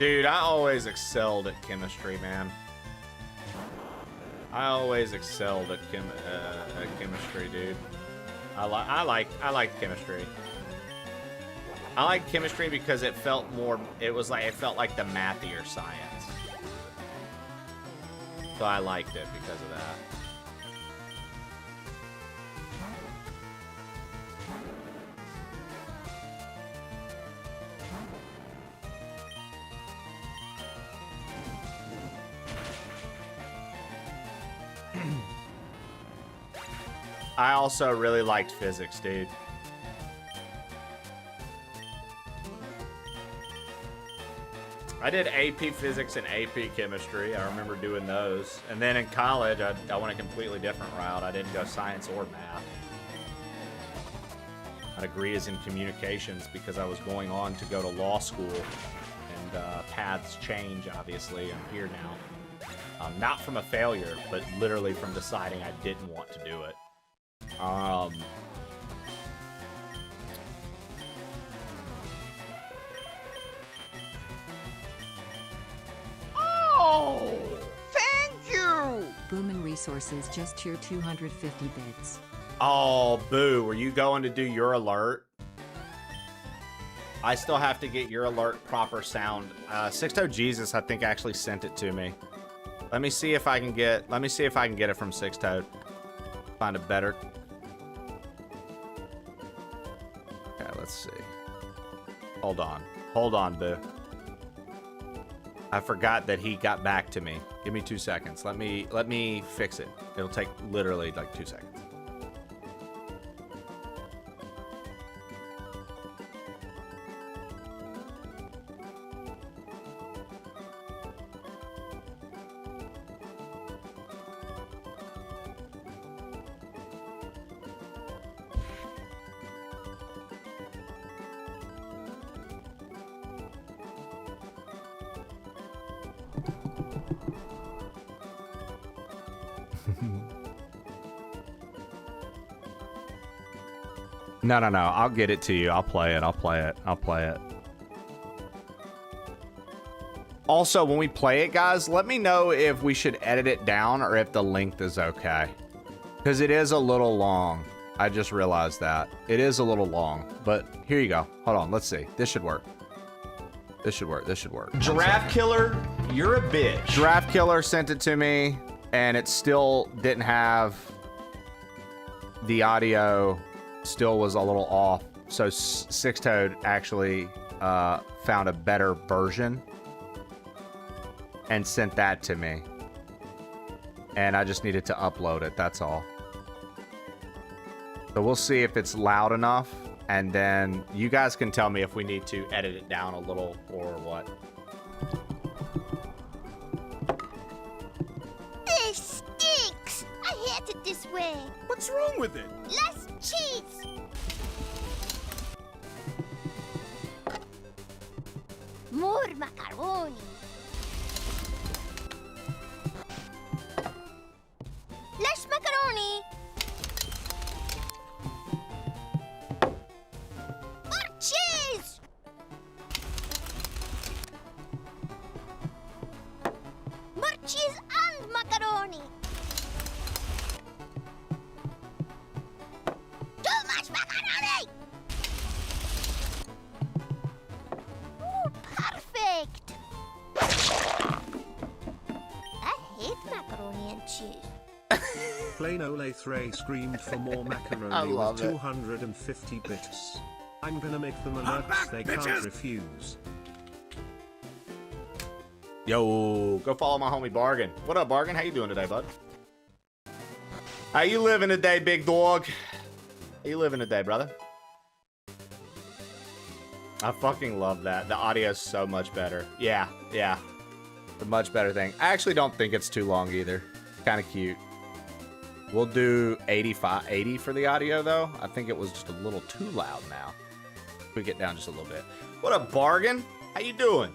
Dude, I always excelled at chemistry, man. I always excelled at chemistry, dude. I like chemistry. I like chemistry because it felt more. It felt like the mathier science. So I liked it because of that. I also really liked physics, dude. I did AP physics and AP chemistry. I remember doing those. And then in college, I went a completely different route. I didn't go science or math. My degree is in communications because I was going on to go to law school. And paths change, obviously. I'm here now. Not from a failure, but literally from deciding I didn't want to do it. Oh, thank you. Boomin Resources just tier 250 bits. Oh, boo. Were you going to do your alert? I still have to get your alert proper sound. Sixto Jesus, I think, actually sent it to me. Let me see if I can get it from Sixto. Find a better. Okay, let's see. Hold on, boo. I forgot that he got back to me. Give me 2 seconds. Let me fix it. It'll take literally like 2 seconds. No. I'll get it to you. I'll play it. Also, when we play it, guys, let me know if we should edit it down or if the length is okay. Because it is a little long. I just realized that. It is a little long. But here you go. Hold on. Let's see. This should work. This should work. Giraffe Killer, you're a bitch. Giraffe Killer sent it to me, and it still didn't have... The audio still was a little off. So Sixtoad actually found a better version and sent that to me. And I just needed to upload it, that's all. So we'll see if it's loud enough, and then you guys can tell me if we need to edit it down a little or what. This stinks. I hate it this way. What's wrong with it? Less cheese. More macaroni. Less macaroni. More cheese. More cheese and macaroni. Too much macaroni. Ooh, perfect. I hate macaroni and cheese. Plain Ole Thray screamed for more I macaroni love with it. 250 bits. I'm gonna make them alerts they can't refuse. Yo, go follow my homie Bargain. What up, Bargain? How you doing today, bud? How you living today, big dog? How you living today, brother? I fucking love that. The audio's so much better. Yeah. It's a much better thing. I actually don't think it's too long either. Kind of cute. We'll do 80 for the audio, though. I think it was just a little too loud now. If we get down just a little bit. What up, Bargain? How you doing?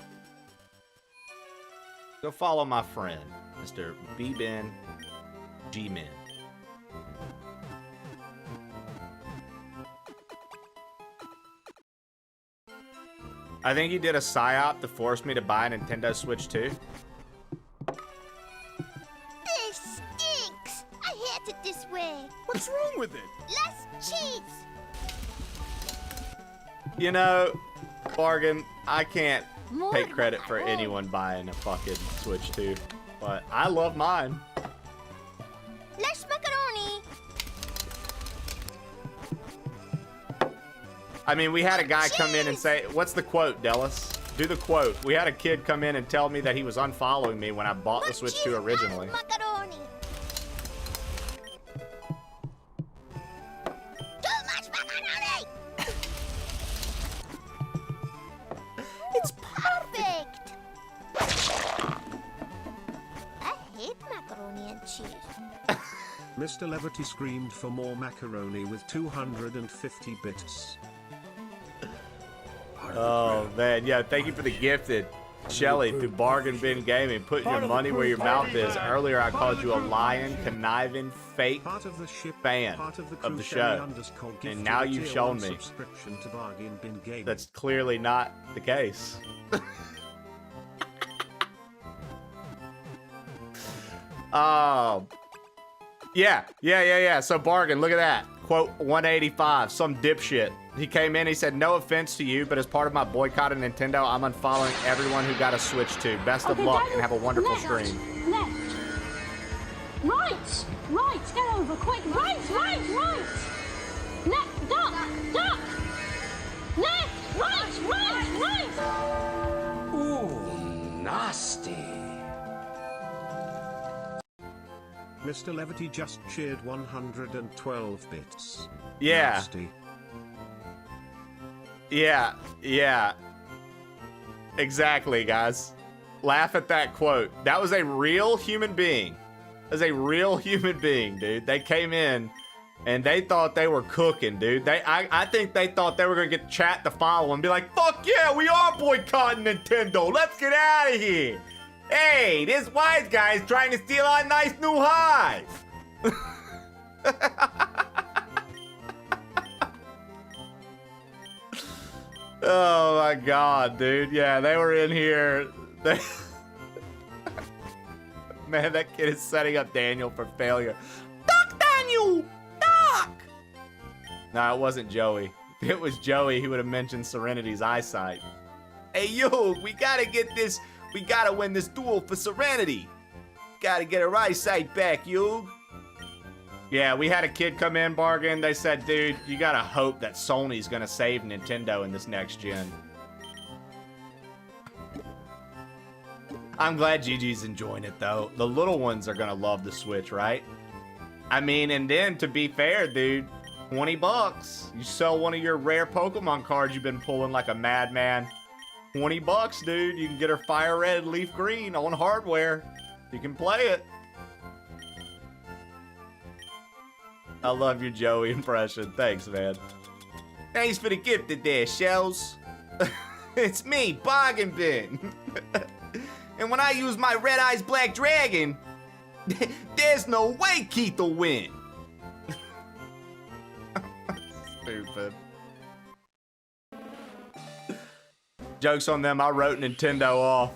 Go follow my friend, Mr. B-Ben G-Men. I think he did a psyop to force me to buy a Nintendo Switch 2. This stinks. I hate it this way. What's wrong with it? Less cheese. You know, Bargain, I can't More take credit for macaroni. anyone buying a fucking Switch 2, but I love mine. Less macaroni. I mean, we had a guy come in and say, what's the quote, Dallas? Do the quote. We had a kid come in and tell me that he was unfollowing me when I bought the Switch 2 originally. Macaroni. Mr. Levity screamed for more macaroni with 250 bits. Oh man, yeah, thank you for the gifted. Shelly through Bargain Bin Gaming, putting your money where your mouth is. Earlier I called you a lying, conniving, fake fan of the show. And now you've shown me that's clearly not the case. Yeah. So Bargain, look at that. Quote 185, some dipshit. He came in, he said, no offense to you, but as part of my boycott of Nintendo, I'm unfollowing everyone who got a Switch 2. Best of luck and have a wonderful stream. Left. Right. Right. Get over quick. Right. Left. Duck. Left. Right. Ooh, nasty. Mr. Levity just cheered 112 bits. Yeah. Nasty. Yeah. Exactly, guys. Laugh at that quote. That was a real human being. Dude. They came in and they thought they were cooking, dude. I think they thought they were gonna get chat to follow and be like, fuck yeah, we are boycotting Nintendo. Let's get out of here. Hey, this wise guy is trying to steal our nice new hive. Oh my god, dude. Yeah, they were in here. Man, that kid is setting up Daniel for failure. Duck, Daniel! Duck! No, it wasn't Joey. If it was Joey, he would have mentioned Serenity's eyesight. Hey, yo, we gotta get this. We gotta win this duel for Serenity. Gotta get her eyesight back, yo. Yeah, we had a kid come in, Bargain. They said, dude, you gotta hope that Sony's gonna save Nintendo in this next gen. I'm glad Gigi's enjoying it, though. The little ones are gonna love the Switch, right? I mean, and then, to be fair, dude, 20 bucks. You sell one of your rare Pokemon cards you've been pulling like a madman. 20 bucks, dude. You can get her FireRed Leaf Green on hardware. You can play it. I love your Joey impression. Thanks, man. Thanks for the gift there, Shells. It's me, Bargain Bin. And when I use my Red Eyes Black Dragon, there's no way Keith will win. Stupid. Joke's on them, I wrote Nintendo off.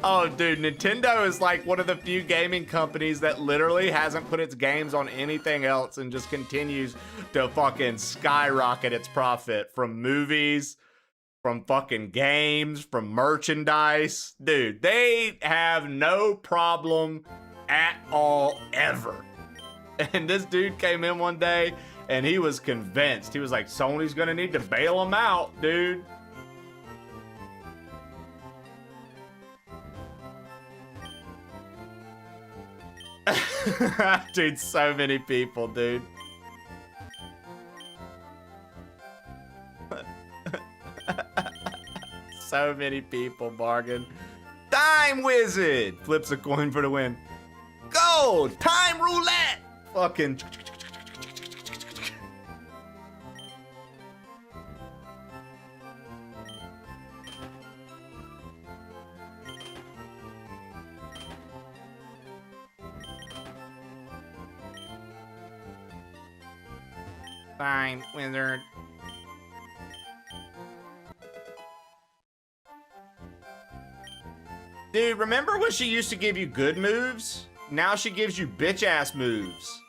Oh, dude, Nintendo is like one of the few gaming companies that literally hasn't put its games on anything else and just continues to fucking skyrocket its profit from movies, from fucking games, from merchandise. Dude, they have no problem at all, ever. And this dude came in one day and he was convinced. He was like, Sony's gonna need to bail him out, dude. Dude, so many people, dude. So many people, Bargain. Time Wizard flips a coin for the win. Gold! Time Roulette! Fucking... Fine, Wizard. Dude, remember when she used to give you good moves? Now she gives you bitch-ass moves.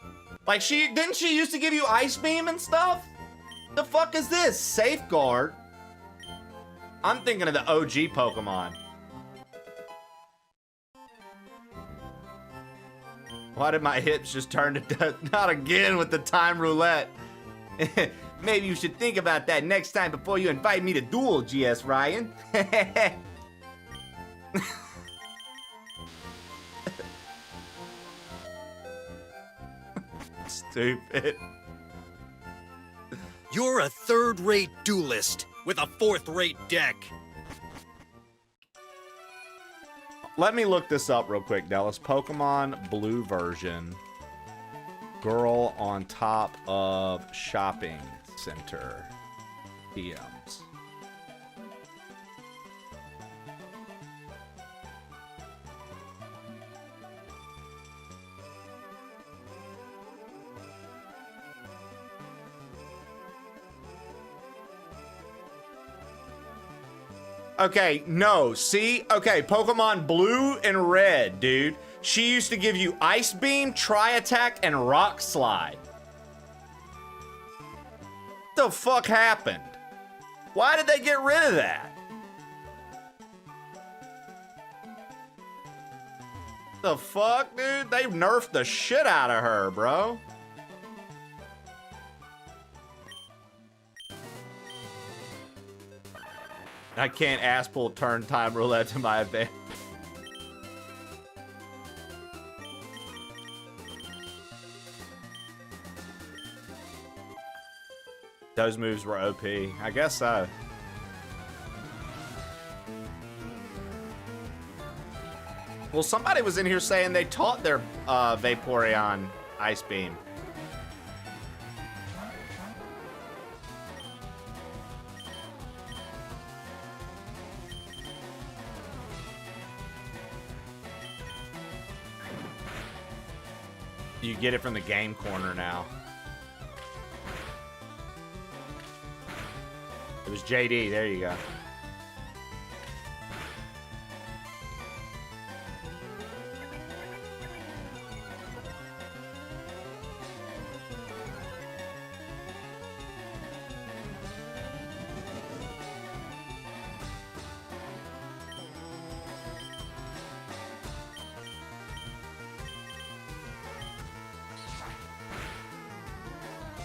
Like, didn't she used to give you Ice Beam and stuff? The fuck is this? Safeguard? I'm thinking of the OG Pokemon. Why did my hips just turn to not again with the time roulette? Maybe you should think about that next time before you invite me to duel, GS Ryan. Stupid. You're a third-rate duelist. with a fourth-rate deck. Let me look this up real quick, Dallas. Pokemon Blue version. Girl on top of shopping center. PMs. Okay, no, see? Okay, Pokemon Blue and Red, dude. She used to give you Ice Beam, Tri-Attack, and Rock Slide. What the fuck happened? Why did they get rid of that? The fuck, dude? They nerfed the shit out of her, bro. I can't ass pull turn time roulette to my advantage. Those moves were OP. I guess so. Well, somebody was in here saying they taught their Vaporeon Ice Beam. You get it from the game corner now. It was JD. There you go.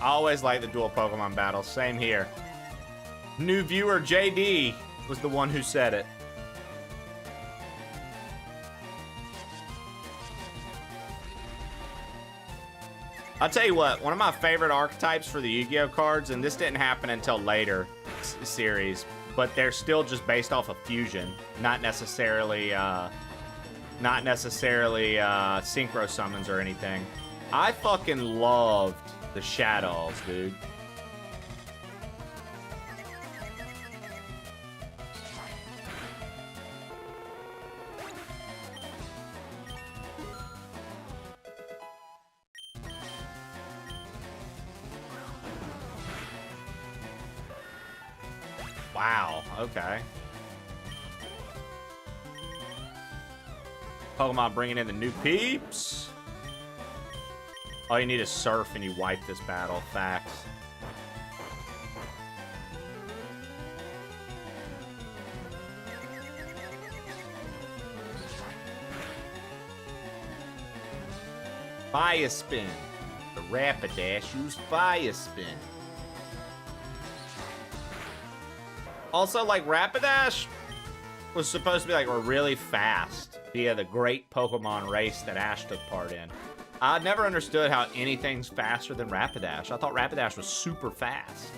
I always like the dual Pokemon battles. Same here. New viewer JD was the one who said it. I'll tell you what, one of my favorite archetypes for the Yu-Gi-Oh cards, and this didn't happen until later series, but they're still just based off of fusion, not necessarily synchro summons or anything. I fucking loved the Shadows, dude. Wow, okay. Pokemon bringing in the new peeps. All you need is Surf and you wipe this battle. Facts. Fire Spin. The Rapidash used Fire Spin. Also, like, Rapidash was supposed to be, like, really fast via the great Pokemon race that Ash took part in. I never understood how anything's faster than Rapidash. I thought Rapidash was super fast.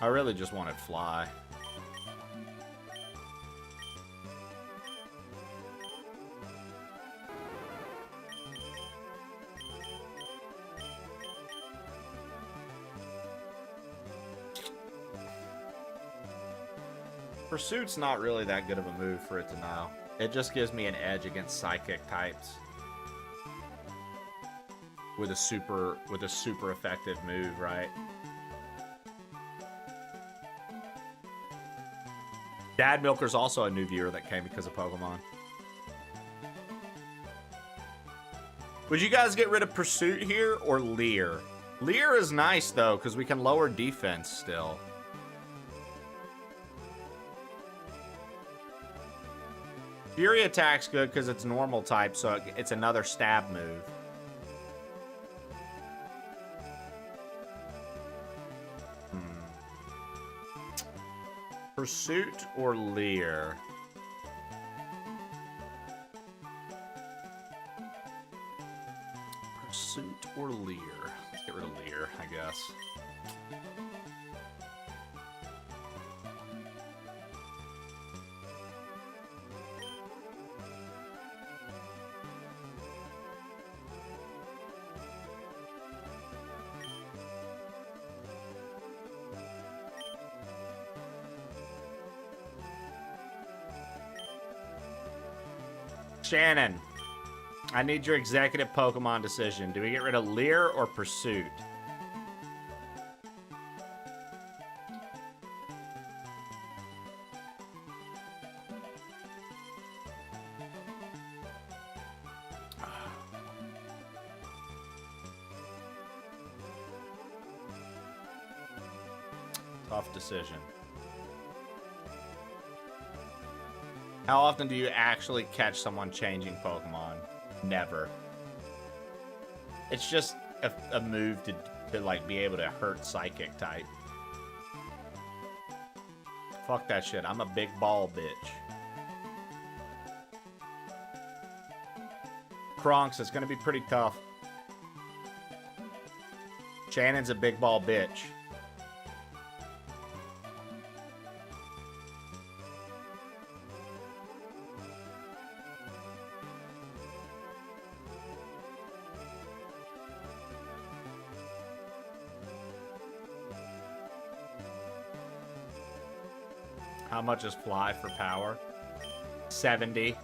I really just wanted Fly. Pursuit's not really that good of a move for it to know. It just gives me an edge against psychic types with a super effective move, right? Dad Milker's also a new viewer that came because of Pokemon. Would you guys get rid of Pursuit here or Leer? Leer is nice though, because we can lower defense still. Fury Attack's good because it's normal type, so it's another stab move. Pursuit or Leer? Pursuit or Leer? Let's get rid of Leer, I guess. Shannon, I need your executive Pokemon decision. Do we get rid of Leer or Pursuit? Tough decision. How often do you actually catch someone changing Pokemon? Never. It's just a move to like be able to hurt Psychic type. Fuck that shit. I'm a big ball bitch. Kronks, it's gonna be pretty tough. Shannon's a big ball bitch. How much is Fly for power? 70.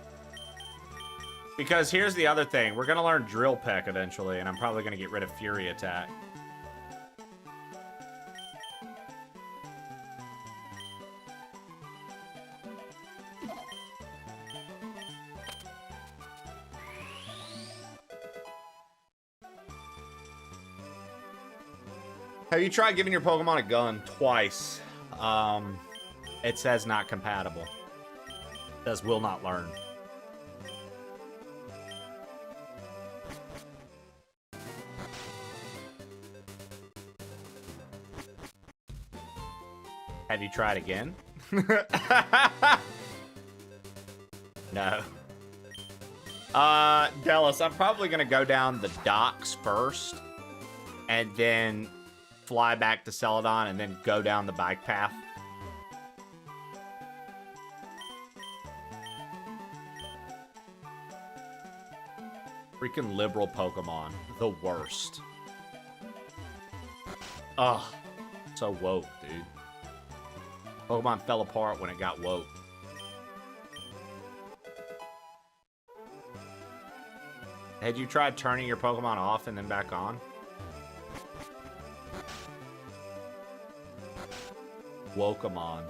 Because here's the other thing. We're going to learn Drill Peck eventually, and I'm probably going to get rid of Fury Attack. Have you tried giving your Pokemon a gun? Twice. It says not compatible. It says will not learn. Have you tried again? No. Dallas, I'm probably gonna go down the docks first, and then fly back to Celadon, and then go down the bike path. Freaking liberal Pokemon. The worst. Ugh. So woke, dude. Pokemon fell apart when it got woke. Had you tried turning your Pokemon off and then back on? Wokeamon.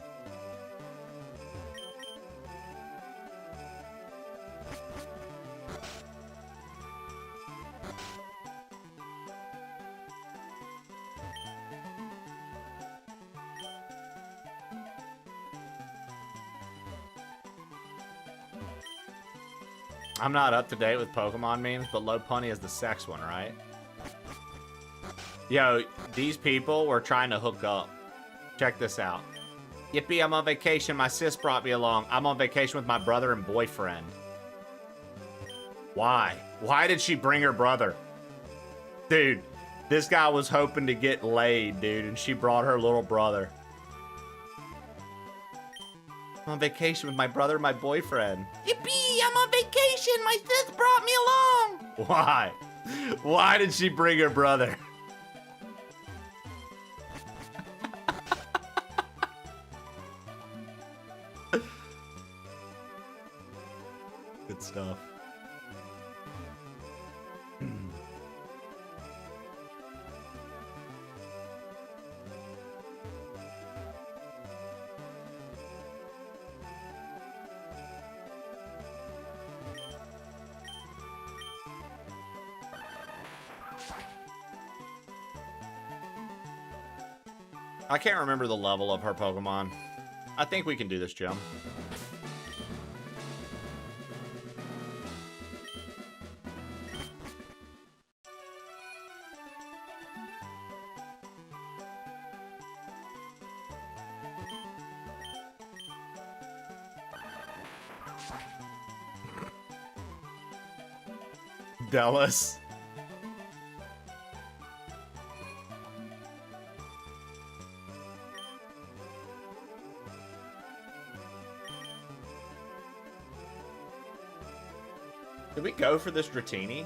I'm not up to date with Pokemon memes, but Low Punny is the sex one, right? Yo, these people were trying to hook up. Check this out. Yippee, I'm on vacation. My sis brought me along. I'm on vacation with my brother and boyfriend. Why? Why did she bring her brother? Dude, this guy was hoping to get laid, dude, and she brought her little brother. I'm on vacation with my brother and my boyfriend. Yippee, I'm on vacation. My sis brought me along. Why? Why did she bring her brother? Good stuff. I can't remember the level of her Pokemon. I think we can do this, Jim. Dallas. Did we go for this Dratini?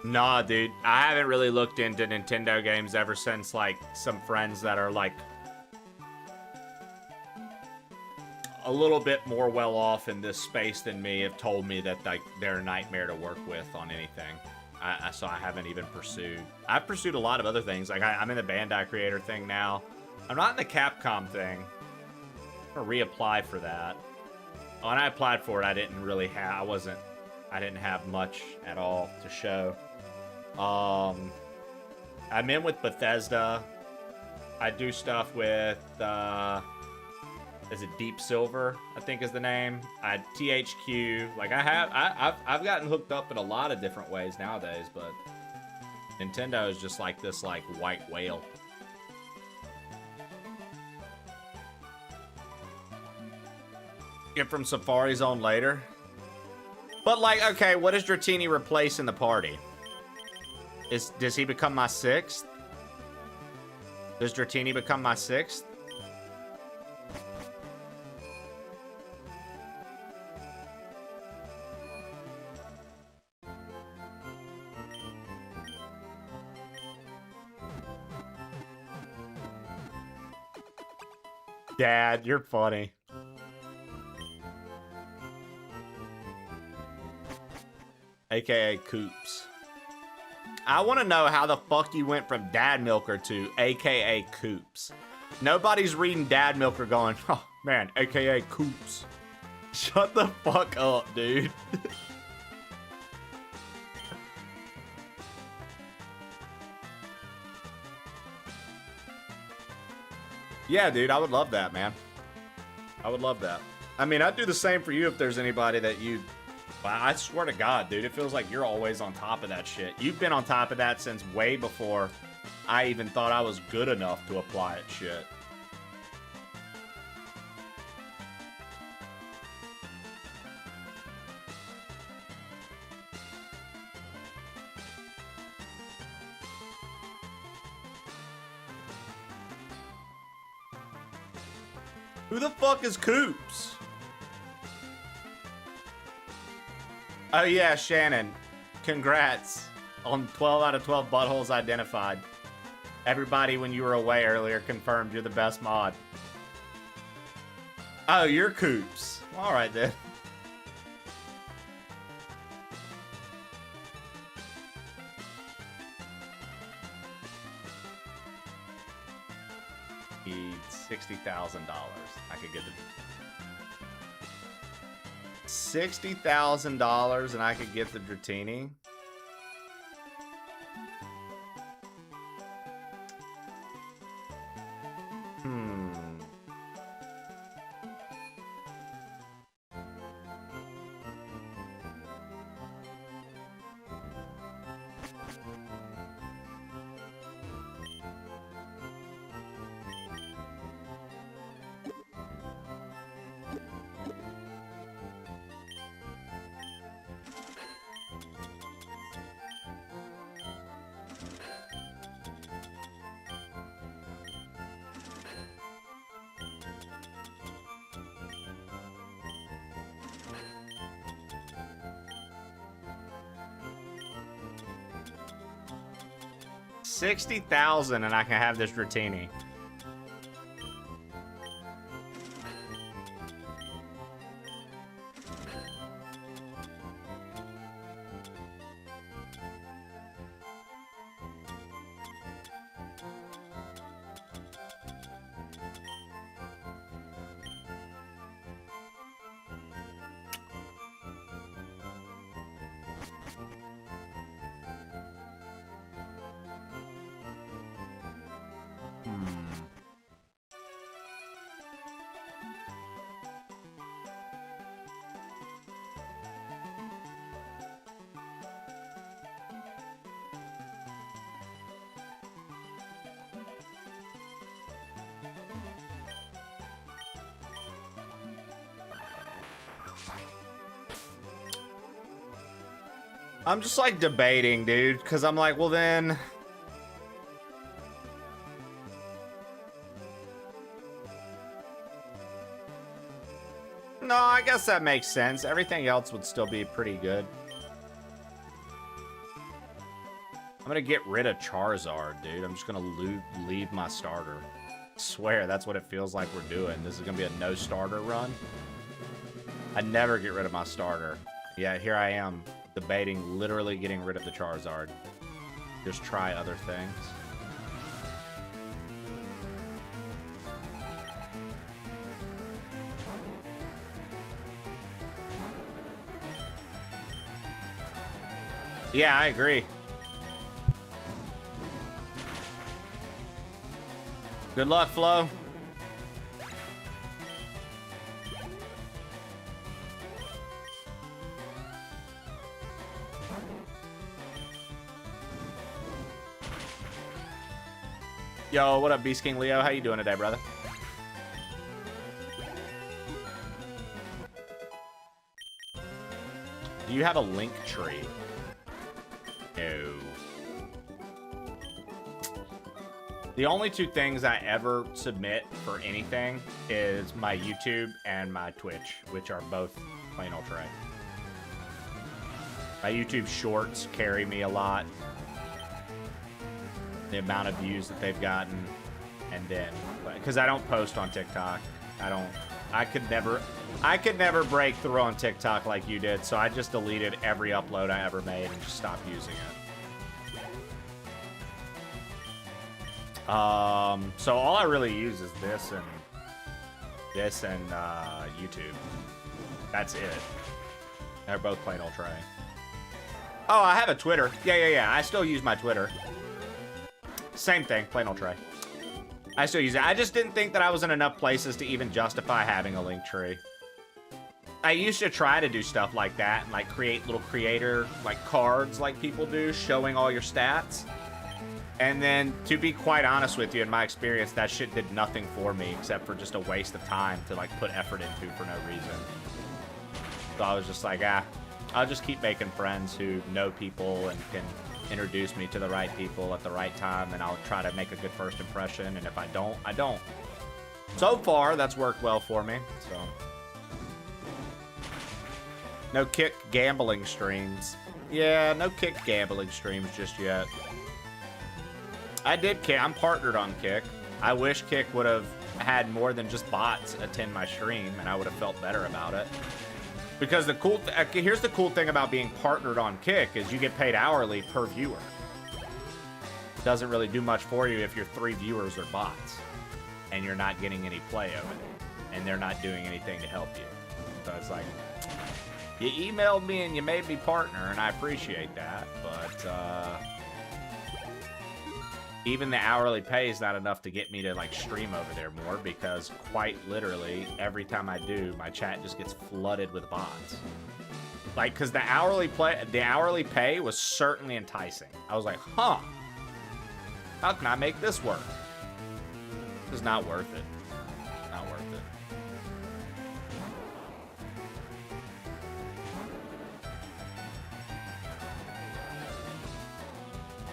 Nah, dude. I haven't really looked into Nintendo games ever since, like, some friends that are, like, a little bit more well off in this space than me have told me that, like, they're a nightmare to work with on anything. So I haven't even pursued. I've pursued a lot of other things. Like, I'm in the Bandai creator thing now. I'm not in the Capcom thing. I'm gonna reapply for that. When I applied for it, I didn't really have, I didn't have much at all to show. I'm in with Bethesda. I do stuff with, is it Deep Silver, I think is the name. THQ. Like, I've gotten hooked up in a lot of different ways nowadays, but Nintendo is just like this, like, white whale. Get from Safari Zone later. But, like, okay, what does Dratini replace in the party? Does he become my 6th? Does Dratini become my 6th? Dad, you're funny. AKA Coops. I want to know how the fuck you went from Dad Milker to AKA Coops. Nobody's reading Dad Milker going, oh man, AKA Coops. Shut the fuck up, dude. Yeah, dude, I would love that, man. I would love that. I mean, I'd do the same for you if there's anybody that you... I swear to God, dude, it feels like you're always on top of that shit. You've been on top of that since way before I even thought I was good enough to apply at shit. Who the fuck is Coops? Oh yeah, Shannon. Congrats on 12 out of 12 buttholes identified. Everybody, when you were away earlier, confirmed you're the best mod. Oh, you're Coops. All right, then. Need $60,000. I could get the... $60,000 and I could get the Dratini. $60,000 and I can have this Dratini. I'm just like debating, dude, because I'm like, well then... No, I guess that makes sense. Everything else would still be pretty good. I'm gonna get rid of Charizard, dude. I'm just gonna leave my starter. I swear, that's what it feels like we're doing. This is gonna be a no starter run. I never get rid of my starter. Yeah, here I am, debating literally getting rid of the Charizard. Just try other things. Yeah, I agree. Good luck, Flo. Yo, what up, Beast King Leo? How you doing today, brother? Do you have a link tree? No. The only two things I ever submit for anything is my YouTube and my Twitch, which are both plain old Trey. My YouTube shorts carry me a lot. The amount of views that they've gotten, and then because I don't post on TikTok, I could never break through on TikTok like you did, so I just deleted every upload I ever made and just stopped using it. So all I really use is this and YouTube. That's it. They're both plain old Trey. Oh, I have a Twitter. Yeah. I still use my Twitter. Same thing, plain old Trey. I still use it. I just didn't think that I was in enough places to even justify having a link tree. I used to try to do stuff like that and like create little creator like cards like people do showing all your stats. And then, to be quite honest with you, in my experience, that shit did nothing for me except for just a waste of time to like put effort into for no reason. So I was just like, I'll just keep making friends who know people and can introduce me to the right people at the right time, and I'll try to make a good first impression, and if I don't, I don't. So far, that's worked well for me, so. No Kick gambling streams. Yeah, no Kick gambling streams just yet. I did Kick. I'm partnered on Kick. I wish Kick would have had more than just bots attend my stream, and I would have felt better about it. Because the cool, here's the cool thing about being partnered on Kick is you get paid hourly per viewer. Doesn't really do much for you if your 3 viewers are bots, and you're not getting any play of it, and they're not doing anything to help you. So it's like, you emailed me and you made me partner, and I appreciate that, but even the hourly pay is not enough to get me to like stream over there more, because quite literally every time I do, my chat just gets flooded with bots. Like, because the hourly pay was certainly enticing. I was like, huh, how can I make this work? This is not worth it. Not worth it.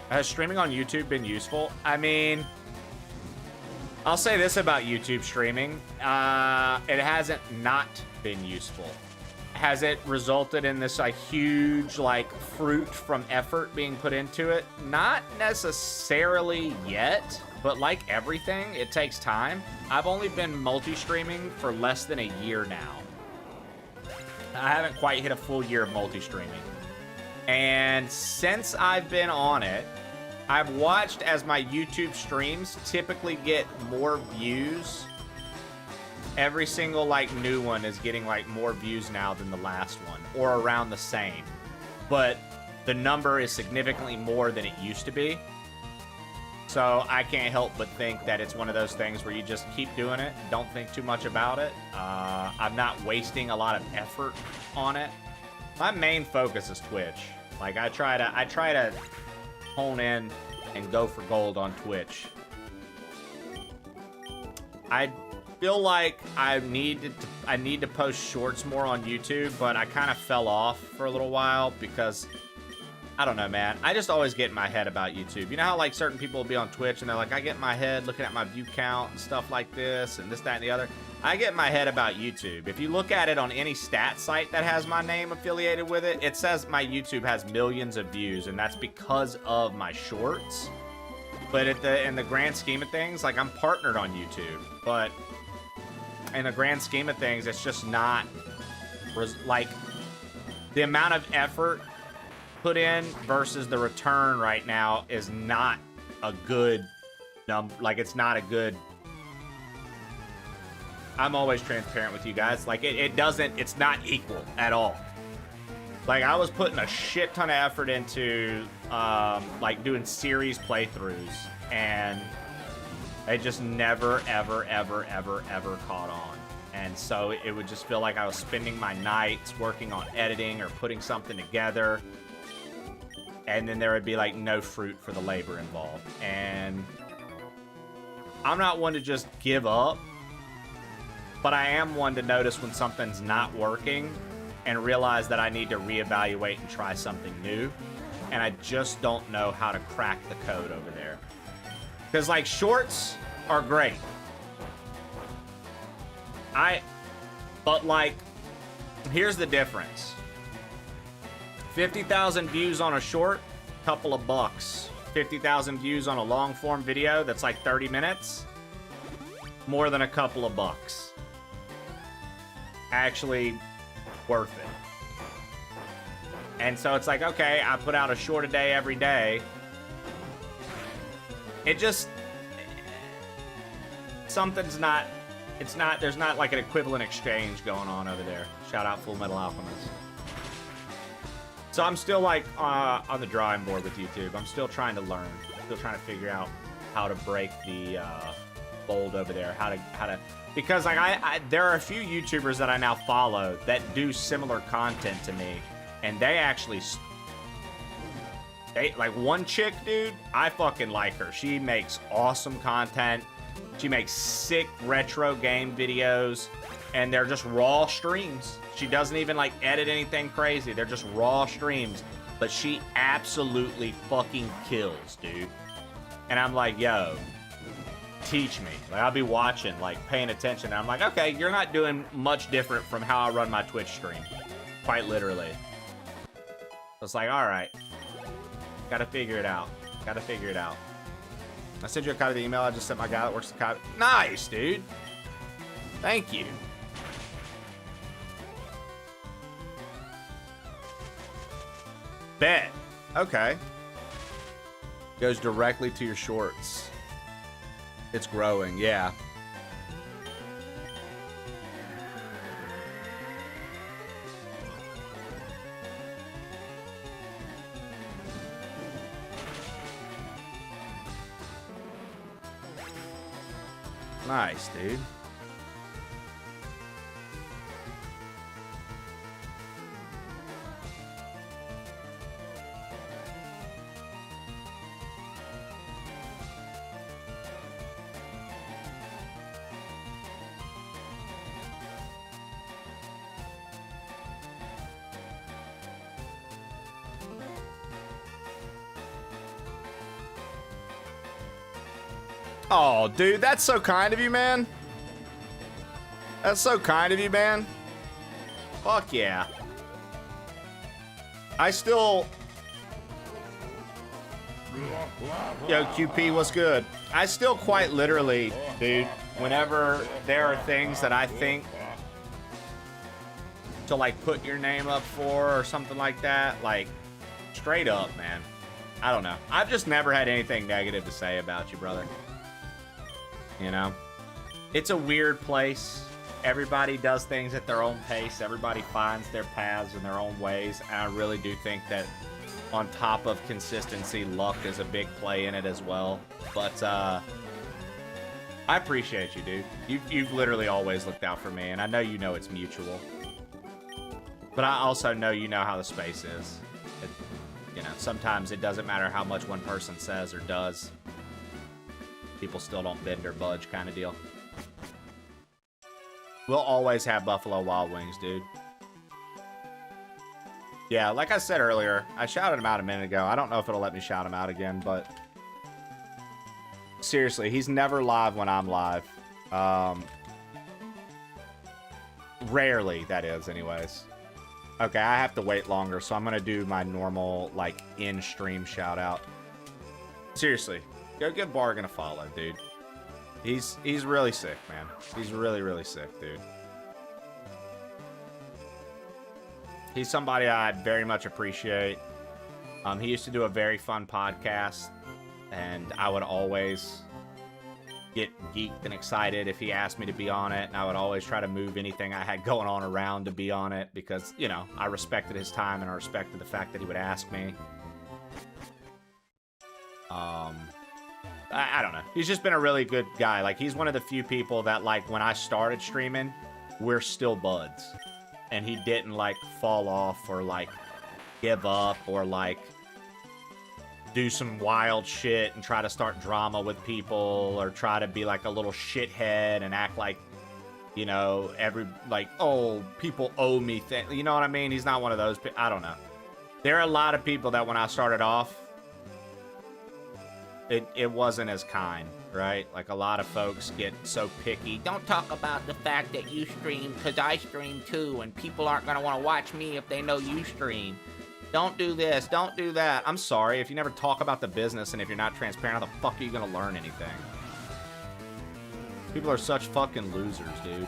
Has streaming on YouTube been useful? I mean, I'll say this about YouTube streaming. It hasn't not been useful. Has it resulted in this like huge like fruit from effort being put into it? Not necessarily yet, but like everything, it takes time. I've only been multi-streaming for less than a year now. I haven't quite hit a full year of multi-streaming. And since I've been on it, I've watched as my YouTube streams typically get more views. Every single like new one is getting like more views now than the last one, or around the same. But the number is significantly more than it used to be. So I can't help but think that it's one of those things where you just keep doing it, don't think too much about it. I'm not wasting a lot of effort on it. My main focus is Twitch. Like I try to hone in and go for gold on Twitch. I feel like I need to post shorts more on YouTube, but I kind of fell off for a little while because I don't know, man. I just always get in my head about YouTube. You know how like certain people will be on Twitch and they're like, I get in my head looking at my view count and stuff like this and this, that, and the other. I get in my head about YouTube. If you look at it on any stat site that has my name affiliated with it, it says my YouTube has millions of views, and that's because of my shorts. But in the grand scheme of things, like I'm partnered on YouTube, but in the grand scheme of things, it's just not like the amount of effort put in versus the return right now is not a good number. Like it's not a good. I'm always transparent with you guys. Like it's not equal at all. Like I was putting a shit ton of effort into like doing series playthroughs, and it just never, ever, ever, ever, ever caught on. And so it would just feel like I was spending my nights working on editing or putting something together, and then there would be like no fruit for the labor involved. And I'm not one to just give up, but I am one to notice when something's not working and realize that I need to reevaluate and try something new. And I just don't know how to crack the code over there. Because like shorts are great. But like, here's the difference. 50,000 views on a short, couple of bucks. 50,000 views on a long form video that's like 30 minutes, more than a couple of bucks. Actually worth it. And so it's like, okay, I put out a short a day every day. It just, something's not, there's not like an equivalent exchange going on over there. Shout out Full Metal Alchemist. So I'm still like on the drawing board with YouTube. I'm still trying to learn, still trying to figure out how to break the mold over there, how to, because like there are a few YouTubers that I now follow that do similar content to me, and they actually, like one chick, dude, I fucking like her. She makes awesome content. She makes sick retro game videos, and they're just raw streams. She doesn't even like edit anything crazy. They're just raw streams, but she absolutely fucking kills, dude. And I'm like, yo, teach me. Like I'll be watching, like paying attention, and I'm like, okay, you're not doing much different from how I run my Twitch stream. Quite literally. It's like, all right, gotta figure it out. Gotta figure it out. I sent you a copy of the email I just sent my guy that works the copy. Nice, dude. Thank you. Bet. Okay. Goes directly to your shorts. It's growing, yeah. Nice, dude. Oh, dude, that's so kind of you, man. That's so kind of you, man. Fuck yeah. I still... Yo, QP, what's good? I still quite literally, dude, whenever there are things that I think to, like, put your name up for or something like that, like, straight up, man. I don't know. I've just never had anything negative to say about you, brother. You know? It's a weird place. Everybody does things at their own pace. Everybody finds their paths in their own ways. And I really do think that on top of consistency, luck is a big play in it as well. But I appreciate you, dude. You've literally always looked out for me, and I know you know it's mutual. But I also know you know how the space is. You know, sometimes it doesn't matter how much one person says or does. People still don't bend or budge kind of deal. We'll always have Buffalo Wild Wings, dude. Yeah, like I said earlier, I shouted him out a minute ago. I don't know if it'll let me shout him out again, but seriously, he's never live when I'm live. Rarely, that is, anyways. Okay, I have to wait longer, so I'm gonna do my normal, like, in-stream shout-out. Seriously, go give Bargain a follow, dude. He's really sick, man. He's really, really sick, dude. He's somebody I very much appreciate. He used to do a very fun podcast, and I would always get geeked and excited if he asked me to be on it, and I would always try to move anything I had going on around to be on it because, you know, I respected his time and I respected the fact that he would ask me. I don't know. He's just been a really good guy. Like, he's one of the few people that, like, when I started streaming, we're still buds. And he didn't, like, fall off or, like, give up or, like, do some wild shit and try to start drama with people or try to be, like, a little shithead and act like, you know, oh, people owe me things. You know what I mean? He's not one of those. I don't know. There are a lot of people that when I started off, it wasn't as kind, right? Like, a lot of folks get so picky. Don't talk about the fact that you stream, because I stream too, and people aren't going to want to watch me if they know you stream. Don't do this, don't do that. I'm sorry, if you never talk about the business and if you're not transparent, how the fuck are you going to learn anything? People are such fucking losers, dude.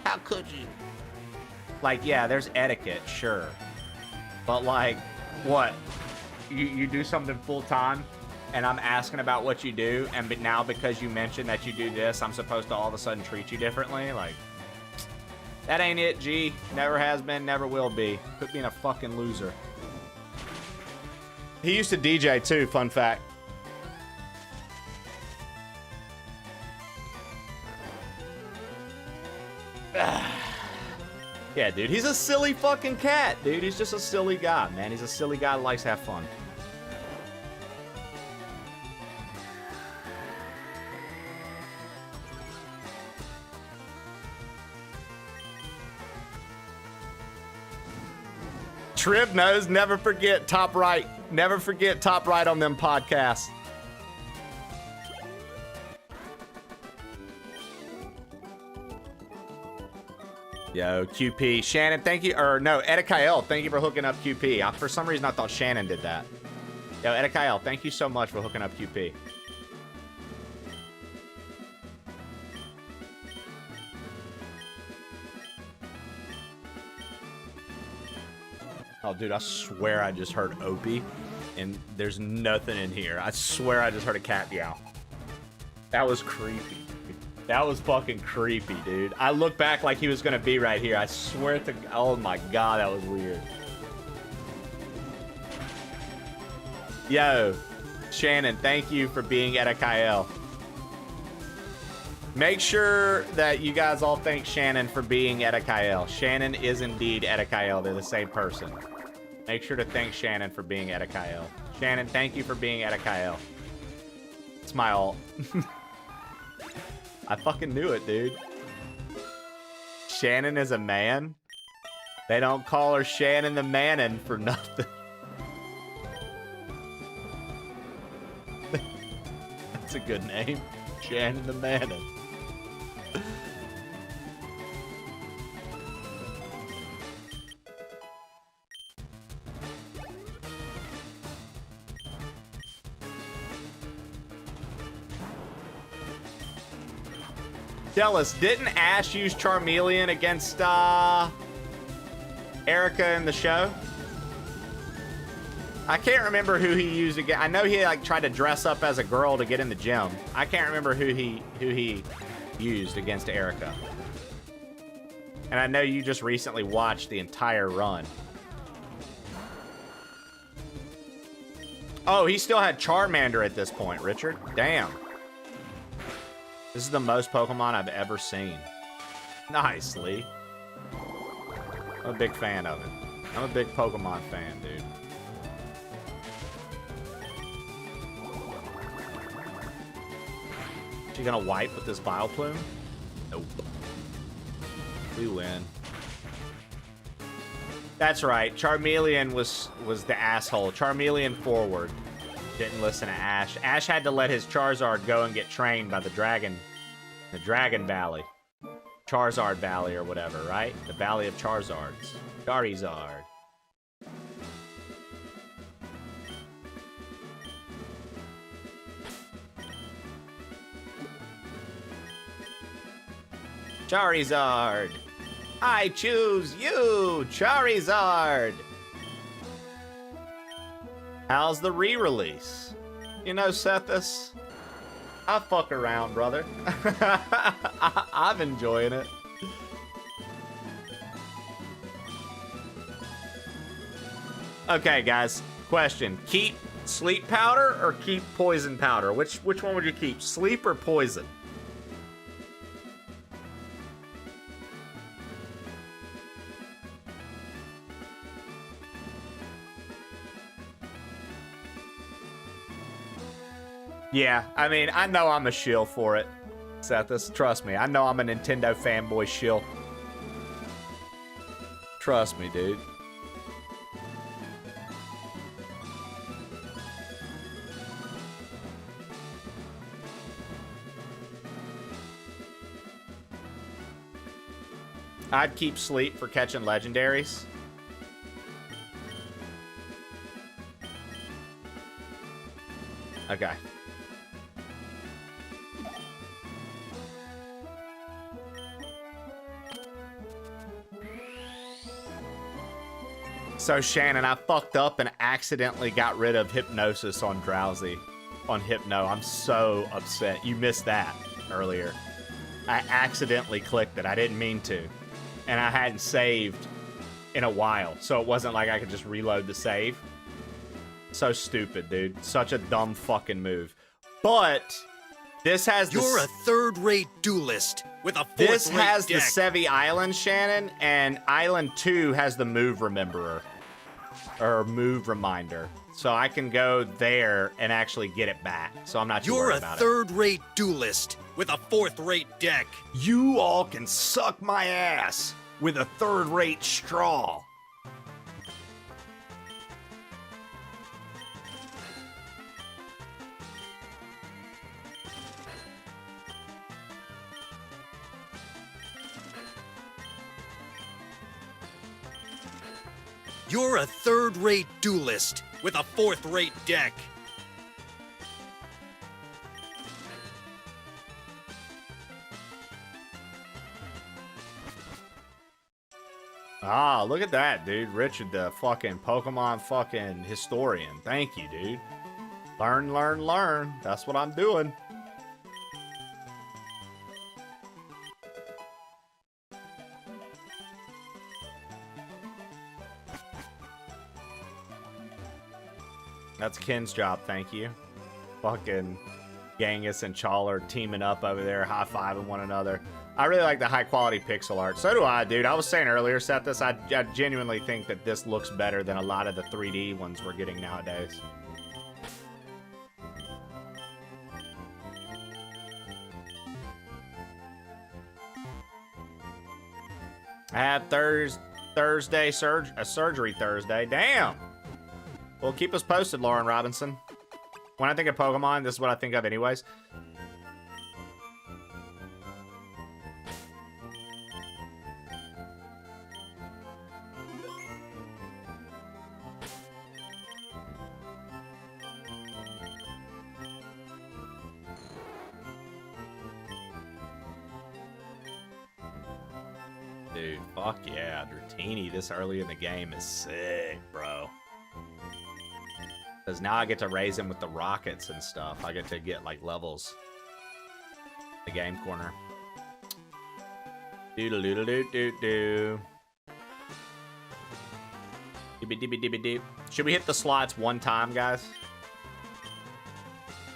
How could you? Like, yeah, there's etiquette, sure. But, like, what? You do something full-time, and I'm asking about what you do, and but now because you mentioned that you do this, I'm supposed to all of a sudden treat you differently? Like, that ain't it, G. Never has been, never will be. Quit being a fucking loser. He used to DJ, too, fun fact. Yeah, dude, he's a silly fucking cat, dude. He's just a silly guy, man. He's a silly guy that likes to have fun. Trib knows, never forget top right. Never forget top right on them podcasts. Yo, QP. Shannon, thank you. Or no, Edikael, thank you for hooking up QP. For some reason, I thought Shannon did that. Yo, Edikael, thank you so much for hooking up QP. Oh, dude, I swear I just heard Opie, and there's nothing in here. I swear I just heard a cat meow. That was creepy. That was fucking creepy, dude. I looked back like he was gonna be right here. I swear to... Oh my god, that was weird. Yo, Shannon, thank you for being at a Kyle. Make sure that you guys all thank Shannon for being at a Kyle. Shannon is indeed at a Kyle. They're the same person. Make sure to thank Shannon for being at a Kyle. Shannon, thank you for being at a Kyle. It's my alt. I fucking knew it, dude. Shannon is a man? They don't call her Shannon the Mannin for nothing. That's a good name. Shannon the Mannin. Jealous, didn't Ash use Charmeleon against Erica in the show? I can't remember who he used again. I know he like tried to dress up as a girl to get in the gym. I can't remember who he used against Erica. And I know you just recently watched the entire run. Oh, he still had Charmander at this point, Richard. Damn. This is the most Pokemon I've ever seen. Nice, Lee. I'm a big fan of it. I'm a big Pokemon fan, dude. She gonna wipe with this Vileplume? Nope. We win. That's right. Charmeleon was the asshole. Charmeleon forward. Didn't listen to Ash. Ash had to let his Charizard go and get trained by the Dragon Valley. Charizard Valley or whatever, right? The Valley of Charizards. Charizard. Charizard. I choose you, Charizard. How's the re-release? You know, Sethus, I fuck around, brother. I'm enjoying it. Okay, guys, question. Keep sleep powder or keep poison powder? Which one would you keep, sleep or poison? Yeah, I mean, I know I'm a shill for it, Sethus. Trust me, I know I'm a Nintendo fanboy shill. Trust me, dude. I'd keep sleep for catching legendaries. Okay. So Shannon, I fucked up and accidentally got rid of hypnosis on Drowsy. On Hypno. I'm so upset. You missed that earlier. I accidentally clicked it. I didn't mean to. And I hadn't saved in a while. So it wasn't like I could just reload the save. So stupid, dude. Such a dumb fucking move. But this has You're a third-rate duelist with a fourth-rate This has deck. the Sevi Island, Shannon, and Island 2 has the move rememberer. Or move reminder. So I can go there and actually get it back. So I'm not too You're worried a about it. third-rate duelist with a fourth-rate deck. You all can suck my ass with a third-rate straw. You're a third-rate duelist with a fourth-rate deck. Ah, look at that, dude. Richard, the fucking Pokemon fucking historian. Thank you, dude. Learn, learn, learn. That's what I'm doing. That's Ken's job, thank you. Fucking Genghis and Chawler teaming up over there, high-fiving one another. I really like the high-quality pixel art. So do I, dude. I was saying earlier, Sethus, I genuinely think that this looks better than a lot of the 3D ones we're getting nowadays. I have surgery Thursday. Damn! Well, keep us posted, Lauren Robinson. When I think of Pokemon, this is what I think of anyways. Dude, fuck yeah. Dratini this early in the game is sick, bro. Because now I get to raise him with the rockets and stuff. I get to get, like, levels. The game corner. Doodle-doodle-doo-doo-doo. Dibby-dibby-dibby-doo. Should we hit the slots one time, guys?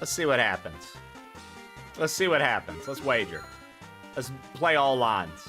Let's see what happens. Let's see what happens. Let's wager. Let's play all lines.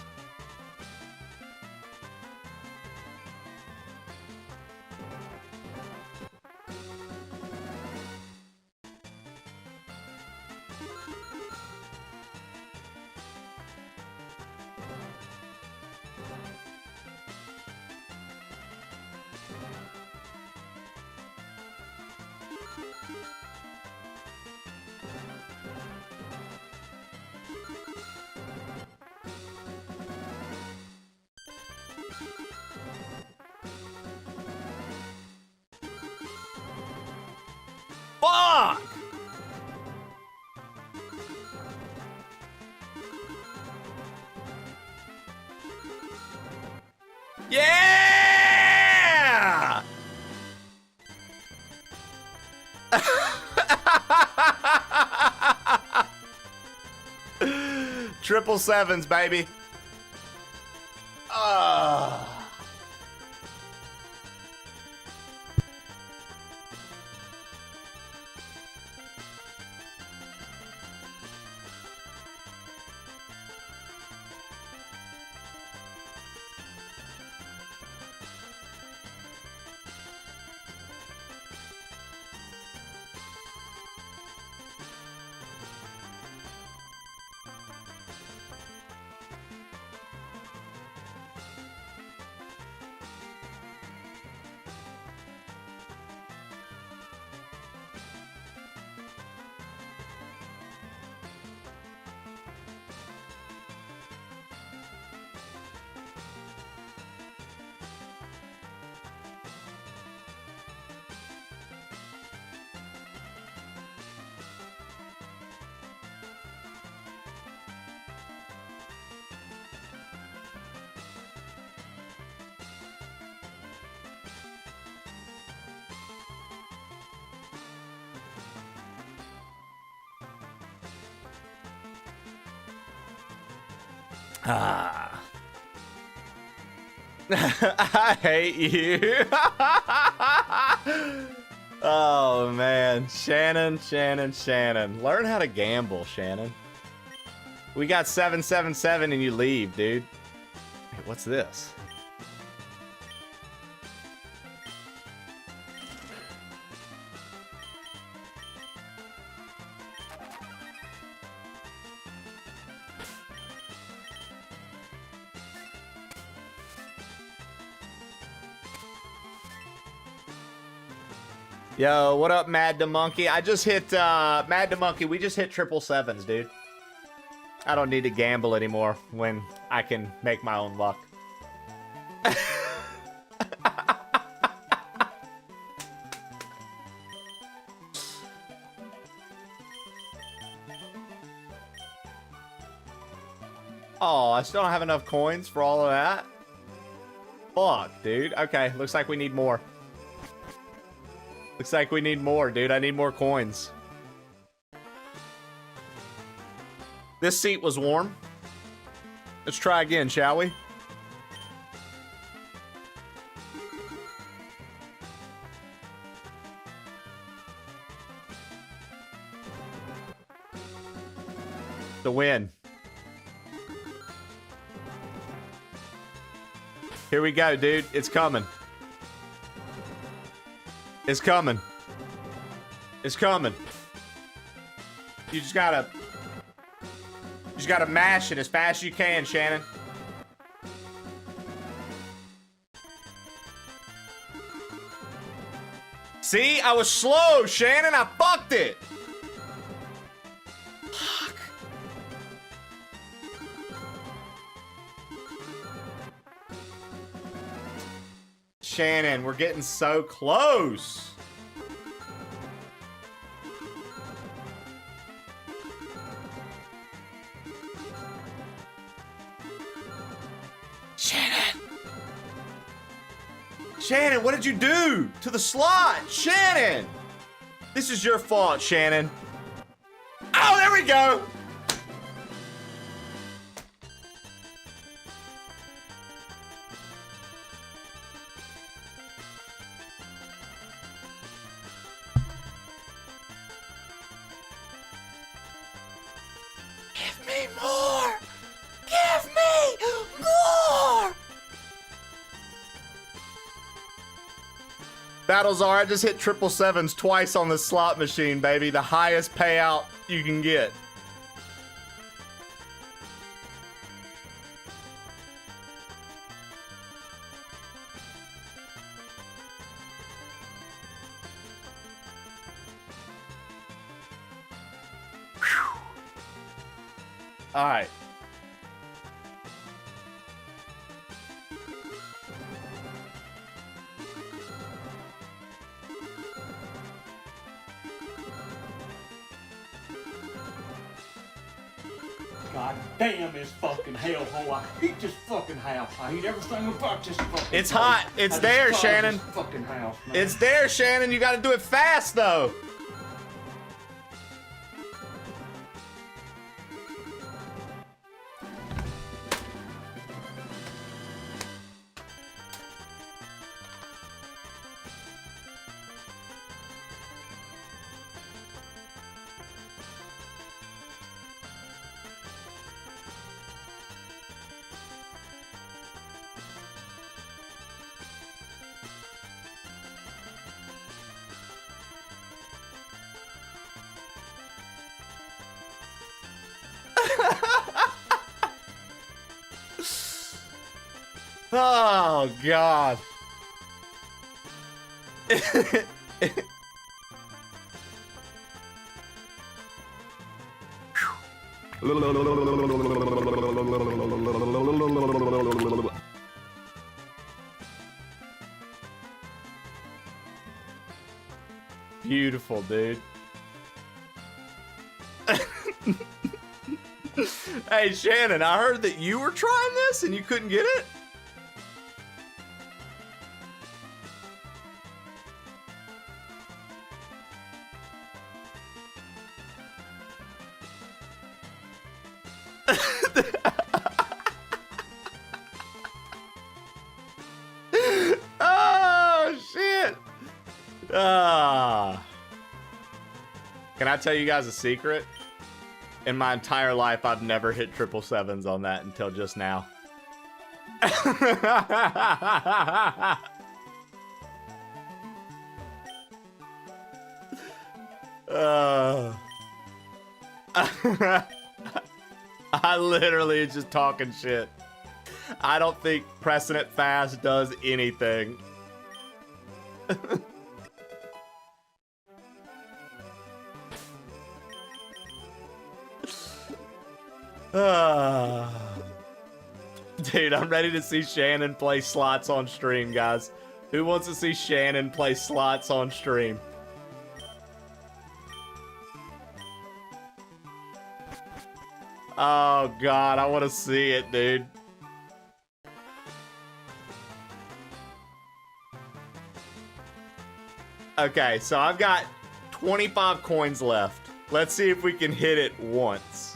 Fuck! Yeah! Triple sevens, baby. Ah. I hate you. Oh, man. Shannon. Learn how to gamble, Shannon. We got 777 and you leave, dude. Wait, what's this? Yo, what up, Mad the Monkey? I just hit, Mad the Monkey, we just hit triple sevens, dude. I don't need to gamble anymore when I can make my own luck. Oh, I still don't have enough coins for all of that? Fuck, dude. Okay, looks like we need more. Looks like we need more, dude. I need more coins. This seat was warm. Let's try again, shall we? The win. Here we go, dude. It's coming. It's coming. It's coming. You just gotta mash it as fast as you can, Shannon. See, I was slow, Shannon. I fucked it. Fuck. Shannon, we're getting so close. Shannon, what did you do to the slot? Shannon! This is your fault, Shannon. Oh, there we go! Give me more! Give me more! Battlezar, I just hit triple sevens twice on the slot machine, baby. The highest payout you can get. All right. God damn this fucking hellhole. I hate this fucking house. I hate everything about this fucking It's place. hot. It's I there, despise Shannon. This fucking house, man. It's there, Shannon. You got to do it fast, though. Oh, God. Beautiful, dude. Hey, Shannon, I heard that you were trying this and you couldn't get it? Oh, shit. Can I tell you guys a secret? In my entire life, I've never hit 777s on that until just now. I literally is just talking shit. I don't think pressing it fast does anything. Dude, I'm ready to see Shannon play slots on stream, guys. Who wants to see Shannon play slots on stream? Oh, God, I want to see it, dude. Okay, so I've got 25 coins left. Let's see if we can hit it once.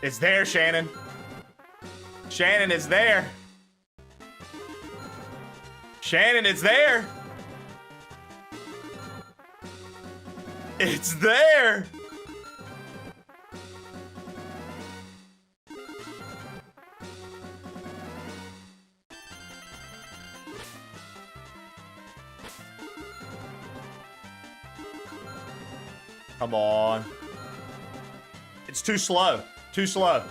It's there, Shannon. Shannon, it's there. Shannon, it's there. It's there. Come on. It's too slow. Too slow.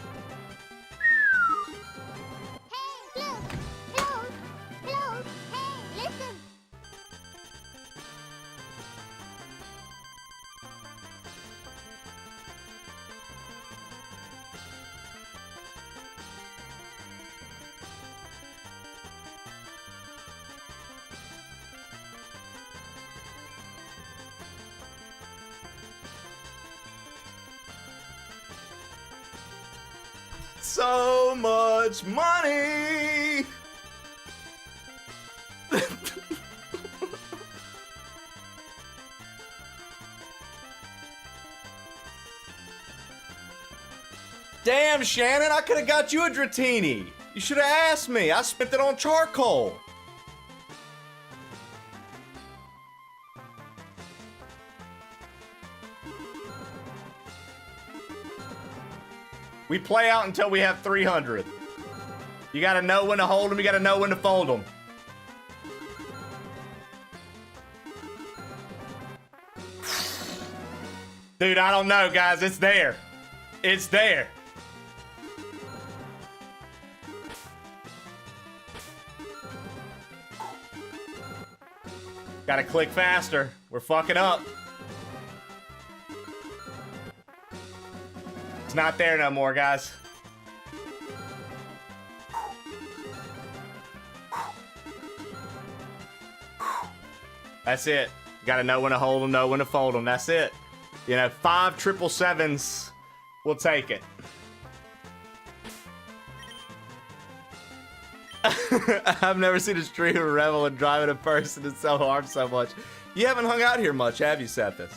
So much money. Damn, Shannon, I could have got you a Dratini. You should have asked me. I spent it on charcoal. We play out until we have 300. You gotta know when to hold them, you gotta know when to fold them. Dude, I don't know, guys. It's there. It's there. Gotta click faster. We're fucking up. It's not there no more, guys. That's it. Gotta know when to hold them, know when to fold them. That's it. You know, 5 777s. We'll take it. I've never seen a streamer revel in driving a person and self-harm so much. You haven't hung out here much, have you, Cephas?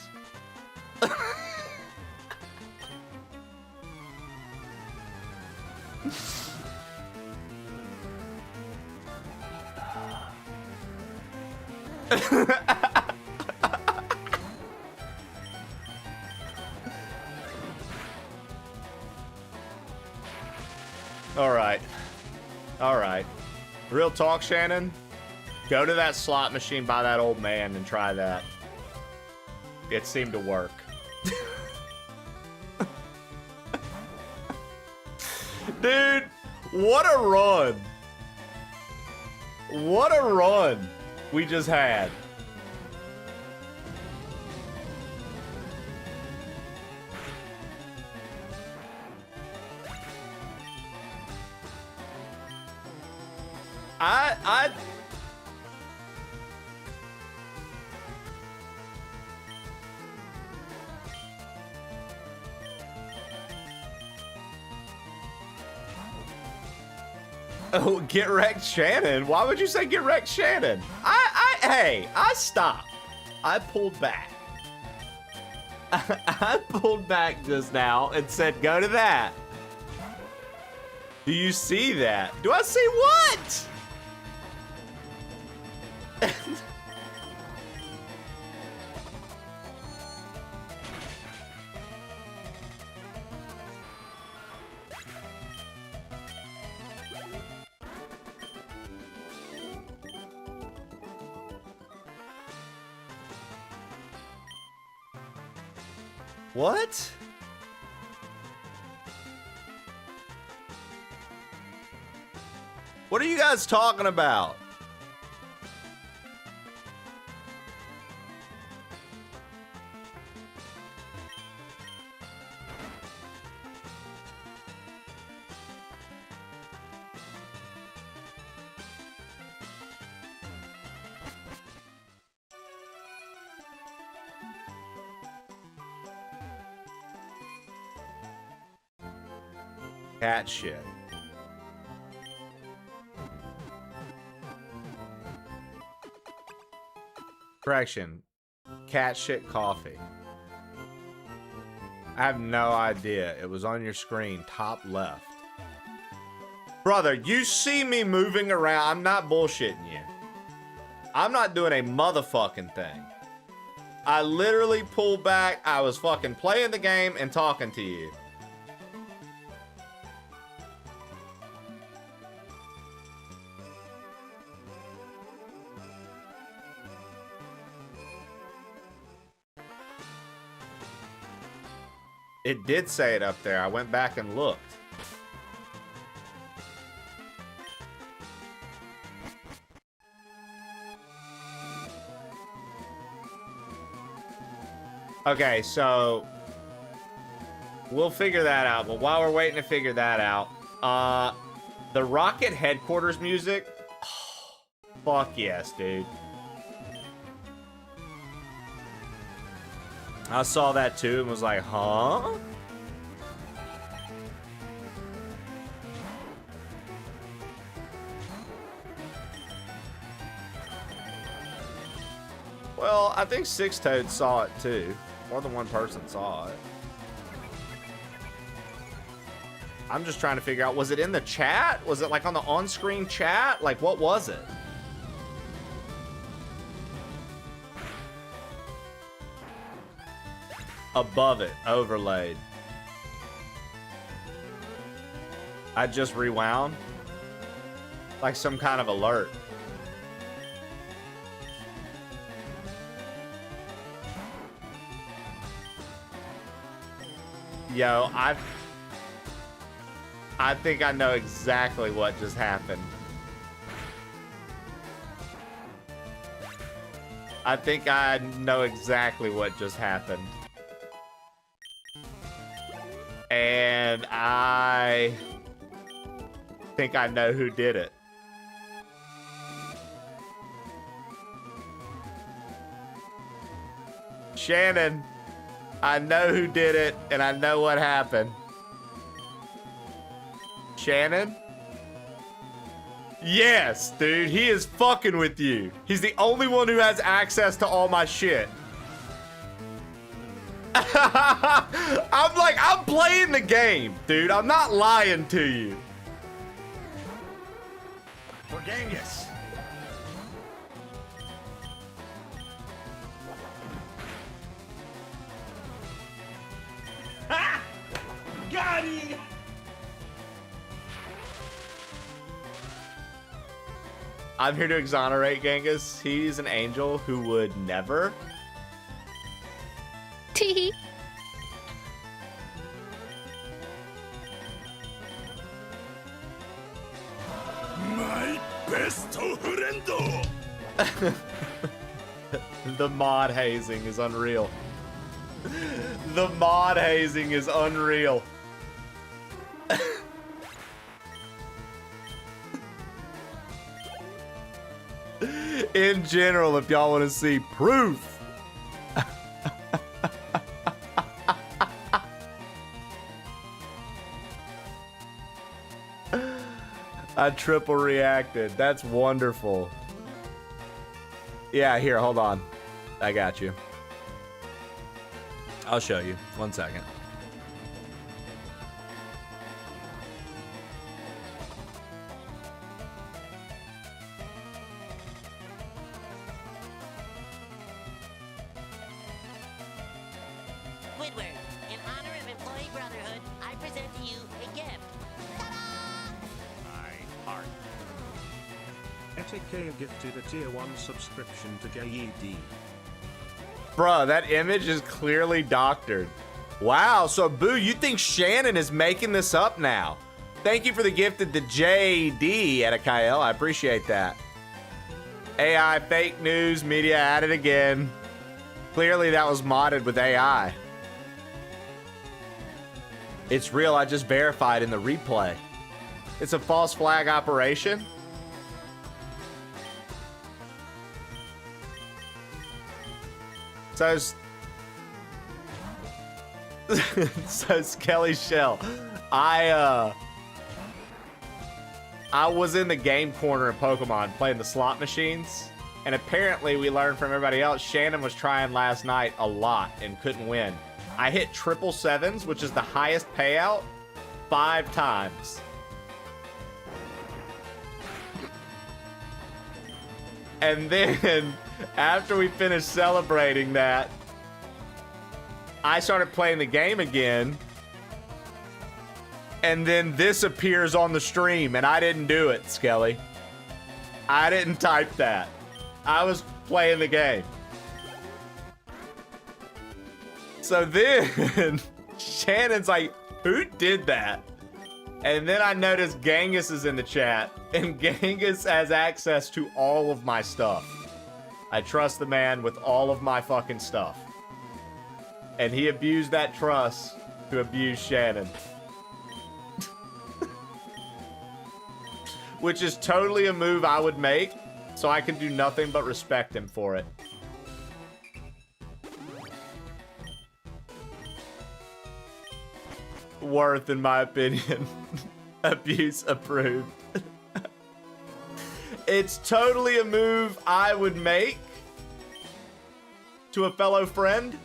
All right. All right. Real talk, Shannon. Go to that slot machine by that old man and try that. It seemed to work. Dude, what a run. What a run we just had. I Oh, get wrecked Shannon. Why would you say get wrecked Shannon? Hey, I stopped. I pulled back. I pulled back just now and said go to that. Do you see that? Do I see what? What? What are you guys talking about? Cat shit. Correction. Cat shit coffee. I have no idea. It was on your screen, top left. Brother, you see me moving around. I'm not bullshitting you. I'm not doing a motherfucking thing. I literally pulled back. I was fucking playing the game and talking to you. It did say it up there. I went back and looked. Okay, so we'll figure that out. But while we're waiting to figure that out, the Rocket headquarters music, oh, fuck yes, dude. I saw that too and was like, huh? Well, I think Six Toad saw it too. More than one person saw it. I'm just trying to figure out, was it in the chat? Was it like on the on-screen chat? Like, what was it? Above it, overlaid. I just rewound. Like some kind of alert. Yo, I think I know exactly what just happened. I think I know exactly what just happened. And I think I know who did it. Shannon, I know who did it, and I know what happened. Shannon? Yes, dude, he is fucking with you. He's the only one who has access to all my shit. I'm playing the game, dude. I'm not lying to you. For Genghis. Ha! Got him! I'm here to exonerate Genghis. He's an angel who would never. Tee. My best friend. The mod hazing is unreal. The mod hazing is unreal. In general, if y'all want to see proof. I triple reacted. That's wonderful. Yeah, here, hold on. I got you. I'll show you. 1 second. Squidward, in honor of Employee Brotherhood, I present to you a gift. My heart. ETK gifted a tier 1 subscription to JED. Bruh, that image is clearly doctored. Wow, so Boo, you think Shannon is making this up now? Thank you for the gift of the JD at a Kyle. I appreciate that. AI, fake news, media at it again. Clearly that was modded with AI. It's real, I just verified in the replay. It's a false flag operation. So, Skelly Shell, I was in the game corner of Pokemon playing the slot machines, and apparently we learned from everybody else, Shannon was trying last night a lot and couldn't win. I hit 777s, which is the highest payout, 5 times. And then, after we finished celebrating that, I started playing the game again. And then this appears on the stream, and I didn't do it, Skelly. I didn't type that. I was playing the game. So then, Shannon's like, who did that? And then I noticed Genghis is in the chat, and Genghis has access to all of my stuff. I trust the man with all of my fucking stuff. And he abused that trust to abuse Shannon. Which is totally a move I would make, so I can do nothing but respect him for it. Worth, in my opinion. Abuse approved. It's totally a move I would make to a fellow friend.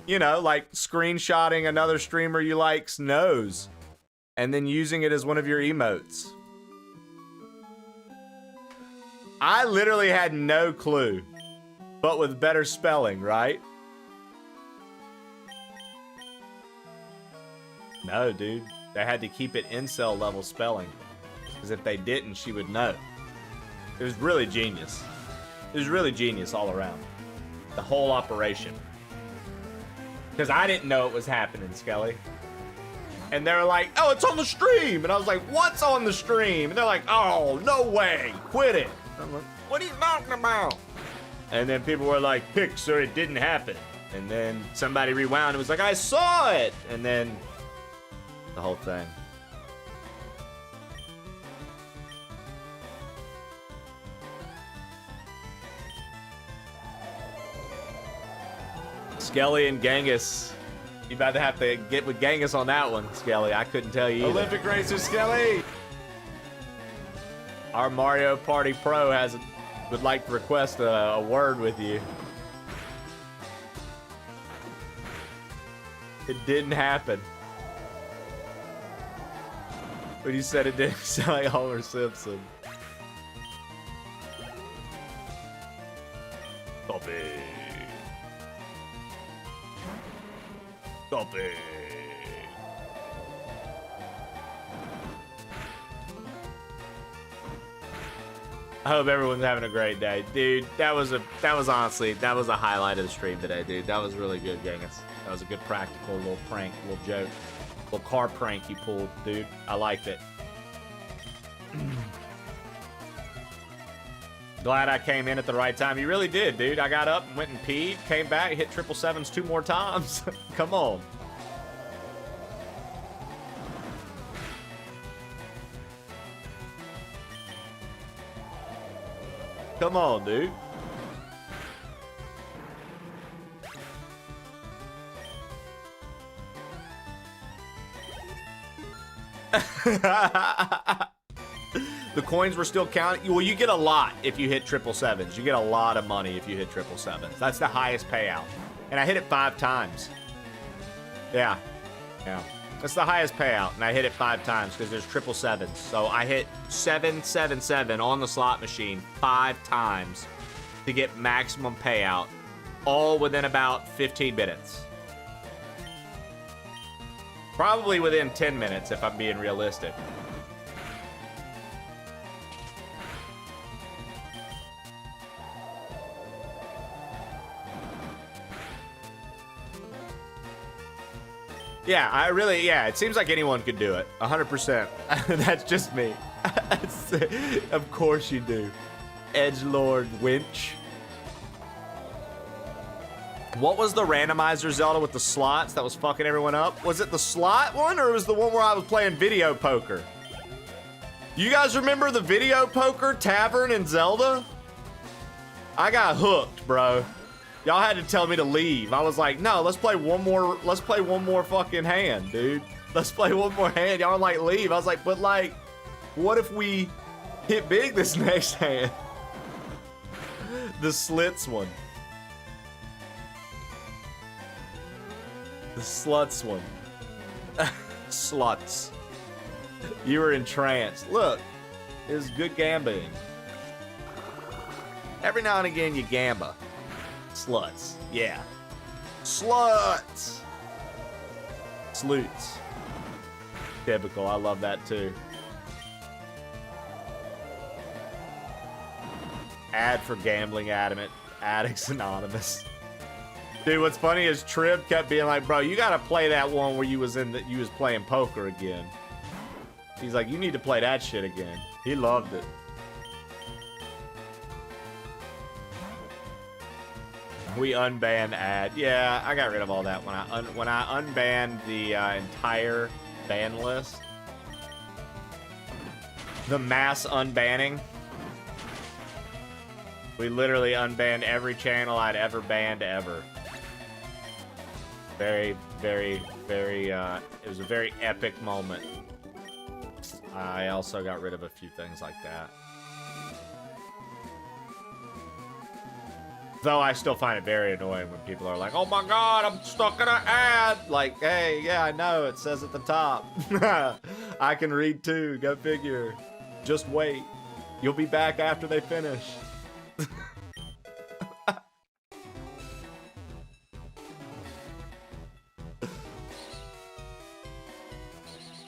You know, like screenshotting another streamer you like's nose and then using it as one of your emotes. I literally had no clue, but with better spelling, right? No, dude. They had to keep it incel level spelling. Because if they didn't, she would know. It was really genius. It was really genius all around. The whole operation. Because I didn't know it was happening, Skelly. And they were like, oh, it's on the stream. And I was like, what's on the stream? And they're like, oh, no way. Quit it. I'm like, what are you talking about? And then people were like, Pixar, it didn't happen. And then somebody rewound and was like, I saw it. And then the whole thing. Skelly and Genghis. You about to have to get with Genghis on that one, Skelly. I couldn't tell you either. Olympic racer Skelly. Our Mario Party Pro would like to request a word with you. It didn't happen. But he said it didn't sound like Homer Simpson. Stop it. Stop it. I hope everyone's having a great day. Dude, that was honestly a highlight of the stream today, dude. That was really good, Genghis. That was a good practical little prank, little joke. Little car prank you pulled, dude. I liked it. Glad I came in at the right time. You really did, dude. I got up and went and peed, came back, hit 777s 2 more times. Come on. Come on, dude. The coins were still counting. Well, you get a lot if you hit 777s. You get a lot of money if you hit 777s. That's the highest payout. And I hit it 5 times. Yeah. Yeah. That's the highest payout. And I hit it 5 times because there's 777s. So I hit 777 on the slot machine 5 times to get maximum payout. All within about 15 minutes. Probably within 10 minutes if I'm being realistic. Yeah, it seems like anyone could do it. 100%. That's just me. Of course you do. Edgelord Winch. What was the randomizer Zelda with the slots that was fucking everyone up? Was it the slot one or was it the one where I was playing video poker? You guys remember the video poker tavern in Zelda? I got hooked, bro. Y'all had to tell me to leave. I was like, no, let's play one more fucking hand, dude. Let's play one more hand. Y'all were like, leave. I was like, but like, what if we hit big this next hand? The slits one. The sluts one. Sluts. You were entranced. Look, it was good gambling. Every now and again, you gamba. Sluts. Yeah. Sluts. Sloots. Typical. I love that too. Ad for gambling adamant. Addicts Anonymous. Dude, what's funny is Trib kept being like, bro, you gotta play that one where you was playing poker again. He's like, you need to play that shit again. He loved it. We unbanned ad. Yeah, I got rid of all that when I unbanned the entire ban list. The mass unbanning. We literally unbanned every channel I'd ever banned ever. Very, very, very, it was a very epic moment. I also got rid of a few things like that. Though I still find it very annoying when people are like, oh my god, I'm stuck in an ad. Like, hey, yeah, I know, it says at the top. I can read too, go figure. Just wait. You'll be back after they finish.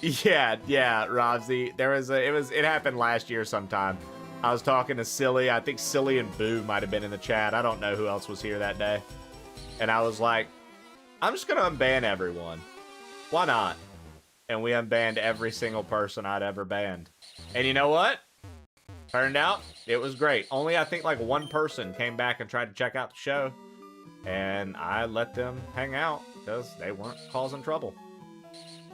Yeah, Robsy. It happened last year sometime. I was talking to Silly. I think Silly and Boo might have been in the chat. I don't know who else was here that day. And I was like, I'm just gonna unban everyone. Why not? And we unbanned every single person I'd ever banned. And you know what? Turned out, it was great. Only I think like one person came back and tried to check out the show. And I let them hang out because they weren't causing trouble.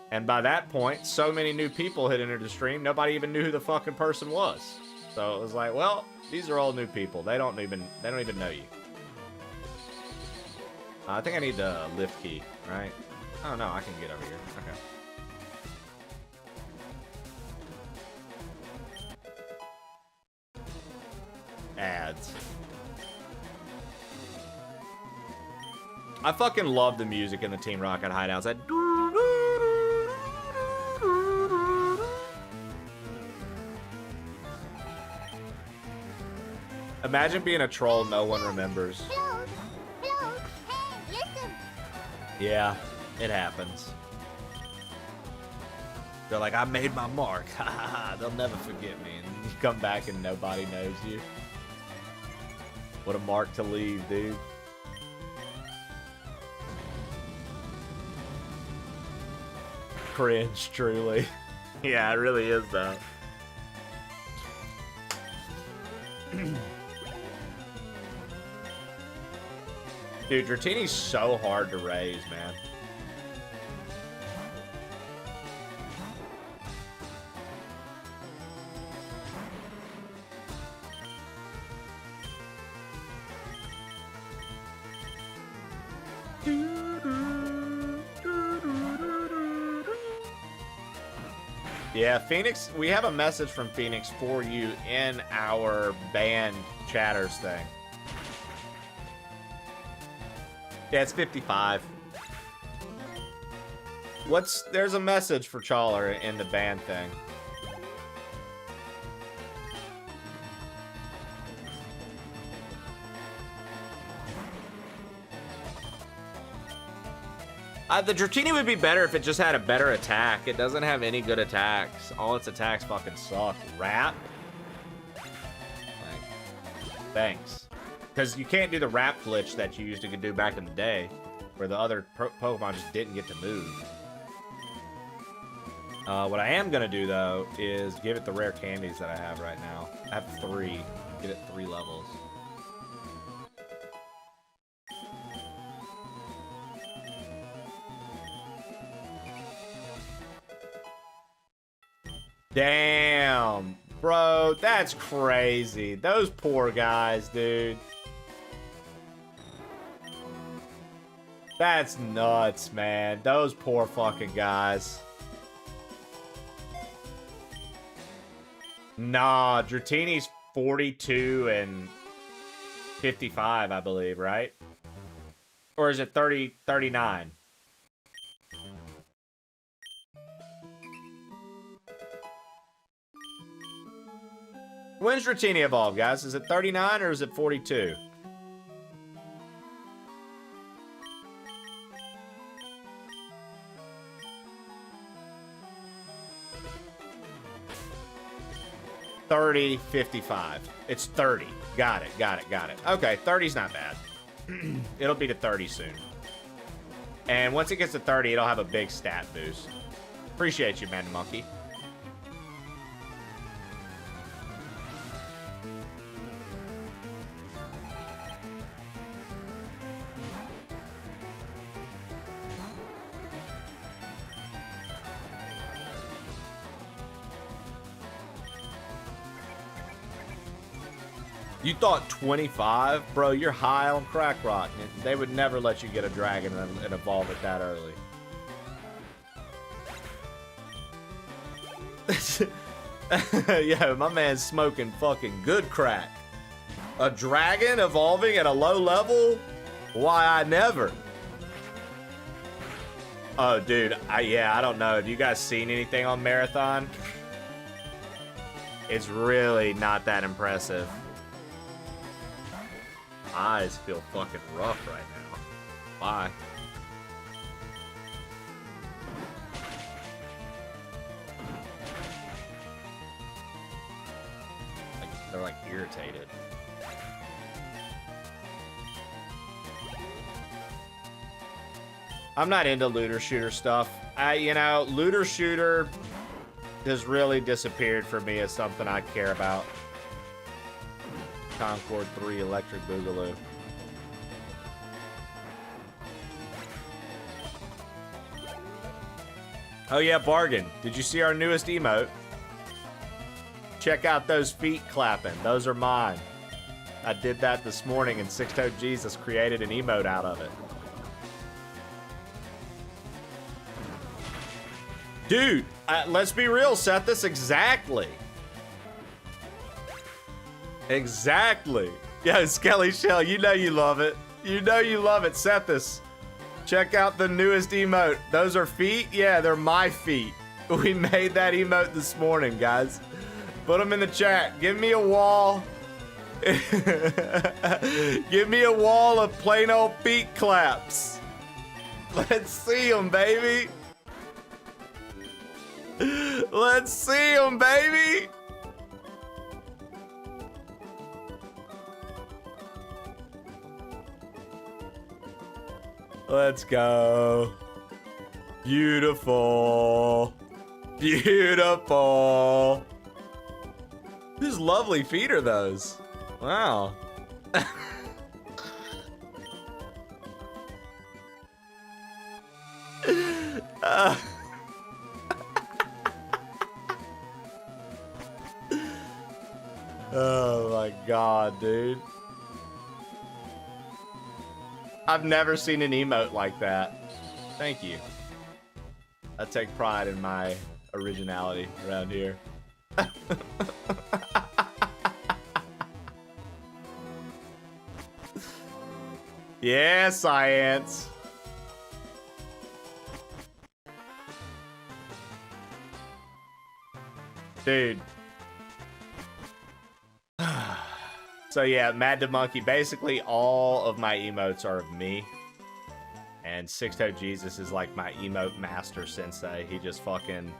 And by that point, so many new people had entered the stream, nobody even knew who the fucking person was. So it was like, well, these are all new people. They don't even know you. I think I need the lift key, right? Oh no, I can get over here. Okay. Ads. I fucking love the music in the Team Rocket hideouts. That imagine being a troll no one remembers. Hello, hey, listen. Yeah, it happens. They're like, I made my mark. Ha ha ha. They'll never forget me. And you come back and nobody knows you. What a mark to leave, dude. Cringe, truly. Yeah, it really is, though. Dude, Dratini's so hard to raise, man. Yeah, Phoenix, we have a message from Phoenix for you in our band chatters thing. Yeah, it's 55. There's a message for Chawler in the band thing. The Dratini would be better if it just had a better attack. It doesn't have any good attacks. All its attacks fucking suck. Wrap? Like, thanks. Because you can't do the wrap glitch that you used to do back in the day, where the other Pokemon just didn't get to move. What I am going to do, though, is give it the rare candies that I have right now. I have 3. Get it 3 levels. Damn, bro, that's crazy. Those poor guys, dude. That's nuts, man. Those poor fucking guys. Nah, Dratini's 42 and 55, I believe, right? Or is it 39? When's Dratini evolve, guys? Is it 39 or is it 42? $30, 55. It's 30. Got it. Okay, 30's not bad. It'll be to 30 soon. And once it gets to 30, it'll have a big stat boost. Appreciate you, Man Monkey. You thought 25? Bro, you're high on crack rock. They would never let you get a dragon and evolve it that early. Yeah, my man's smoking fucking good crack. A dragon evolving at a low level? Why, I never. Oh, dude, I don't know. Have you guys seen anything on Marathon? It's really not that impressive. Eyes feel fucking rough right now. Bye. They're like irritated. I'm not into looter shooter stuff. Looter shooter has really disappeared for me as something I care about. Concord 3 Electric Boogaloo. Oh yeah, Bargain. Did you see our newest emote? Check out those feet clapping. Those are mine. I did that this morning and Six-Toed Jesus created an emote out of it. Dude, let's be real, Seth. This exactly. Exactly. Yo, Skelly Shell, you know you love it. You know you love it. Seth this. Check out the newest emote. Those are feet? Yeah, they're my feet. We made that emote this morning, guys. Put them in the chat. Give me a wall. Give me a wall of plain old feet claps. Let's see them, baby. Let's see them, baby. Let's go. Beautiful. Beautiful. Whose lovely feet are those? Wow. Oh my god, dude. I've never seen an emote like that. Thank you. I take pride in my originality around here. Yeah, science. Dude. So yeah, Mad to Monkey. Basically, all of my emotes are of me. And Six-Toed Jesus is like my emote master sensei. He just fucking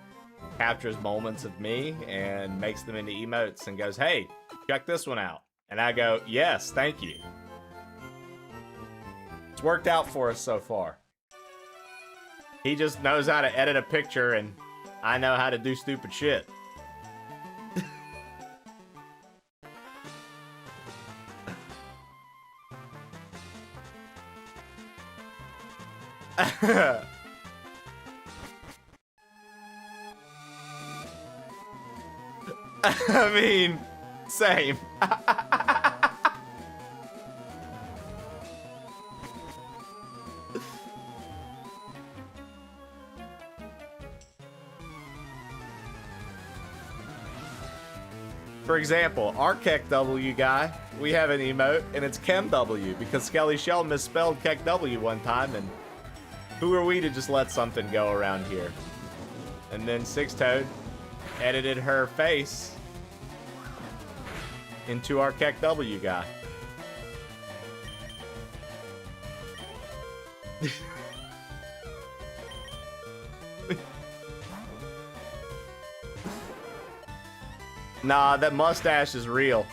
captures moments of me and makes them into emotes and goes, hey, check this one out. And I go, yes, thank you. It's worked out for us so far. He just knows how to edit a picture and I know how to do stupid shit. I mean, same. For example, our Keck W guy, we have an emote, and it's Chem W, because Skelly Shell misspelled Keck W one time, and who are we to just let something go around here? And then Six-Toed edited her face into our Keck W guy. Nah, that mustache is real.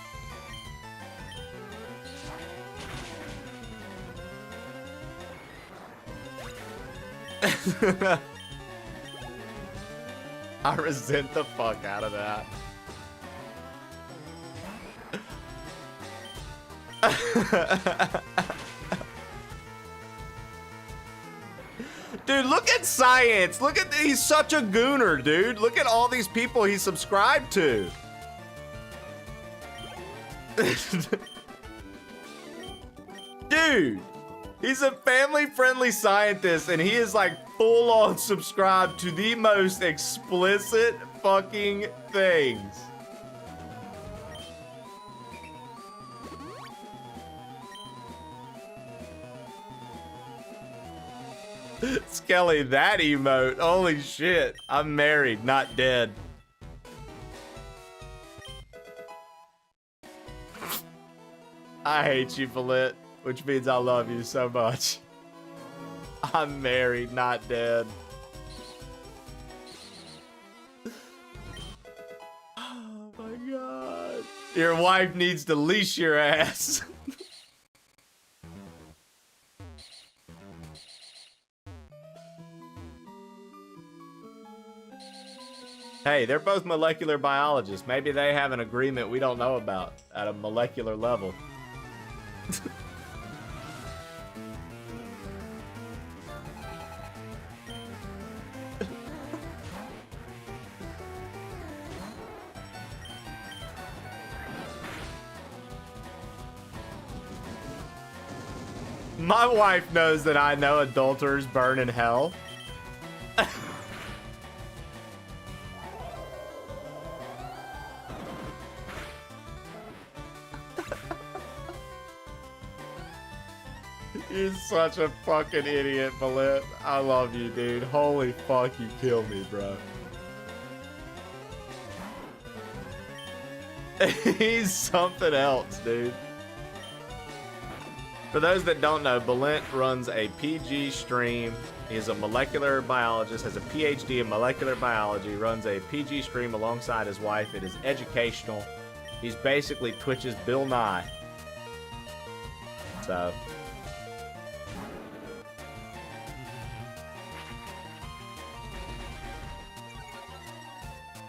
I resent the fuck out of that. Dude, look at Science. Look at, he's such a gooner, dude. Look at all these people he's subscribed to. Dude, he's a family-friendly scientist, and he is like full-on subscribed to the most explicit fucking things. Skelly, that emote, holy shit. I'm married, not dead. I hate you, Palit, which means I love you so much. I'm married, not dead. Oh my god. Your wife needs to leash your ass. Hey, they're both molecular biologists. Maybe they have an agreement we don't know about at a molecular level. My wife knows that I know adulterers burn in hell. You're such a fucking idiot, Balit. I love you, dude. Holy fuck, you killed me, bro. He's something else, dude. For those that don't know, Balint runs a PG stream. He's a molecular biologist, has a PhD in molecular biology, runs a PG stream alongside his wife. It is educational. He's basically Twitch's Bill Nye. So...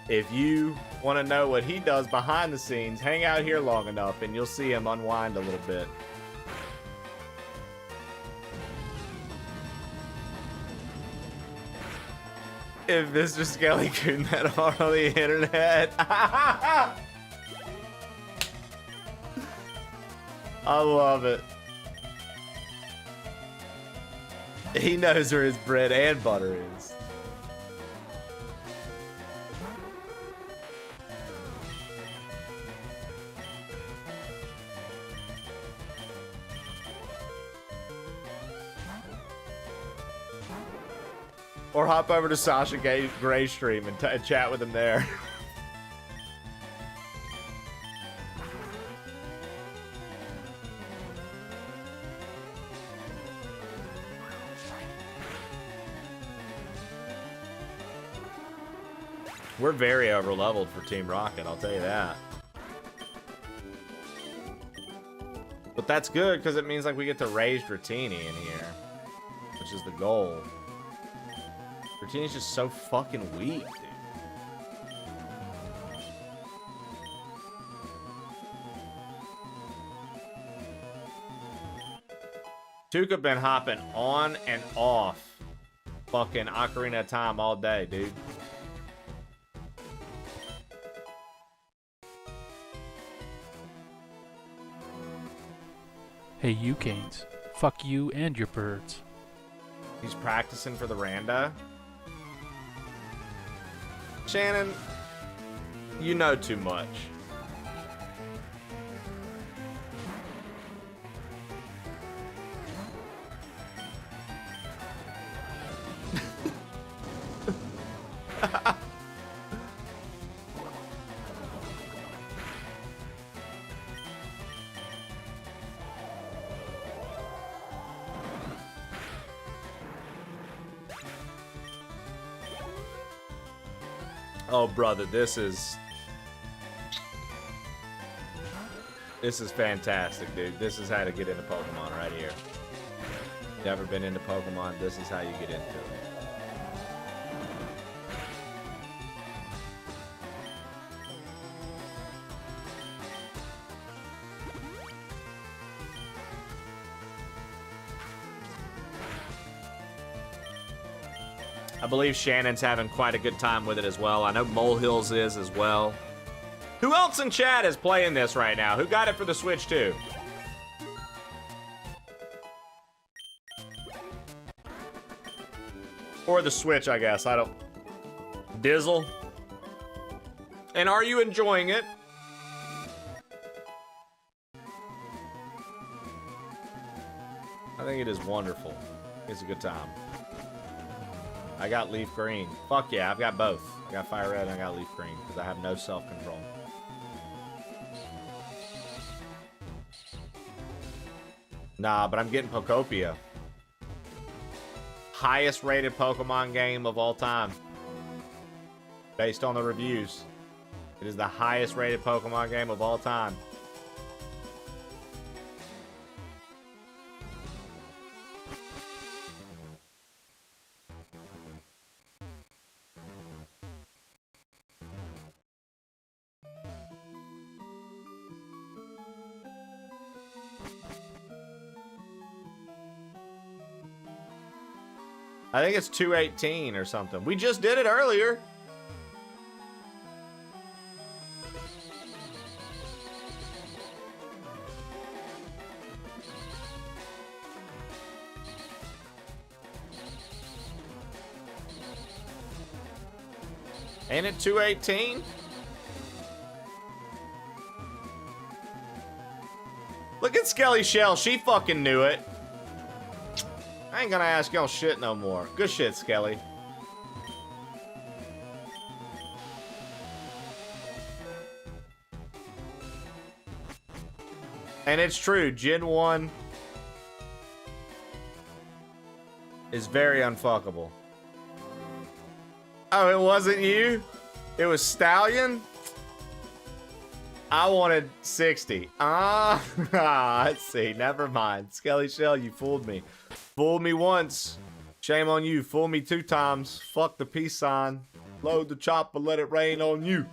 if you want to know what he does behind the scenes, hang out here long enough and you'll see him unwind a little bit. If Mr. Skelly couldn't that are on the internet. I love it. He knows where his bread and butter is. Or hop over to Sasha Gray's stream and chat with him there. We're very over-leveled for Team Rocket, I'll tell you that. But that's good, because it means like we get to raise Dratini in here. Which is the goal. Dratini's just so fucking weak, dude. Tuka been hopping on and off fucking Ocarina of Time all day, dude. Hey, you Canes. Fuck you and your birds. He's practicing for the Randa. Shannon, you know too much. Oh, brother, this is fantastic, dude. This is how to get into Pokemon right here. Never been into Pokemon, this is how you get into it. I believe Shannon's having quite a good time with it as well. I know Molehills is as well. Who else in chat is playing this right now? Who got it for the Switch too? Or the Switch, I guess. I don't... Dizzle? And are you enjoying it? I think it is wonderful. It's a good time. I got Leaf Green. Fuck yeah, I've got both. I got FireRed and I got Leaf Green because I have no self-control. Nah, but I'm getting Pokopia. Highest rated Pokemon game of all time. Based on the reviews. It is the highest rated Pokemon game of all time. I think it's 218 or something. We just did it earlier. Ain't it 218? Look at Skelly Shell. She fucking knew it. I ain't gonna ask y'all shit no more. Good shit, Skelly. And it's true. Gen 1 is very unfuckable. Oh, it wasn't you? It was Stallion? I wanted 60. Let's see. Never mind. Skelly Shell, you fooled me. Fooled me once. Shame on you. Fool me 2 times. Fuck the peace sign. Load the chopper, let it rain on you.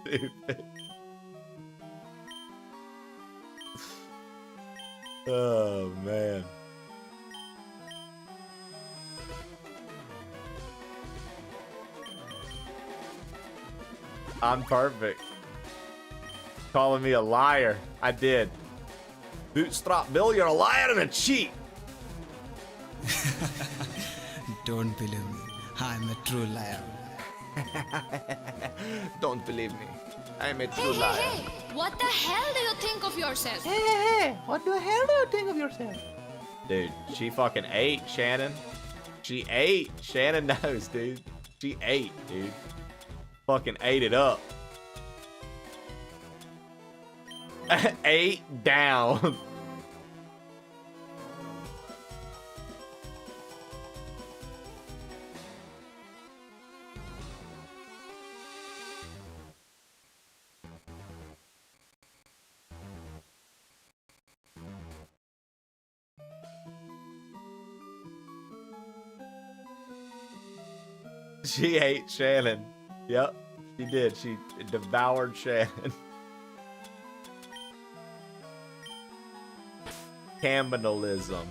Stupid. Oh, man. I'm perfect. Calling me a liar. I did. Bootstrap Bill, you're a liar and a cheat. Don't believe me. I'm a true liar. Don't believe me. I'm a true liar. What the hell do you think of yourself? Hey, what the hell do you think of yourself? Dude, she fucking ate, Shannon. She ate. Shannon knows, dude. She ate, dude. Fucking ate it up. 8 down. She ate Shannon. Yep, she did. She devoured Shannon. Cannibalism.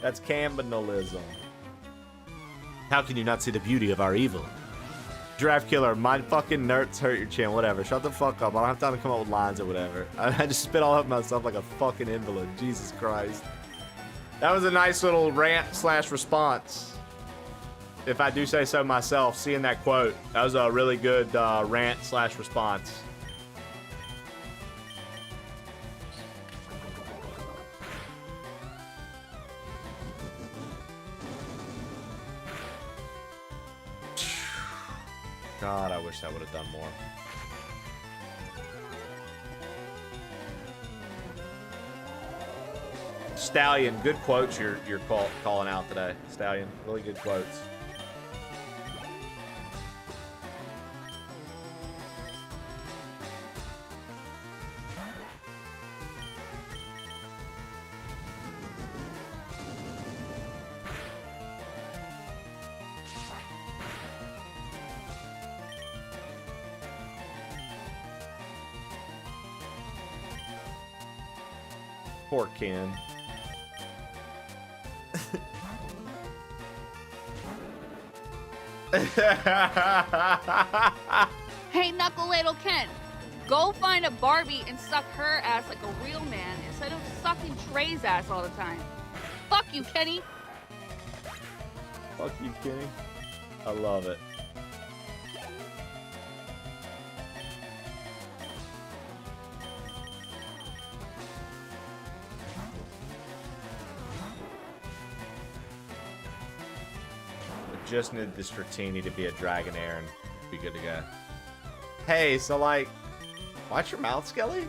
That's cannibalism. How can you not see the beauty of our evil? Giraffe Killer, my fucking nerds hurt your chin. Whatever. Shut the fuck up. I don't have time to come up with lines or whatever. I just spit all over myself like a fucking invalid. Jesus Christ. That was a nice little rant/response. If I do say so myself, seeing that quote, that was a really good rant/response. God, I wish I would have done more. Stallion, good quotes you're calling out today. Stallion, really good quotes. Poor Ken. Hey, Knuckle Little Ken, go find a Barbie and suck her ass like a real man instead of sucking Trey's ass all the time. Fuck you, Kenny. Fuck you, Kenny. I love it. Just need the Stratini to be a Dragonair and be good to go. Hey, so like, watch your mouth, Skelly.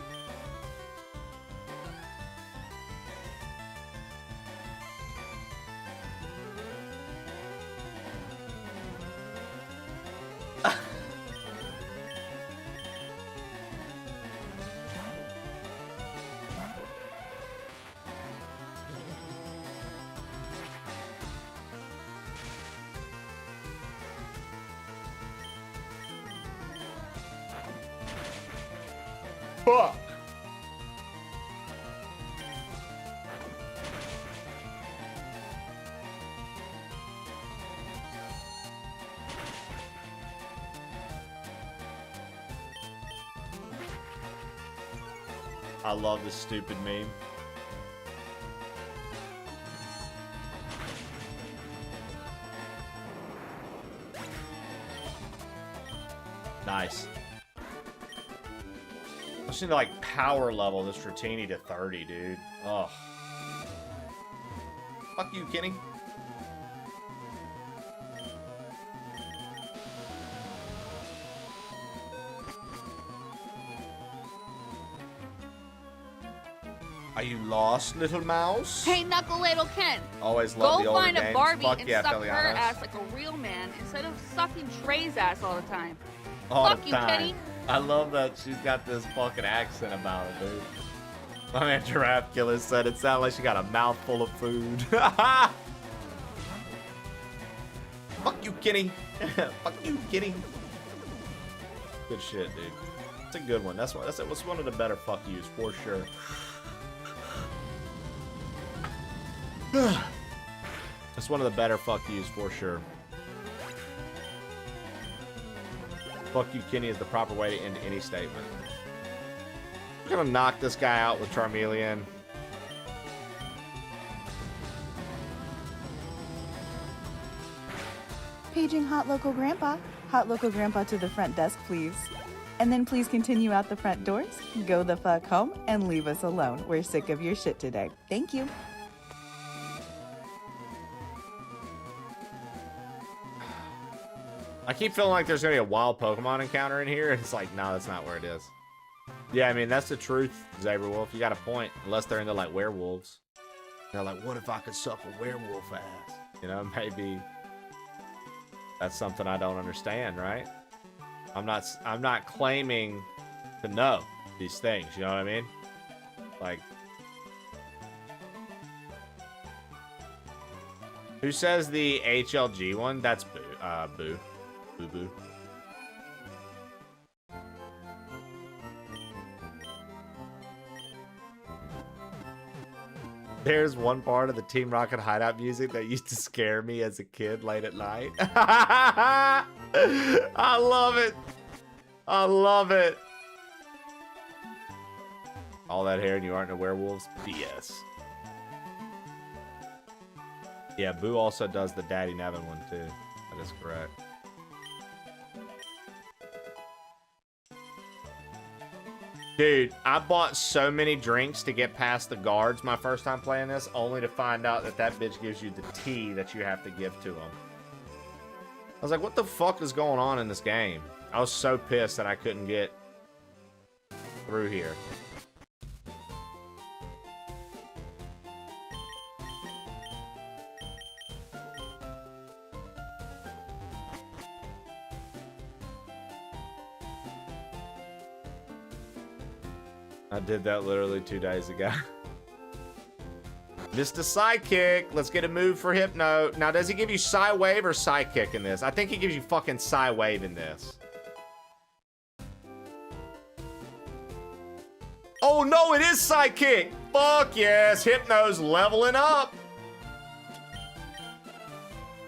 Fuck. I love this stupid meme. Nice. I just need to like power level this Dratini to 30, dude. Ugh. Fuck you, Kenny. Are you lost, little mouse? Hey, Knuckle Little Ken. Always love the Go older find a games. Barbie Fuck and yeah, suck her Felianos. ass like a real man instead of sucking Trey's ass all the time. All Fuck the you, time. Kenny. I love that she's got this fucking accent about it, dude. My man Giraffe Killer said it sounded like she got a mouthful of food. Fuck you, Kenny. Fuck you, Kenny. Good shit, dude. It's a good one. That's one of the better fuck yous for sure. That's one of the better fuck yous for sure. Fuck you, Kenny is the proper way to end any statement. I'm gonna knock this guy out with Charmeleon. Paging Hot Local Grandpa. Hot Local Grandpa to the front desk, please. And then please continue out the front doors, go the fuck home, and leave us alone. We're sick of your shit today. Thank you. I keep feeling like there's gonna be a wild Pokemon encounter in here, and it's like, nah, that's not where it is. Yeah, I mean, that's the truth, Zaberwolf. You got a point. Unless they're into, like, werewolves. They're like, what if I could suck a werewolf ass? You know, maybe that's something I don't understand, right? I'm not claiming to know these things, you know what I mean? Like, who says the HLG one? That's Boo. Boo. Boo Boo. There's one part of the Team Rocket hideout music that used to scare me as a kid late at night. I love it. I love it. All that hair and you aren't a werewolves? BS. Yeah, Boo also does the Daddy Nevin one too. That is correct. Dude, I bought so many drinks to get past the guards my first time playing this, only to find out that that bitch gives you the tea that you have to give to them. I was like, what the fuck is going on in this game? I was so pissed that I couldn't get through here. I did that literally 2 days ago. Mr. Psychick, let's get a move for Hypno. Now, does he give you Psy Wave or Psychick in this? I think he gives you fucking Psy Wave in this. Oh no, it is Psychick! Fuck yes, Hypno's leveling up.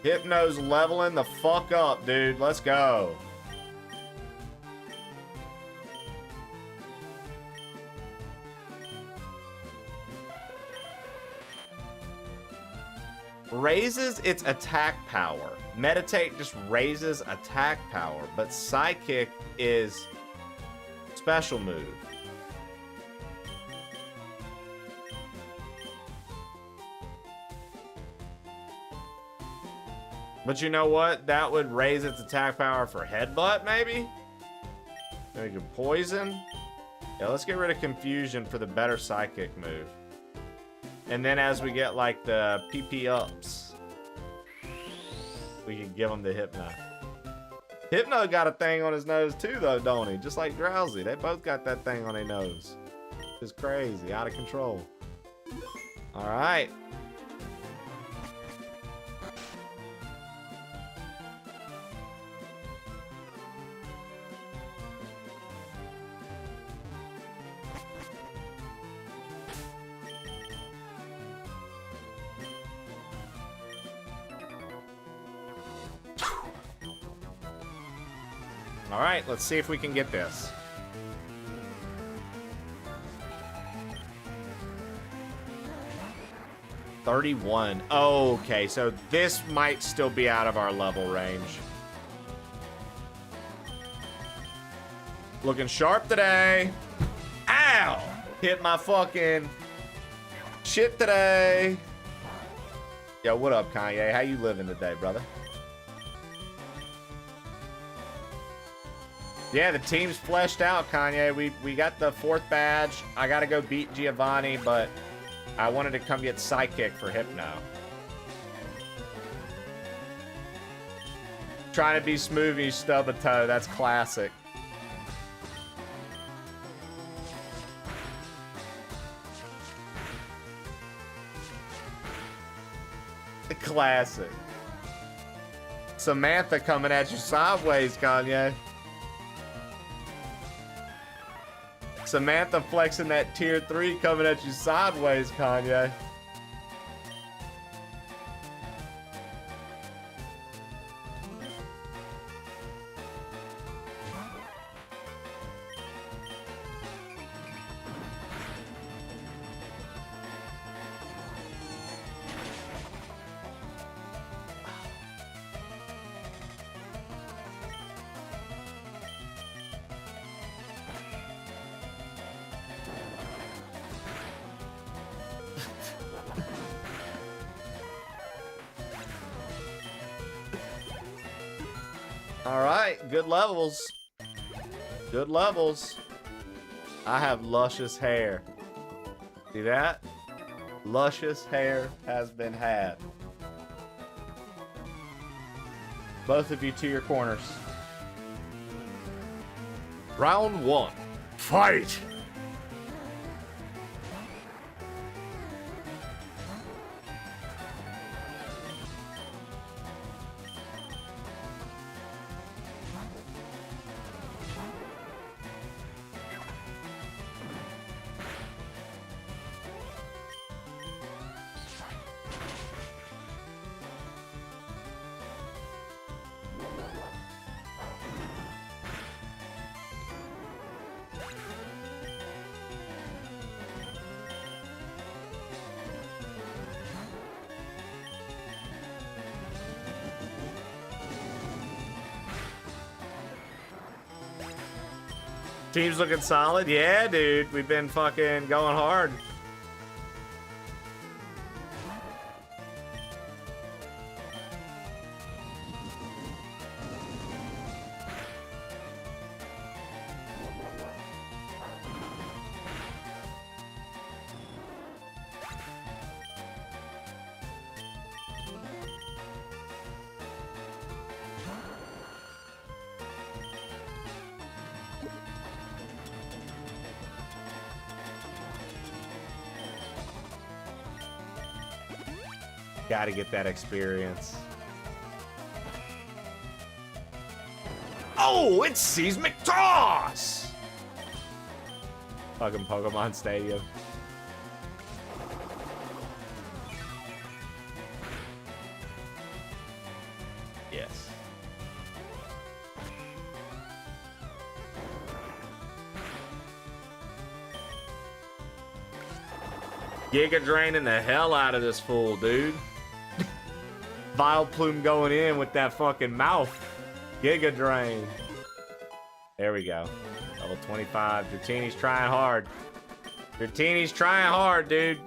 Hypno's leveling the fuck up, dude. Let's go. Raises its attack power. Meditate just raises attack power, but Psychic is special move. But you know what? That would raise its attack power for Headbutt, maybe? Maybe Poison? Yeah, let's get rid of Confusion for the better Psychic move. And then as we get, like, the PP ups, we can give him the Hypno. Hypno got a thing on his nose, too, though, don't he? Just like Drowsy. They both got that thing on their nose. It's crazy. Out of control. All right. All right, let's see if we can get this. 31. Oh, okay, so this might still be out of our level range. Looking sharp today. Ow! Hit my fucking shit today. Yo, what up, Kanye? How you living today, brother? Yeah, the team's fleshed out, Kanye. We got the 4th badge. I gotta go beat Giovanni, but I wanted to come get Psychic for Hypno. Trying to be smooth and you stub a toe. That's classic. Classic. Samantha coming at you sideways, Kanye. Samantha flexing that tier 3 coming at you sideways, Kanye. Alright, good levels. Good levels. I have luscious hair. See that? Luscious hair has been had. Both of you to your corners. Round 1. Fight! Team's looking solid. Yeah, dude. We've been fucking going hard. Gotta get that experience. Oh, it's Seismic Toss! Fucking Pokemon Stadium. Yes. Giga draining the hell out of this fool, dude. Vileplume going in with that fucking mouth. Giga Drain. There we go. Level 25. Dratini's trying hard. Dratini's trying hard, dude.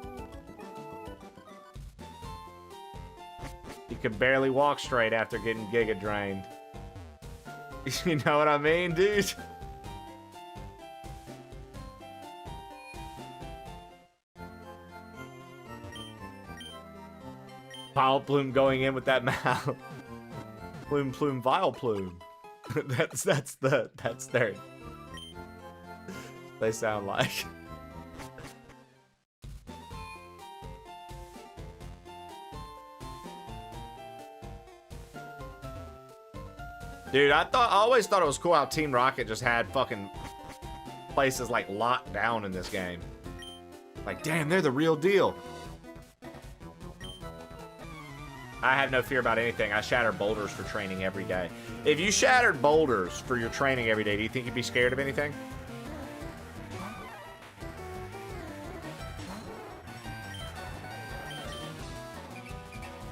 He could barely walk straight after getting Giga Drained. You know what I mean, dude? Vileplume going in with that mouth. Plume, plume, Vileplume. that's their. They sound like. Dude, I always thought it was cool how Team Rocket just had fucking places like locked down in this game. Like, damn, they're the real deal. I have no fear about anything. I shatter boulders for training every day. If you shattered boulders for your training every day, do you think you'd be scared of anything?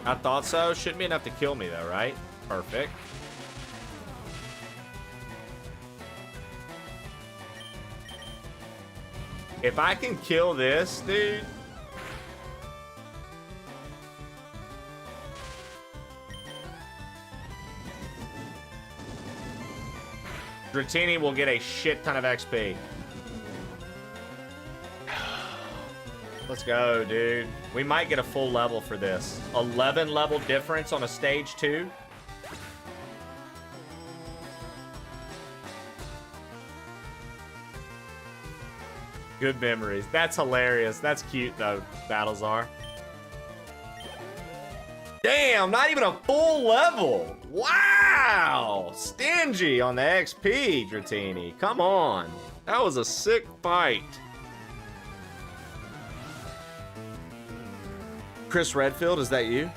I thought so. Shouldn't be enough to kill me though, right? Perfect. If I can kill this, dude. Dratini will get a shit ton of XP. Let's go, dude. We might get a full level for this. 11 level difference on a stage 2. Good memories. That's hilarious. That's cute, though, Battlezar. Damn, not even a full level. Wow. Stingy on the XP, Dratini. Come on. That was a sick fight. Chris Redfield, is that you?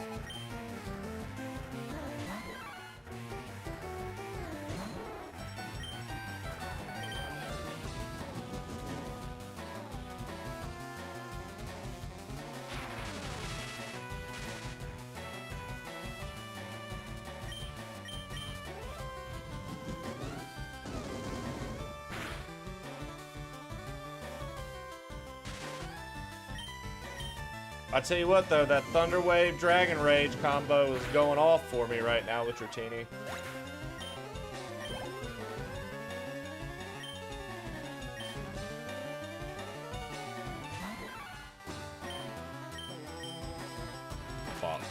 I tell you what, though, that Thunderwave Dragon Rage combo is going off for me right now with Dratini. Fuck.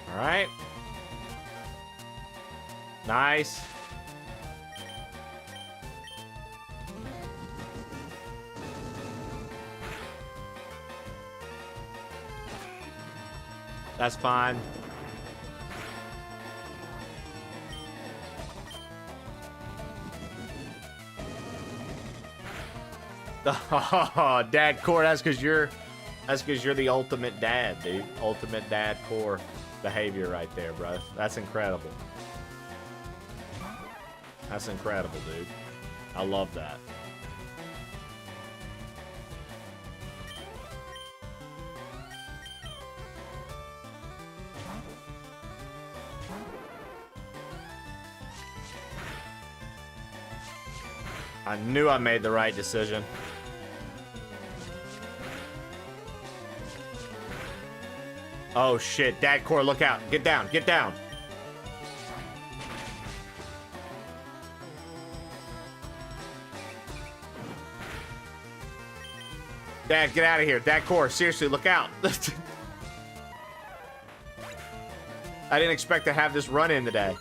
All right. Nice. That's fine. Oh, dad core. That's because you're the ultimate dad, dude. Ultimate dad core behavior right there, bro. That's incredible. That's incredible, dude. I love that. I knew I made the right decision. Oh shit, Dad Core, look out. Get down, get down. Dad, get out of here. Dad Core, seriously, look out. I didn't expect to have this run in today.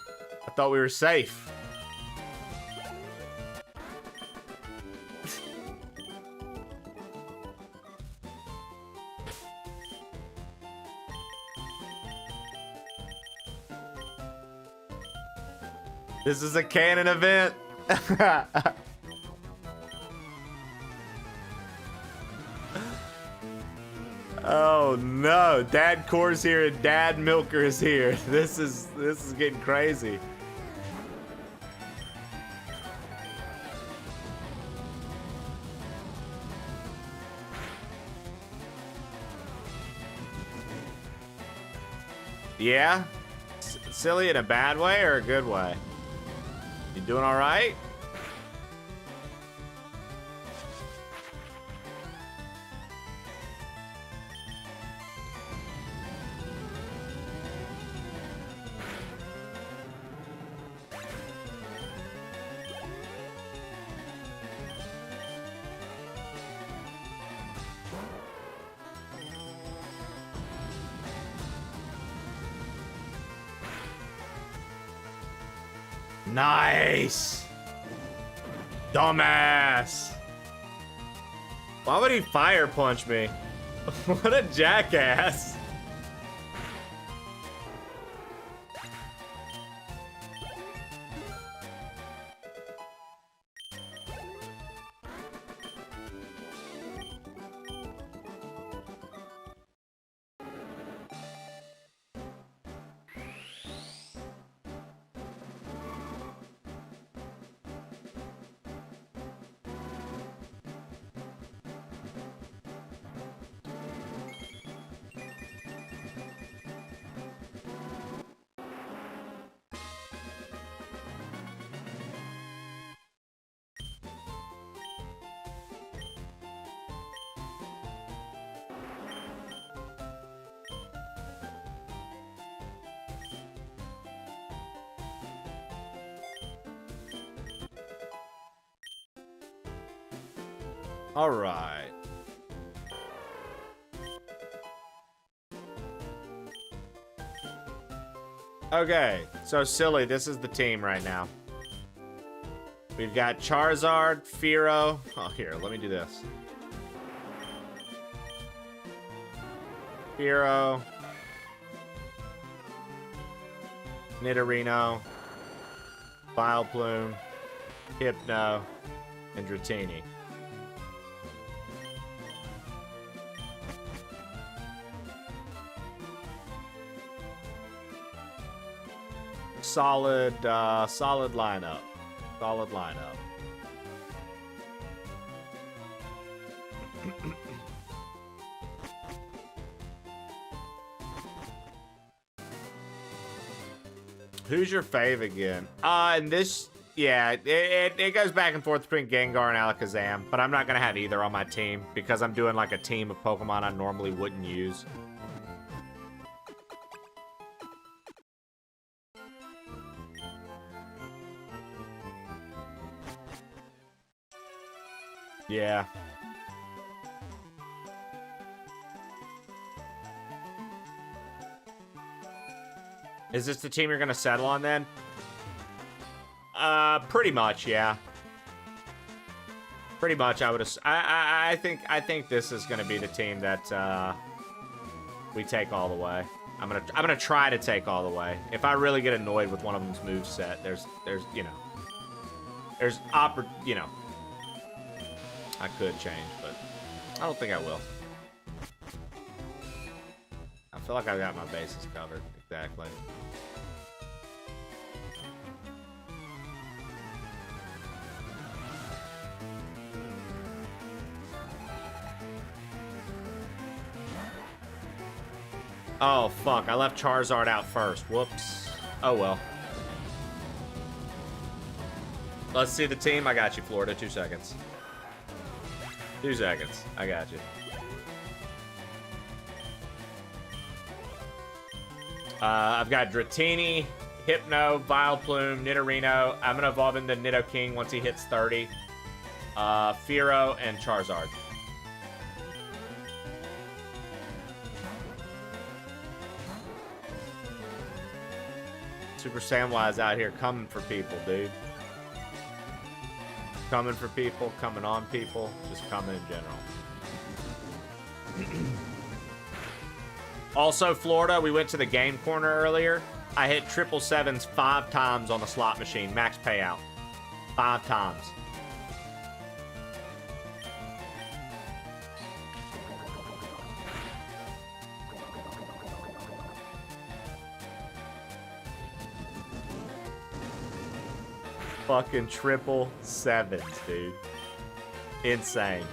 I thought we were safe. This is a canon event. Oh no, Dad Core's here and Dad Milker is here. This is getting crazy. Yeah? Silly in a bad way or a good way? You doing all right? Nice. Dumbass. Why would he fire punch me? What a jackass. All right. Okay, so Silly, this is the team right now. We've got Charizard, Fearow. Oh, here, let me do this. Fearow. Nidorino. Vileplume. Hypno. And Dratini. Solid lineup. Solid lineup. Who's your fave again? And this, yeah, it goes back and forth between Gengar and Alakazam, but I'm not gonna have either on my team because I'm doing like a team of Pokemon I normally wouldn't use. Yeah. Is this the team you're gonna settle on then? Pretty much, yeah. Pretty much, I would. I think this is gonna be the team that we take all the way. I'm gonna try to take all the way. If I really get annoyed with one of them's moveset, there's I could change, but I don't think I will. I feel like I've got my bases covered. Exactly. Oh, fuck. I left Charizard out first. Whoops. Oh, well. Let's see the team. I got you, Florida. 2 seconds. 2 seconds. I got you. I've got Dratini, Hypno, Vileplume, Nidorino. I'm going to evolve into Nidoking once he hits 30. Fearow, and Charizard. Super Samwise out here coming for people, dude. Coming for people, coming on people, just coming in general. Also, Florida, we went to the game corner earlier. I hit 777s 5 times on the slot machine, max payout. 5 times. Fucking 777s, dude. Insane.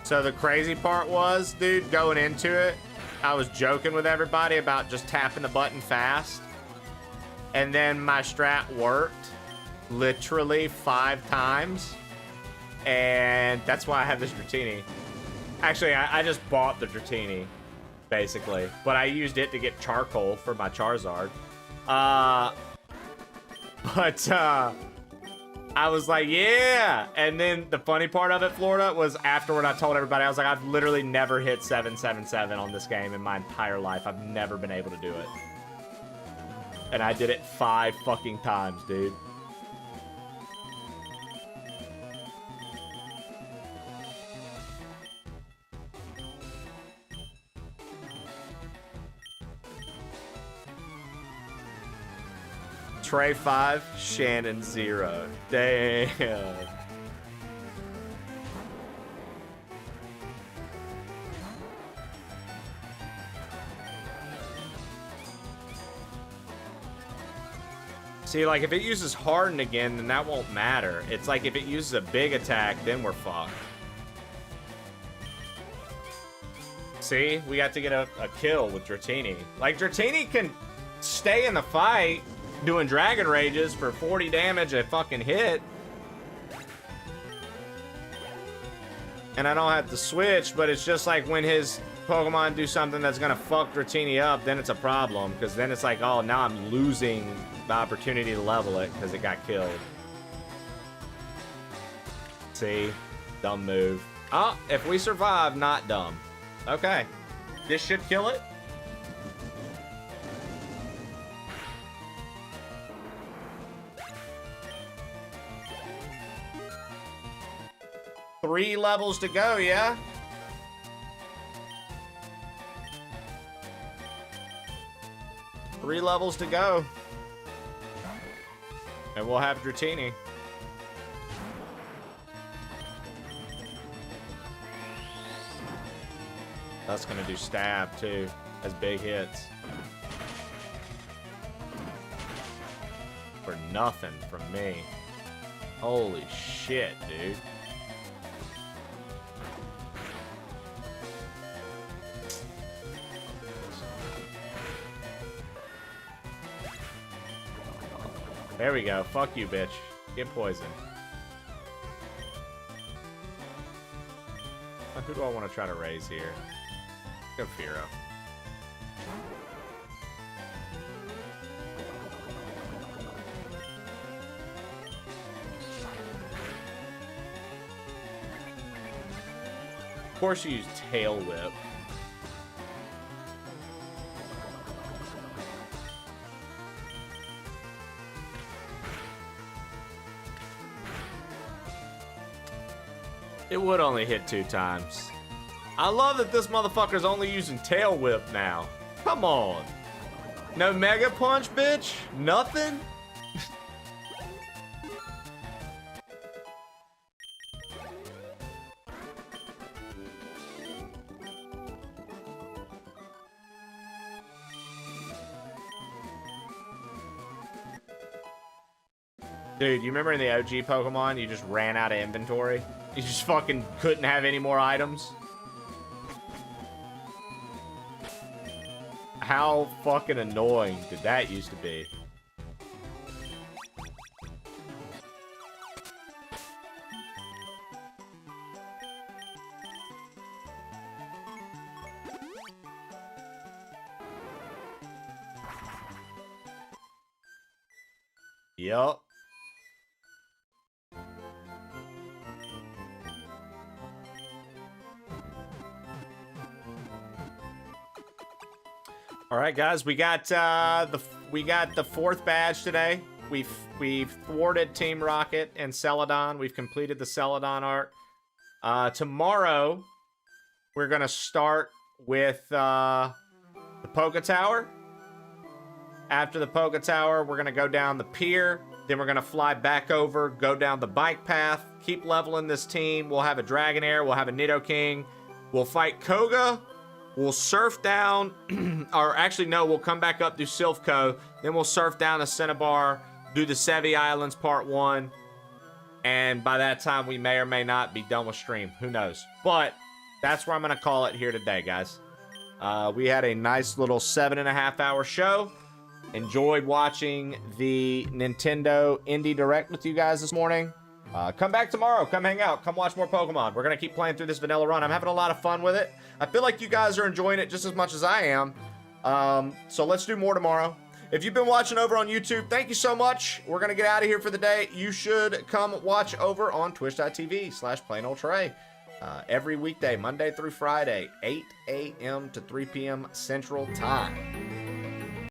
So the crazy part was, dude, going into it, I was joking with everybody about just tapping the button fast. And then my strat worked literally 5 times. And that's why I have this Dratini. Actually, I just bought the Dratini, basically. But I used it to get charcoal for my Charizard. I was like, yeah. And then the funny part of it, Florida, was afterward I told everybody, I was like, I've literally never hit 777 on this game in my entire life. I've never been able to do it. And I did it 5 fucking times, dude. Trey 5, Shannon 0. Damn. See, like, if it uses Harden again, then that won't matter. It's like if it uses a big attack, then we're fucked. See? We got to get a kill with Dratini. Like, Dratini can stay in the fight doing Dragon Rages for 40 damage a fucking hit. And I don't have to switch, but it's just like when his Pokemon do something that's gonna fuck Dratini up, then it's a problem, because then it's like, oh, now I'm losing the opportunity to level it because it got killed. See? Dumb move. Oh, if we survive, not dumb. Okay. This should kill it. Three levels to go, yeah? Three levels to go. And we'll have Dratini. That's gonna do stab too, as big hits. For nothing from me. Holy shit, dude. There we go. Fuck you, bitch. Get poisoned. Who do I want to try to raise here? Go Firo. Of course you use Tail Whip. It would only hit 2 times. I love that this motherfucker's only using Tail Whip now. Come on. No Mega Punch, bitch? Nothing? Dude, you remember in the OG Pokemon, you just ran out of inventory? You just fucking couldn't have any more items? How fucking annoying did that used to be? Yup. All right, guys, we got the 4th badge today. We've thwarted Team Rocket and Celadon. We've completed the Celadon arc. Tomorrow, we're gonna start with the Poké Tower. After the Poké Tower, we're gonna go down the pier. Then we're gonna fly back over, go down the bike path, keep leveling this team. We'll have a Dragonair. We'll have a Nidoking. We'll fight Koga. We'll surf down, or actually no, we'll come back up, do Silphco, then we'll surf down to Cinnabar, do the Sevi Islands Part 1, and by that time we may or may not be done with stream. Who knows? But that's where I'm going to call it here today, guys. We had a nice little 7.5 hour show. Enjoyed watching the Nintendo Indie Direct with you guys this morning. Come back tomorrow. Come hang out. Come watch more Pokemon. We're going to keep playing through this vanilla run. I'm having a lot of fun with it. I feel like you guys are enjoying it just as much as I am. So let's do more tomorrow. If you've been watching over on YouTube, thank you so much. We're going to get out of here for the day. You should come watch over on twitch.tv/plainoldtrey. Every weekday, Monday through Friday, 8 a.m. to 3 p.m. Central Time.